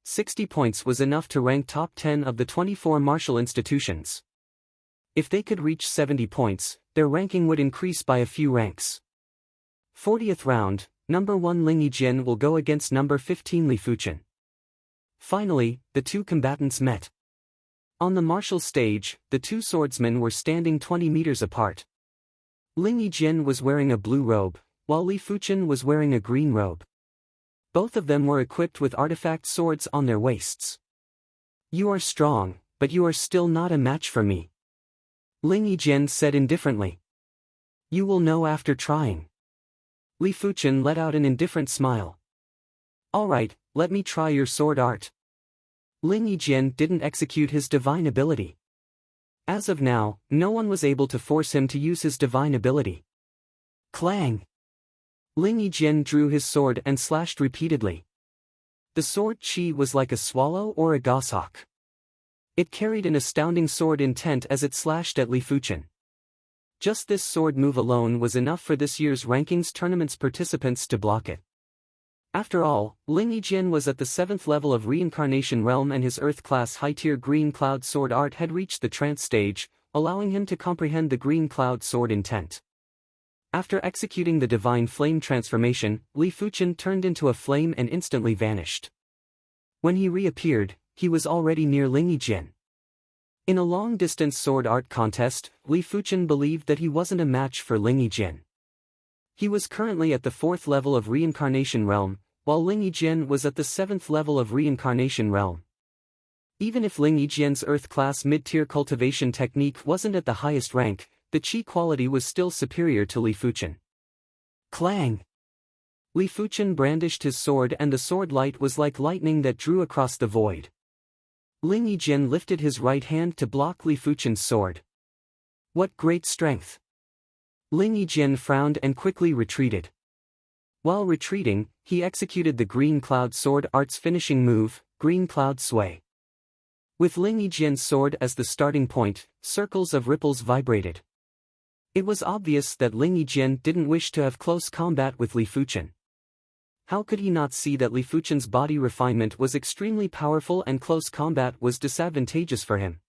60 points was enough to rank top 10 of the 24 martial institutions. If they could reach 70 points, their ranking would increase by a few ranks. 40th round, number 1 Ling Yijian will go against number 15 Li Fuchen. Finally, the two combatants met. On the martial stage, the two swordsmen were standing 20 meters apart. Ling Yijian was wearing a blue robe, while Li Fuchen was wearing a green robe. Both of them were equipped with artifact swords on their waists. You are strong, but you are still not a match for me, Ling Yijian said indifferently. You will know after trying. Li Fuchen let out an indifferent smile. All right, let me try your sword art. Ling Yijian didn't execute his divine ability. As of now, no one was able to force him to use his divine ability. Clang! Ling Yijian drew his sword and slashed repeatedly. The sword chi was like a swallow or a goshawk. It carried an astounding sword intent as it slashed at Li Fuchen. Just this sword move alone was enough for this year's rankings tournament's participants to block it. After all, Ling Yijian was at the 7th level of Reincarnation Realm and his Earth-class high-tier Green Cloud Sword art had reached the trance stage, allowing him to comprehend the Green Cloud Sword intent. After executing the Divine Flame transformation, Li Fuchen turned into a flame and instantly vanished. When he reappeared, he was already near Ling Yijian. In a long-distance sword art contest, Li Fuchen believed that he wasn't a match for Ling Yijian. He was currently at the 4th level of Reincarnation Realm, while Ling Yijian was at the 7th level of Reincarnation Realm. Even if Ling Yijian's Earth-class mid-tier cultivation technique wasn't at the highest rank, the qi quality was still superior to Li Fuchen. Clang! Li Fuchen brandished his sword and the sword light was like lightning that drew across the void. Ling Yijin lifted his right hand to block Li Fuchen's sword. What great strength! Ling Yijin frowned and quickly retreated. While retreating, he executed the Green Cloud Sword Art's finishing move, Green Cloud Sway. With Ling Yijin's sword as the starting point, circles of ripples vibrated. It was obvious that Ling Yijin didn't wish to have close combat with Li Fuchen. How could he not see that Li Fuchen's body refinement was extremely powerful and close combat was disadvantageous for him?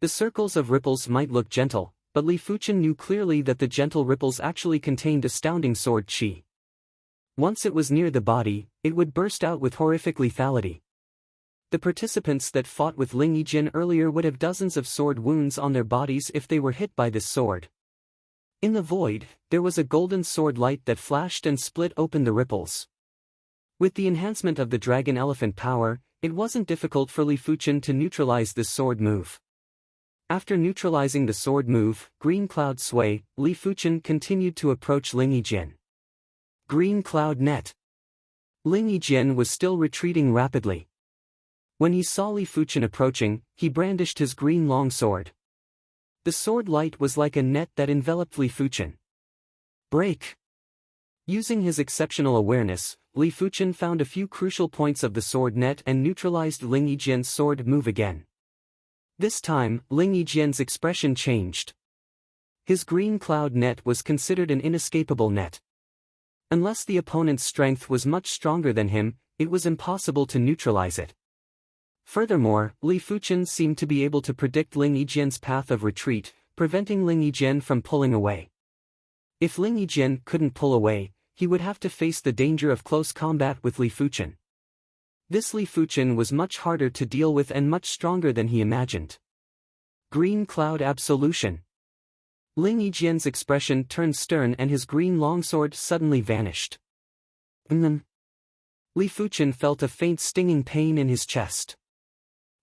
The circles of ripples might look gentle, but Li Fuchen knew clearly that the gentle ripples actually contained astounding sword qi. Once it was near the body, it would burst out with horrific lethality. The participants that fought with Ling Yijin earlier would have dozens of sword wounds on their bodies if they were hit by this sword. In the void, there was a golden sword light that flashed and split open the ripples. With the enhancement of the Dragon Elephant power, it wasn't difficult for Li Fuchen to neutralize this sword move. After neutralizing the sword move, Green Cloud Sway, Li Fuchen continued to approach Ling Yijin. Green Cloud Net. Ling Yijin was still retreating rapidly. When he saw Li Fuchen approaching, he brandished his green longsword. The sword light was like a net that enveloped Li Fuchen. Break! Using his exceptional awareness, Li Fuchen found a few crucial points of the sword net and neutralized Ling Yijin's sword move again. This time, Ling Yijin's expression changed. His green cloud net was considered an inescapable net. Unless the opponent's strength was much stronger than him, it was impossible to neutralize it. Furthermore, Li Fuchen seemed to be able to predict Ling Yijin's path of retreat, preventing Ling Yijin from pulling away. If Ling Yijin couldn't pull away, he would have to face the danger of close combat with Li Fuchen. This Li Fuchen was much harder to deal with and much stronger than he imagined. Green Cloud Absolution. Ling Yijin's expression turned stern and his green longsword suddenly vanished. Li Fuchen felt a faint stinging pain in his chest.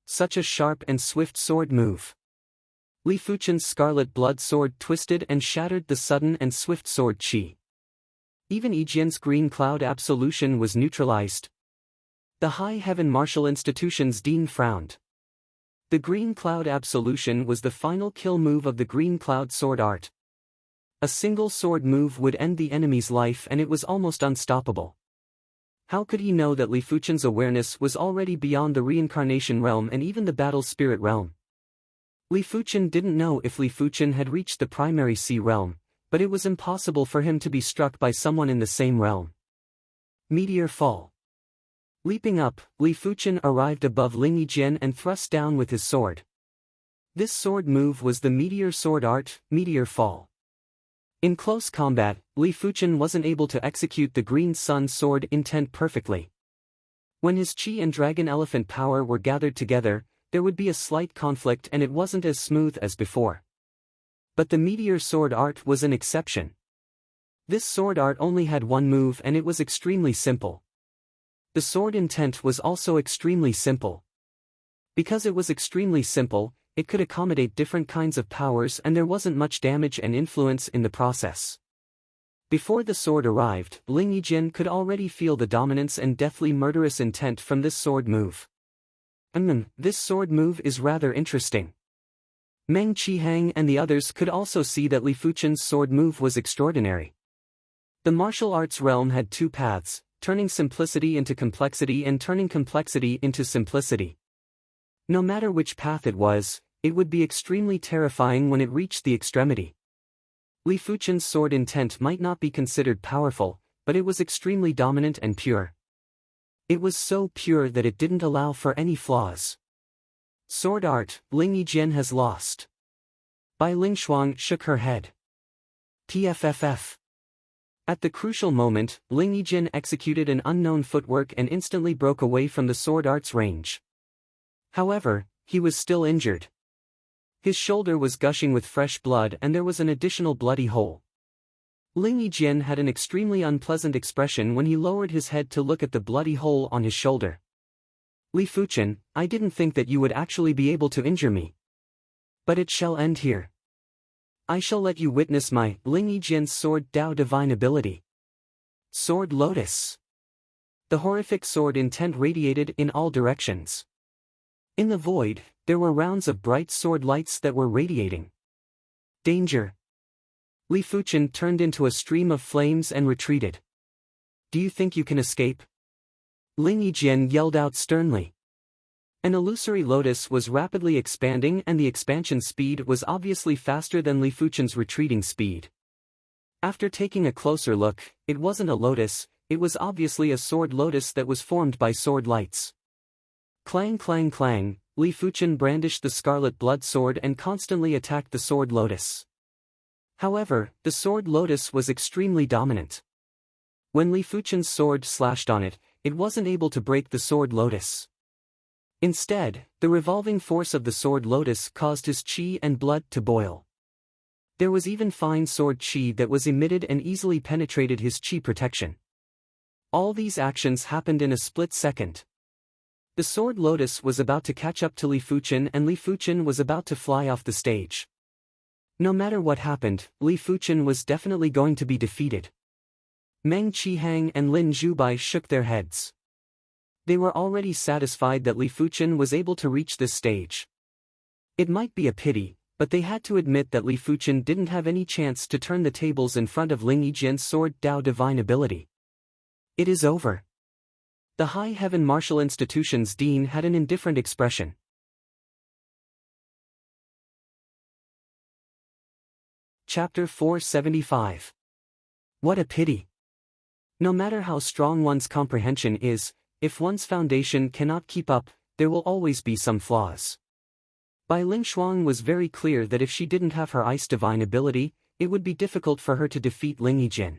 Such a sharp and swift sword move. Li Fuchen's scarlet blood sword twisted and shattered the sudden and swift sword qi. Even Yijin's green cloud absolution was neutralized. The High Heaven Martial Institution's dean frowned. The green cloud absolution was the final kill move of the green cloud sword art. A single sword move would end the enemy's life and it was almost unstoppable. How could he know that Li Fuchen's awareness was already beyond the reincarnation realm and even the battle spirit realm? Li Fuchen didn't know if Li Fuchen had reached the primary sea realm, but it was impossible for him to be struck by someone in the same realm. Meteor Fall. Leaping up, Li Fuchen arrived above Ling Yijin and thrust down with his sword. This sword move was the Meteor Sword Art, Meteor Fall. In close combat, Li Fuchen wasn't able to execute the Green Sun Sword intent perfectly. When his Qi and Dragon Elephant power were gathered together, there would be a slight conflict and it wasn't as smooth as before. But the Meteor Sword Art was an exception. This sword art only had one move and it was extremely simple. The sword intent was also extremely simple. Because it was extremely simple, it could accommodate different kinds of powers and there wasn't much damage and influence in the process. Before the sword arrived, Ling Yijin could already feel the dominance and deathly murderous intent from this sword move. This sword move is rather interesting. Meng Qihang and the others could also see that Li Fuchen's sword move was extraordinary. The martial arts realm had two paths, turning simplicity into complexity and turning complexity into simplicity. No matter which path it would be extremely terrifying when it reached the extremity. Li Fuchen's sword intent might not be considered powerful, but it was extremely dominant and pure. It was so pure that it didn't allow for any flaws. Sword art, Ling Yijin has lost. Bai Lingshuang shook her head. PFFF. At the crucial moment, Ling Yijin executed an unknown footwork and instantly broke away from the sword art's range. However, he was still injured. His shoulder was gushing with fresh blood and there was an additional bloody hole. Ling Yijin had an extremely unpleasant expression when he lowered his head to look at the bloody hole on his shoulder. Li Fuchen, I didn't think that you would actually be able to injure me. But it shall end here. I shall let you witness my Ling Yijin's sword Dao divine ability. Sword Lotus. The horrific sword intent radiated in all directions. In the void, there were rounds of bright sword lights that were radiating. Danger! Li Fuchen turned into a stream of flames and retreated. Do you think you can escape? Ling Yijian yelled out sternly. An illusory lotus was rapidly expanding, and the expansion speed was obviously faster than Li Fuchen's retreating speed. After taking a closer look, it wasn't a lotus, it was obviously a sword lotus that was formed by sword lights. Clang clang clang, Li Fuchen brandished the scarlet blood sword and constantly attacked the sword lotus. However, the sword lotus was extremely dominant. When Li Fuchen's sword slashed on it, it wasn't able to break the sword lotus. Instead, the revolving force of the sword lotus caused his qi and blood to boil. There was even fine sword qi that was emitted and easily penetrated his qi protection. All these actions happened in a split second. The sword lotus was about to catch up to Li Fuchen, and Li Fuchen was about to fly off the stage. No matter what happened, Li Fuchen was definitely going to be defeated. Meng Qihang and Lin Zhubai shook their heads. They were already satisfied that Li Fuchen was able to reach this stage. It might be a pity, but they had to admit that Li Fuchen didn't have any chance to turn the tables in front of Ling Yijian's sword Dao divine ability. It is over. The High Heaven Martial Institution's dean had an indifferent expression. Chapter 475. What a pity. No matter how strong one's comprehension is, if one's foundation cannot keep up, there will always be some flaws. Bai Ling Shuang was very clear that if she didn't have her ice divine ability, it would be difficult for her to defeat Ling Yijian.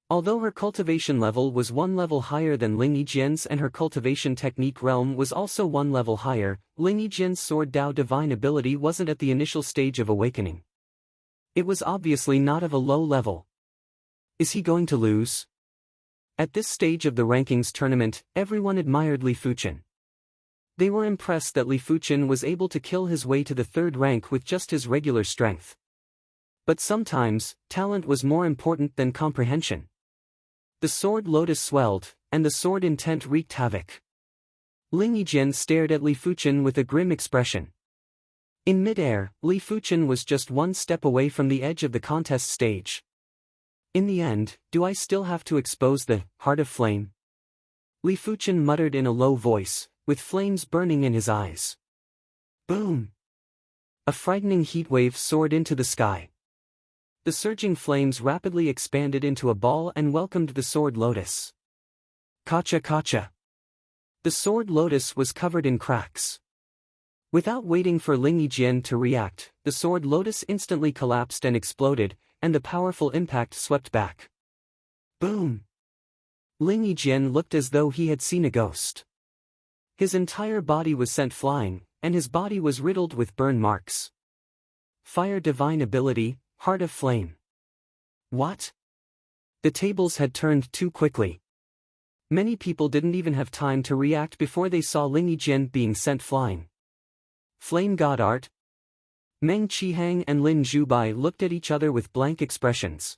Although her cultivation level was one level higher than Ling Yijian's and her cultivation technique realm was also one level higher, Ling Yijian's sword Dao divine ability wasn't at the initial stage of awakening. It was obviously not of a low level. Is he going to lose? At this stage of the rankings tournament, everyone admired Li Fuchen. They were impressed that Li Fuchen was able to kill his way to the third rank with just his regular strength. But sometimes, talent was more important than comprehension. The sword lotus swelled, and the sword intent wreaked havoc. Ling Yijian stared at Li Fuchen with a grim expression. In mid-air, Li Fuchen was just one step away from the edge of the contest stage. In the end, do I still have to expose the heart of flame? Li Fuchen muttered in a low voice, with flames burning in his eyes. Boom! A frightening heatwave soared into the sky. The surging flames rapidly expanded into a ball and welcomed the sword lotus. Kacha kacha! The sword lotus was covered in cracks. Without waiting for Ling Yijian to react, the sword lotus instantly collapsed and exploded, and the powerful impact swept back. Boom! Ling Yijian looked as though he had seen a ghost. His entire body was sent flying, and his body was riddled with burn marks. Fire divine ability, Heart of Flame. What? The tables had turned too quickly. Many people didn't even have time to react before they saw Ling Yijian being sent flying. Flame God Art? Meng Qihang and Lin Zhubai looked at each other with blank expressions.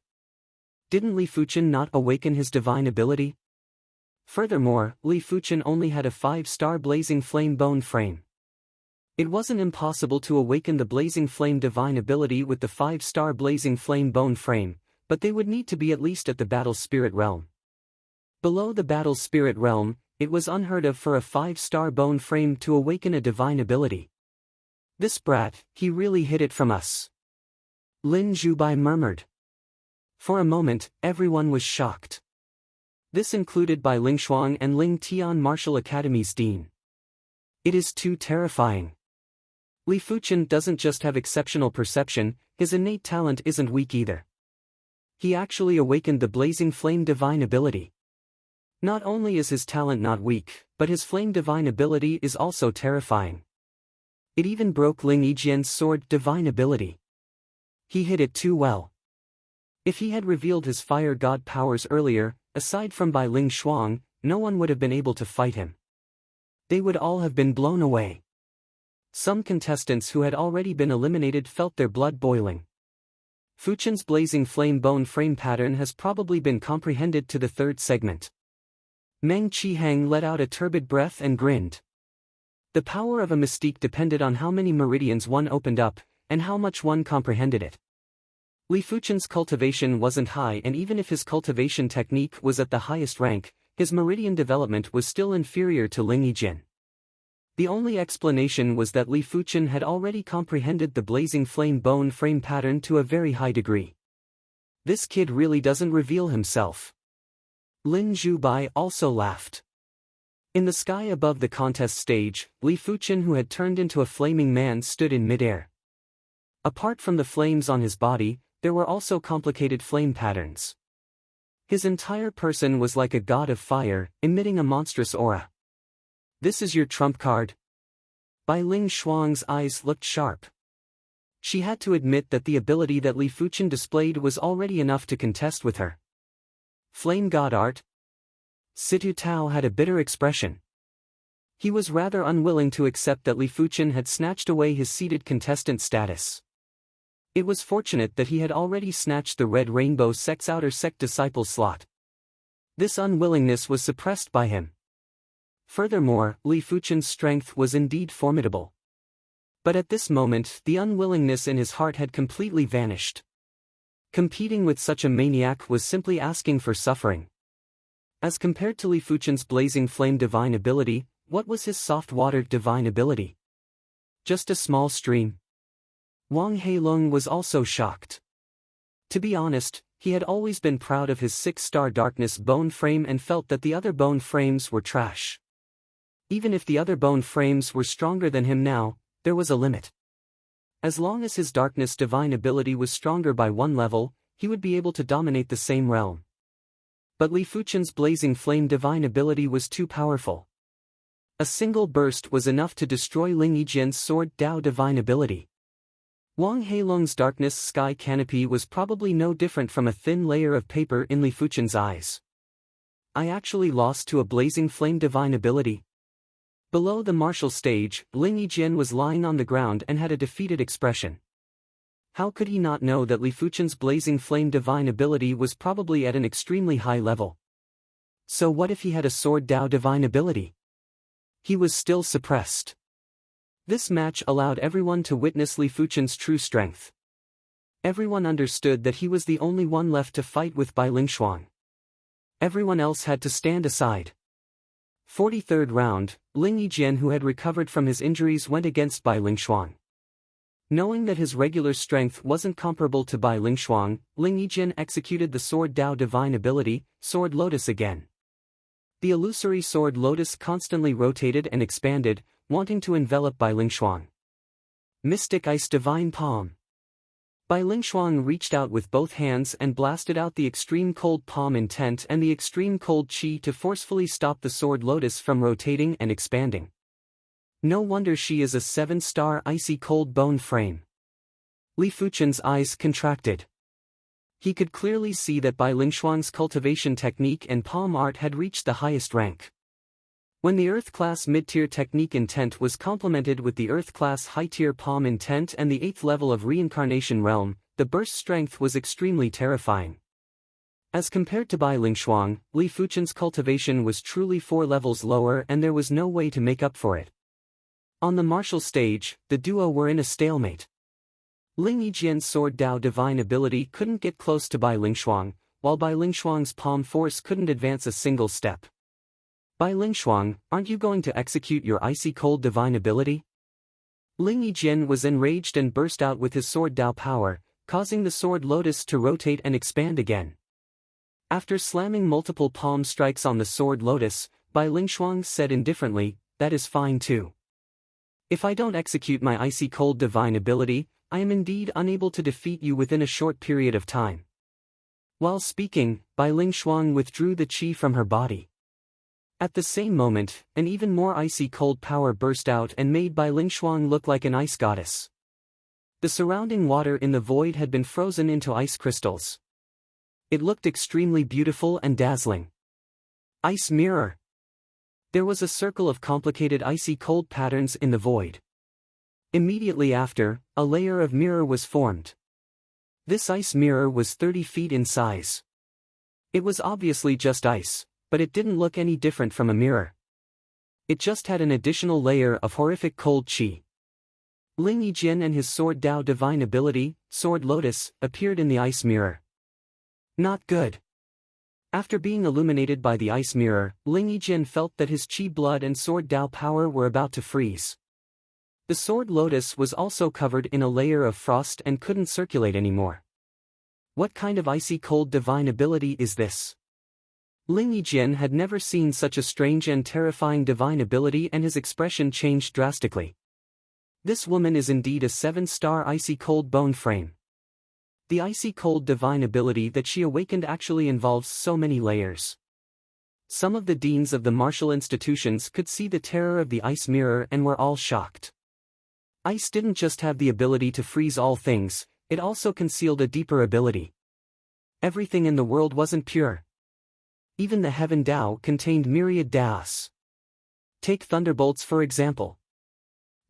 Didn't Li Fuchen not awaken his divine ability? Furthermore, Li Fuchen only had a 5-star blazing flame bone frame. It wasn't impossible to awaken the blazing flame divine ability with the 5-star blazing flame bone frame, but they would need to be at least at the battle spirit realm. Below the battle spirit realm, it was unheard of for a 5-star bone frame to awaken a divine ability. This brat, he really hid it from us. Lin Zhubai murmured. For a moment, everyone was shocked. This included Bai Ling Shuang and Ling Tian Martial Academy's dean. It is too terrifying. Li Fuchen doesn't just have exceptional perception, his innate talent isn't weak either. He actually awakened the blazing flame divine ability. Not only is his talent not weak, but his flame divine ability is also terrifying. It even broke Ling Yijian's sword divine ability. He hid it too well. If he had revealed his fire god powers earlier, aside from Bai Ling Shuang, no one would have been able to fight him. They would all have been blown away. Some contestants who had already been eliminated felt their blood boiling. Fuchen's blazing flame bone frame pattern has probably been comprehended to the third segment. Meng Qihang let out a turbid breath and grinned. The power of a mystique depended on how many meridians one opened up, and how much one comprehended it. Li Fuchen's cultivation wasn't high, and even if his cultivation technique was at the highest rank, his meridian development was still inferior to Ling Yijin. The only explanation was that Li Fuchen had already comprehended the blazing flame bone frame pattern to a very high degree. This kid really doesn't reveal himself. Lin Zhubai also laughed. In the sky above the contest stage, Li Fuchen, who had turned into a flaming man, stood in midair. Apart from the flames on his body, there were also complicated flame patterns. His entire person was like a god of fire, emitting a monstrous aura. "This is your trump card?" Bai Ling Shuang's eyes looked sharp. She had to admit that the ability that Li Fuchen displayed was already enough to contest with her. Flame god art? Situ Tao had a bitter expression. He was rather unwilling to accept that Li Fuchen had snatched away his seated contestant status. It was fortunate that he had already snatched the Red Rainbow Sect's outer sect disciple slot. This unwillingness was suppressed by him. Furthermore, Li Fuchen's strength was indeed formidable. But at this moment, the unwillingness in his heart had completely vanished. Competing with such a maniac was simply asking for suffering. As compared to Li Fuchen's blazing flame divine ability, what was his soft-watered divine ability? Just a small stream. Wang Heilong was also shocked. To be honest, he had always been proud of his 6-star darkness bone frame and felt that the other bone frames were trash. Even if the other bone frames were stronger than him now, there was a limit. As long as his darkness divine ability was stronger by one level, he would be able to dominate the same realm. But Li Fuchen's blazing flame divine ability was too powerful. A single burst was enough to destroy Ling Yijin's sword Dao divine ability. Wang Heilong's darkness sky canopy was probably no different from a thin layer of paper in Li Fuchen's eyes. I actually lost to a blazing flame divine ability. Below the martial stage, Ling Yijin was lying on the ground and had a defeated expression. How could he not know that Li Fuchen's blazing flame divine ability was probably at an extremely high level? So what if he had a sword Dao divine ability? He was still suppressed. This match allowed everyone to witness Li Fuchen's true strength. Everyone understood that he was the only one left to fight with Bai Lingshuang. Everyone else had to stand aside. 43rd round, Ling Yijin, who had recovered from his injuries, went against Bai Lingshuang. Knowing that his regular strength wasn't comparable to Bai Lingshuang, Ling Yijin executed the Sword Dao divine ability, Sword Lotus again. The illusory Sword Lotus constantly rotated and expanded, wanting to envelop Bai Lingshuang. Mystic Ice Divine Palm. Bai Lingshuang reached out with both hands and blasted out the extreme cold palm intent and the extreme cold chi to forcefully stop the Sword Lotus from rotating and expanding. No wonder she is a 7-star icy cold bone frame. Li Fuchen's eyes contracted. He could clearly see that Bai Lingshuang's cultivation technique and palm art had reached the highest rank. When the Earth-class mid-tier technique intent was complemented with the Earth-class high-tier palm intent and the 8th level of reincarnation realm, the burst strength was extremely terrifying. As compared to Bai Lingshuang, Li Fuchen's cultivation was truly 4 levels lower and there was no way to make up for it. On the martial stage, the duo were in a stalemate. Ling Yijin's Sword Dao divine ability couldn't get close to Bai Lingshuang, while Bai Lingshuang's palm force couldn't advance a single step. Bai Lingshuang, aren't you going to execute your icy cold divine ability? Ling Yijin was enraged and burst out with his Sword Dao power, causing the Sword Lotus to rotate and expand again. After slamming multiple palm strikes on the Sword Lotus, Bai Lingshuang said indifferently, "That is fine too. If I don't execute my icy cold divine ability, I am indeed unable to defeat you within a short period of time." While speaking, Bai Lingshuang withdrew the chi from her body. At the same moment, an even more icy cold power burst out and made Bai Lingshuang look like an ice goddess. The surrounding water in the void had been frozen into ice crystals. It looked extremely beautiful and dazzling. Ice mirror. There was a circle of complicated icy cold patterns in the void. Immediately after, a layer of mirror was formed. This ice mirror was 30 feet in size. It was obviously just ice, but it didn't look any different from a mirror. It just had an additional layer of horrific cold chi. Ling Yijin and his sword Dao divine ability, Sword Lotus, appeared in the ice mirror. Not good. After being illuminated by the ice mirror, Ling Yijin felt that his chi blood and sword Dao power were about to freeze. The Sword Lotus was also covered in a layer of frost and couldn't circulate anymore. What kind of icy cold divine ability is this? Ling Yijin had never seen such a strange and terrifying divine ability, and his expression changed drastically. This woman is indeed a 7-star icy cold bone frame. The icy cold divine ability that she awakened actually involves so many layers. Some of the deans of the martial institutions could see the terror of the ice mirror and were all shocked. Ice didn't just have the ability to freeze all things, it also concealed a deeper ability. Everything in the world wasn't pure. Even the heaven Dao contained myriad Daos. Take thunderbolts for example.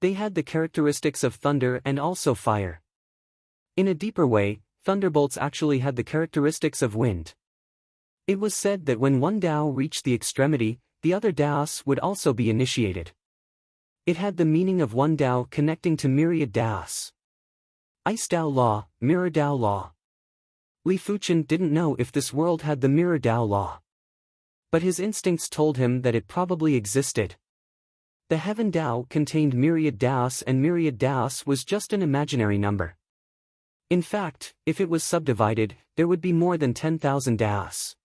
They had the characteristics of thunder and also fire. In a deeper way, thunderbolts actually had the characteristics of wind. It was said that when one Dao reached the extremity, the other Daos would also be initiated. It had the meaning of one Dao connecting to myriad Daos. Ice Dao Law, Mirror Dao Law. Li Fuchen didn't know if this world had the Mirror Dao Law. But his instincts told him that it probably existed. The Heaven Dao contained myriad Daos, and myriad Daos was just an imaginary number. In fact, if it was subdivided, there would be more than 10,000 Daos.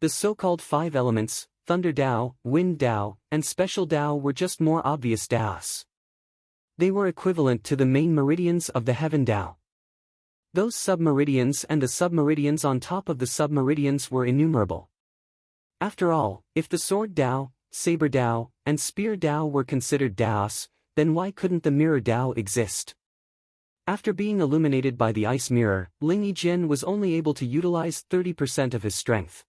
The so-called 5 elements, Thunder Dao, Wind Dao, and Special Dao were just more obvious Daos. They were equivalent to the main meridians of the Heaven Dao. Those submeridians and the submeridians on top of the submeridians were innumerable. After all, if the Sword Dao, Saber Dao, and Spear Dao were considered Daos, then why couldn't the Mirror Dao exist? After being illuminated by the ice mirror, Ling Yijin was only able to utilize 30% of his strength.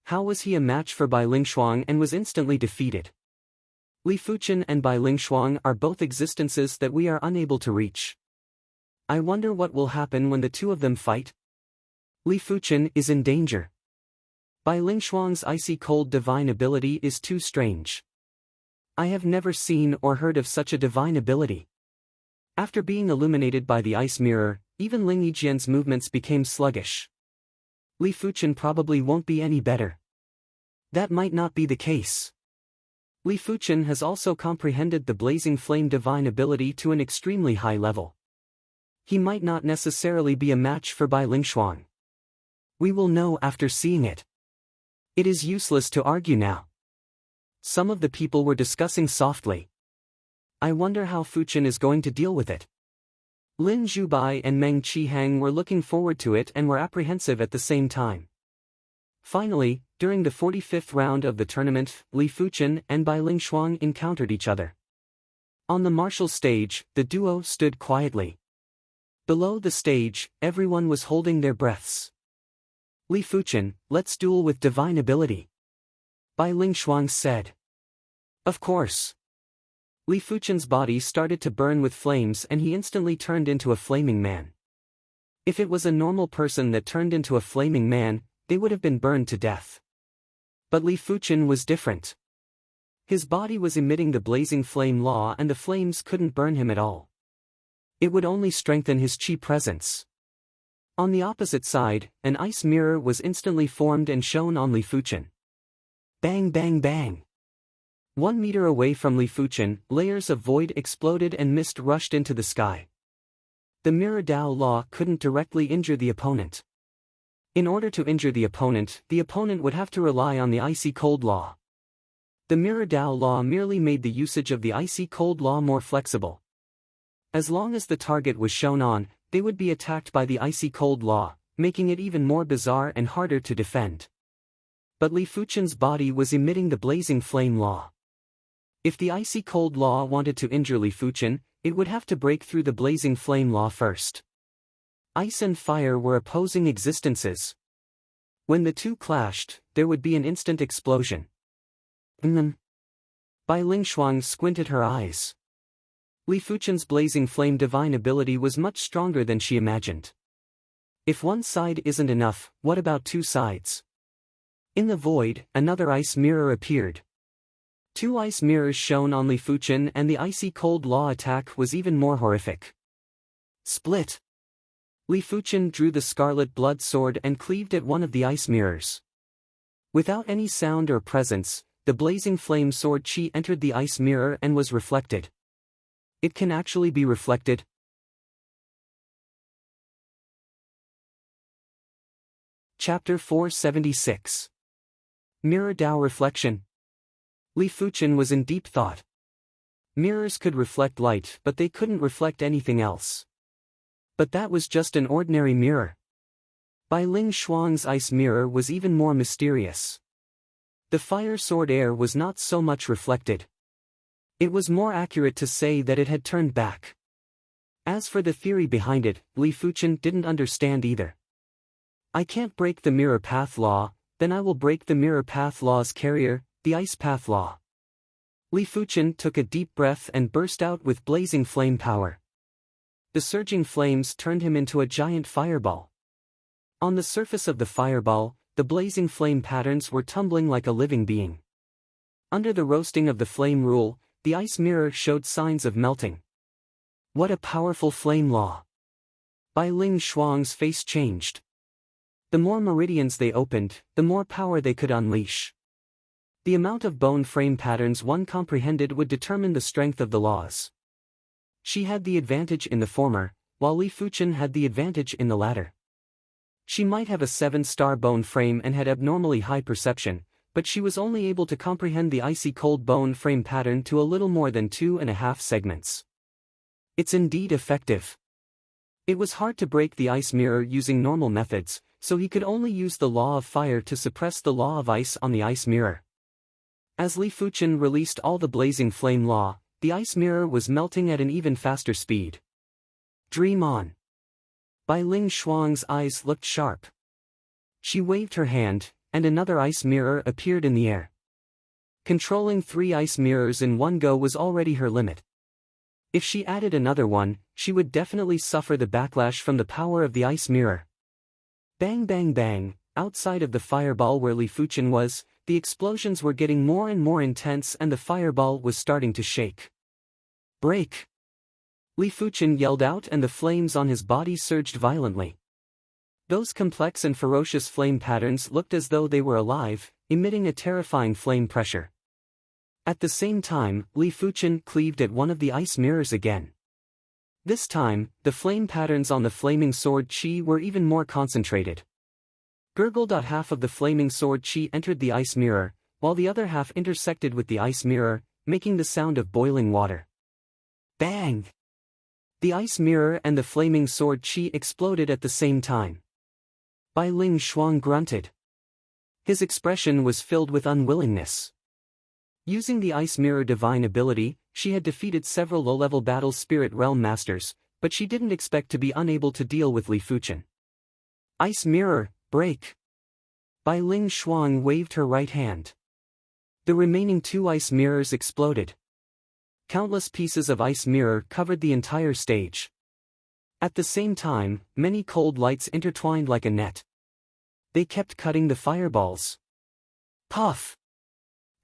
How was he a match for Bai Lingshuang and was instantly defeated? Li Fuchen and Bai Lingshuang are both existences that we are unable to reach. I wonder what will happen when the two of them fight? Li Fuchen is in danger. Bai Lingshuang's icy cold divine ability is too strange. I have never seen or heard of such a divine ability. After being illuminated by the ice mirror, even Ling Yijin's movements became sluggish. Li Fuchen probably won't be any better. That might not be the case. Li Fuchen has also comprehended the blazing flame divine ability to an extremely high level. He might not necessarily be a match for Bai Lingshuang. We will know after seeing it. It is useless to argue now. Some of the people were discussing softly. I wonder how Fuchen is going to deal with it. Lin Zhubai and Meng Qihang were looking forward to it and were apprehensive at the same time. Finally, during the 45th round of the tournament, Li Fuchen and Bai Lingshuang encountered each other. On the martial stage, the duo stood quietly. Below the stage, everyone was holding their breaths. Li Fuchen, let's duel with divine ability. Bai Lingshuang said. Of course. Li Fuchen's body started to burn with flames and he instantly turned into a flaming man. If it was a normal person that turned into a flaming man, they would have been burned to death. But Li Fuchen was different. His body was emitting the blazing flame law and the flames couldn't burn him at all. It would only strengthen his chi presence. On the opposite side, an ice mirror was instantly formed and shone on Li Fuchen. Bang bang bang. 1 meter away from Li Fuchen, layers of void exploded and mist rushed into the sky. The Mirror Dao Law couldn't directly injure the opponent. In order to injure the opponent would have to rely on the icy cold law. The Mirror Dao Law merely made the usage of the icy cold law more flexible. As long as the target was shown on, they would be attacked by the icy cold law, making it even more bizarre and harder to defend. But Li Fuchen's body was emitting the blazing flame law. If the icy cold law wanted to injure Li Fuchen, it would have to break through the blazing flame law first. Ice and fire were opposing existences. When the two clashed, there would be an instant explosion. Bai Lingshuang squinted her eyes. Li Fuchen's blazing flame divine ability was much stronger than she imagined. If one side isn't enough, what about two sides? In the void, another ice mirror appeared. Two ice mirrors shone on Li Fuchen, and the icy cold law attack was even more horrific. Split! Li Fuchen drew the scarlet blood sword and cleaved at one of the ice mirrors. Without any sound or presence, the blazing flame sword chi entered the ice mirror and was reflected. It can actually be reflected. Chapter 476. Mirror Dao Reflection. Li Fuchen was in deep thought. Mirrors could reflect light, but they couldn't reflect anything else. But that was just an ordinary mirror. Bai Ling Shuang's ice mirror was even more mysterious. The fire sword air was not so much reflected. It was more accurate to say that it had turned back. As for the theory behind it, Li Fuchen didn't understand either. I can't break the mirror path law, then I will break the mirror path law's carrier, the ice path law. Li Fuchen took a deep breath and burst out with blazing flame power. The surging flames turned him into a giant fireball. On the surface of the fireball, the blazing flame patterns were tumbling like a living being. Under the roasting of the flame rule, the ice mirror showed signs of melting. What a powerful flame law! Bai Ling Shuang's face changed. The more meridians they opened, the more power they could unleash. The amount of bone frame patterns one comprehended would determine the strength of the laws. She had the advantage in the former, while Li Fuchen had the advantage in the latter. She might have a 7-star bone frame and had abnormally high perception, but she was only able to comprehend the icy cold bone frame pattern to a little more than 2.5 segments. It's indeed effective. It was hard to break the ice mirror using normal methods, so he could only use the law of fire to suppress the law of ice on the ice mirror. As Li Fuchen released all the blazing flame law, the ice mirror was melting at an even faster speed. Dream on! Bai Ling Shuang's eyes looked sharp. She waved her hand, and another ice mirror appeared in the air. Controlling 3 ice mirrors in one go was already her limit. If she added another one, she would definitely suffer the backlash from the power of the ice mirror. Bang bang bang, outside of the fireball where Li Fuchen was, the explosions were getting more and more intense and the fireball was starting to shake. Break! Li Fuchen yelled out and the flames on his body surged violently. Those complex and ferocious flame patterns looked as though they were alive, emitting a terrifying flame pressure. At the same time, Li Fuchen cleaved at one of the ice mirrors again. This time, the flame patterns on the flaming sword chi were even more concentrated. Gurgled. Half of the flaming sword chi entered the ice mirror, while the other half intersected with the ice mirror, making the sound of boiling water. Bang! The ice mirror and the flaming sword chi exploded at the same time. Bai Ling Shuang grunted. His expression was filled with unwillingness. Using the ice mirror divine ability, she had defeated several low-level battle spirit realm masters, but she didn't expect to be unable to deal with Li Fuchen. Ice mirror, break! Bai Ling Shuang waved her right hand. The remaining 2 ice mirrors exploded. Countless pieces of ice mirror covered the entire stage. At the same time, many cold lights intertwined like a net. They kept cutting the fireballs. Puff!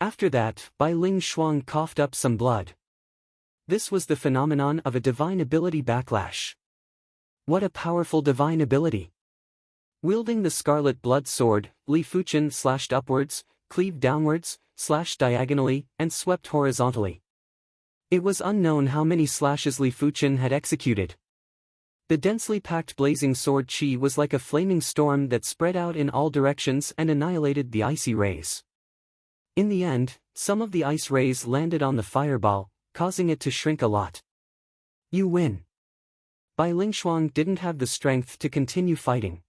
After that, Bai Ling Shuang coughed up some blood. This was the phenomenon of a divine ability backlash. What a powerful divine ability! Wielding the scarlet blood sword, Li Fuchen slashed upwards, cleaved downwards, slashed diagonally, and swept horizontally. It was unknown how many slashes Li Fuchen had executed. The densely packed blazing sword chi was like a flaming storm that spread out in all directions and annihilated the icy rays. In the end, some of the ice rays landed on the fireball, causing it to shrink a lot. You win. Bai Ling Shuang didn't have the strength to continue fighting.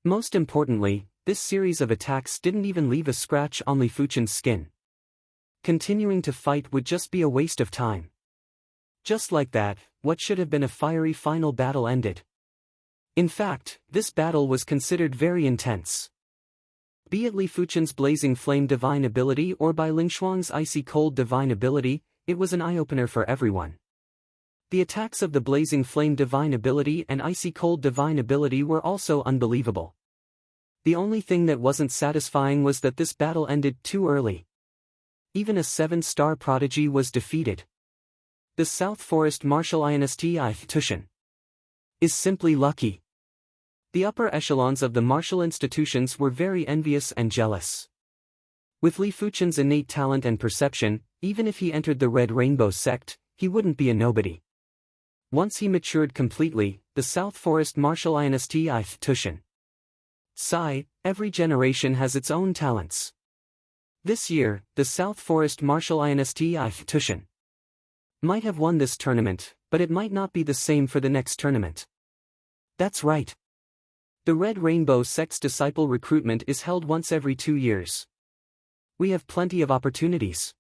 Most importantly, this series of attacks didn't even leave a scratch on Li Fuchen's skin. Continuing to fight would just be a waste of time. Just like that, what should have been a fiery final battle ended. In fact, this battle was considered very intense. Be it Li Fuchen's blazing flame divine ability or Bai Ling Shuang's icy cold divine ability, it was an eye-opener for everyone. The attacks of the blazing flame divine ability and icy cold divine ability were also unbelievable. The only thing that wasn't satisfying was that this battle ended too early. Even a 7-star prodigy was defeated. The South Forest Martial Institution is simply lucky. The upper echelons of the martial institutions were very envious and jealous. With Li Fuchen's innate talent and perception, even if he entered the Red Rainbow sect, he wouldn't be a nobody. Once he matured completely, the South Forest Martial Institution. Sigh, every generation has its own talents. This year, the South Forest Martial Institution might have won this tournament, but it might not be the same for the next tournament. That's right. The Red Rainbow sect's disciple recruitment is held once every 2 years. We have plenty of opportunities.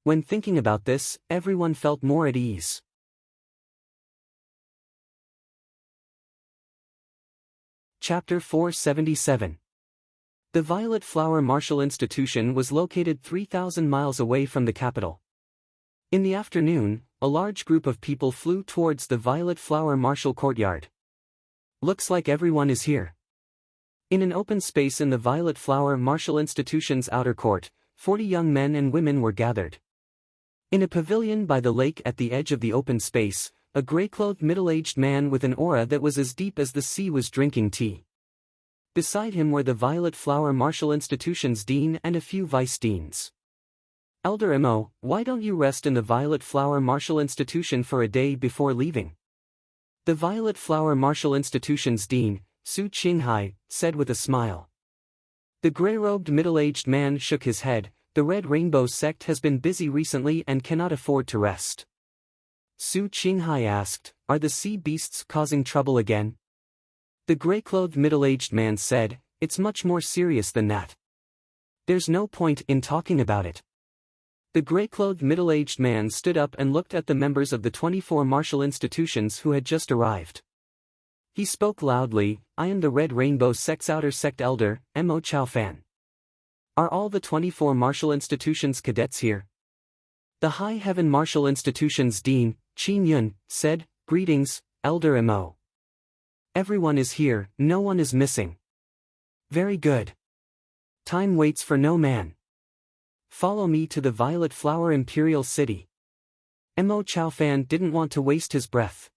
When thinking about this, everyone felt more at ease. Chapter 477. The Violet Flower Martial Institution was located 3,000 miles away from the capital. In the afternoon, a large group of people flew towards the Violet Flower Martial Courtyard. Looks like everyone is here. In an open space in the Violet Flower Martial Institution's outer court, 40 young men and women were gathered. In a pavilion by the lake at the edge of the open space, a gray-clothed middle-aged man with an aura that was as deep as the sea was drinking tea. Beside him were the Violet Flower Martial Institution's dean and a few vice-deans. Elder Mo, why don't you rest in the Violet Flower Martial Institution for a day before leaving? The Violet Flower Martial Institution's dean, Su Qinghai, said with a smile. The gray-robed middle-aged man shook his head. The Red Rainbow sect has been busy recently and cannot afford to rest. Su Qinghai asked, are the sea beasts causing trouble again? The gray-clothed middle-aged man said, it's much more serious than that. There's no point in talking about it. The gray-clothed middle-aged man stood up and looked at the members of the 24 martial institutions who had just arrived. He spoke loudly, I am the Red Rainbow sect's outer sect elder, Mo Chaofan. Are all the 24 martial institutions cadets here? The High Heaven Martial Institution's dean, Qin Yun, said, greetings, Elder Mo. Everyone is here, no one is missing. Very good. Time waits for no man. Follow me to the Violet Flower Imperial City. Mo Chaofan didn't want to waste his breath.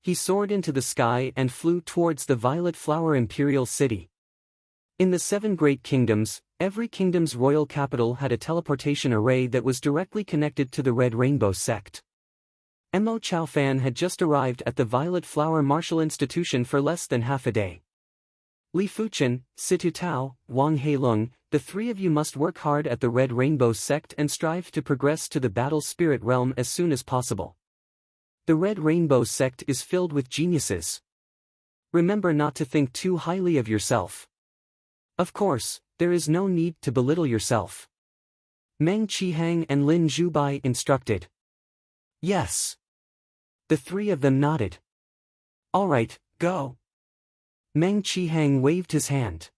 He soared into the sky and flew towards the Violet Flower Imperial City. In the 7 great kingdoms, every kingdom's royal capital had a teleportation array that was directly connected to the Red Rainbow sect. Mo Chaofan had just arrived at the Violet Flower Martial Institution for less than half a day. Li Fuchen, Situ Tao, Wang Heilung, the 3 of you must work hard at the Red Rainbow sect and strive to progress to the Battle Spirit realm as soon as possible. The Red Rainbow sect is filled with geniuses. Remember not to think too highly of yourself. Of course, there is no need to belittle yourself. Meng Qihang and Lin Zhubai instructed. Yes. The 3 of them nodded. All right, go. Meng Qihang waved his hand.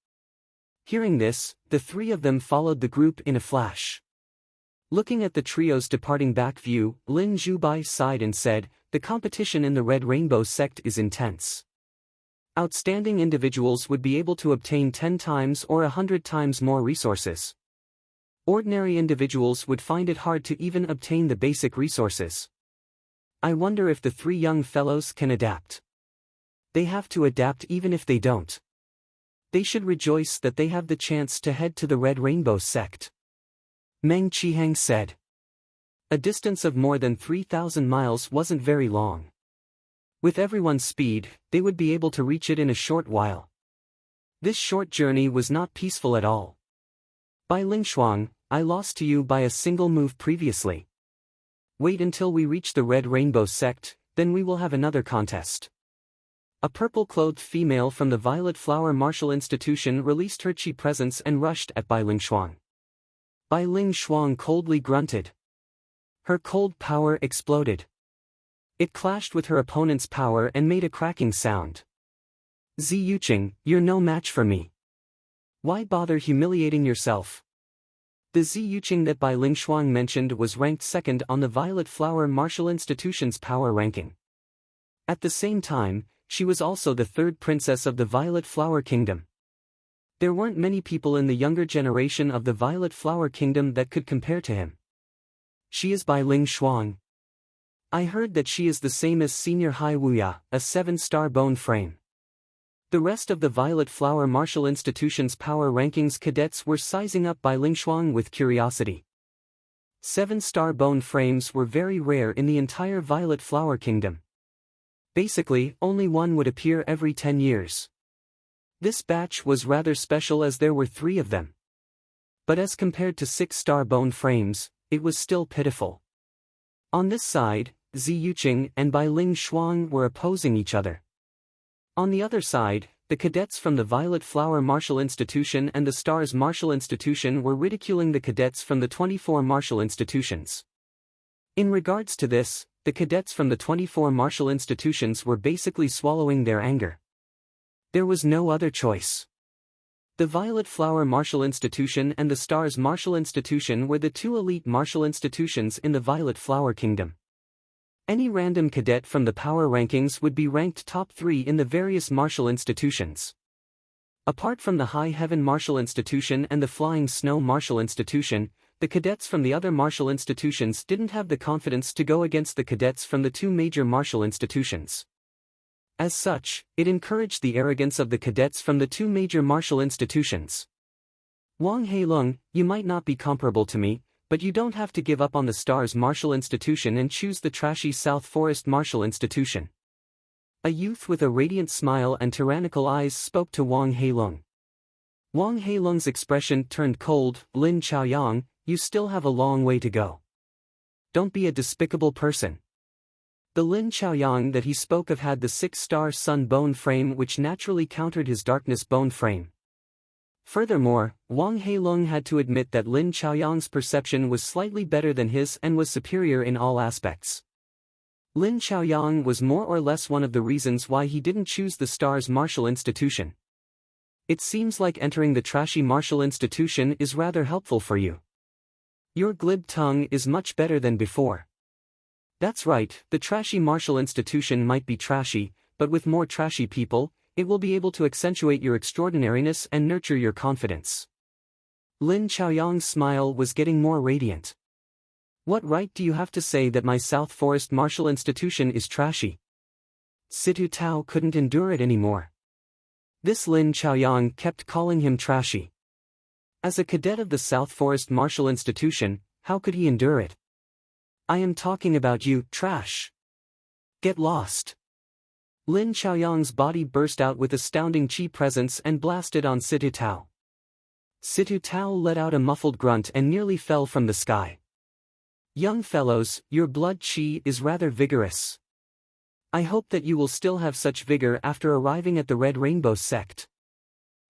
Hearing this, the 3 of them followed the group in a flash. Looking at the trio's departing back view, Lin Zhubai sighed and said, the competition in the Red Rainbow sect is intense. Outstanding individuals would be able to obtain 10 times or 100 times more resources. Ordinary individuals would find it hard to even obtain the basic resources. I wonder if the 3 young fellows can adapt. They have to adapt even if they don't. They should rejoice that they have the chance to head to the Red Rainbow sect. Meng Qihang said. A distance of more than 3,000 miles wasn't very long. With everyone's speed, they would be able to reach it in a short while. This short journey was not peaceful at all. Bai Lingshuang, I lost to you by a single move previously. Wait until we reach the Red Rainbow sect, then we will have another contest. A purple-clothed female from the Violet Flower Martial Institution released her chi presence and rushed at Bai Lingshuang. Bai Lingshuang coldly grunted. Her cold power exploded. It clashed with her opponent's power and made a cracking sound. Zi Yuqing, you're no match for me. Why bother humiliating yourself? The Zi Yuqing that Bai Lingshuang mentioned was ranked 2nd on the Violet Flower Martial Institution's power ranking. At the same time, she was also the 3rd princess of the Violet Flower Kingdom. There weren't many people in the younger generation of the Violet Flower Kingdom that could compare to him. She is by Ling Shuang. I heard that she is the same as Senior Hai Wuya, a 7-star bone frame. The rest of the Violet Flower Martial Institution's power rankings cadets were sizing up by Ling Shuang with curiosity. 7-star bone frames were very rare in the entire Violet Flower Kingdom. Basically, only one would appear every 10 years. This batch was rather special as there were 3 of them. But as compared to 6-star bone frames, it was still pitiful. On this side, Zi Yuqing and Bai Ling Shuang were opposing each other. On the other side, the cadets from the Violet Flower Martial Institution and the Stars Martial Institution were ridiculing the cadets from the 24 martial institutions. In regards to this, the cadets from the 24 martial institutions were basically swallowing their anger. There was no other choice. The Violet Flower Martial Institution and the Stars Martial Institution were the 2 elite martial institutions in the Violet Flower Kingdom. Any random cadet from the power rankings would be ranked top 3 in the various martial institutions. Apart from the High Heaven Martial Institution and the Flying Snow Martial Institution, the cadets from the other martial institutions didn't have the confidence to go against the cadets from the 2 major martial institutions. As such, it encouraged the arrogance of the cadets from the 2 major martial institutions. Wang Heilong, you might not be comparable to me, but you don't have to give up on the Stars Martial Institution and choose the trashy South Forest Martial Institution. A youth with a radiant smile and tyrannical eyes spoke to Wang Heilong. Wang Heilong's expression turned cold. Lin Chaoyang, you still have a long way to go. Don't be a despicable person. The Lin Chaoyang that he spoke of had the 6-star sun bone frame which naturally countered his darkness bone frame. Furthermore, Wang Heilong had to admit that Lin Chaoyang's perception was slightly better than his and was superior in all aspects. Lin Chaoyang was more or less one of the reasons why he didn't choose the Stars Martial Institution. It seems like entering the trashy martial institution is rather helpful for you. Your glib tongue is much better than before. That's right, the trashy martial institution might be trashy, but with more trashy people, it will be able to accentuate your extraordinariness and nurture your confidence. Lin Chaoyang's smile was getting more radiant. What right do you have to say that my South Forest Martial Institution is trashy? Situ Tao couldn't endure it anymore. This Lin Chaoyang kept calling him trashy. As a cadet of the South Forest Martial Institution, how could he endure it? I am talking about you, trash. Get lost. Lin Chaoyang's body burst out with astounding chi presence and blasted on Situ Tao. Situ Tao let out a muffled grunt and nearly fell from the sky. Young fellows, your blood chi is rather vigorous. I hope that you will still have such vigor after arriving at the Red Rainbow sect.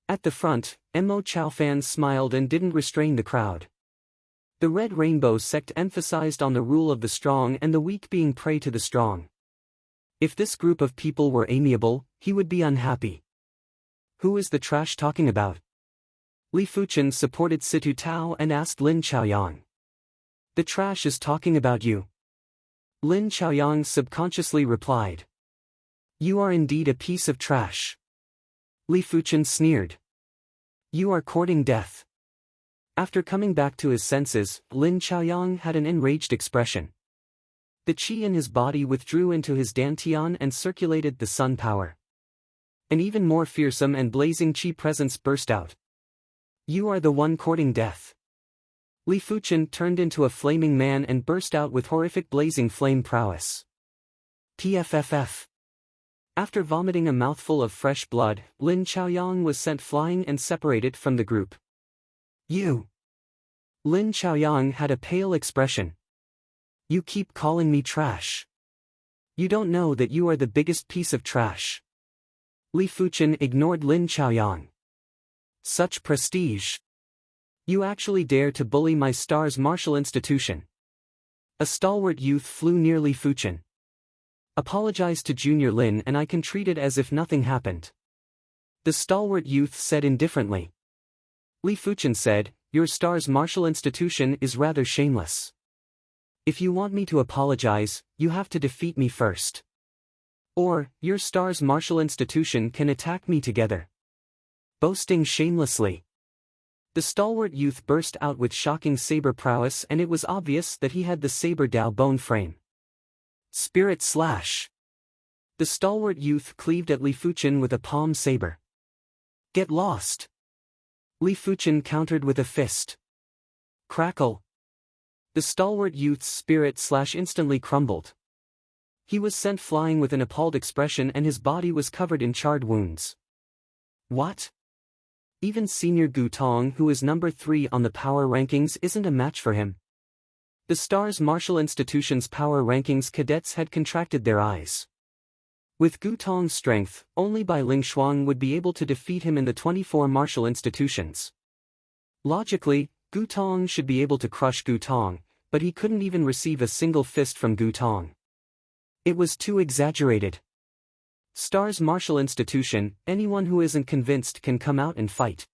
At the front, Mo Chaofan smiled and didn't restrain the crowd. The Red Rainbow sect emphasized on the rule of the strong and the weak being prey to the strong. If this group of people were amiable, he would be unhappy. Who is the trash talking about? Li Fuchen supported Situ Tao and asked Lin Chaoyang. The trash is talking about you. Lin Chaoyang subconsciously replied. You are indeed a piece of trash. Li Fuchen sneered. You are courting death. After coming back to his senses, Lin Chaoyang had an enraged expression. The qi in his body withdrew into his dantian and circulated the sun power. An even more fearsome and blazing qi presence burst out. You are the one courting death. Li Fuchen turned into a flaming man and burst out with horrific blazing flame prowess. PFFF. After vomiting a mouthful of fresh blood, Lin Chaoyang was sent flying and separated from the group. You. Lin Chaoyang had a pale expression. You keep calling me trash. You don't know that you are the biggest piece of trash. Li Fuchen ignored Lin Chaoyang. Such prestige. You actually dare to bully my Stars Martial Institution. A stalwart youth flew near Li Fuchen. Apologize to Junior Lin and I can treat it as if nothing happened. The stalwart youth said indifferently. Li Fuchen said, your Stars Martial Institution is rather shameless. If you want me to apologize, you have to defeat me first. Or, your Stars Martial Institution can attack me together. boasting shamelessly. The stalwart youth burst out with shocking saber prowess, and it was obvious that he had the saber Dao bone frame. Spirit slash. The stalwart youth cleaved at Li Fuchen with a palm saber. Get lost. Li Fuchen countered with a fist. Crackle. The stalwart youth's spirit slash instantly crumbled. He was sent flying with an appalled expression, and his body was covered in charred wounds. What? Even Senior Gu Tong, who is number 3 on the power rankings, isn't a match for him. The Stars Martial Institution's power rankings cadets had contracted their eyes. With Gu Tong's strength, only Bai Lingshuang would be able to defeat him in the 24 martial institutions. Logically, Gu Tong should be able to crush Gu Tong, but he couldn't even receive a single fist from Gu Tong. It was too exaggerated. Stars Martial Institution, anyone who isn't convinced can come out and fight.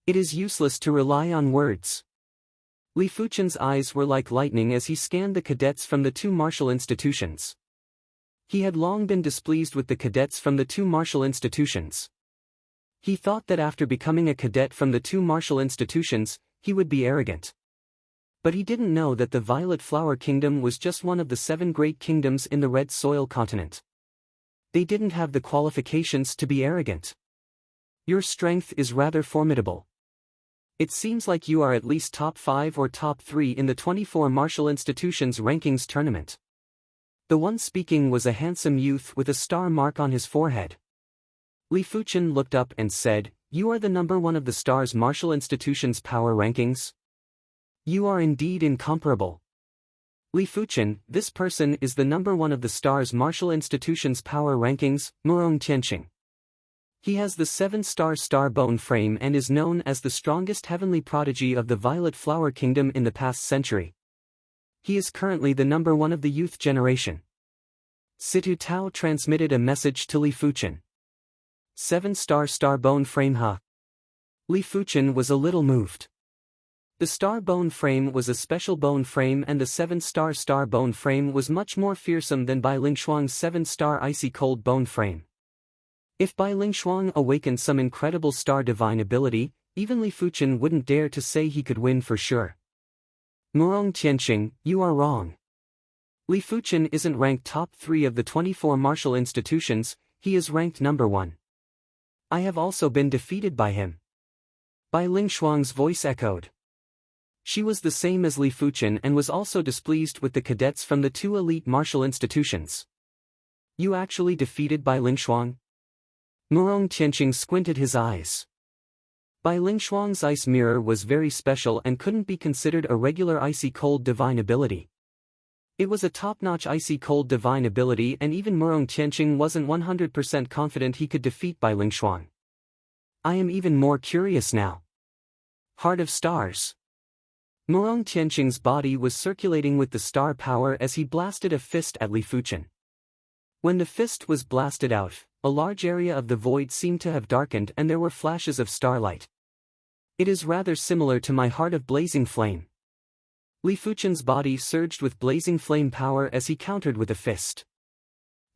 It is useless to rely on words. Li Fuchen's eyes were like lightning as he scanned the cadets from the 2 martial institutions. He had long been displeased with the cadets from the 2 martial institutions. He thought that after becoming a cadet from the 2 martial institutions, he would be arrogant. But he didn't know that the Violet Flower Kingdom was just one of the 7 great kingdoms in the Red Soil continent. They didn't have the qualifications to be arrogant. Your strength is rather formidable. It seems like you are at least top 5 or top 3 in the 24 martial institutions rankings tournament. The one speaking was a handsome youth with a star mark on his forehead. Li Fuchen looked up and said, "You are the number 1 of the Stars Martial Institution's power rankings? You are indeed incomparable." Li Fuchen, this person is the number 1 of the Stars Martial Institution's power rankings, Murong Tianqing. He has the 7-star star bone frame and is known as the strongest heavenly prodigy of the Violet Flower Kingdom in the past century. He is currently the number 1 of the youth generation. Situ Tao transmitted a message to Li Fuchen. 7-star star bone frame, huh? Li Fuchen was a little moved. The star bone frame was a special bone frame, and the 7-star star bone frame was much more fearsome than Bai Lingshuang's 7-star icy cold bone frame. If Bai Lingshuang awakened some incredible star divine ability, even Li Fuchen wouldn't dare to say he could win for sure. Murong Tianqing, you are wrong. Li Fuchen isn't ranked top 3 of the 24 martial institutions, he is ranked number 1. I have also been defeated by him. Bai Lingshuang's voice echoed. She was the same as Li Fuchen and was also displeased with the cadets from the 2 elite martial institutions. You actually defeated Bai Lingshuang? Murong Tianqing squinted his eyes. Bai Lingshuang's ice mirror was very special and couldn't be considered a regular icy cold divine ability. It was a top-notch icy cold divine ability, and even Murong Tianqing wasn't 100% confident he could defeat Bai Lingshuang. I am even more curious now. Heart of Stars. Murong Tianqing's body was circulating with the star power as he blasted a fist at Li Fuchen. When the fist was blasted out, a large area of the void seemed to have darkened and there were flashes of starlight. It is rather similar to my Heart of Blazing Flame. Li Fuchen's body surged with blazing flame power as he countered with a fist.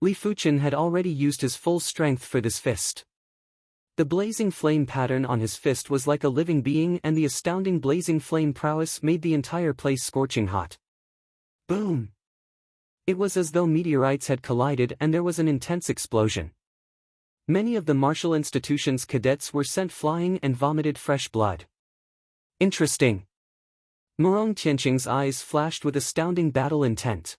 Li Fuchen had already used his full strength for this fist. The blazing flame pattern on his fist was like a living being, and the astounding blazing flame prowess made the entire place scorching hot. Boom! It was as though meteorites had collided and there was an intense explosion. Many of the martial institution's cadets were sent flying and vomited fresh blood. Interesting. Murong Tianqing's eyes flashed with astounding battle intent.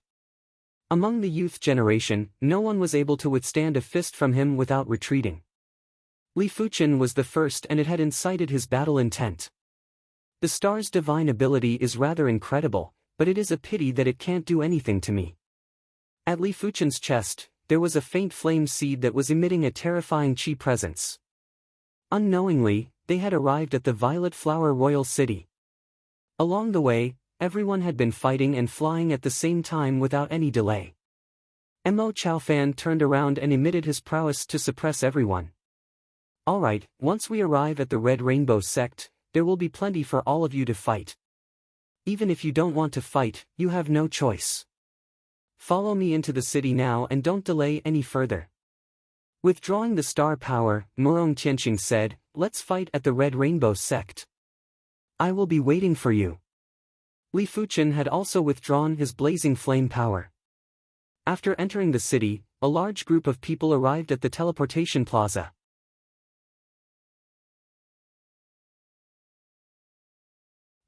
Among the youth generation, no one was able to withstand a fist from him without retreating. Li Fuchen was the first, and it had incited his battle intent. The star's divine ability is rather incredible, but it is a pity that it can't do anything to me. At Li Fuchen's chest, there was a faint flame seed that was emitting a terrifying chi presence. Unknowingly, they had arrived at the Violet Flower Royal City. Along the way, everyone had been fighting and flying at the same time without any delay. Mo Chaofan turned around and emitted his prowess to suppress everyone. Alright, once we arrive at the Red Rainbow Sect, there will be plenty for all of you to fight. Even if you don't want to fight, you have no choice. Follow me into the city now and don't delay any further. Withdrawing the star power, Murong Tianqing said, "Let's fight at the Red Rainbow sect. I will be waiting for you." Li Fuchen had also withdrawn his blazing flame power. After entering the city, a large group of people arrived at the teleportation plaza.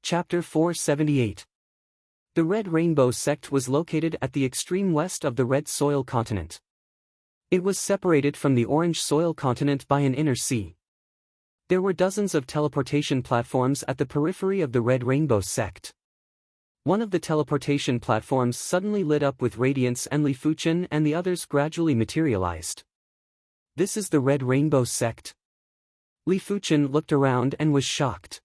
Chapter 478. The Red Rainbow sect was located at the extreme west of the Red Soil continent. It was separated from the Orange Soil continent by an inner sea. There were dozens of teleportation platforms at the periphery of the Red Rainbow sect. One of the teleportation platforms suddenly lit up with radiance and Li Fuchen and the others gradually materialized. "This is the Red Rainbow sect?" Li Fuchen looked around and was shocked.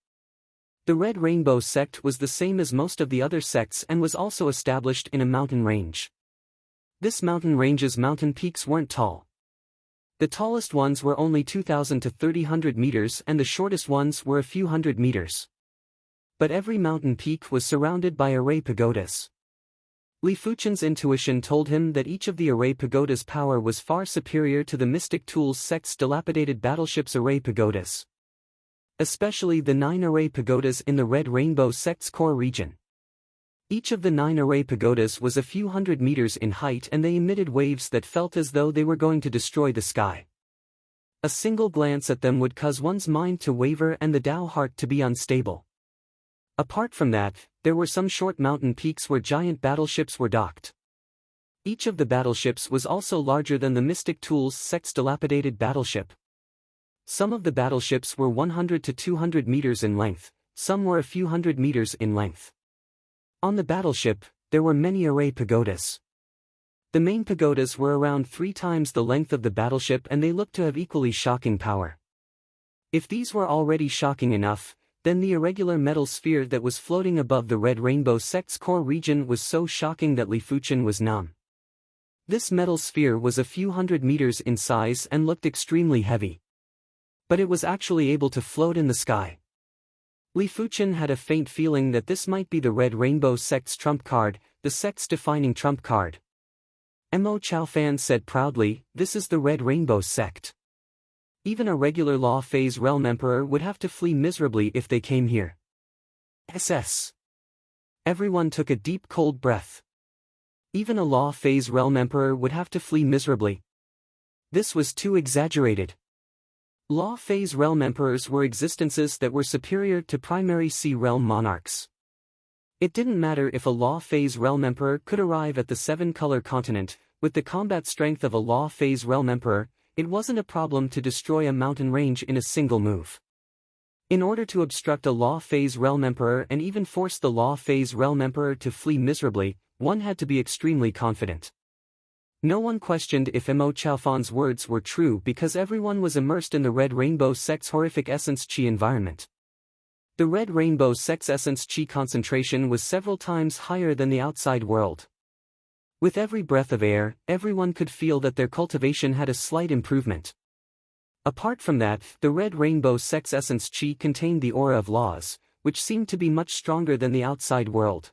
The Red Rainbow sect was the same as most of the other sects and was also established in a mountain range. This mountain range's mountain peaks weren't tall. The tallest ones were only 2,000 to 3,000 meters and the shortest ones were a few hundred meters. But every mountain peak was surrounded by array pagodas. Li Fuchen's intuition told him that each of the array pagodas' power was far superior to the Mystic Tools sect's dilapidated battleships' array pagodas. Especially the 9 array pagodas in the Red Rainbow sect's core region. Each of the 9 array pagodas was a few hundred meters in height and they emitted waves that felt as though they were going to destroy the sky. A single glance at them would cause one's mind to waver and the Tao heart to be unstable. Apart from that, there were some short mountain peaks where giant battleships were docked. Each of the battleships was also larger than the Mystic Tools sect's dilapidated battleship. Some of the battleships were 100 to 200 meters in length, some were a few hundred meters in length. On the battleship, there were many array pagodas. The main pagodas were around 3 times the length of the battleship and they looked to have equally shocking power. If these were already shocking enough, then the irregular metal sphere that was floating above the Red Rainbow sect's core region was so shocking that Li Fuchen was numb. This metal sphere was a few hundred meters in size and looked extremely heavy. But it was actually able to float in the sky. Li Fuchen had a faint feeling that this might be the Red Rainbow sect's trump card, the sect's defining trump card. Mo Chaofan said proudly, "This is the Red Rainbow sect. Even a regular Law Phase Realm Emperor would have to flee miserably if they came here." SS. Everyone took a deep cold breath. Even a Law Phase Realm Emperor would have to flee miserably. This was too exaggerated. Law Phase Realm Emperors were existences that were superior to primary Sea Realm monarchs. It didn't matter if a Law Phase Realm Emperor could arrive at the 7-color continent, with the combat strength of a Law Phase Realm Emperor, it wasn't a problem to destroy a mountain range in a single move. In order to obstruct a Law Phase Realm Emperor and even force the Law Phase Realm Emperor to flee miserably, one had to be extremely confident. No one questioned if Mo Chaofan's words were true because everyone was immersed in the Red Rainbow sect's horrific essence chi environment. The Red Rainbow sect's essence chi concentration was several times higher than the outside world. With every breath of air, everyone could feel that their cultivation had a slight improvement. Apart from that, the Red Rainbow sect's essence chi contained the aura of laws, which seemed to be much stronger than the outside world.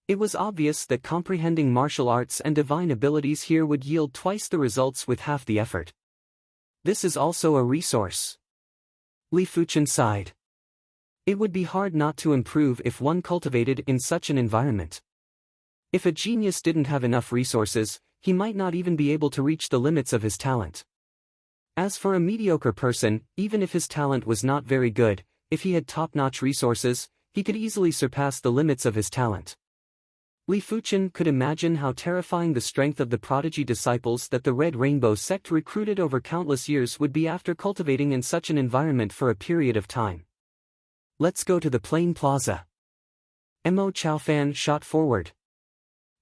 It was obvious that comprehending martial arts and divine abilities here would yield twice the results with half the effort. This is also a resource. Li Fuchen sighed. It would be hard not to improve if one cultivated in such an environment. If a genius didn't have enough resources, he might not even be able to reach the limits of his talent. As for a mediocre person, even if his talent was not very good, if he had top-notch resources, he could easily surpass the limits of his talent. Li Fuchen could imagine how terrifying the strength of the prodigy disciples that the Red Rainbow sect recruited over countless years would be after cultivating in such an environment for a period of time. "Let's go to the Plain Plaza." Mo Chaofan shot forward.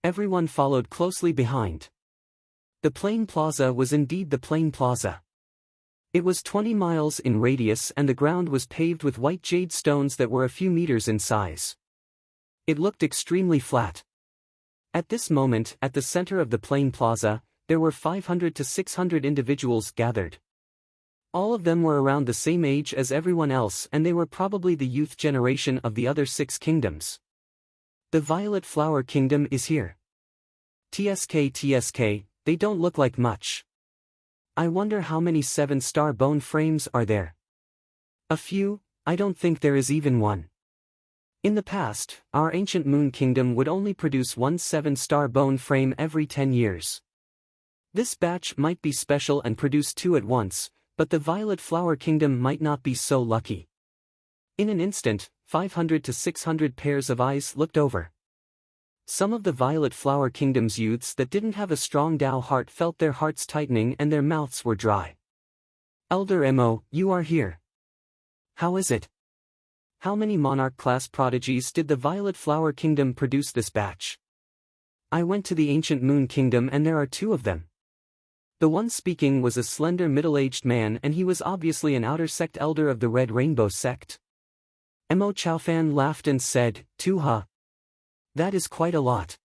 Everyone followed closely behind. The Plain Plaza was indeed the Plain Plaza. It was 20 miles in radius and the ground was paved with white jade stones that were a few meters in size. It looked extremely flat. At this moment, at the center of the Plain Plaza, there were 500 to 600 individuals gathered. All of them were around the same age as everyone else and they were probably the youth generation of the other 6 kingdoms. The Violet Flower Kingdom is here. TSK, they don't look like much. I wonder how many 7-star bone frames are there. A few, I don't think there is even one. In the past, our ancient moon kingdom would only produce one 7-star bone frame every 10 years. This batch might be special and produce 2 at once, but the Violet Flower Kingdom might not be so lucky. In an instant, 500 to 600 pairs of eyes looked over. Some of the Violet Flower Kingdom's youths that didn't have a strong Tao heart felt their hearts tightening and their mouths were dry. Elder Mo, you are here. How is it? How many monarch-class prodigies did the Violet Flower Kingdom produce this batch? I went to the Ancient Moon Kingdom and there are 2 of them. The one speaking was a slender middle-aged man and he was obviously an outer sect elder of the Red Rainbow sect. Mo Chaofan laughed and said, 2 huh? That is quite a lot.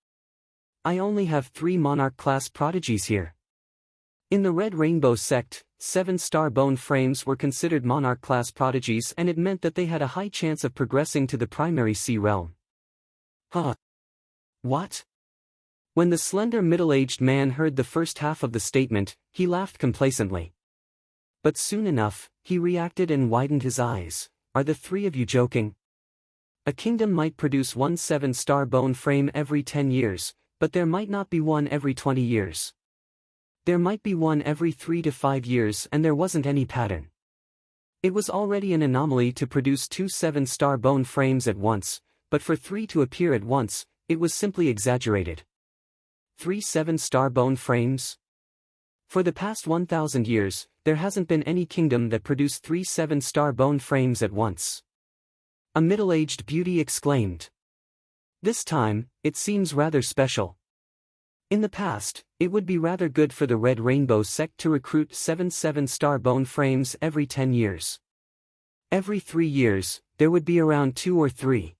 I only have 3 monarch-class prodigies here. In the Red Rainbow sect, 7-star bone frames were considered monarch-class prodigies and it meant that they had a high chance of progressing to the primary sea realm. Huh? What? When the slender middle-aged man heard the first half of the statement, he laughed complacently. But soon enough, he reacted and widened his eyes. Are the 3 of you joking? A kingdom might produce one 7-star bone frame every 10 years, but there might not be one every 20 years. There might be one every 3 to 5 years and there wasn't any pattern. It was already an anomaly to produce 2 7-star bone frames at once, but for 3 to appear at once, it was simply exaggerated. 3 7-star bone frames? For the past 1,000 years, there hasn't been any kingdom that produced 3 7-star bone frames at once. A middle-aged beauty exclaimed. This time, it seems rather special. In the past, it would be rather good for the Red Rainbow sect to recruit 7 7-star bone frames every 10 years. Every 3 years, there would be around 2 or 3.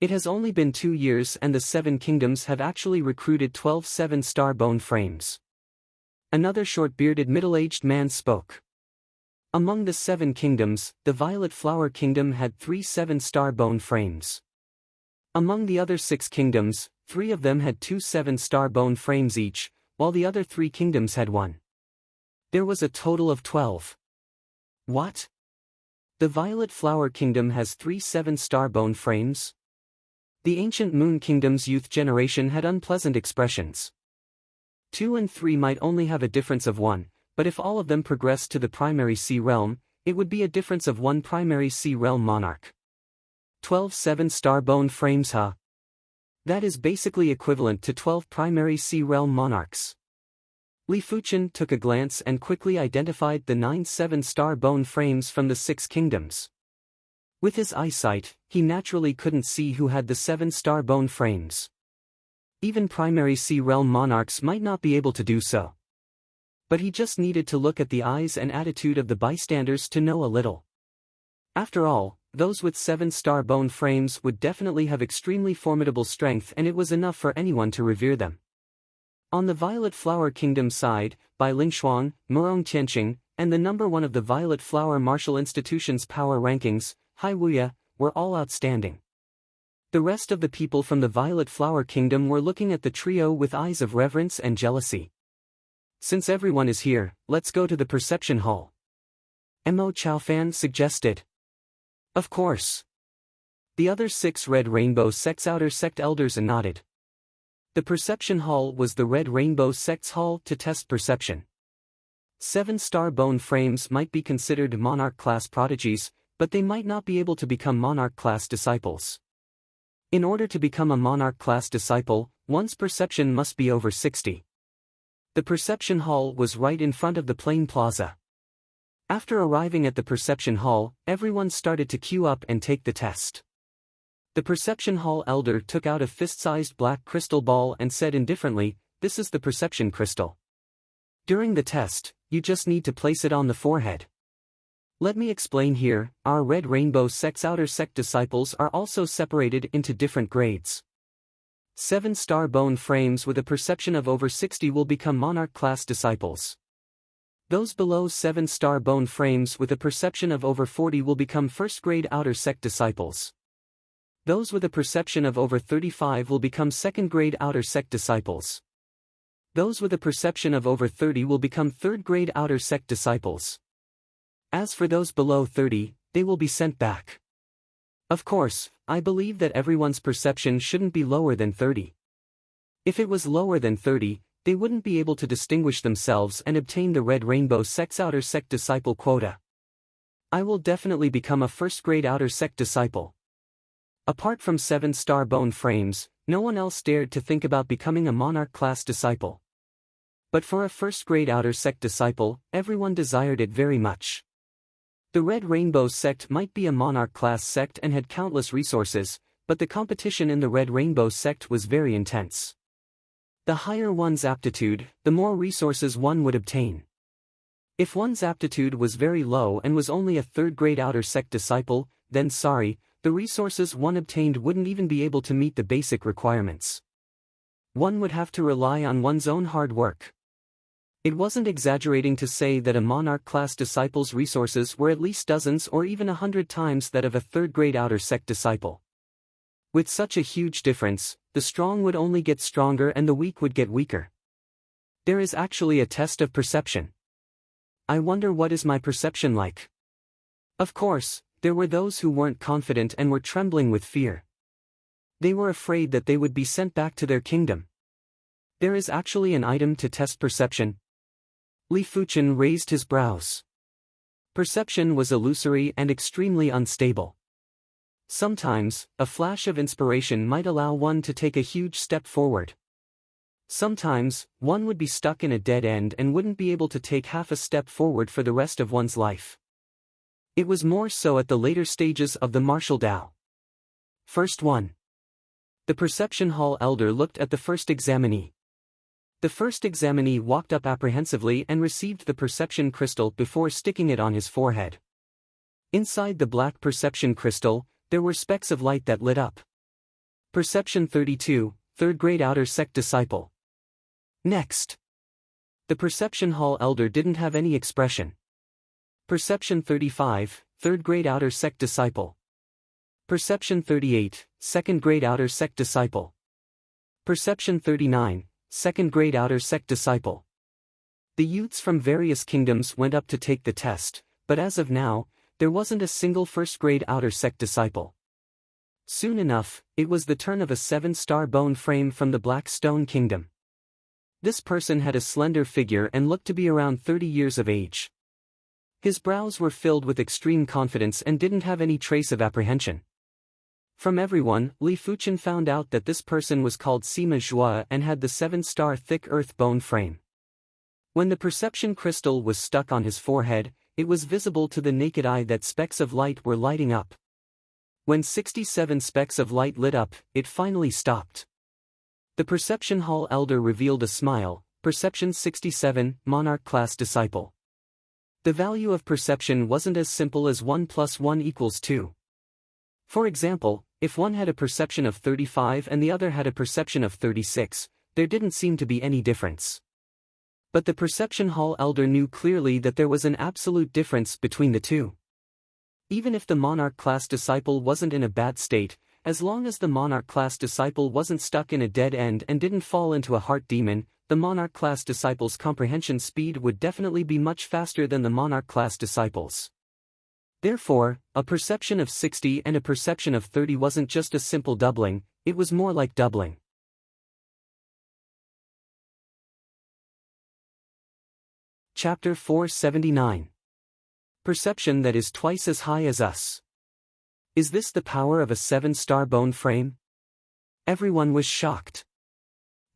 It has only been 2 years and the 7 kingdoms have actually recruited 12 7-star bone frames. Another short-bearded middle-aged man spoke. Among the 7 kingdoms, the Violet Flower Kingdom had 3 7-star bone frames. Among the other 6 kingdoms, 3 of them had 2 7-star bone frames each, while the other 3 kingdoms had 1. There was a total of 12. What? The Violet Flower Kingdom has 3 7-star bone frames? The Ancient Moon Kingdom's youth generation had unpleasant expressions. 2 and 3 might only have a difference of 1. But if all of them progressed to the primary sea realm, it would be a difference of 1 primary sea realm monarch. 12 7-star bone frames huh? That is basically equivalent to 12 primary sea realm monarchs. Li Fuchen took a glance and quickly identified the 9 7-star bone frames from the 6 kingdoms. With his eyesight, he naturally couldn't see who had the 7-star bone frames. Even primary sea realm monarchs might not be able to do so. But he just needed to look at the eyes and attitude of the bystanders to know a little. After all, those with 7-star bone frames would definitely have extremely formidable strength and it was enough for anyone to revere them. On the Violet Flower Kingdom side, Bai Lingshuang, Murong Tianqing, and the number 1 of the Violet Flower Martial Institution's power rankings, Hai Wuya, were all outstanding. The rest of the people from the Violet Flower Kingdom were looking at the trio with eyes of reverence and jealousy. Since everyone is here, let's go to the perception hall. Mo Chaofan suggested. Of course. The other 6 Red Rainbow sect's outer sect elders nodded. The perception hall was the Red Rainbow sect's hall to test perception. 7-star bone frames might be considered monarch-class prodigies, but they might not be able to become monarch-class disciples. In order to become a monarch-class disciple, one's perception must be over 60. The perception hall was right in front of the plain plaza. After arriving at the perception hall, everyone started to queue up and take the test. The perception hall elder took out a fist-sized black crystal ball and said indifferently, "This is the perception crystal. During the test, you just need to place it on the forehead. Let me explain here, our Red Rainbow sect's outer sect disciples are also separated into different grades. 7-star bone frames with a perception of over 60 will become monarch-class disciples. Those below 7-star bone frames with a perception of over 40 will become first-grade outer sect disciples. Those with a perception of over 35 will become second-grade outer sect disciples. Those with a perception of over 30 will become third-grade outer sect disciples. As for those below 30, they will be sent back. Of course, I believe that everyone's perception shouldn't be lower than 30. If it was lower than 30, they wouldn't be able to distinguish themselves and obtain the Red Rainbow Sect's outer sect disciple quota. I will definitely become a first-grade outer sect disciple. Apart from 7-star bone frames, no one else dared to think about becoming a monarch class disciple. But for a first-grade outer sect disciple, everyone desired it very much. The Red Rainbow Sect might be a monarch class sect and had countless resources, but the competition in the Red Rainbow Sect was very intense. The higher one's aptitude, the more resources one would obtain. If one's aptitude was very low and was only a third-grade outer sect disciple, then sorry, the resources one obtained wouldn't even be able to meet the basic requirements. One would have to rely on one's own hard work. It wasn't exaggerating to say that a monarch class disciple's resources were at least dozens or even 100 times that of a third-grade outer sect disciple. With such a huge difference, the strong would only get stronger and the weak would get weaker. There is actually a test of perception. I wonder what is my perception like. Of course, there were those who weren't confident and were trembling with fear. They were afraid that they would be sent back to their kingdom. There is actually an item to test perception. Li Fuchen raised his brows. Perception was illusory and extremely unstable. Sometimes, a flash of inspiration might allow one to take a huge step forward. Sometimes, one would be stuck in a dead end and wouldn't be able to take half a step forward for the rest of one's life. It was more so at the later stages of the martial Tao. First 1. The perception hall elder looked at the first examinee. The first examinee walked up apprehensively and received the perception crystal before sticking it on his forehead. Inside the black perception crystal, there were specks of light that lit up. Perception 32, third-grade outer sect disciple. Next. The perception hall elder didn't have any expression. Perception 35, third-grade outer sect disciple. Perception 38, second-grade outer sect disciple. Perception 39, second-grade outer sect disciple. The youths from various kingdoms went up to take the test, but as of now, there wasn't a single first-grade outer sect disciple. Soon enough, it was the turn of a 7-star bone frame from the Black Stone Kingdom. This person had a slender figure and looked to be around 30 years of age. His brows were filled with extreme confidence and didn't have any trace of apprehension. From everyone, Li Fuchen found out that this person was called Sima Zhua and had the 7-star thick earth bone frame. When the perception crystal was stuck on his forehead, it was visible to the naked eye that specks of light were lighting up. When 67 specks of light lit up, it finally stopped. The perception hall elder revealed a smile. Perception 67, monarch class disciple. The value of perception wasn't as simple as 1 + 1 = 2. For example, if one had a perception of 35 and the other had a perception of 36, there didn't seem to be any difference. But the perception hall elder knew clearly that there was an absolute difference between the two. Even if the monarch class disciple wasn't in a bad state, as long as the monarch class disciple wasn't stuck in a dead end and didn't fall into a heart demon, the monarch class disciple's comprehension speed would definitely be much faster than the monarch class disciple's. Therefore, a perception of 60 and a perception of 30 wasn't just a simple doubling, it was more like doubling. Chapter 479. Perception that is twice as high as us. Is this the power of a 7-star bone frame? Everyone was shocked.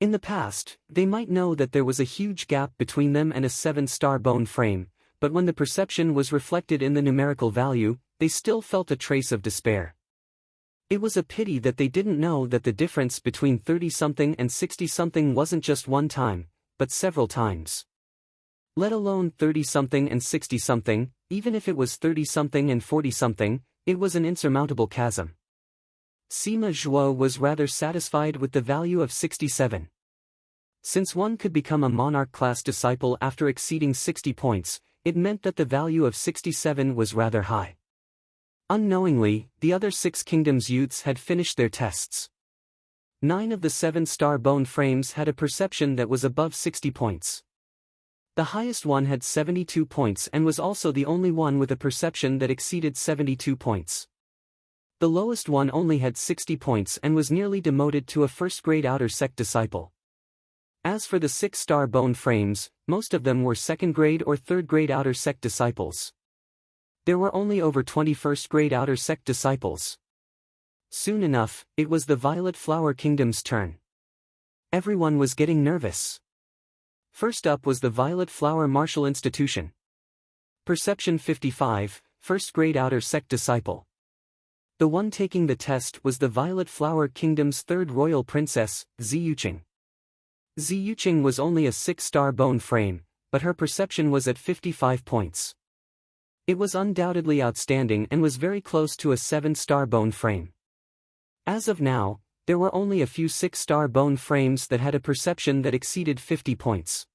In the past, they might know that there was a huge gap between them and a 7-star bone frame, but when the perception was reflected in the numerical value, they still felt a trace of despair. It was a pity that they didn't know that the difference between 30-something and 60-something wasn't just one time, but several times. Let alone 30-something and 60-something, even if it was 30-something and 40-something, it was an insurmountable chasm. Sima Zhuo was rather satisfied with the value of 67. Since one could become a monarch class disciple after exceeding 60 points, it meant that the value of 67 was rather high. Unknowingly, the other 6 kingdoms' youths had finished their tests. 9 of the 7-star bone frames had a perception that was above 60 points. The highest one had 72 points and was also the only one with a perception that exceeded 72 points. The lowest one only had 60 points and was nearly demoted to a first-grade outer sect disciple. As for the 6-star bone frames, most of them were second-grade or third-grade outer sect disciples. There were only over 20 first-grade outer sect disciples. Soon enough, it was the Violet Flower Kingdom's turn. Everyone was getting nervous. First up was the Violet Flower Martial Institution. Perception 55, first-grade outer sect disciple. The one taking the test was the Violet Flower Kingdom's third royal princess, Ziyuqing. Ziyuqing was only a 6-star bone frame, but her perception was at 55 points. It was undoubtedly outstanding and was very close to a 7-star bone frame. As of now, there were only a few 6-star bone frames that had a perception that exceeded 50 points.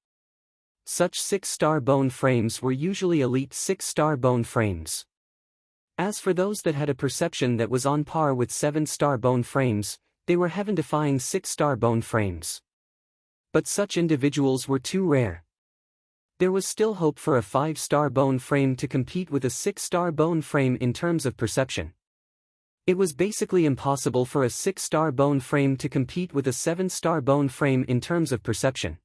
Such 6-star bone frames were usually elite 6-star bone frames. As for those that had a perception that was on par with 7-star bone frames, they were heaven-defying 6-star bone frames. But such individuals were too rare. There was still hope for a 5-star bone frame to compete with a 6-star bone frame in terms of perception. It was basically impossible for a 6-star bone frame to compete with a 7-star bone frame in terms of perception.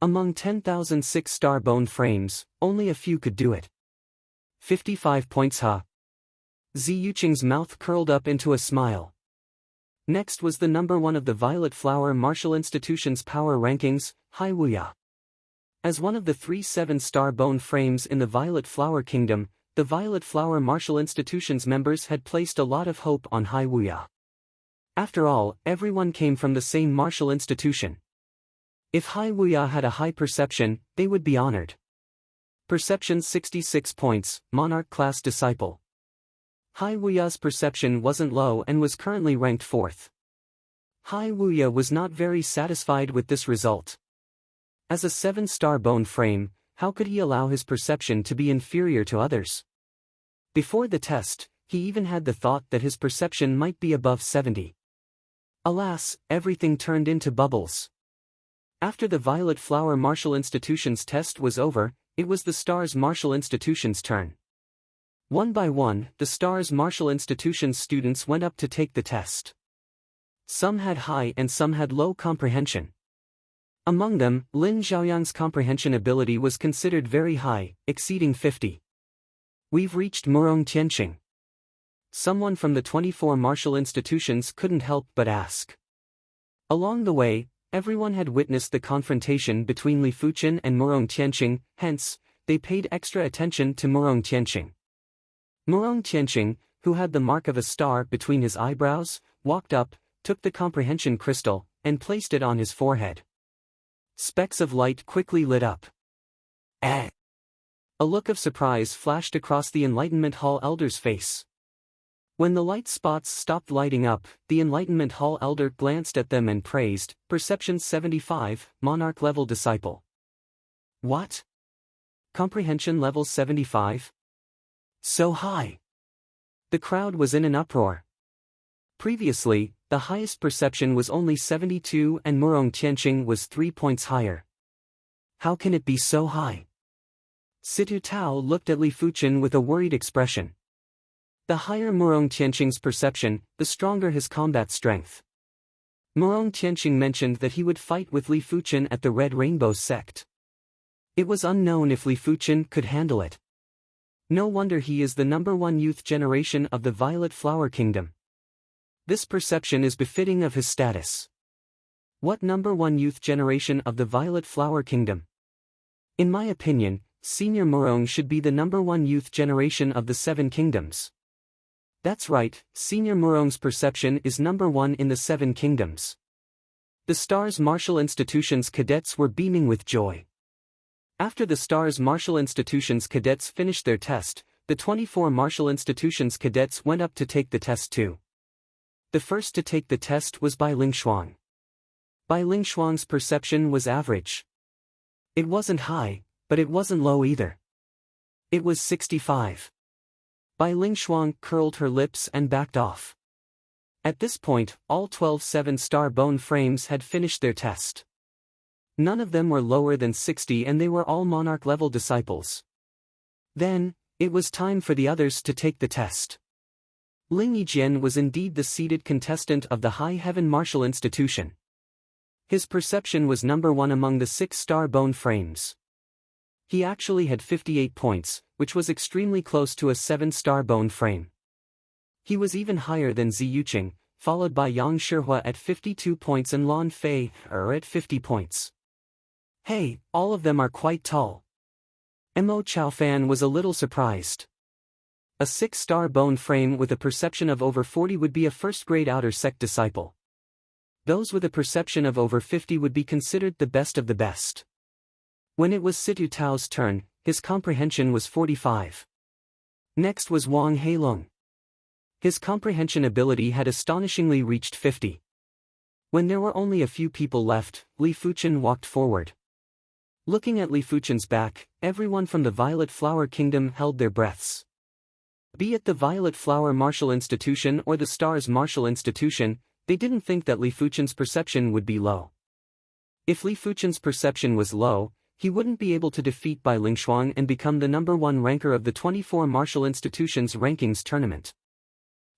Among 10,000 6-star bone frames, only a few could do it. 55 points, huh? Ziyuqing's mouth curled up into a smile. Next was the number 1 of the Violet Flower Martial Institution's power rankings, Hai Wuya. As one of the 3 7-star bone frames in the Violet Flower Kingdom, the Violet Flower Martial Institution's members had placed a lot of hope on Hai Wuya. After all, everyone came from the same martial institution. If Hai Wuya had a high perception, they would be honored. Perception 66 points, Monarch Class Disciple. Hai Wuya's perception wasn't low and was currently ranked 4th. Hai Wuya was not very satisfied with this result. As a 7-star bone frame, how could he allow his perception to be inferior to others? Before the test, he even had the thought that his perception might be above 70. Alas, everything turned into bubbles. After the Violet Flower Martial Institution's test was over, it was the Stars Martial Institution's turn. One by one, the Stars Martial Institution's students went up to take the test. Some had high and some had low comprehension. Among them, Lin Xiaoyang's comprehension ability was considered very high, exceeding 50. We've reached Murong Tianqing. Someone from the 24 martial institutions couldn't help but ask. Along the way, everyone had witnessed the confrontation between Li Fuqian and Murong Tianqing, hence, they paid extra attention to Murong Tianqing. Murong Tianqing, who had the mark of a star between his eyebrows, walked up, took the comprehension crystal, and placed it on his forehead. Specks of light quickly lit up. A look of surprise flashed across the Enlightenment Hall Elder's face. When the light spots stopped lighting up, the Enlightenment Hall Elder glanced at them and praised, Perception 75, Monarch Level Disciple. What? Comprehension Level 75? So high! The crowd was in an uproar. Previously, the highest perception was only 72 and Murong Tianqing was 3 points higher. How can it be so high? Situ Tao looked at Li Fuqian with a worried expression. The higher Murong Tianqing's perception, the stronger his combat strength. Murong Tianqing mentioned that he would fight with Li Fuqian at the Red Rainbow sect. It was unknown if Li Fuqian could handle it. No wonder he is the number 1 youth generation of the Violet Flower Kingdom. This perception is befitting of his status. What number 1 youth generation of the Violet Flower Kingdom? In my opinion, Senior Murong should be the number 1 youth generation of the 7 kingdoms. That's right, Senior Murong's perception is number 1 in the 7 kingdoms. The Stars Martial Institution's cadets were beaming with joy. After the Stars Martial Institution's cadets finished their test, the 24 Martial Institution's cadets went up to take the test too. The first to take the test was Bai Lingshuang. Bai Lingshuang's perception was average. It wasn't high, but it wasn't low either. It was 65. Bai Lingshuang curled her lips and backed off. At this point, all 12 7-star bone frames had finished their test. None of them were lower than 60 and they were all monarch-level disciples. Then, it was time for the others to take the test. Ling Yijian was indeed the seated contestant of the High Heaven Martial Institution. His perception was number 1 among the 6-star bone frames. He actually had 58 points, which was extremely close to a 7-star bone frame. He was even higher than Zi Yuqing, followed by Yang Shihua at 52 points and Lan Fei at 50 points. Hey, all of them are quite tall. Mo Chaofan was a little surprised. A 6-star bone frame with a perception of over 40 would be a first-grade outer sect disciple. Those with a perception of over 50 would be considered the best of the best. When it was Situ Tao's turn, his comprehension was 45. Next was Wang Heilong. His comprehension ability had astonishingly reached 50. When there were only a few people left, Li Fuchen walked forward. Looking at Li Fuchen's back, everyone from the Violet Flower Kingdom held their breaths. Be it the Violet Flower Martial Institution or the Stars Martial Institution, they didn't think that Li Fuchen's perception would be low. If Li Fuchen's perception was low, he wouldn't be able to defeat Bai Lingshuang and become the number 1 ranker of the 24 Martial Institutions rankings tournament.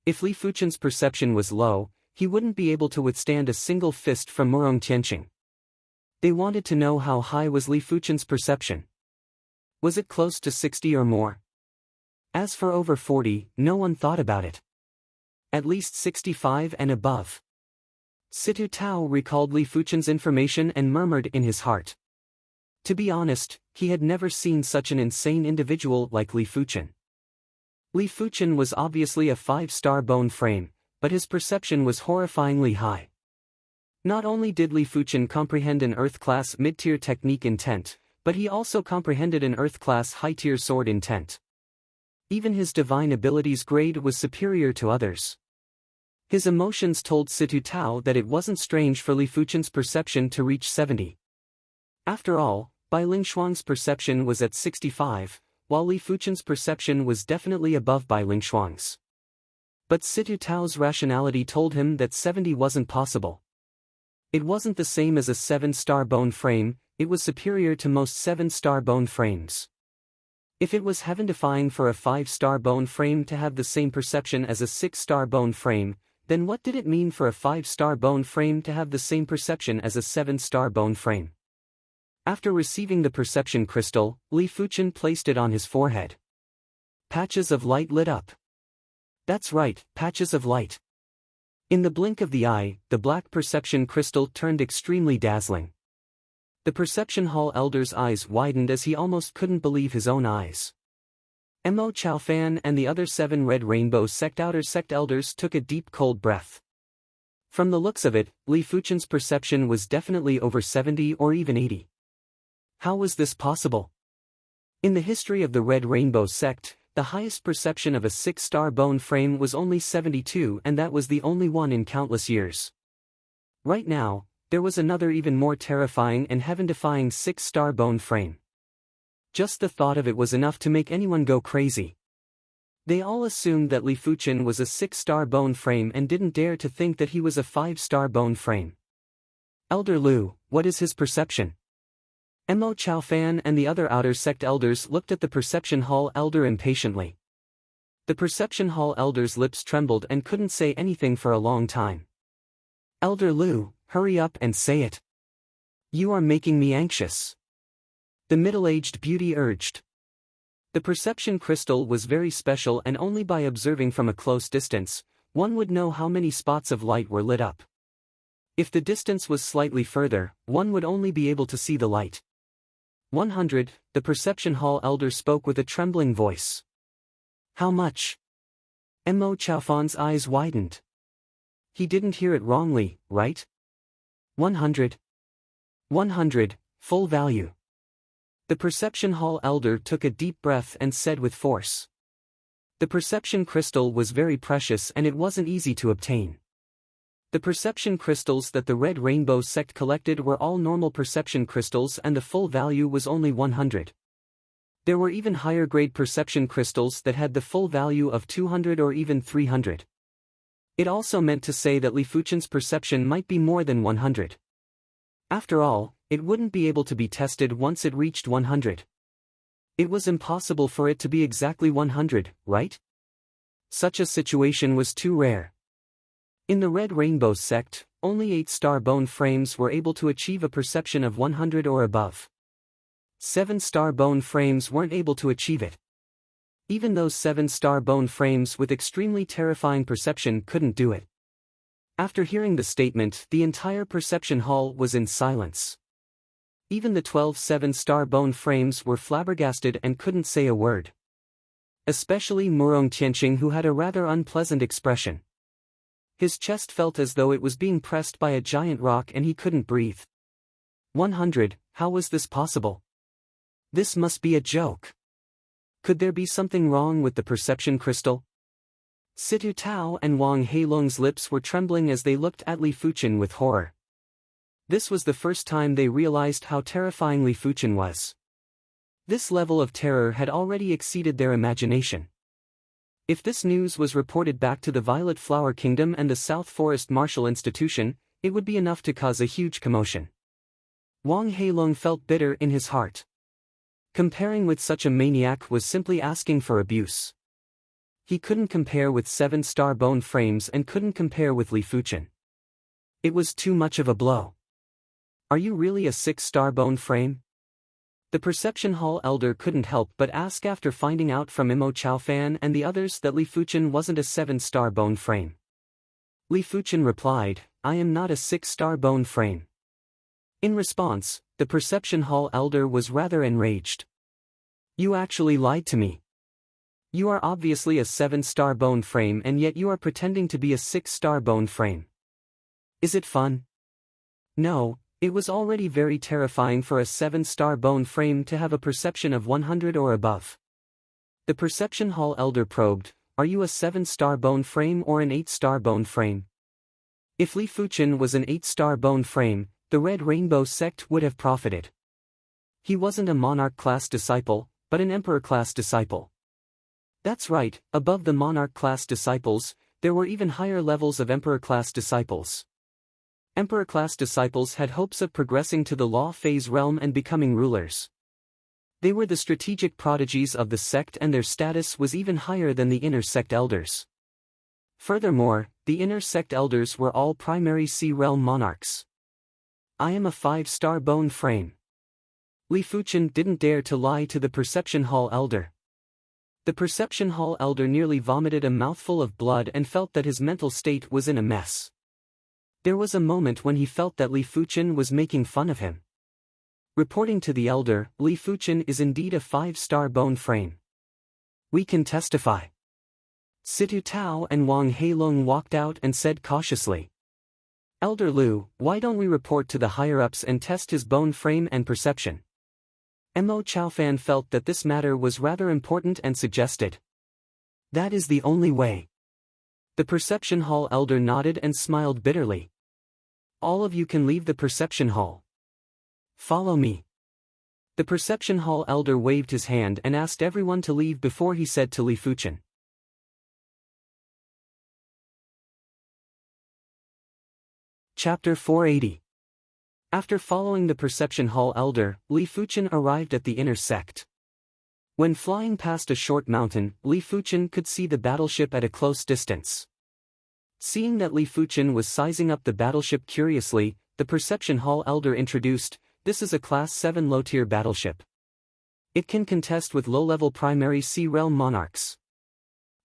If Li Fuchen's perception was low, he wouldn't be able to withstand a single fist from Murong Tianqing. They wanted to know how high was Li Fuchen's perception. Was it close to 60 or more? As for over 40, no one thought about it. At least 65 and above. Situ Tao recalled Li Fuchen's information and murmured in his heart. To be honest, he had never seen such an insane individual like Li Fuchen. Li Fuchen was obviously a 5-star bone frame, but his perception was horrifyingly high. Not only did Li Fuchen comprehend an Earth-class mid-tier technique intent, but he also comprehended an Earth-class high-tier sword intent. Even his divine abilities grade was superior to others. His emotions told Situ Tao that it wasn't strange for Li Fuchen's perception to reach 70. After all, Bai Lingshuang's perception was at 65, while Li Fuchen's perception was definitely above Bai Lingshuang's. But Situ Tao's rationality told him that 70 wasn't possible. It wasn't the same as a 7-star bone frame, it was superior to most 7-star bone frames. If it was heaven-defying for a 5-star bone frame to have the same perception as a 6-star bone frame, then what did it mean for a 5-star bone frame to have the same perception as a 7-star bone frame? After receiving the perception crystal, Li Fuchen placed it on his forehead. Patches of light lit up. That's right, patches of light. In the blink of the eye, the black perception crystal turned extremely dazzling. The Perception Hall elder's eyes widened as he almost couldn't believe his own eyes. Mo Chaofan and the other 7 Red Rainbow Sect outer sect elders took a deep cold breath. From the looks of it, Li Fuchen's perception was definitely over 70 or even 80. How was this possible? In the history of the Red Rainbow Sect, the highest perception of a 6-star bone frame was only 72, and that was the only one in countless years. Right now, there was another even more terrifying and heaven-defying 6-star bone frame. Just the thought of it was enough to make anyone go crazy. They all assumed that Li Fuchen was a 6-star bone frame and didn't dare to think that he was a 5-star bone frame. Elder Lu, what is his perception? Mo Chaofan and the other outer sect elders looked at the Perception Hall elder impatiently. The Perception Hall elder's lips trembled and couldn't say anything for a long time. Elder Lu, hurry up and say it. You are making me anxious. The middle-aged beauty urged. The perception crystal was very special, and only by observing from a close distance, one would know how many spots of light were lit up. If the distance was slightly further, one would only be able to see the light. 100, the Perception Hall elder spoke with a trembling voice. How much? Mo Chaofan's eyes widened. He didn't hear it wrongly, right? 100. 100, full value. The Perception Hall elder took a deep breath and said with force. The perception crystal was very precious and it wasn't easy to obtain. The perception crystals that the Red Rainbow Sect collected were all normal perception crystals, and the full value was only 100. There were even higher grade perception crystals that had the full value of 200 or even 300. It also meant to say that Li Fuchen's perception might be more than 100. After all, it wouldn't be able to be tested once it reached 100. It was impossible for it to be exactly 100, right? Such a situation was too rare. In the Red Rainbow sect, only 8-star bone frames were able to achieve a perception of 100 or above. 7-star bone frames weren't able to achieve it. Even those 7-star bone frames with extremely terrifying perception couldn't do it. After hearing the statement, the entire perception hall was in silence. Even the 12 7-star bone frames were flabbergasted and couldn't say a word. Especially Murong Tianqing, who had a rather unpleasant expression. His chest felt as though it was being pressed by a giant rock and he couldn't breathe. 100, how was this possible? This must be a joke. Could there be something wrong with the perception crystal? Situ Tao and Wang Heilong's lips were trembling as they looked at Li Fuchen with horror. This was the first time they realized how terrifying Li Fuchen was. This level of terror had already exceeded their imagination. If this news was reported back to the Violet Flower Kingdom and the South Forest Martial Institution, it would be enough to cause a huge commotion. Wang Heilong felt bitter in his heart. Comparing with such a maniac was simply asking for abuse. He couldn't compare with 7-star bone frames and couldn't compare with Li Fuchen. It was too much of a blow. Are you really a 6-star bone frame? The Perception Hall elder couldn't help but ask after finding out from Imo Chaofan and the others that Li Fuchen wasn't a 7-star bone frame. Li Fuchen replied, I am not a 6-star bone frame. In response, the Perception Hall elder was rather enraged. You actually lied to me. You are obviously a 7-star bone frame and yet you are pretending to be a 6-star bone frame. Is it fun? No. It was already very terrifying for a 7-star bone frame to have a perception of 100 or above. The Perception Hall elder probed, are you a 7-star bone frame or an 8-star bone frame? If Li Fuchen was an 8-star bone frame, the Red Rainbow sect would have profited. He wasn't a monarch-class disciple, but an emperor-class disciple. That's right, above the monarch-class disciples, there were even higher levels of emperor-class disciples. Emperor-class disciples had hopes of progressing to the law phase realm and becoming rulers. They were the strategic prodigies of the sect and their status was even higher than the inner sect elders. Furthermore, the inner sect elders were all primary sea realm monarchs. I am a 5-star bone frame. Li Fuchen didn't dare to lie to the Perception Hall elder. The Perception Hall elder nearly vomited a mouthful of blood and felt that his mental state was in a mess. There was a moment when he felt that Li Fuchen was making fun of him. Reporting to the elder, Li Fuchen is indeed a 5-star bone frame. We can testify. Situ Tao and Wang Heilong walked out and said cautiously. Elder Lu, why don't we report to the higher-ups and test his bone frame and perception? Mo Chaofan felt that this matter was rather important and suggested. That is the only way. The Perception Hall elder nodded and smiled bitterly. All of you can leave the Perception Hall. Follow me. The Perception Hall elder waved his hand and asked everyone to leave before he said to Li Fuchen. Chapter 480. After following the Perception Hall elder, Li Fuchen arrived at the inner sect. When flying past a short mountain, Li Fuchen could see the battleship at a close distance. Seeing that Li Fuchen was sizing up the battleship curiously, the Perception Hall elder introduced, this is a Class 7 low-tier battleship. It can contest with low-level primary sea realm monarchs.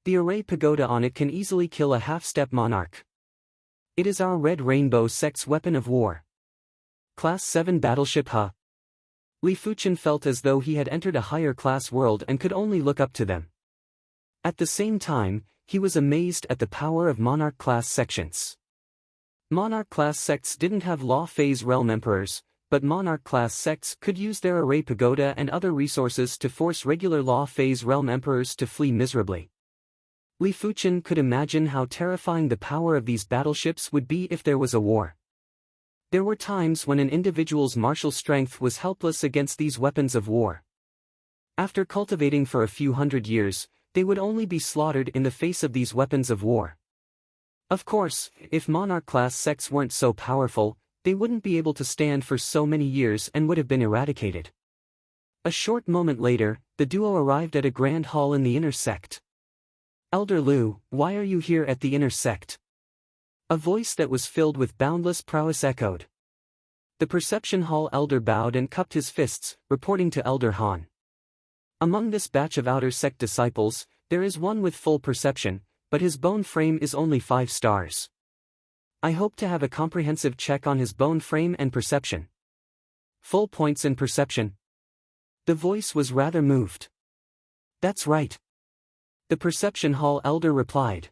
The array pagoda on it can easily kill a half-step monarch. It is our Red Rainbow sect's weapon of war. Class 7 battleship huh? Li Fuchen felt as though he had entered a higher-class world and could only look up to them. At the same time, he was amazed at the power of monarch-class sections. Monarch-class sects didn't have law-phase realm emperors, but monarch-class sects could use their array pagoda and other resources to force regular law-phase realm emperors to flee miserably. Li Fuchen could imagine how terrifying the power of these battleships would be if there was a war. There were times when an individual's martial strength was helpless against these weapons of war. After cultivating for a few hundred years, they would only be slaughtered in the face of these weapons of war. Of course, if monarch-class sects weren't so powerful, they wouldn't be able to stand for so many years and would have been eradicated. A short moment later, the duo arrived at a grand hall in the inner sect. "Elder Lu, why are you here at the inner sect?" A voice that was filled with boundless prowess echoed. The perception hall elder bowed and cupped his fists, reporting to Elder Han. "Among this batch of outer sect disciples, there is one with full perception, but his bone frame is only 5 stars. I hope to have a comprehensive check on his bone frame and perception. Full points in perception." The voice was rather moved. "That's right." The perception hall elder replied.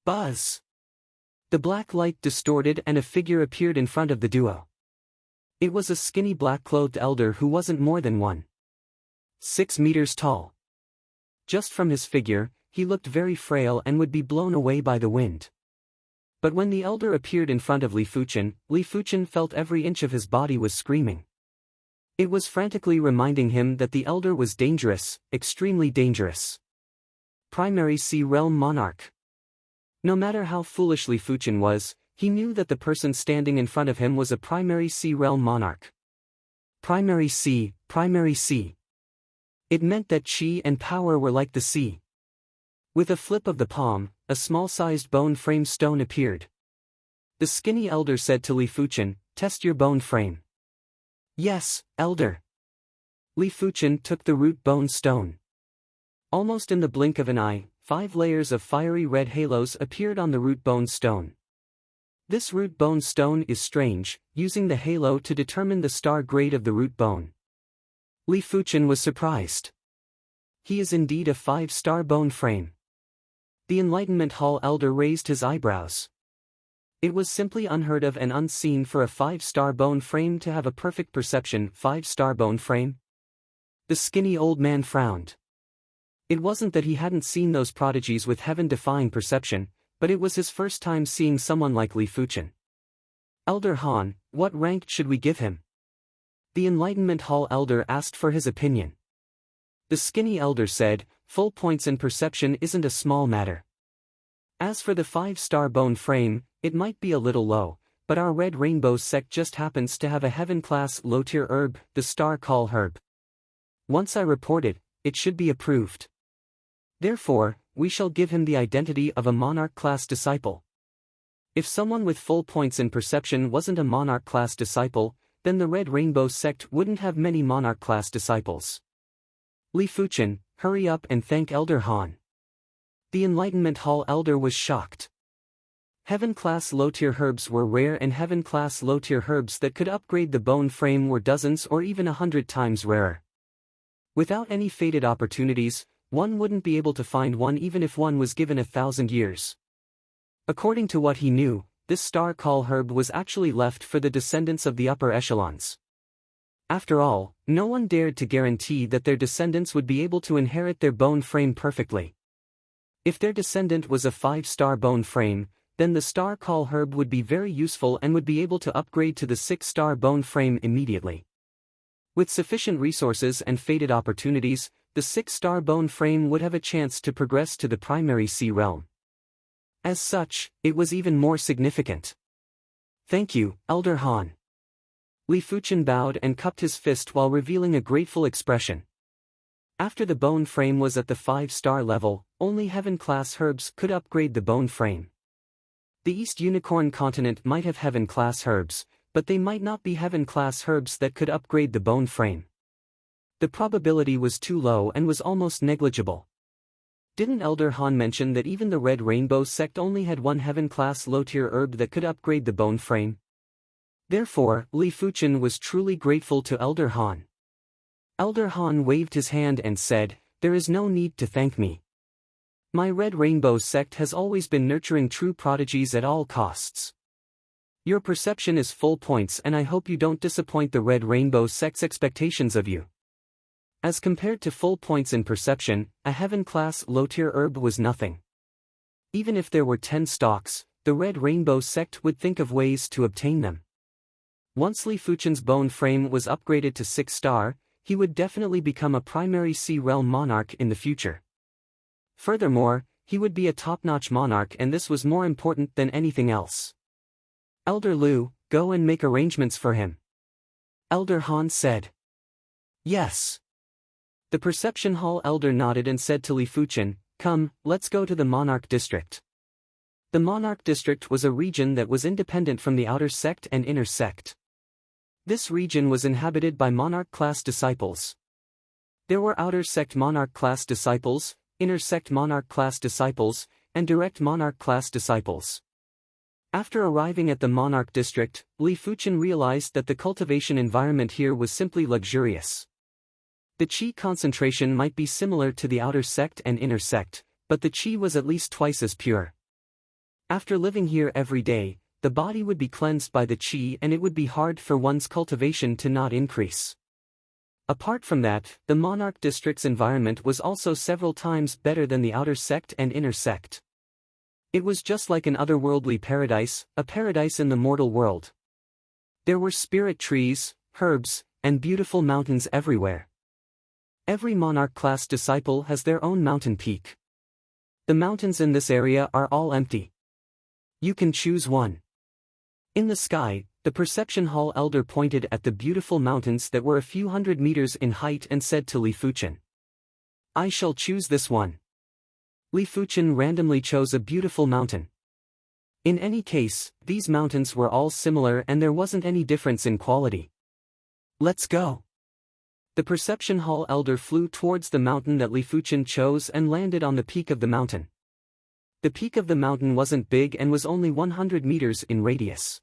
Buzz! The black light distorted and a figure appeared in front of the duo. It was a skinny black-clothed elder who wasn't more than 1.6 meters tall. Just from his figure, he looked very frail and would be blown away by the wind. But when the elder appeared in front of Li Fuchen felt every inch of his body was screaming. It was frantically reminding him that the elder was dangerous, extremely dangerous. Primary Sea Realm Monarch. No matter how foolish Li Fuchen was, he knew that the person standing in front of him was a Primary Sea Realm Monarch. Primary Sea, Primary Sea. It meant that chi and power were like the sea. With a flip of the palm, a small-sized bone frame stone appeared. The skinny elder said to Li Fuchen, "Test your bone frame." "Yes, elder." Li Fuchen took the root bone stone. Almost in the blink of an eye, 5 layers of fiery red halos appeared on the root bone stone. This root bone stone is strange, using the halo to determine the star grade of the root bone. Li Fuchen was surprised. He is indeed a 5-star bone frame. The Enlightenment Hall elder raised his eyebrows. It was simply unheard of and unseen for a 5-star bone frame to have a perfect perception 5-star bone frame. The skinny old man frowned. It wasn't that he hadn't seen those prodigies with heaven-defying perception, but it was his first time seeing someone like Li Fuchen. "Elder Han, what rank should we give him?" The Enlightenment Hall elder asked for his opinion. The skinny elder said, "Full points in perception isn't a small matter. As for the 5-star bone frame, it might be a little low, but our Red Rainbow sect just happens to have a heaven-class low-tier herb, the Star Call herb. Once I report it, it should be approved. Therefore, we shall give him the identity of a monarch-class disciple. If someone with full points in perception wasn't a monarch-class disciple, then the Red Rainbow sect wouldn't have many monarch-class disciples. Li Fuchen, hurry up and thank Elder Han." The Enlightenment Hall elder was shocked. Heaven-class low-tier herbs were rare and heaven-class low-tier herbs that could upgrade the bone frame were dozens or even 100 times rarer. Without any fated opportunities, one wouldn't be able to find one even if one was given 1,000 years. According to what he knew, this Star Call herb was actually left for the descendants of the upper echelons. After all, no one dared to guarantee that their descendants would be able to inherit their bone frame perfectly. If their descendant was a 5-star bone frame, then the Star Call herb would be very useful and would be able to upgrade to the 6-star bone frame immediately. With sufficient resources and fated opportunities, the 6-star bone frame would have a chance to progress to the Primary Sea Realm. As such, it was even more significant. "Thank you, Elder Han." Li Fuchen bowed and cupped his fist while revealing a grateful expression. After the bone frame was at the 5-star level, only heaven-class herbs could upgrade the bone frame. The East Unicorn continent might have heaven-class herbs, but they might not be heaven-class herbs that could upgrade the bone frame. The probability was too low and was almost negligible. Didn't Elder Han mention that even the Red Rainbow sect only had one heaven-class low-tier herb that could upgrade the bone frame? Therefore, Li Fuchen was truly grateful to Elder Han. Elder Han waved his hand and said, "There is no need to thank me. My Red Rainbow sect has always been nurturing true prodigies at all costs. Your perception is full points and I hope you don't disappoint the Red Rainbow sect's expectations of you." As compared to full points in perception, a heaven-class low-tier herb was nothing. Even if there were 10 stalks, the Red Rainbow sect would think of ways to obtain them. Once Li Fuchen's bone frame was upgraded to 6-star, he would definitely become a Primary Sea Realm Monarch in the future. Furthermore, he would be a top-notch monarch, and this was more important than anything else. Elder Lu, go and make arrangements for him. Elder Han said. Yes. The Perception Hall elder nodded and said to Li Fuchen, come, let's go to the Monarch District. The Monarch District was a region that was independent from the outer sect and inner sect. This region was inhabited by Monarch class disciples. There were outer sect Monarch class disciples, inner sect Monarch class disciples, and direct Monarch class disciples. After arriving at the Monarch District, Li Fuchen realized that the cultivation environment here was simply luxurious. The qi concentration might be similar to the outer sect and inner sect, but the qi was at least twice as pure. After living here every day, the body would be cleansed by the qi and it would be hard for one's cultivation to not increase. Apart from that, the Monarch District's environment was also several times better than the outer sect and inner sect. It was just like an otherworldly paradise, a paradise in the mortal world. There were spirit trees, herbs, and beautiful mountains everywhere. Every Monarch class disciple has their own mountain peak. The mountains in this area are all empty. You can choose one. In the sky, the Perception Hall elder pointed at the beautiful mountains that were a few hundred meters in height and said to Li Fuchen, I shall choose this one. Li Fuchen randomly chose a beautiful mountain. In any case, these mountains were all similar and there wasn't any difference in quality. Let's go. The Perception Hall elder flew towards the mountain that Li Fuchen chose and landed on the peak of the mountain. The peak of the mountain wasn't big and was only 100 meters in radius.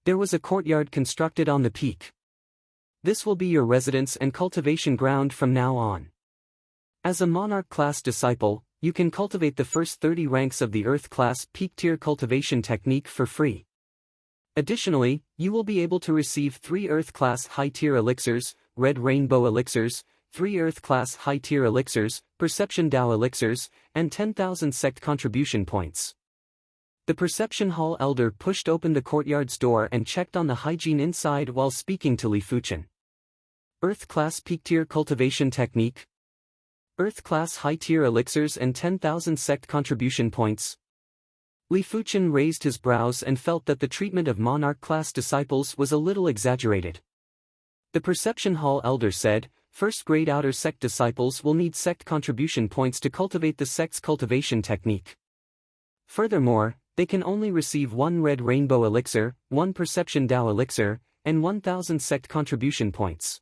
There was a courtyard constructed on the peak. This will be your residence and cultivation ground from now on. As a Monarch class disciple, you can cultivate the first 30 ranks of the Earth class peak tier cultivation technique for free. Additionally, you will be able to receive 3 Earth class high tier elixirs, Red Rainbow elixirs, 3 Earth class high tier elixirs, Perception Dao elixirs, and 10,000 sect contribution points. The Perception Hall elder pushed open the courtyard's door and checked on the hygiene inside while speaking to Li Fuchen. Earth class peak tier cultivation technique. Earth class high tier elixirs and 10,000 sect contribution points. Li Fuchen raised his brows and felt that the treatment of Monarch class disciples was a little exaggerated. The Perception Hall elder said, first grade outer sect disciples will need sect contribution points to cultivate the sect's cultivation technique. Furthermore, they can only receive 1 Red Rainbow elixir, 1 Perception Dao elixir, and 1,000 sect contribution points.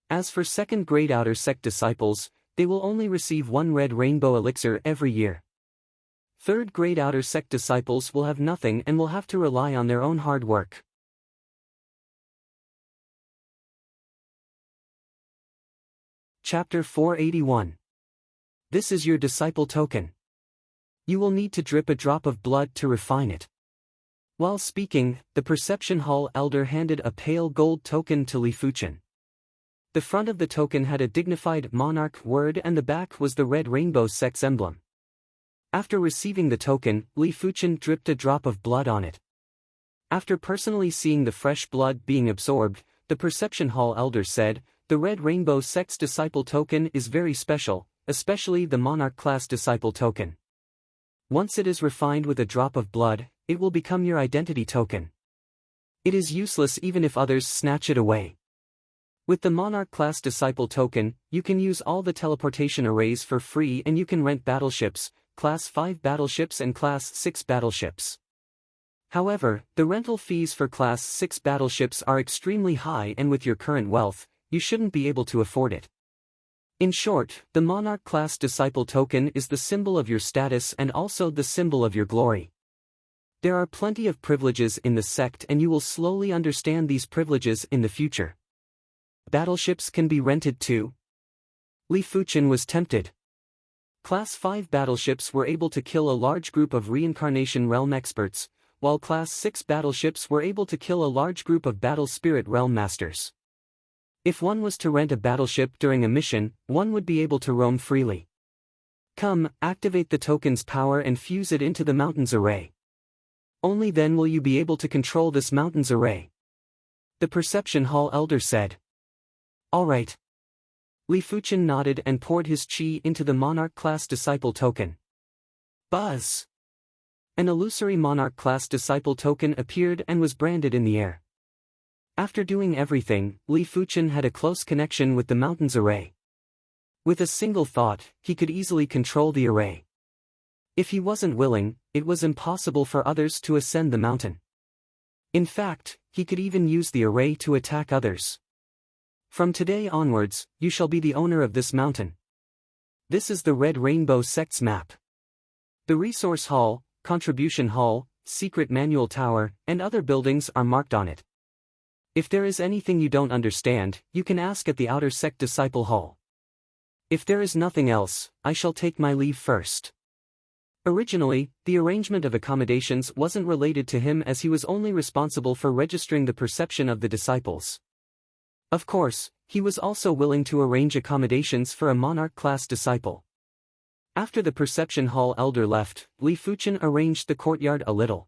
As for second grade outer sect disciples, they will only receive 1 Red Rainbow elixir every year. Third grade outer sect disciples will have nothing and will have to rely on their own hard work. Chapter 481. This is your disciple token. You will need to drip a drop of blood to refine it. While speaking, the Perception Hall elder handed a pale gold token to Li Fuchen. The front of the token had a dignified monarch word and the back was the red rainbow sex emblem. After receiving the token, Li Fuchen dripped a drop of blood on it. After personally seeing the fresh blood being absorbed, the Perception Hall elder said, the red rainbow sex disciple token is very special, especially the monarch class disciple token. Once it is refined with a drop of blood, it will become your identity token. It is useless even if others snatch it away. With the Monarch class disciple token, you can use all the teleportation arrays for free and you can rent battleships, Class 5 battleships and Class 6 battleships. However, the rental fees for Class 6 battleships are extremely high and with your current wealth, you shouldn't be able to afford it. In short, the Monarch class disciple token is the symbol of your status and also the symbol of your glory. There are plenty of privileges in the sect and you will slowly understand these privileges in the future. Battleships can be rented too. Li Fuchen was tempted. Class 5 battleships were able to kill a large group of reincarnation realm experts, while Class 6 battleships were able to kill a large group of battle spirit realm masters. If one was to rent a battleship during a mission, one would be able to roam freely. Come, activate the token's power and fuse it into the mountain's array. Only then will you be able to control this mountain's array. The Perception Hall elder said. Alright. Li Fuchen nodded and poured his qi into the Monarch class disciple token. Buzz! An illusory monarch-class disciple token appeared and was branded in the air. After doing everything, Li Fuchen had a close connection with the mountain's array. With a single thought, he could easily control the array. If he wasn't willing, it was impossible for others to ascend the mountain. In fact, he could even use the array to attack others. From today onwards, you shall be the owner of this mountain. This is the Red Rainbow Sect's map. The Resource Hall, Contribution Hall, Secret Manual Tower, and other buildings are marked on it. If there is anything you don't understand, you can ask at the Outer Sect Disciple Hall. If there is nothing else, I shall take my leave first. Originally, the arrangement of accommodations wasn't related to him as he was only responsible for registering the perception of the disciples. Of course, he was also willing to arrange accommodations for a monarch-class disciple. After the Perception Hall elder left, Li Fuchen arranged the courtyard a little.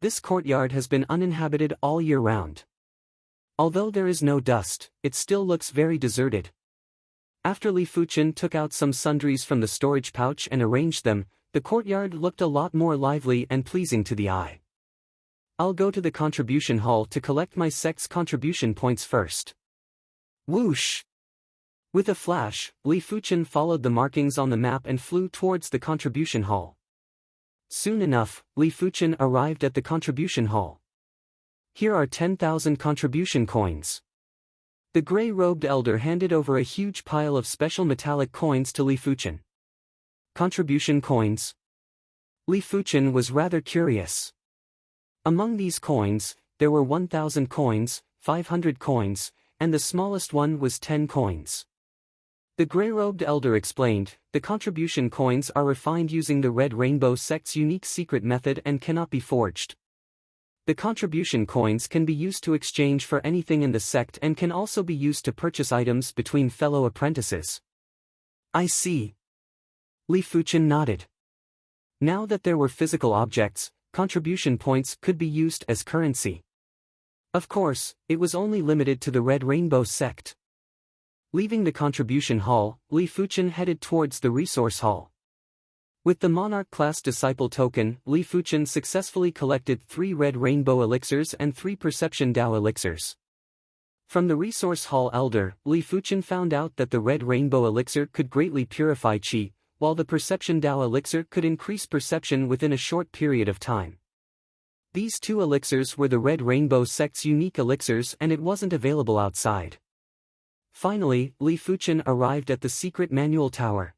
This courtyard has been uninhabited all year round. Although there is no dust, it still looks very deserted. After Li Fuchen took out some sundries from the storage pouch and arranged them, the courtyard looked a lot more lively and pleasing to the eye. I'll go to the contribution hall to collect my sect's contribution points first. Whoosh! With a flash, Li Fuchen followed the markings on the map and flew towards the contribution hall. Soon enough, Li Fuchen arrived at the contribution hall. Here are 10,000 contribution coins. The gray-robed elder handed over a huge pile of special metallic coins to Li Fuchen. Contribution coins? Li Fuchen was rather curious. Among these coins, there were 1,000 coins, 500 coins, and the smallest one was 10 coins. The gray-robed elder explained, the contribution coins are refined using the Red Rainbow Sect's unique secret method and cannot be forged. The contribution coins can be used to exchange for anything in the sect and can also be used to purchase items between fellow apprentices. I see. Li Fuchen nodded. Now that there were physical objects, contribution points could be used as currency. Of course, it was only limited to the Red Rainbow Sect. Leaving the contribution hall, Li Fuchen headed towards the resource hall. With the Monarch-class disciple token, Li Fuchen successfully collected 3 Red Rainbow elixirs and 3 Perception Dao elixirs. From the resource hall elder, Li Fuchen found out that the Red Rainbow elixir could greatly purify qi, while the Perception Dao elixir could increase perception within a short period of time. These 2 elixirs were the Red Rainbow Sect's unique elixirs and it wasn't available outside. Finally, Li Fuchen arrived at the Secret Manual Tower.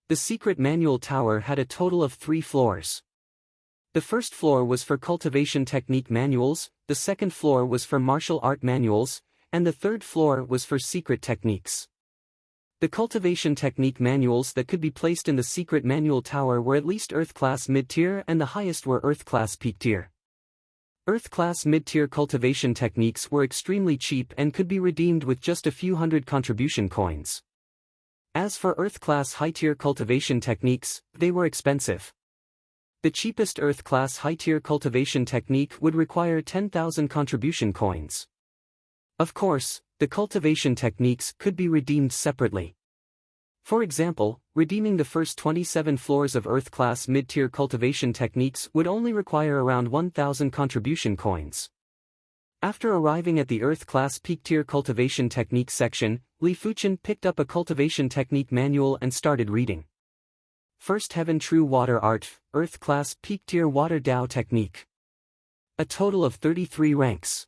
The Secret Manual Tower had a total of 3 floors. The first floor was for cultivation technique manuals, the second floor was for martial art manuals, and the third floor was for secret techniques. The cultivation technique manuals that could be placed in the Secret Manual Tower were at least Earth-class mid-tier and the highest were Earth-class peak-tier. Earth-class mid-tier cultivation techniques were extremely cheap and could be redeemed with just a few hundred contribution coins. As for Earth-class high-tier cultivation techniques, they were expensive. The cheapest Earth-class high-tier cultivation technique would require 10,000 contribution coins. Of course, the cultivation techniques could be redeemed separately. For example, redeeming the first 27 floors of Earth-class mid-tier cultivation techniques would only require around 1,000 contribution coins. After arriving at the Earth-class peak-tier cultivation technique section, Li Fuchen picked up a cultivation technique manual and started reading. First Heaven True Water Art, Earth-class peak-tier Water Dao Technique. A total of 33 ranks.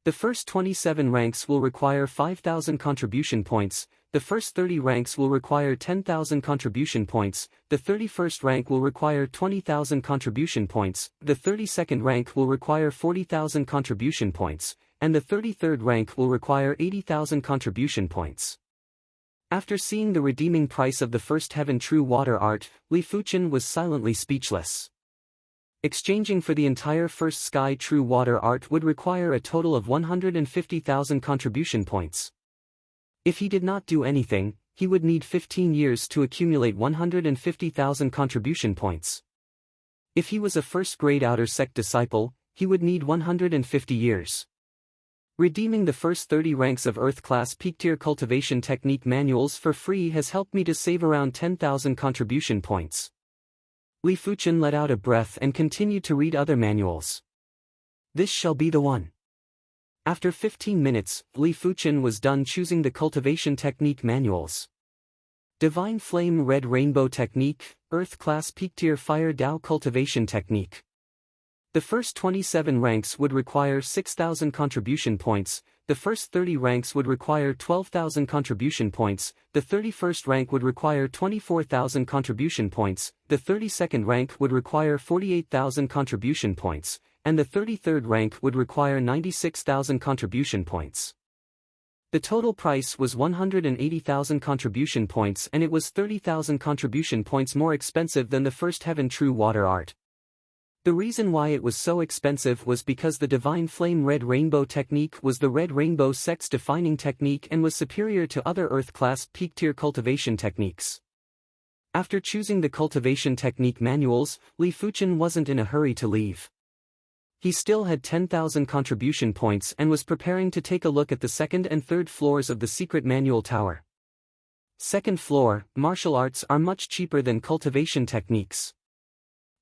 The first 27 ranks will require 5,000 contribution points, the first 30 ranks will require 10,000 contribution points, the 31st rank will require 20,000 contribution points, the 32nd rank will require 40,000 contribution points, and the 33rd rank will require 80,000 contribution points. After seeing the redeeming price of the First Heaven True Water Art, Li Fuchen was silently speechless. Exchanging for the entire First Sky True Water Art would require a total of 150,000 contribution points. If he did not do anything, he would need 15 years to accumulate 150,000 contribution points. If he was a first-grade Outer Sect disciple, he would need 150 years. Redeeming the first 30 ranks of Earth-class peak-tier cultivation technique manuals for free has helped me to save around 10,000 contribution points. Li Fuchen let out a breath and continued to read other manuals. This shall be the one. After 15 minutes, Li Fuchen was done choosing the cultivation technique manuals. Divine Flame Red Rainbow Technique, Earth Class Peak Tier Fire Dao Cultivation Technique. The first 27 ranks would require 6,000 contribution points, the first 30 ranks would require 12,000 contribution points, the 31st rank would require 24,000 contribution points, the 32nd rank would require 48,000 contribution points, and the 33rd rank would require 96,000 contribution points. The total price was 180,000 contribution points, and it was 30,000 contribution points more expensive than the first Heaven True Water Art. The reason why it was so expensive was because the Divine Flame Red Rainbow technique was the Red Rainbow sex-defining technique and was superior to other Earth-class peak-tier cultivation techniques. After choosing the cultivation technique manuals, Li Fuchen wasn't in a hurry to leave. He still had 10,000 contribution points and was preparing to take a look at the second and third floors of the secret manual tower. Second floor, martial arts are much cheaper than cultivation techniques.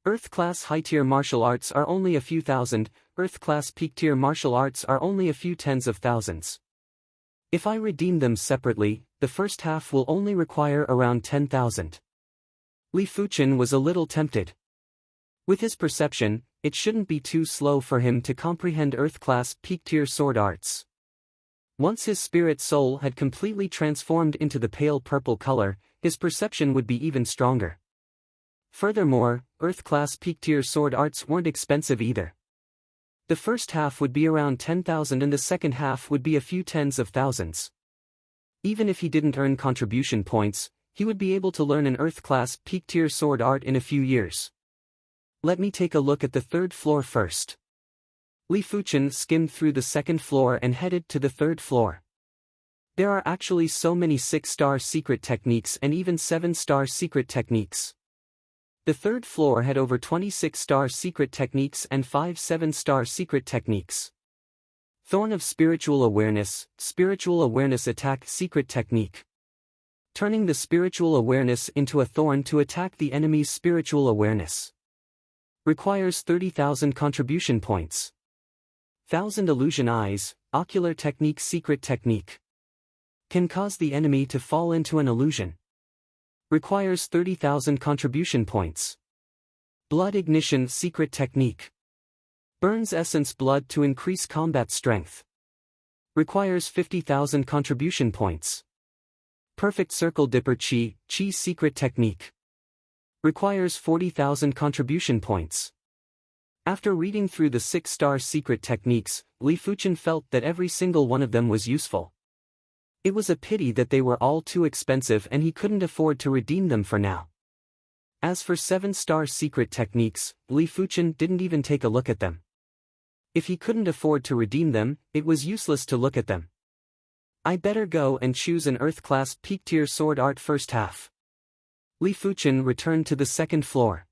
Earth-class high-tier martial arts are only a few thousand, Earth-class peak-tier martial arts are only a few tens of thousands. If I redeem them separately, the first half will only require around 10,000. Li Fuchen was a little tempted. With his perception, it shouldn't be too slow for him to comprehend Earth-class peak-tier sword arts. Once his spirit soul had completely transformed into the pale purple color, his perception would be even stronger. Furthermore, Earth-class peak-tier sword arts weren't expensive either. The first half would be around 10,000 and the second half would be a few tens of thousands. Even if he didn't earn contribution points, he would be able to learn an Earth-class peak-tier sword art in a few years. Let me take a look at the third floor first. Li Fuchen skimmed through the second floor and headed to the third floor. There are actually so many 6-star secret techniques and even 7-star secret techniques. The third floor had over 26-star secret techniques and 5 7-star secret techniques. Thorn of Spiritual Awareness Attack Secret Technique. Turning the spiritual awareness into a thorn to attack the enemy's spiritual awareness. Requires 30,000 contribution points. 1,000 Illusion Eyes, Ocular Technique Secret Technique. Can cause the enemy to fall into an illusion. Requires 30,000 contribution points. Blood Ignition Secret Technique. Burns essence blood to increase combat strength. Requires 50,000 contribution points. Perfect Circle Dipper Chi Secret Technique. Requires 40,000 contribution points. After reading through the 6-star secret techniques, Li Fuchen felt that every single one of them was useful. It was a pity that they were all too expensive and he couldn't afford to redeem them for now. As for 7-star secret techniques, Li Fuchen didn't even take a look at them. If he couldn't afford to redeem them, it was useless to look at them. I better go and choose an Earth-class peak-tier sword art first half. Li Fuchen returned to the second floor.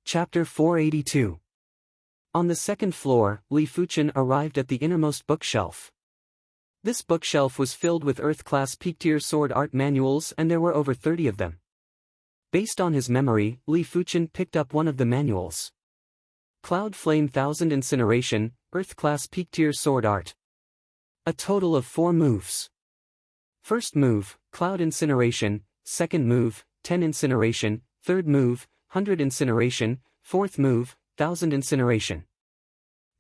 Chapter 482. On the second floor, Li Fuchen arrived at the innermost bookshelf. This bookshelf was filled with Earth-class peak-tier sword art manuals and there were over 30 of them. Based on his memory, Li Fuchen picked up one of the manuals. Cloud Flame 1000 Incineration, Earth-class peak-tier sword art. A total of 4 moves. First move, Cloud Incineration, second move, 10 Incineration, third move, 100 Incineration, fourth move, 1000 Incineration.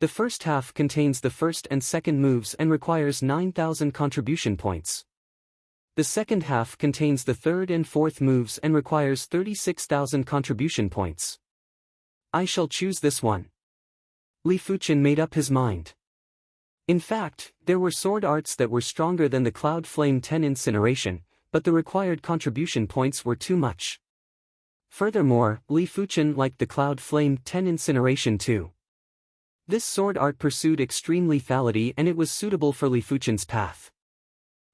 The first half contains the first and second moves and requires 9,000 contribution points. The second half contains the third and fourth moves and requires 36,000 contribution points. I shall choose this one. Li Fuchen made up his mind. In fact, there were sword arts that were stronger than the Cloud Flame 10 Incineration, but the required contribution points were too much. Furthermore, Li Fuchen liked the Cloud Flame 10 Incineration too. This sword art pursued extreme lethality and it was suitable for Li Fuchen's path.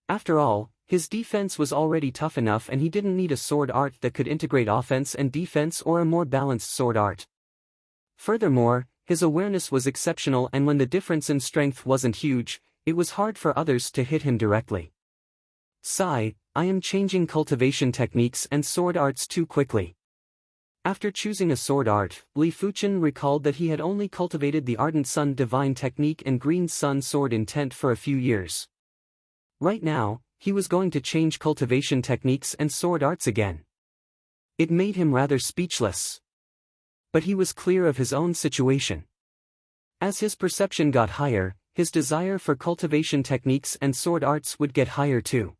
After all, his defense was already tough enough and he didn't need a sword art that could integrate offense and defense or a more balanced sword art. Furthermore, his awareness was exceptional and when the difference in strength wasn't huge, it was hard for others to hit him directly. Sigh, I am changing cultivation techniques and sword arts too quickly. After choosing a sword art, Li Fuchen recalled that he had only cultivated the Ardent Sun Divine Technique and Green Sun Sword Intent for a few years. Right now, he was going to change cultivation techniques and sword arts again. It made him rather speechless. But he was clear of his own situation. As his perception got higher, his desire for cultivation techniques and sword arts would get higher too.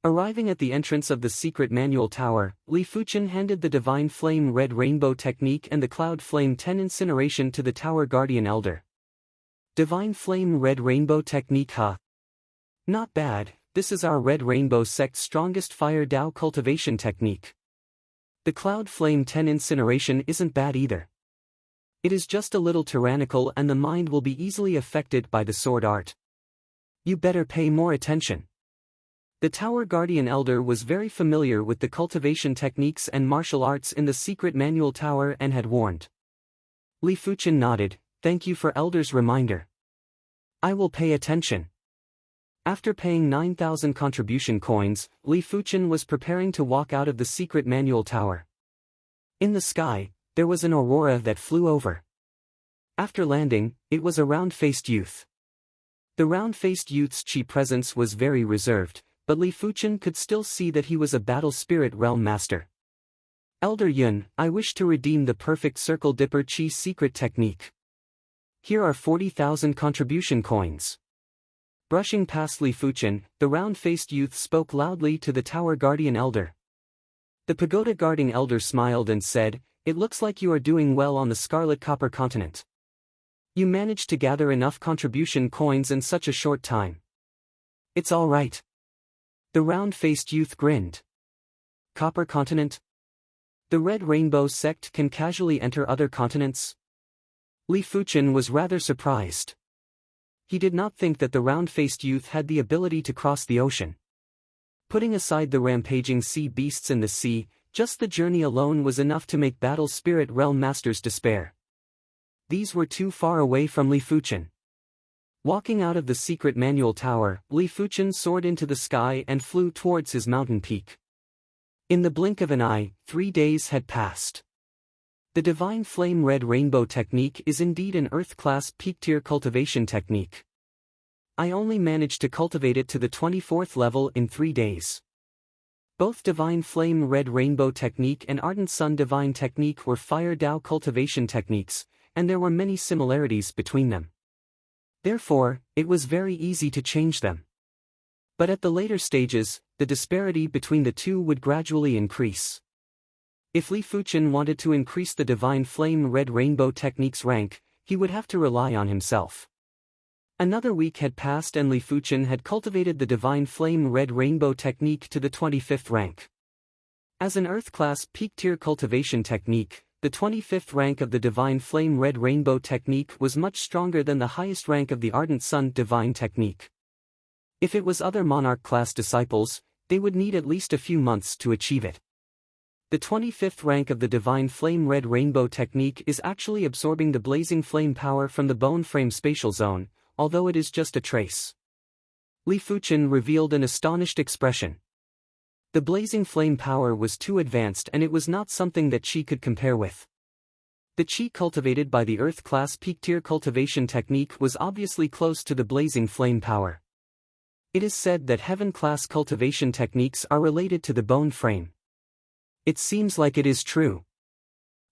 Arriving at the entrance of the secret manual tower, Li Fuchen handed the Divine Flame Red Rainbow Technique and the Cloud Flame 10 Incineration to the Tower Guardian Elder. Divine Flame Red Rainbow Technique, huh? Not bad, this is our Red Rainbow sect's strongest Fire Dao cultivation technique. The Cloud Flame 10 Incineration isn't bad either. It is just a little tyrannical and the mind will be easily affected by the sword art. You better pay more attention. The Tower Guardian Elder was very familiar with the cultivation techniques and martial arts in the secret manual tower and had warned. Li Fuchen nodded, thank you for Elder's reminder. I will pay attention. After paying 9,000 contribution coins, Li Fuchen was preparing to walk out of the secret manual tower. In the sky, there was an aurora that flew over. After landing, it was a round-faced youth. The round-faced youth's chi presence was very reserved, but Li Fuchen could still see that he was a battle spirit realm master. Elder Yun, I wish to redeem the perfect circle dipper chi secret technique. Here are 40,000 contribution coins. Brushing past Li Fuchen, the round-faced youth spoke loudly to the Tower Guardian Elder. The pagoda guarding elder smiled and said, it looks like you are doing well on the Scarlet Copper continent. You managed to gather enough contribution coins in such a short time. It's all right. The round-faced youth grinned. Copper continent? The Red Rainbow sect can casually enter other continents? Li Fuchen was rather surprised. He did not think that the round-faced youth had the ability to cross the ocean. Putting aside the rampaging sea beasts in the sea, just the journey alone was enough to make battle spirit realm masters despair. These were too far away from Li Fuchen. Walking out of the secret manual tower, Li Fuchen soared into the sky and flew towards his mountain peak. In the blink of an eye, 3 days had passed. The Divine Flame Red Rainbow Technique is indeed an Earth-class peak-tier cultivation technique. I only managed to cultivate it to the 24th level in 3 days. Both Divine Flame Red Rainbow Technique and Ardent Sun Divine Technique were Fire Dao cultivation techniques, and there were many similarities between them. Therefore, it was very easy to change them. But at the later stages, the disparity between the two would gradually increase. If Li Fuchen wanted to increase the Divine Flame Red Rainbow Technique's rank, he would have to rely on himself. Another week had passed and Li Fuchen had cultivated the Divine Flame Red Rainbow Technique to the 25th rank. As an Earth-class peak-tier cultivation technique, the 25th rank of the Divine Flame Red Rainbow Technique was much stronger than the highest rank of the Ardent Sun Divine Technique. If it was other Monarch-class disciples, they would need at least a few months to achieve it. The 25th rank of the Divine Flame Red Rainbow Technique is actually absorbing the blazing flame power from the Bone Frame Spatial Zone, although it is just a trace. Li Fuchen revealed an astonished expression. The blazing flame power was too advanced and it was not something that Qi could compare with. The Qi cultivated by the Earth-class peak-tier cultivation technique was obviously close to the blazing flame power. It is said that Heaven-class cultivation techniques are related to the bone frame. It seems like it is true.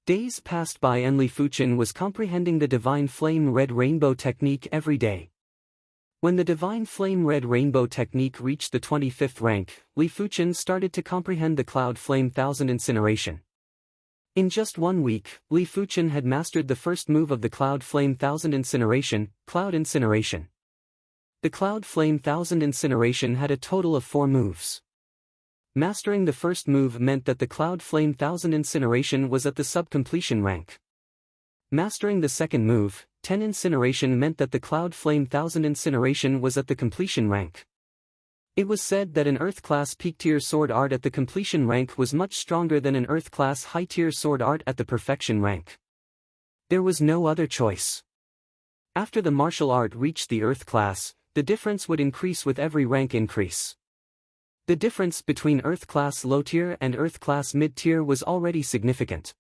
Days passed by and Li Fuchen was comprehending the Divine Flame Red Rainbow Technique every day. When the Divine Flame Red Rainbow Technique reached the 25th rank, Li Fuchen started to comprehend the Cloud Flame 1000 Incineration. In just 1 week, Li Fuchen had mastered the first move of the Cloud Flame 1000 Incineration, Cloud Incineration. The Cloud Flame 1000 Incineration had a total of 4 moves. Mastering the first move meant that the Cloud Flame 1000 Incineration was at the sub-completion rank. Mastering the second move, 10 Incineration, meant that the Cloud Flame 1000 Incineration was at the completion rank. It was said that an Earth-class peak-tier sword art at the completion rank was much stronger than an Earth-class high-tier sword art at the perfection rank. There was no other choice. After the martial art reached the Earth class, the difference would increase with every rank increase. The difference between Earth-class low-tier and Earth-class mid-tier was already significant.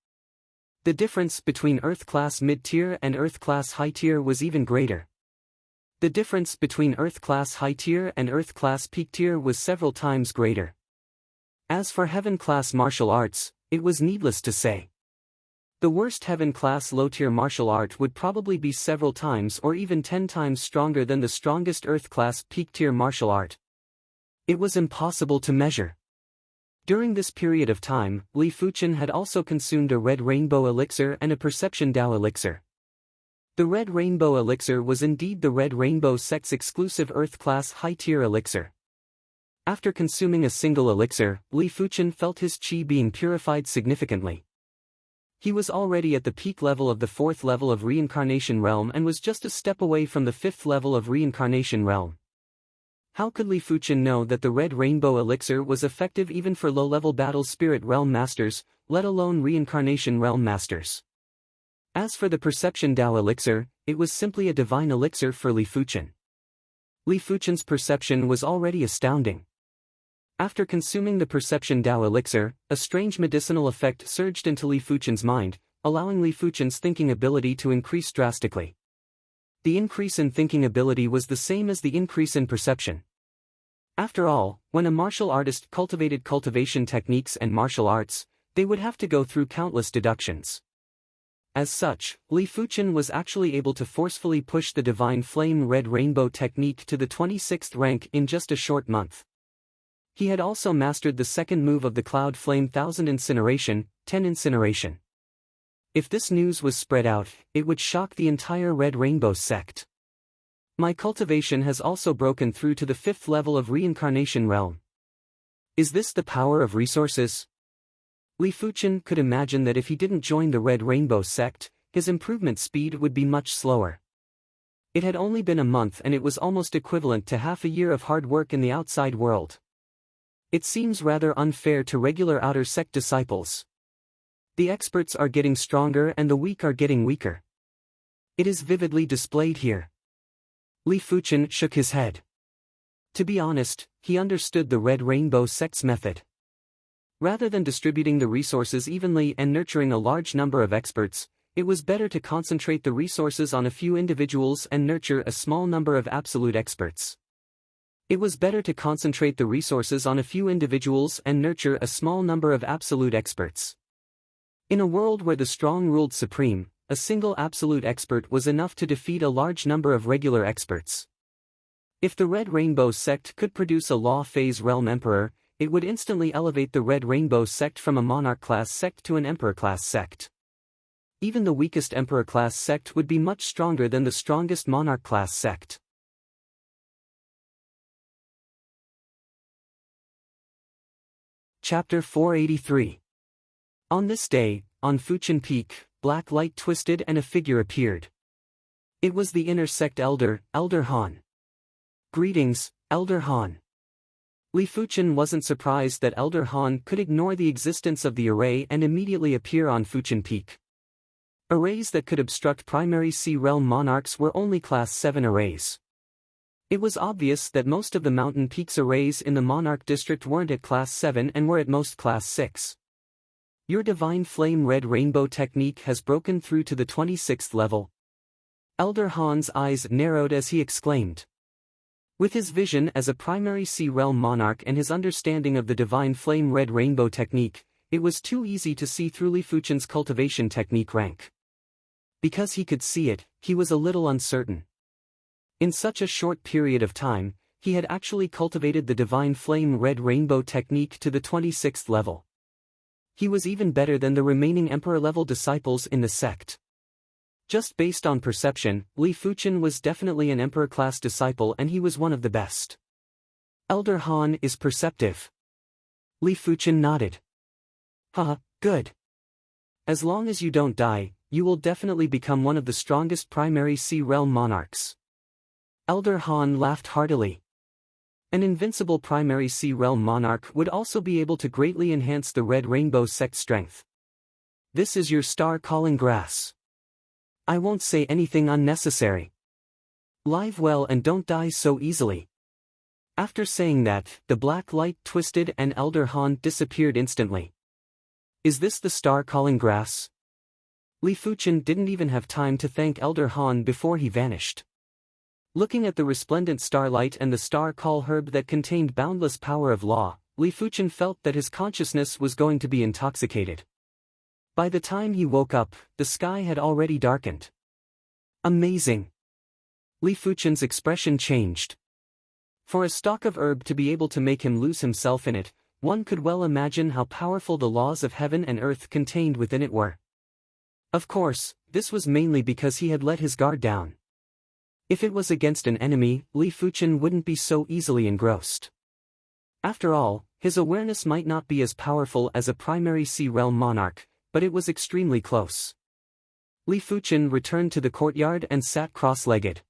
The difference between Earth-class mid-tier and Earth-class high-tier was even greater. The difference between Earth-class high-tier and Earth-class peak-tier was several times greater. As for Heaven-class martial arts, it was needless to say. The worst Heaven-class low-tier martial art would probably be several times or even 10 times stronger than the strongest Earth-class peak-tier martial art. It was impossible to measure. During this period of time, Li Fuchen had also consumed a red rainbow elixir and a perception Dao elixir. The red rainbow elixir was indeed the red rainbow sect's exclusive Earth-class high-tier elixir. After consuming a single elixir, Li Fuchen felt his qi being purified significantly. He was already at the peak level of the 4th level of Reincarnation Realm and was just a step away from the 5th level of Reincarnation Realm. How could Li Fuchen know that the red rainbow elixir was effective even for low-level Battle Spirit Realm Masters, let alone Reincarnation Realm Masters? As for the Perception Dao elixir, it was simply a divine elixir for Li Fuchen. Li Fuchen's perception was already astounding. After consuming the Perception Dao elixir, a strange medicinal effect surged into Li Fuchen's mind, allowing Li Fuchen's thinking ability to increase drastically. The increase in thinking ability was the same as the increase in perception. After all, when a martial artist cultivated cultivation techniques and martial arts, they would have to go through countless deductions. As such, Li Fuchen was actually able to forcefully push the Divine Flame Red Rainbow technique to the 26th rank in just a short month. He had also mastered the second move of the Cloud Flame 1000 Incineration, 10 Incineration. If this news was spread out, it would shock the entire Red Rainbow sect. My cultivation has also broken through to the 5th level of Reincarnation Realm. Is this the power of resources? Li Fuchen could imagine that if he didn't join the Red Rainbow sect, his improvement speed would be much slower. It had only been a month and it was almost equivalent to half a year of hard work in the outside world. It seems rather unfair to regular outer sect disciples. The experts are getting stronger and the weak are getting weaker. It is vividly displayed here. Li Fuchen shook his head. To be honest, he understood the Red Rainbow sect's method. Rather than distributing the resources evenly and nurturing a large number of experts, it was better to concentrate the resources on a few individuals and nurture a small number of absolute experts. It was better to concentrate the resources on a few individuals and nurture a small number of absolute experts. In a world where the strong ruled supreme, a single absolute expert was enough to defeat a large number of regular experts. If the Red Rainbow sect could produce a Law Phase Realm Emperor, it would instantly elevate the Red Rainbow sect from a Monarch-class sect to an Emperor-class sect. Even the weakest Emperor-class sect would be much stronger than the strongest Monarch-class sect. Chapter 483. On this day, on Fuchen Peak, black light twisted and a figure appeared. It was the inner sect elder, Elder Han. Greetings, Elder Han. Li Fuchen wasn't surprised that Elder Han could ignore the existence of the array and immediately appear on Fuchen Peak. Arrays that could obstruct primary Sea Realm monarchs were only Class 7 arrays. It was obvious that most of the Mountain Peaks arrays in the Monarch District weren't at Class 7 and were at most Class 6. Your Divine Flame Red Rainbow technique has broken through to the 26th level. Elder Han's eyes narrowed as he exclaimed. With his vision as a primary Sea Realm monarch and his understanding of the Divine Flame Red Rainbow technique, it was too easy to see through Li Fuchen's cultivation technique rank. Because he could see it, he was a little uncertain. In such a short period of time, he had actually cultivated the Divine Flame Red Rainbow technique to the 26th level. He was even better than the remaining Emperor-level disciples in the sect. Just based on perception, Li Fuchen was definitely an Emperor-class disciple and he was one of the best. Elder Han is perceptive. Li Fuchen nodded. Haha, good. As long as you don't die, you will definitely become one of the strongest primary Sea Realm monarchs. Elder Han laughed heartily. An invincible primary Sea Realm monarch would also be able to greatly enhance the Red Rainbow sect strength. This is your star calling grass. I won't say anything unnecessary. Live well and don't die so easily. After saying that, the black light twisted and Elder Han disappeared instantly. Is this the star-calling grass? Li Fuchen didn't even have time to thank Elder Han before he vanished. Looking at the resplendent starlight and the star-call herb that contained boundless power of law, Li Fuchen felt that his consciousness was going to be intoxicated. By the time he woke up, the sky had already darkened. Amazing! Li Fuchen's expression changed. For a stalk of herb to be able to make him lose himself in it, one could well imagine how powerful the laws of heaven and earth contained within it were. Of course, this was mainly because he had let his guard down. If it was against an enemy, Li Fuchen wouldn't be so easily engrossed. After all, his awareness might not be as powerful as a primary Sea Realm monarch, but it was extremely close. Li Fuchen returned to the courtyard and sat cross-legged.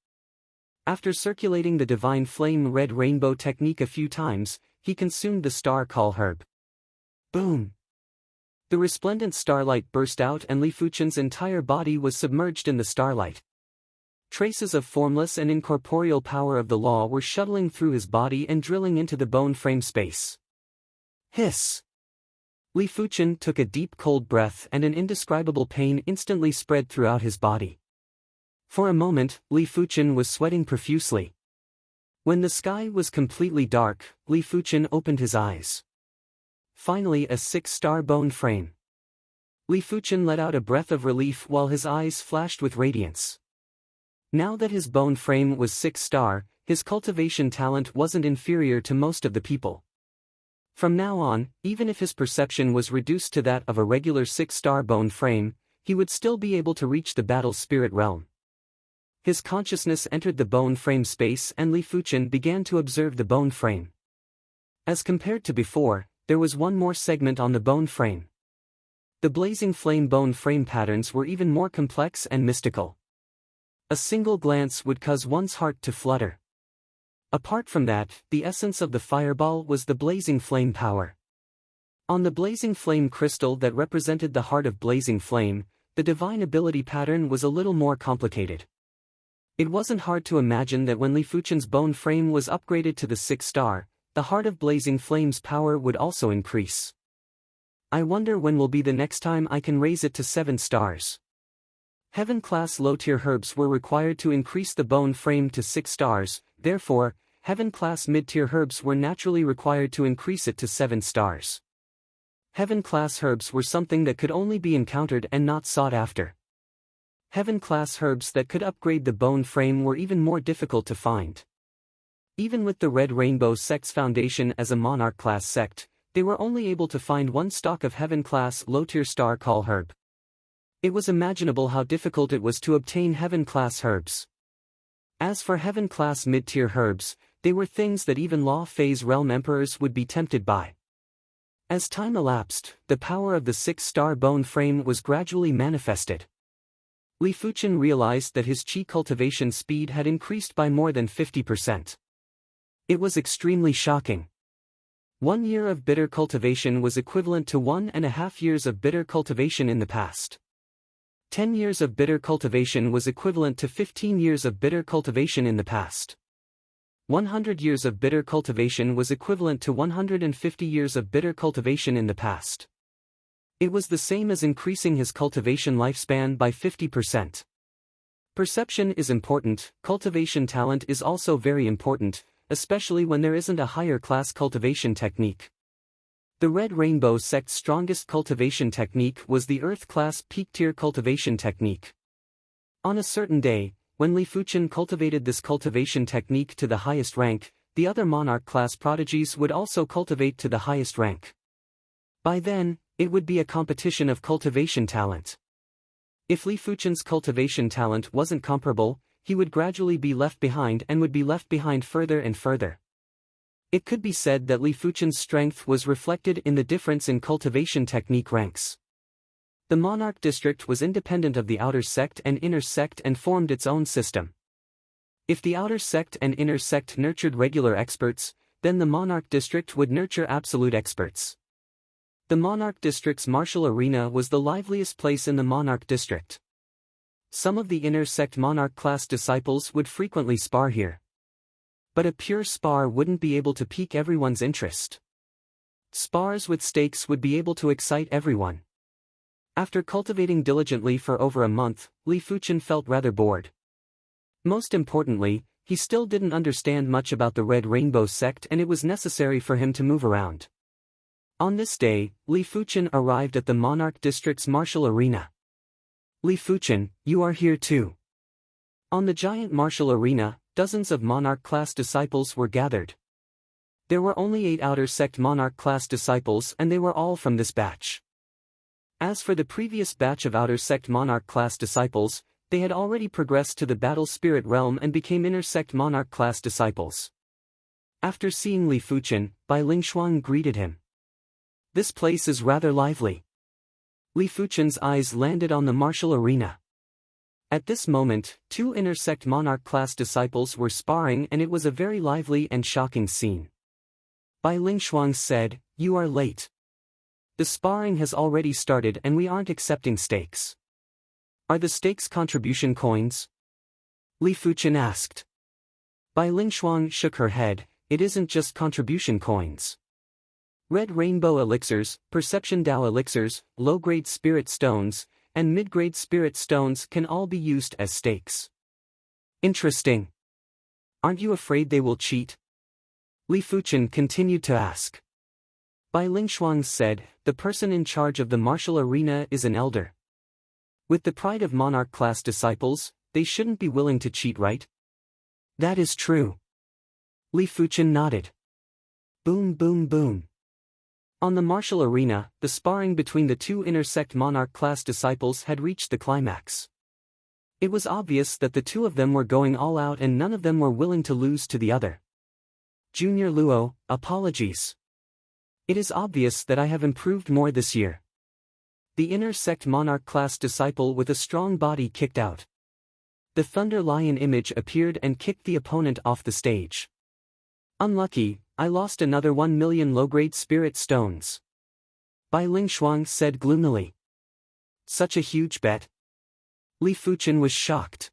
After circulating the divine flame red rainbow technique a few times, he consumed the star-call herb. Boom! The resplendent starlight burst out and Li Fuchen's entire body was submerged in the starlight. Traces of formless and incorporeal power of the law were shuttling through his body and drilling into the bone frame space. Hiss! Li Fuchen took a deep cold breath and an indescribable pain instantly spread throughout his body. For a moment, Li Fuchen was sweating profusely. When the sky was completely dark, Li Fuchen opened his eyes. Finally, a 6-star bone frame. Li Fuchen let out a breath of relief while his eyes flashed with radiance. Now that his bone frame was 6-star, his cultivation talent wasn't inferior to most of the people. From now on, even if his perception was reduced to that of a regular 6-star bone frame, he would still be able to reach the battle spirit realm. His consciousness entered the bone frame space and Li Fuchen began to observe the bone frame. As compared to before, there was one more segment on the bone frame. The blazing flame bone frame patterns were even more complex and mystical. A single glance would cause one's heart to flutter. Apart from that, the essence of the fireball was the blazing flame power. On the blazing flame crystal that represented the heart of blazing flame, the divine ability pattern was a little more complicated. It wasn't hard to imagine that when Li Fuchen's bone frame was upgraded to the 6-star, the heart of blazing flame's power would also increase. I wonder when will be the next time I can raise it to 7 stars. Heaven-class low-tier herbs were required to increase the bone frame to 6 stars, therefore, Heaven-class mid-tier herbs were naturally required to increase it to 7 stars. Heaven-class herbs were something that could only be encountered and not sought after. Heaven-class herbs that could upgrade the bone frame were even more difficult to find. Even with the Red Rainbow Sect's foundation as a monarch-class sect, they were only able to find one stock of Heaven-class low-tier star-call herb. It was imaginable how difficult it was to obtain Heaven-class herbs. As for Heaven-class mid-tier herbs, they were things that even Law Phase Realm Emperors would be tempted by. As time elapsed, the power of the 6-star bone frame was gradually manifested. Li Fuchen realized that his qi cultivation speed had increased by more than 50%. It was extremely shocking. 1 year of bitter cultivation was equivalent to 1.5 years of bitter cultivation in the past. 10 years of bitter cultivation was equivalent to 15 years of bitter cultivation in the past. 100 years of bitter cultivation was equivalent to 150 years of bitter cultivation in the past. It was the same as increasing his cultivation lifespan by 50%. Perception is important, cultivation talent is also very important, especially when there isn't a higher class cultivation technique. The Red Rainbow Sect's strongest cultivation technique was the Earth-class peak-tier cultivation technique. On a certain day, when Li Fuchen cultivated this cultivation technique to the highest rank, the other monarch-class prodigies would also cultivate to the highest rank. By then, it would be a competition of cultivation talent. If Li Fuchen's cultivation talent wasn't comparable, he would gradually be left behind and would be left behind further and further. It could be said that Li Fuchen's strength was reflected in the difference in cultivation technique ranks. The monarch district was independent of the outer sect and inner sect and formed its own system. If the outer sect and inner sect nurtured regular experts, then the monarch district would nurture absolute experts. The monarch district's martial arena was the liveliest place in the monarch district. Some of the inner sect monarch class disciples would frequently spar here. But a pure spar wouldn't be able to pique everyone's interest. Spars with stakes would be able to excite everyone. After cultivating diligently for over a month, Li Fuchen felt rather bored. Most importantly, he still didn't understand much about the Red Rainbow sect, and it was necessary for him to move around. On this day, Li Fuchen arrived at the Monarch District's martial arena. Li Fuchen, you are here too. On the giant martial arena, dozens of Monarch-class disciples were gathered. There were only 8 Outer Sect Monarch-class disciples, and they were all from this batch. As for the previous batch of Outer Sect Monarch-class disciples, they had already progressed to the Battle Spirit Realm and became Inner Sect Monarch-class disciples. After seeing Li Fuchen, Bai Lingshuang greeted him. This place is rather lively. Li Fuchen's eyes landed on the martial arena. At this moment, 2 Inner Sect Monarch-class disciples were sparring, and it was a very lively and shocking scene. Bai Lingshuang said, "You are late. The sparring has already started and we aren't accepting stakes." "Are the stakes contribution coins?" Li Fuchen asked. Bai Lingshuang shook her head, "It isn't just contribution coins. Red Rainbow elixirs, Perception Dao elixirs, low-grade spirit stones, and mid-grade spirit stones can all be used as stakes." "Interesting. Aren't you afraid they will cheat?" Li Fuchen continued to ask. Bai Lingshuang said, "The person in charge of the martial arena is an elder. With the pride of Monarch-class disciples, they shouldn't be willing to cheat, right?" "That is true." Li Fuchen nodded. Boom boom boom. On the martial arena, the sparring between the 2 Inner Sect Monarch-class disciples had reached the climax. It was obvious that the 2 of them were going all out and none of them were willing to lose to the other. "Junior Luo, apologies. It is obvious that I have improved more this year." The Inner Sect Monarch-class disciple with a strong body kicked out. The Thunder Lion image appeared and kicked the opponent off the stage. "Unlucky, I lost another 1 million low-grade spirit stones," Bai Lingshuang said gloomily. "Such a huge bet?" Li Fuchen was shocked.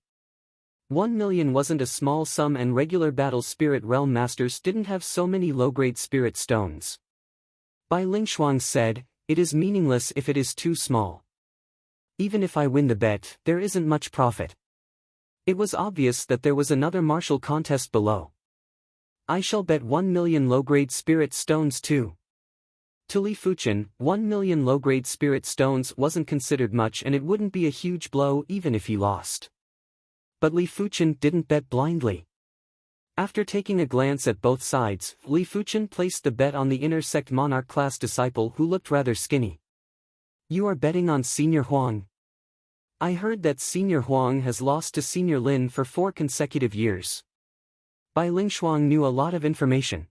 1 million wasn't a small sum, and regular Battle Spirit Realm Masters didn't have so many low-grade spirit stones. Bai Lingshuang said, "It is meaningless if it is too small. Even if I win the bet, there isn't much profit." It was obvious that there was another martial contest below. "I shall bet 1 million low-grade spirit stones too." To Li Fuchen, 1 million low-grade spirit stones wasn't considered much, and it wouldn't be a huge blow even if he lost. But Li Fuchen didn't bet blindly. After taking a glance at both sides, Li Fuchen placed the bet on the Inner Sect Monarch-class disciple who looked rather skinny. "You are betting on Senior Huang? I heard that Senior Huang has lost to Senior Lin for 4 consecutive years." Bai Lingshuang knew a lot of information.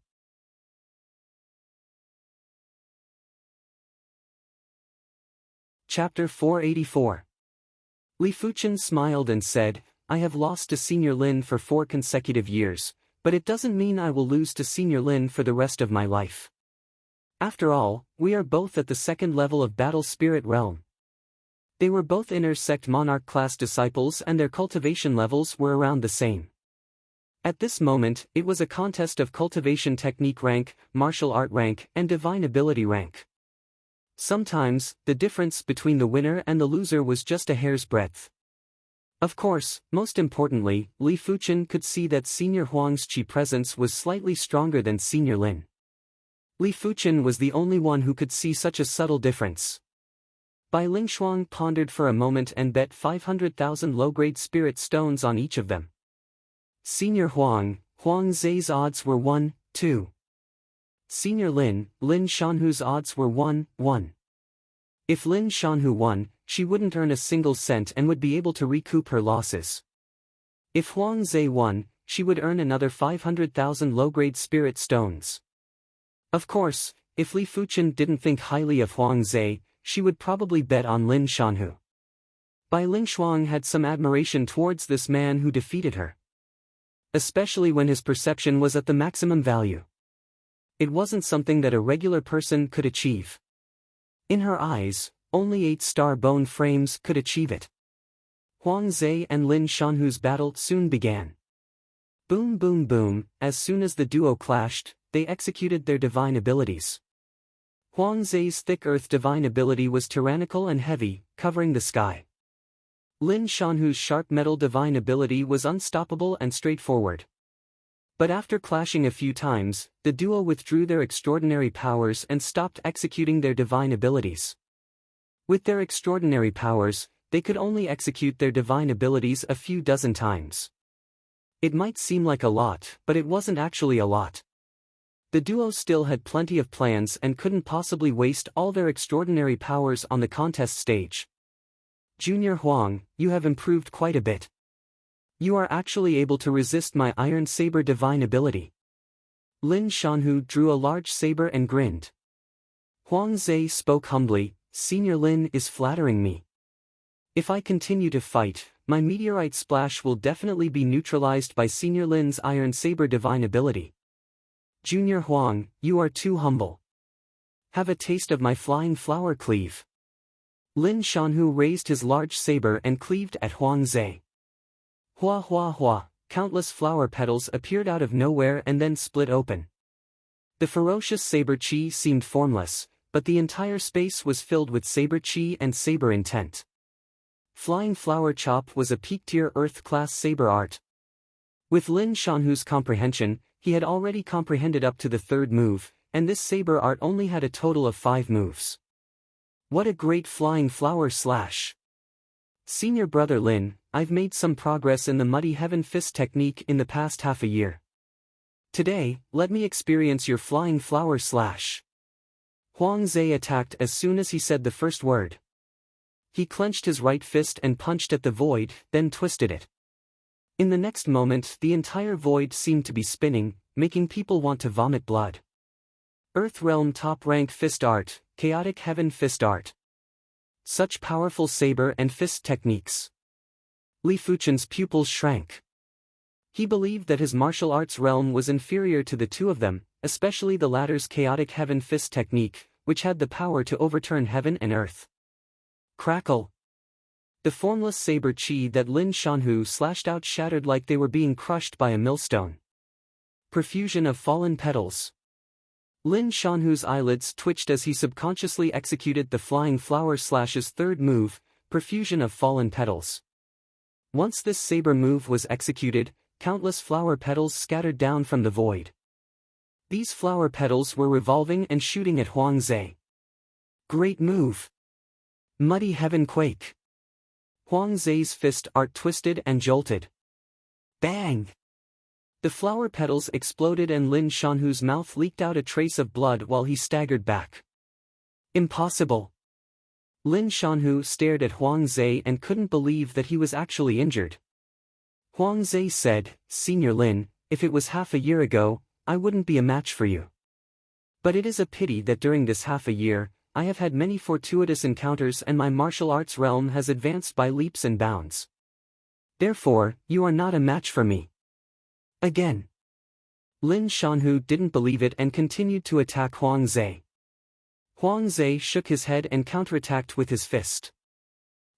Chapter 484. Li Fuchen smiled and said, "I have lost to Senior Lin for 4 consecutive years, but it doesn't mean I will lose to Senior Lin for the rest of my life. After all, we are both at the 2nd level of Battle Spirit Realm." They were both Inner Sect Monarch-class disciples and their cultivation levels were around the same. At this moment, it was a contest of cultivation technique rank, martial art rank, and divine ability rank. Sometimes, the difference between the winner and the loser was just a hair's breadth. Of course, most importantly, Li Fuchen could see that Senior Huang's chi presence was slightly stronger than Senior Lin. Li Fuchen was the only one who could see such a subtle difference. Bai Lingshuang pondered for a moment and bet 500,000 low-grade spirit stones on each of them. Senior Huang, Huang Zai's odds were 1, 2. Senior Lin, Lin Shanhu's odds were 1, 1. If Lin Shanhu won, she wouldn't earn a single cent and would be able to recoup her losses. If Huang Zai won, she would earn another 500,000 low-grade spirit stones. Of course, if Li Fuchen didn't think highly of Huang Zai, she would probably bet on Lin Shanhu. Bai Lingshuang had some admiration towards this man who defeated her. Especially when his perception was at the maximum value. It wasn't something that a regular person could achieve. In her eyes, only 8-star bone frames could achieve it. Huang Zai and Lin Shanhu's battle soon began. Boom boom boom, as soon as the duo clashed, they executed their divine abilities. Huang Zhe's thick earth divine ability was tyrannical and heavy, covering the sky. Lin Shanhu's sharp metal divine ability was unstoppable and straightforward. But after clashing a few times, the duo withdrew their extraordinary powers and stopped executing their divine abilities. With their extraordinary powers, they could only execute their divine abilities a few dozen times. It might seem like a lot, but it wasn't actually a lot. The duo still had plenty of plans and couldn't possibly waste all their extraordinary powers on the contest stage. Junior Huang, you have improved quite a bit. You are actually able to resist my Iron Saber divine ability. Lin Shanhu drew a large saber and grinned. Huang Zhe spoke humbly, Senior Lin is flattering me. If I continue to fight, my meteorite splash will definitely be neutralized by Senior Lin's Iron Saber divine ability. Junior Huang, you are too humble. Have a taste of my flying flower cleave. Lin Shanhu raised his large saber and cleaved at Huang Zhe. Hua hua hua, countless flower petals appeared out of nowhere and then split open. The ferocious saber chi seemed formless, but the entire space was filled with saber chi and saber intent. Flying Flower Chop was a peak-tier Earth-class saber art. With Lin Shanhu's comprehension, he had already comprehended up to the third move, and this saber art only had a total of 5 moves. What a great flying flower slash! Senior brother Lin, I've made some progress in the Muddy Heaven Fist technique in the past half a year. Today, let me experience your flying flower slash. Huang Zhe attacked as soon as he said the first word. He clenched his right fist and punched at the void, then twisted it. In the next moment, the entire void seemed to be spinning, making people want to vomit blood. Earth Realm Top Rank Fist Art, Chaotic Heaven Fist Art. Such powerful saber and fist techniques. Li Fuchen's pupils shrank. He believed that his martial arts realm was inferior to the two of them, especially the latter's Chaotic Heaven Fist technique, which had the power to overturn heaven and earth. Crackle! The formless saber chi that Lin Shanhu slashed out shattered like they were being crushed by a millstone. Profusion of fallen petals. Lin Shanhu's eyelids twitched as he subconsciously executed the Flying Flower Slash's third move, Profusion of Fallen Petals. Once this saber move was executed, countless flower petals scattered down from the void. These flower petals were revolving and shooting at Huang Zhe. Great move! Muddy Heaven Quake. Huang Zhe's fist art twisted and jolted. Bang! The flower petals exploded and Lin Shanhu's mouth leaked out a trace of blood while he staggered back. Impossible! Lin Shanhu stared at Huang Zhe and couldn't believe that he was actually injured. Huang Zhe said, Senior Lin, if it was half a year ago, I wouldn't be a match for you. But it is a pity that during this half a year, I have had many fortuitous encounters and my martial arts realm has advanced by leaps and bounds. Therefore, you are not a match for me. Again. Lin Shanhu didn't believe it and continued to attack Huang Zhe. Huang Zhe shook his head and counterattacked with his fist.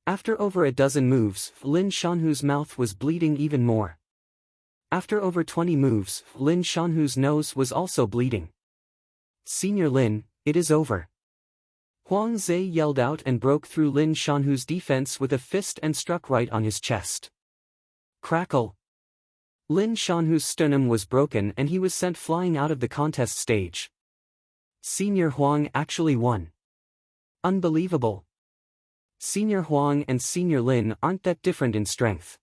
After over a dozen moves, Lin Shanhu's mouth was bleeding even more. After over 20 moves, Lin Shanhu's nose was also bleeding. Senior Lin, it is over. Huang Zhe yelled out and broke through Lin Shanhu's defense with a fist and struck right on his chest. Crackle! Lin Shanhu's sternum was broken and he was sent flying out of the contest stage. Senior Huang actually won. Unbelievable. Senior Huang and Senior Lin aren't that different in strength.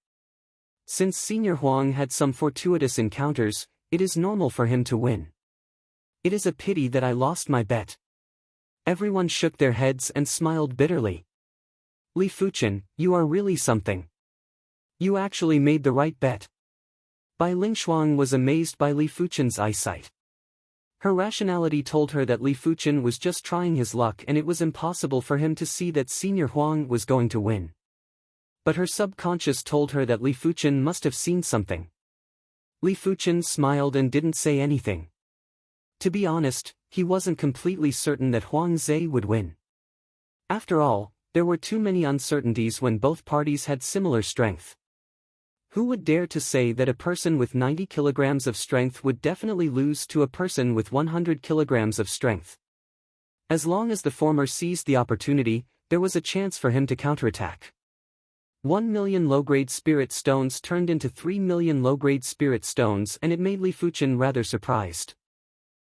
Since Senior Huang had some fortuitous encounters, it is normal for him to win. It is a pity that I lost my bet. Everyone shook their heads and smiled bitterly. Li Fuchen, you are really something. You actually made the right bet. Bai Lingshuang was amazed by Li Fuchen's eyesight. Her rationality told her that Li Fuchen was just trying his luck and it was impossible for him to see that Senior Huang was going to win. But her subconscious told her that Li Fuchen must have seen something. Li Fuchen smiled and didn't say anything. To be honest, he wasn't completely certain that Huang Zhe would win. After all, there were too many uncertainties when both parties had similar strength. Who would dare to say that a person with 90 kilograms of strength would definitely lose to a person with 100 kilograms of strength? As long as the former seized the opportunity, there was a chance for him to counterattack. 1 million low-grade spirit stones turned into 3 million low-grade spirit stones, and it made Li Fuchen rather surprised.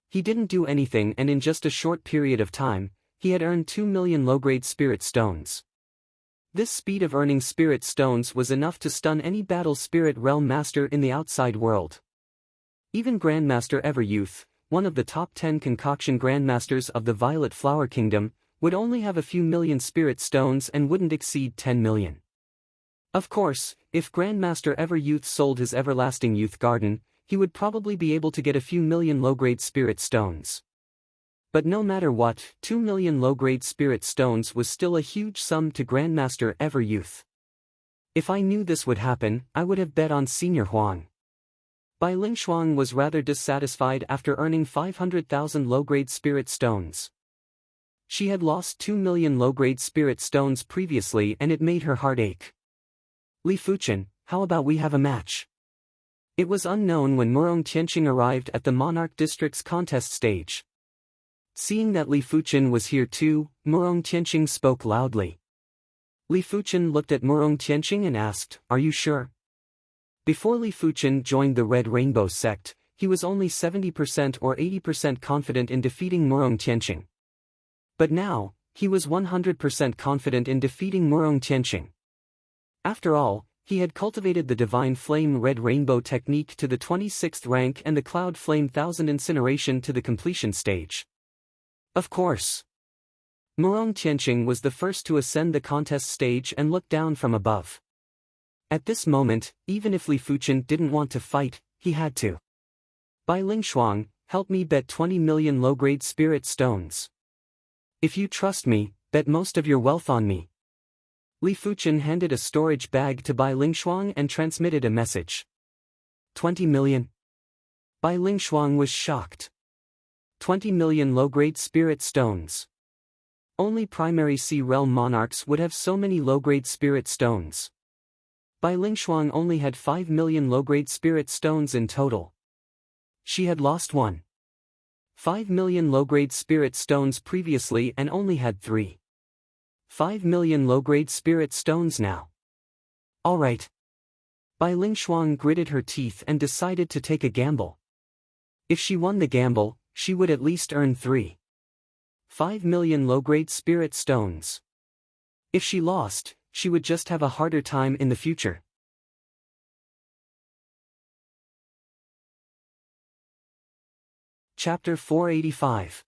He didn't do anything, and in just a short period of time, he had earned 2 million low-grade spirit stones. This speed of earning spirit stones was enough to stun any battle spirit realm master in the outside world. Even Grandmaster Everyouth, one of the top 10 concoction grandmasters of the Violet Flower Kingdom, would only have a few million spirit stones and wouldn't exceed 10 million. Of course, if Grandmaster Everyouth sold his Everlasting Youth Garden, he would probably be able to get a few million low-grade spirit stones. But no matter what, 2 million low-grade spirit stones was still a huge sum to Grandmaster Everyouth. If I knew this would happen, I would have bet on Senior Huang. Bai Lingshuang was rather dissatisfied after earning 500,000 low-grade spirit stones. She had lost 2 million low-grade spirit stones previously, and it made her heart ache. Li Fuchen, how about we have a match? It was unknown when Murong Tianqing arrived at the Monarch District's contest stage. Seeing that Li Fuchen was here too, Murong Tianqing spoke loudly. Li Fuchen looked at Murong Tianqing and asked, "Are you sure?" Before Li Fuchen joined the Red Rainbow sect, he was only 70% or 80% confident in defeating Murong Tianqing. But now, he was 100% confident in defeating Murong Tianqing. After all, he had cultivated the Divine Flame Red Rainbow technique to the 26th rank and the Cloud Flame 1000 incineration to the completion stage. Of course. Murong Tianqing was the first to ascend the contest stage and look down from above. At this moment, even if Li Fuchen didn't want to fight, he had to. Bai Lingshuang, help me bet 20 million low-grade spirit stones. If you trust me, bet most of your wealth on me. Li Fuchen handed a storage bag to Bai Lingshuang and transmitted a message. 20 million? Bai Lingshuang was shocked. 20 million low-grade spirit stones. Only primary sea realm monarchs would have so many low-grade spirit stones. Bai Lingshuang only had 5 million low-grade spirit stones in total. She had lost 5 million low-grade spirit stones previously and only had 5 million low-grade spirit stones now. Alright. Bai Lingshuang gritted her teeth and decided to take a gamble. If she won the gamble, she would at least earn 5 million low-grade spirit stones. If she lost, she would just have a harder time in the future. Chapter 485.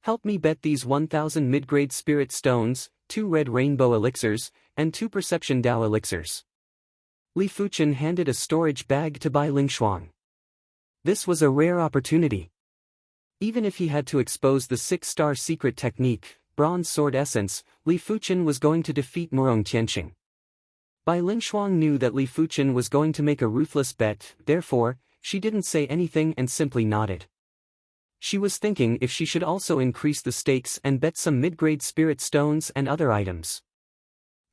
Help me bet these 1000 mid-grade spirit stones, 2 red rainbow elixirs, and 2 perception Dao elixirs. Li Fuchen handed a storage bag to Bai Lingshuang. This was a rare opportunity. Even if he had to expose the 6-star secret technique, Bronze Sword Essence, Li Fuchen was going to defeat Murong Tianqing. Bai Lingshuang knew that Li Fuchen was going to make a ruthless bet, therefore, she didn't say anything and simply nodded. She was thinking if she should also increase the stakes and bet some mid-grade spirit stones and other items.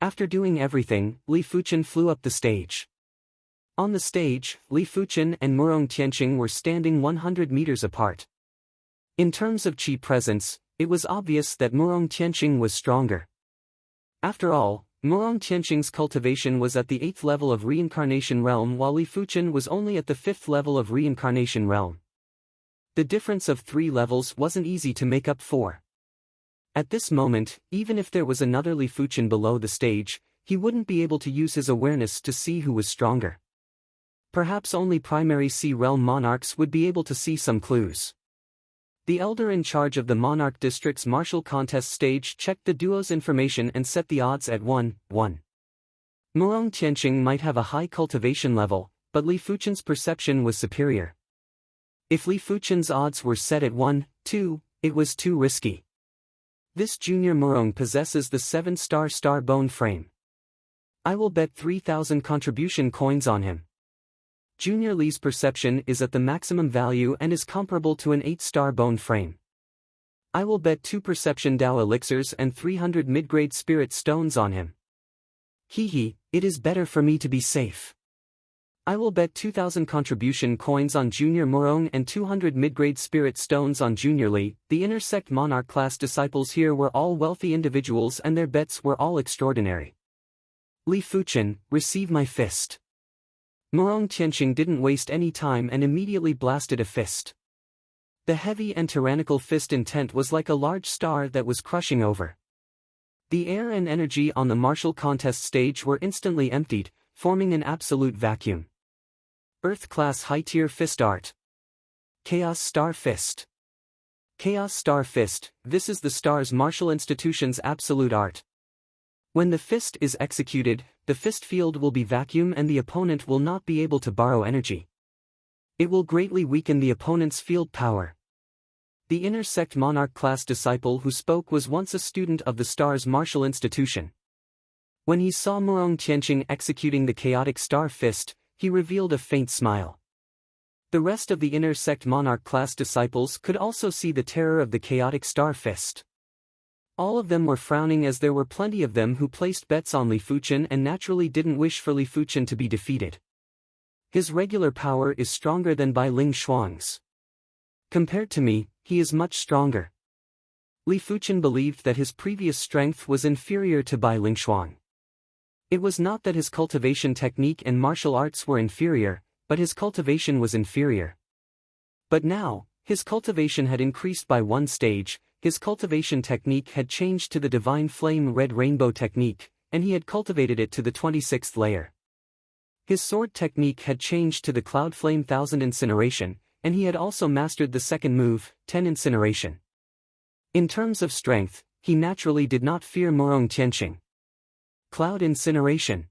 After doing everything, Li Fuchen flew up the stage. On the stage, Li Fuchen and Murong Tianqing were standing 100 meters apart. In terms of chi presence, it was obvious that Murong Tianqing was stronger. After all, Murong Tianqing's cultivation was at the 8th level of Reincarnation Realm while Li Fuchen was only at the 5th level of Reincarnation Realm. The difference of 3 levels wasn't easy to make up for. At this moment, even if there was another Li Fuchen below the stage, he wouldn't be able to use his awareness to see who was stronger. Perhaps only primary sea realm monarchs would be able to see some clues. The elder in charge of the Monarch District's martial contest stage checked the duo's information and set the odds at 1-1. Murong Tianqing might have a high cultivation level, but Li Fuchen's perception was superior. If Li Fuchen's odds were set at 1-2, it was too risky. This junior Murong possesses the 7-star star bone frame. I will bet 3,000 contribution coins on him. Junior Li's perception is at the maximum value and is comparable to an 8-star bone frame. I will bet 2 perception Dao elixirs and 300 mid-grade spirit stones on him. It is better for me to be safe. I will bet 2,000 contribution coins on Junior Morong and 200 mid-grade spirit stones on Junior Li. The inner sect monarch class disciples here were all wealthy individuals and their bets were all extraordinary. Li Fuchen, receive my fist. Morong Tianqing didn't waste any time and immediately blasted a fist. The heavy and tyrannical fist intent was like a large star that was crushing over. The air and energy on the martial contest stage were instantly emptied, forming an absolute vacuum. Earth-class high-tier fist art. Chaos Star Fist. Chaos Star Fist, this is the Stars Martial Institution's absolute art. When the fist is executed, the fist field will be vacuum and the opponent will not be able to borrow energy. It will greatly weaken the opponent's field power. The inner sect monarch class disciple who spoke was once a student of the Stars Martial Institution. When he saw Morong Tianqing executing the chaotic star fist, he revealed a faint smile. The rest of the inner sect monarch class disciples could also see the terror of the chaotic star fist. All of them were frowning as there were plenty of them who placed bets on Li Fuchen and naturally didn't wish for Li Fuchen to be defeated. His regular power is stronger than Bai Ling Shuang's. Compared to me, he is much stronger. Li Fuchen believed that his previous strength was inferior to Bai Ling Shuang. It was not that his cultivation technique and martial arts were inferior, but his cultivation was inferior. But now, his cultivation had increased by one stage, his cultivation technique had changed to the Divine Flame Red Rainbow technique, and he had cultivated it to the 26th layer. His sword technique had changed to the Cloud Flame 1000 Incineration, and he had also mastered the second move, 10 Incineration. In terms of strength, he naturally did not fear Morong Tianqing. Cloud Incineration.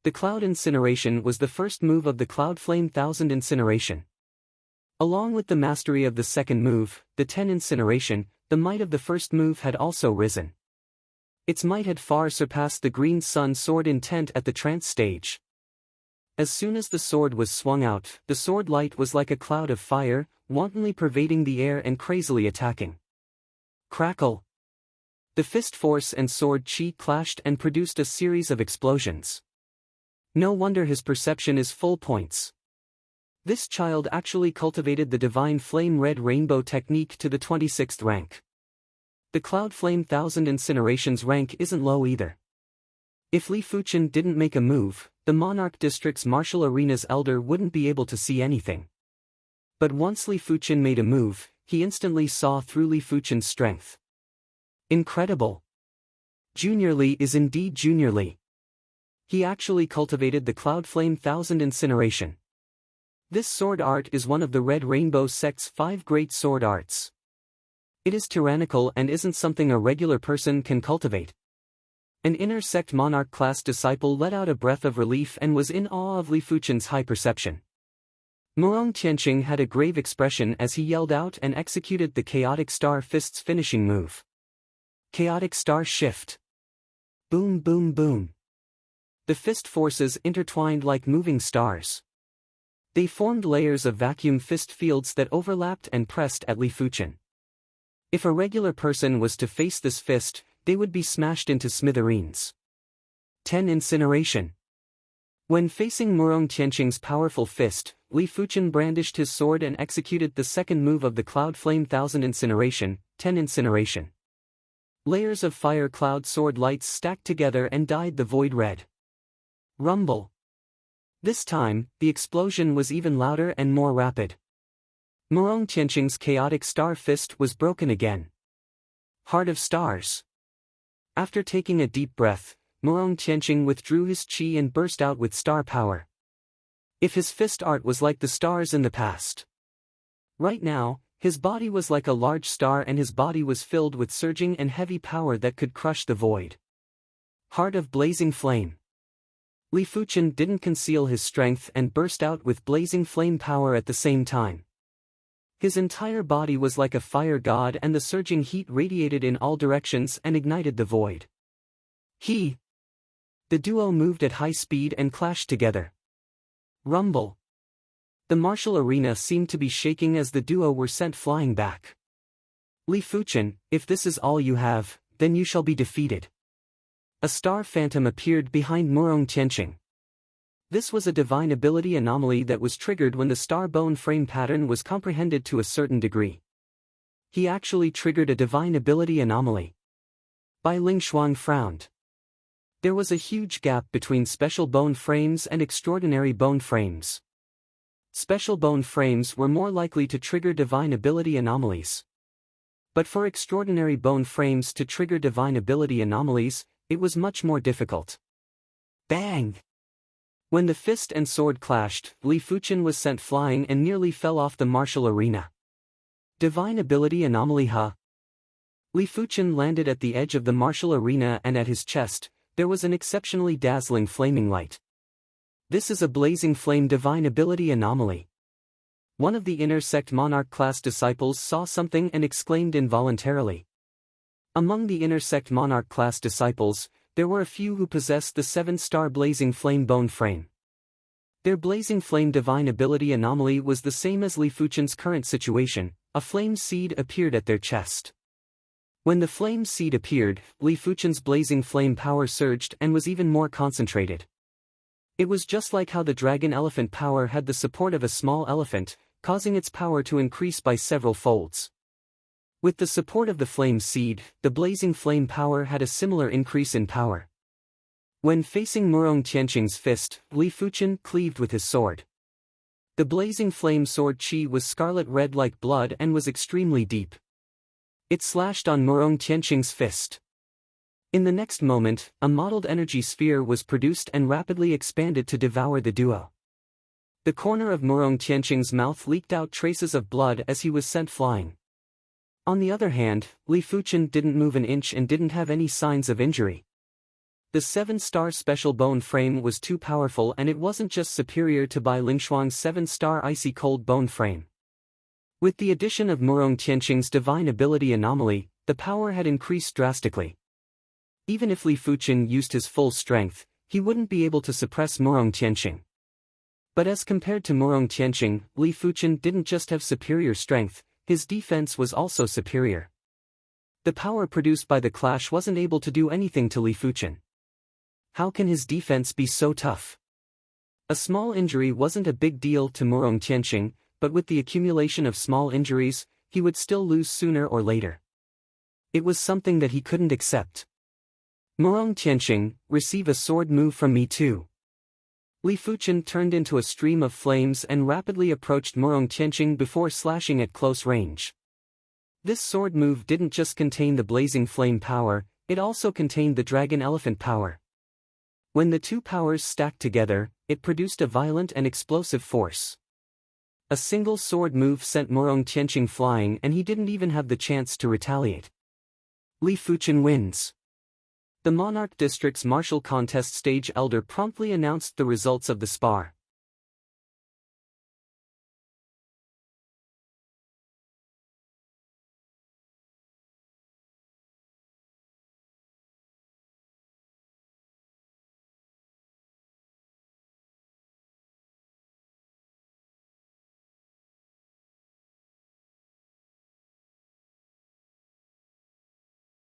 The Cloud Incineration was the first move of the Cloud Flame 1000 Incineration. Along with the mastery of the second move, the 10 Incineration, the might of the first move had also risen. Its might had far surpassed the Green Sun sword intent at the trance stage. As soon as the sword was swung out, the sword light was like a cloud of fire, wantonly pervading the air and crazily attacking. Crackle! The fist force and sword chi clashed and produced a series of explosions. No wonder his perception is full points. This child actually cultivated the Divine Flame Red Rainbow technique to the 26th rank. The Cloud Flame 1000 Incineration's rank isn't low either. If Li Fuchen didn't make a move, the Monarch District's Martial Arena's elder wouldn't be able to see anything. But once Li Fuchen made a move, he instantly saw through Li Fuchen's strength. Incredible! Junior Li is indeed Junior Li. He actually cultivated the Cloud Flame 1000 Incineration. This sword art is one of the Red Rainbow sect's 5 great sword arts. It is tyrannical and isn't something a regular person can cultivate. An inner sect monarch class disciple let out a breath of relief and was in awe of Li Fuchen's high perception. Morong Tianqing had a grave expression as he yelled out and executed the Chaotic Star Fist's finishing move. Chaotic Star Shift. Boom boom boom. The fist forces intertwined like moving stars. They formed layers of vacuum fist fields that overlapped and pressed at Li Fuchen. If a regular person was to face this fist, they would be smashed into smithereens. 10 Incineration. When facing Morong Tianqing's powerful fist, Li Fuchen brandished his sword and executed the second move of the Cloud Flame 1000 Incineration, 10 Incineration. Layers of fire cloud sword lights stacked together and dyed the void red. Rumble. This time, the explosion was even louder and more rapid. Morong Tianqing's chaotic star fist was broken again. Heart of Stars. After taking a deep breath, Morong Tianqing withdrew his chi and burst out with star power. If his fist art was like the stars in the past. Right now, his body was like a large star and his body was filled with surging and heavy power that could crush the void. Heart of Blazing Flame. Li Fuchen didn't conceal his strength and burst out with blazing flame power at the same time. His entire body was like a fire god and the surging heat radiated in all directions and ignited the void. The duo moved at high speed and clashed together. Rumble. The martial arena seemed to be shaking as the duo were sent flying back. Li Fuchen, if this is all you have, then you shall be defeated. A star phantom appeared behind Morong Tianqing. This was a divine ability anomaly that was triggered when the star bone frame pattern was comprehended to a certain degree. He actually triggered a divine ability anomaly. Bai Lingshuang frowned. There was a huge gap between special bone frames and extraordinary bone frames. Special bone frames were more likely to trigger divine ability anomalies. But for extraordinary bone frames to trigger divine ability anomalies, it was much more difficult. Bang! When the fist and sword clashed, Li Fuchen was sent flying and nearly fell off the martial arena. Divine ability anomaly huh? Li Fuchen landed at the edge of the martial arena, and at his chest, there was an exceptionally dazzling flaming light. This is a blazing flame divine ability anomaly. One of the inner sect monarch class disciples saw something and exclaimed involuntarily. Among the inner sect monarch class disciples, there were a few who possessed the 7-star blazing flame bone frame. Their blazing flame divine ability anomaly was the same as Li Fuchen's current situation. A flame seed appeared at their chest. When the flame seed appeared, Li Fuchen's blazing flame power surged and was even more concentrated. It was just like how the dragon elephant power had the support of a small elephant, causing its power to increase by several folds. With the support of the flame seed, the blazing flame power had a similar increase in power. When facing Murong Tianqing's fist, Li Fuchen cleaved with his sword. The blazing flame sword chi was scarlet red like blood and was extremely deep. It slashed on Murong Tianqing's fist. In the next moment, a mottled energy sphere was produced and rapidly expanded to devour the duo. The corner of Murong Tianqing's mouth leaked out traces of blood as he was sent flying. On the other hand, Li Fuchen didn't move an inch and didn't have any signs of injury. The 7-star special bone frame was too powerful, and it wasn't just superior to Bai Lingshuang's 7-star icy cold bone frame. With the addition of Murong Tianqing's divine ability anomaly, the power had increased drastically. Even if Li Fuchen used his full strength, he wouldn't be able to suppress Murong Tianqing. But as compared to Murong Tianqing, Li Fuchen didn't just have superior strength, his defense was also superior. The power produced by the clash wasn't able to do anything to Li Fuchen. How can his defense be so tough? A small injury wasn't a big deal to Murong Tianqing, but with the accumulation of small injuries, he would still lose sooner or later. It was something that he couldn't accept. Murong Tianqing, receive a sword move from me too. Li Fuchen turned into a stream of flames and rapidly approached Murong Tianqing before slashing at close range. This sword move didn't just contain the blazing flame power, it also contained the dragon elephant power. When the two powers stacked together, it produced a violent and explosive force. A single sword move sent Murong Tianqing flying, and he didn't even have the chance to retaliate. Li Fuchen wins. The Monarch District's martial contest stage elder promptly announced the results of the spar.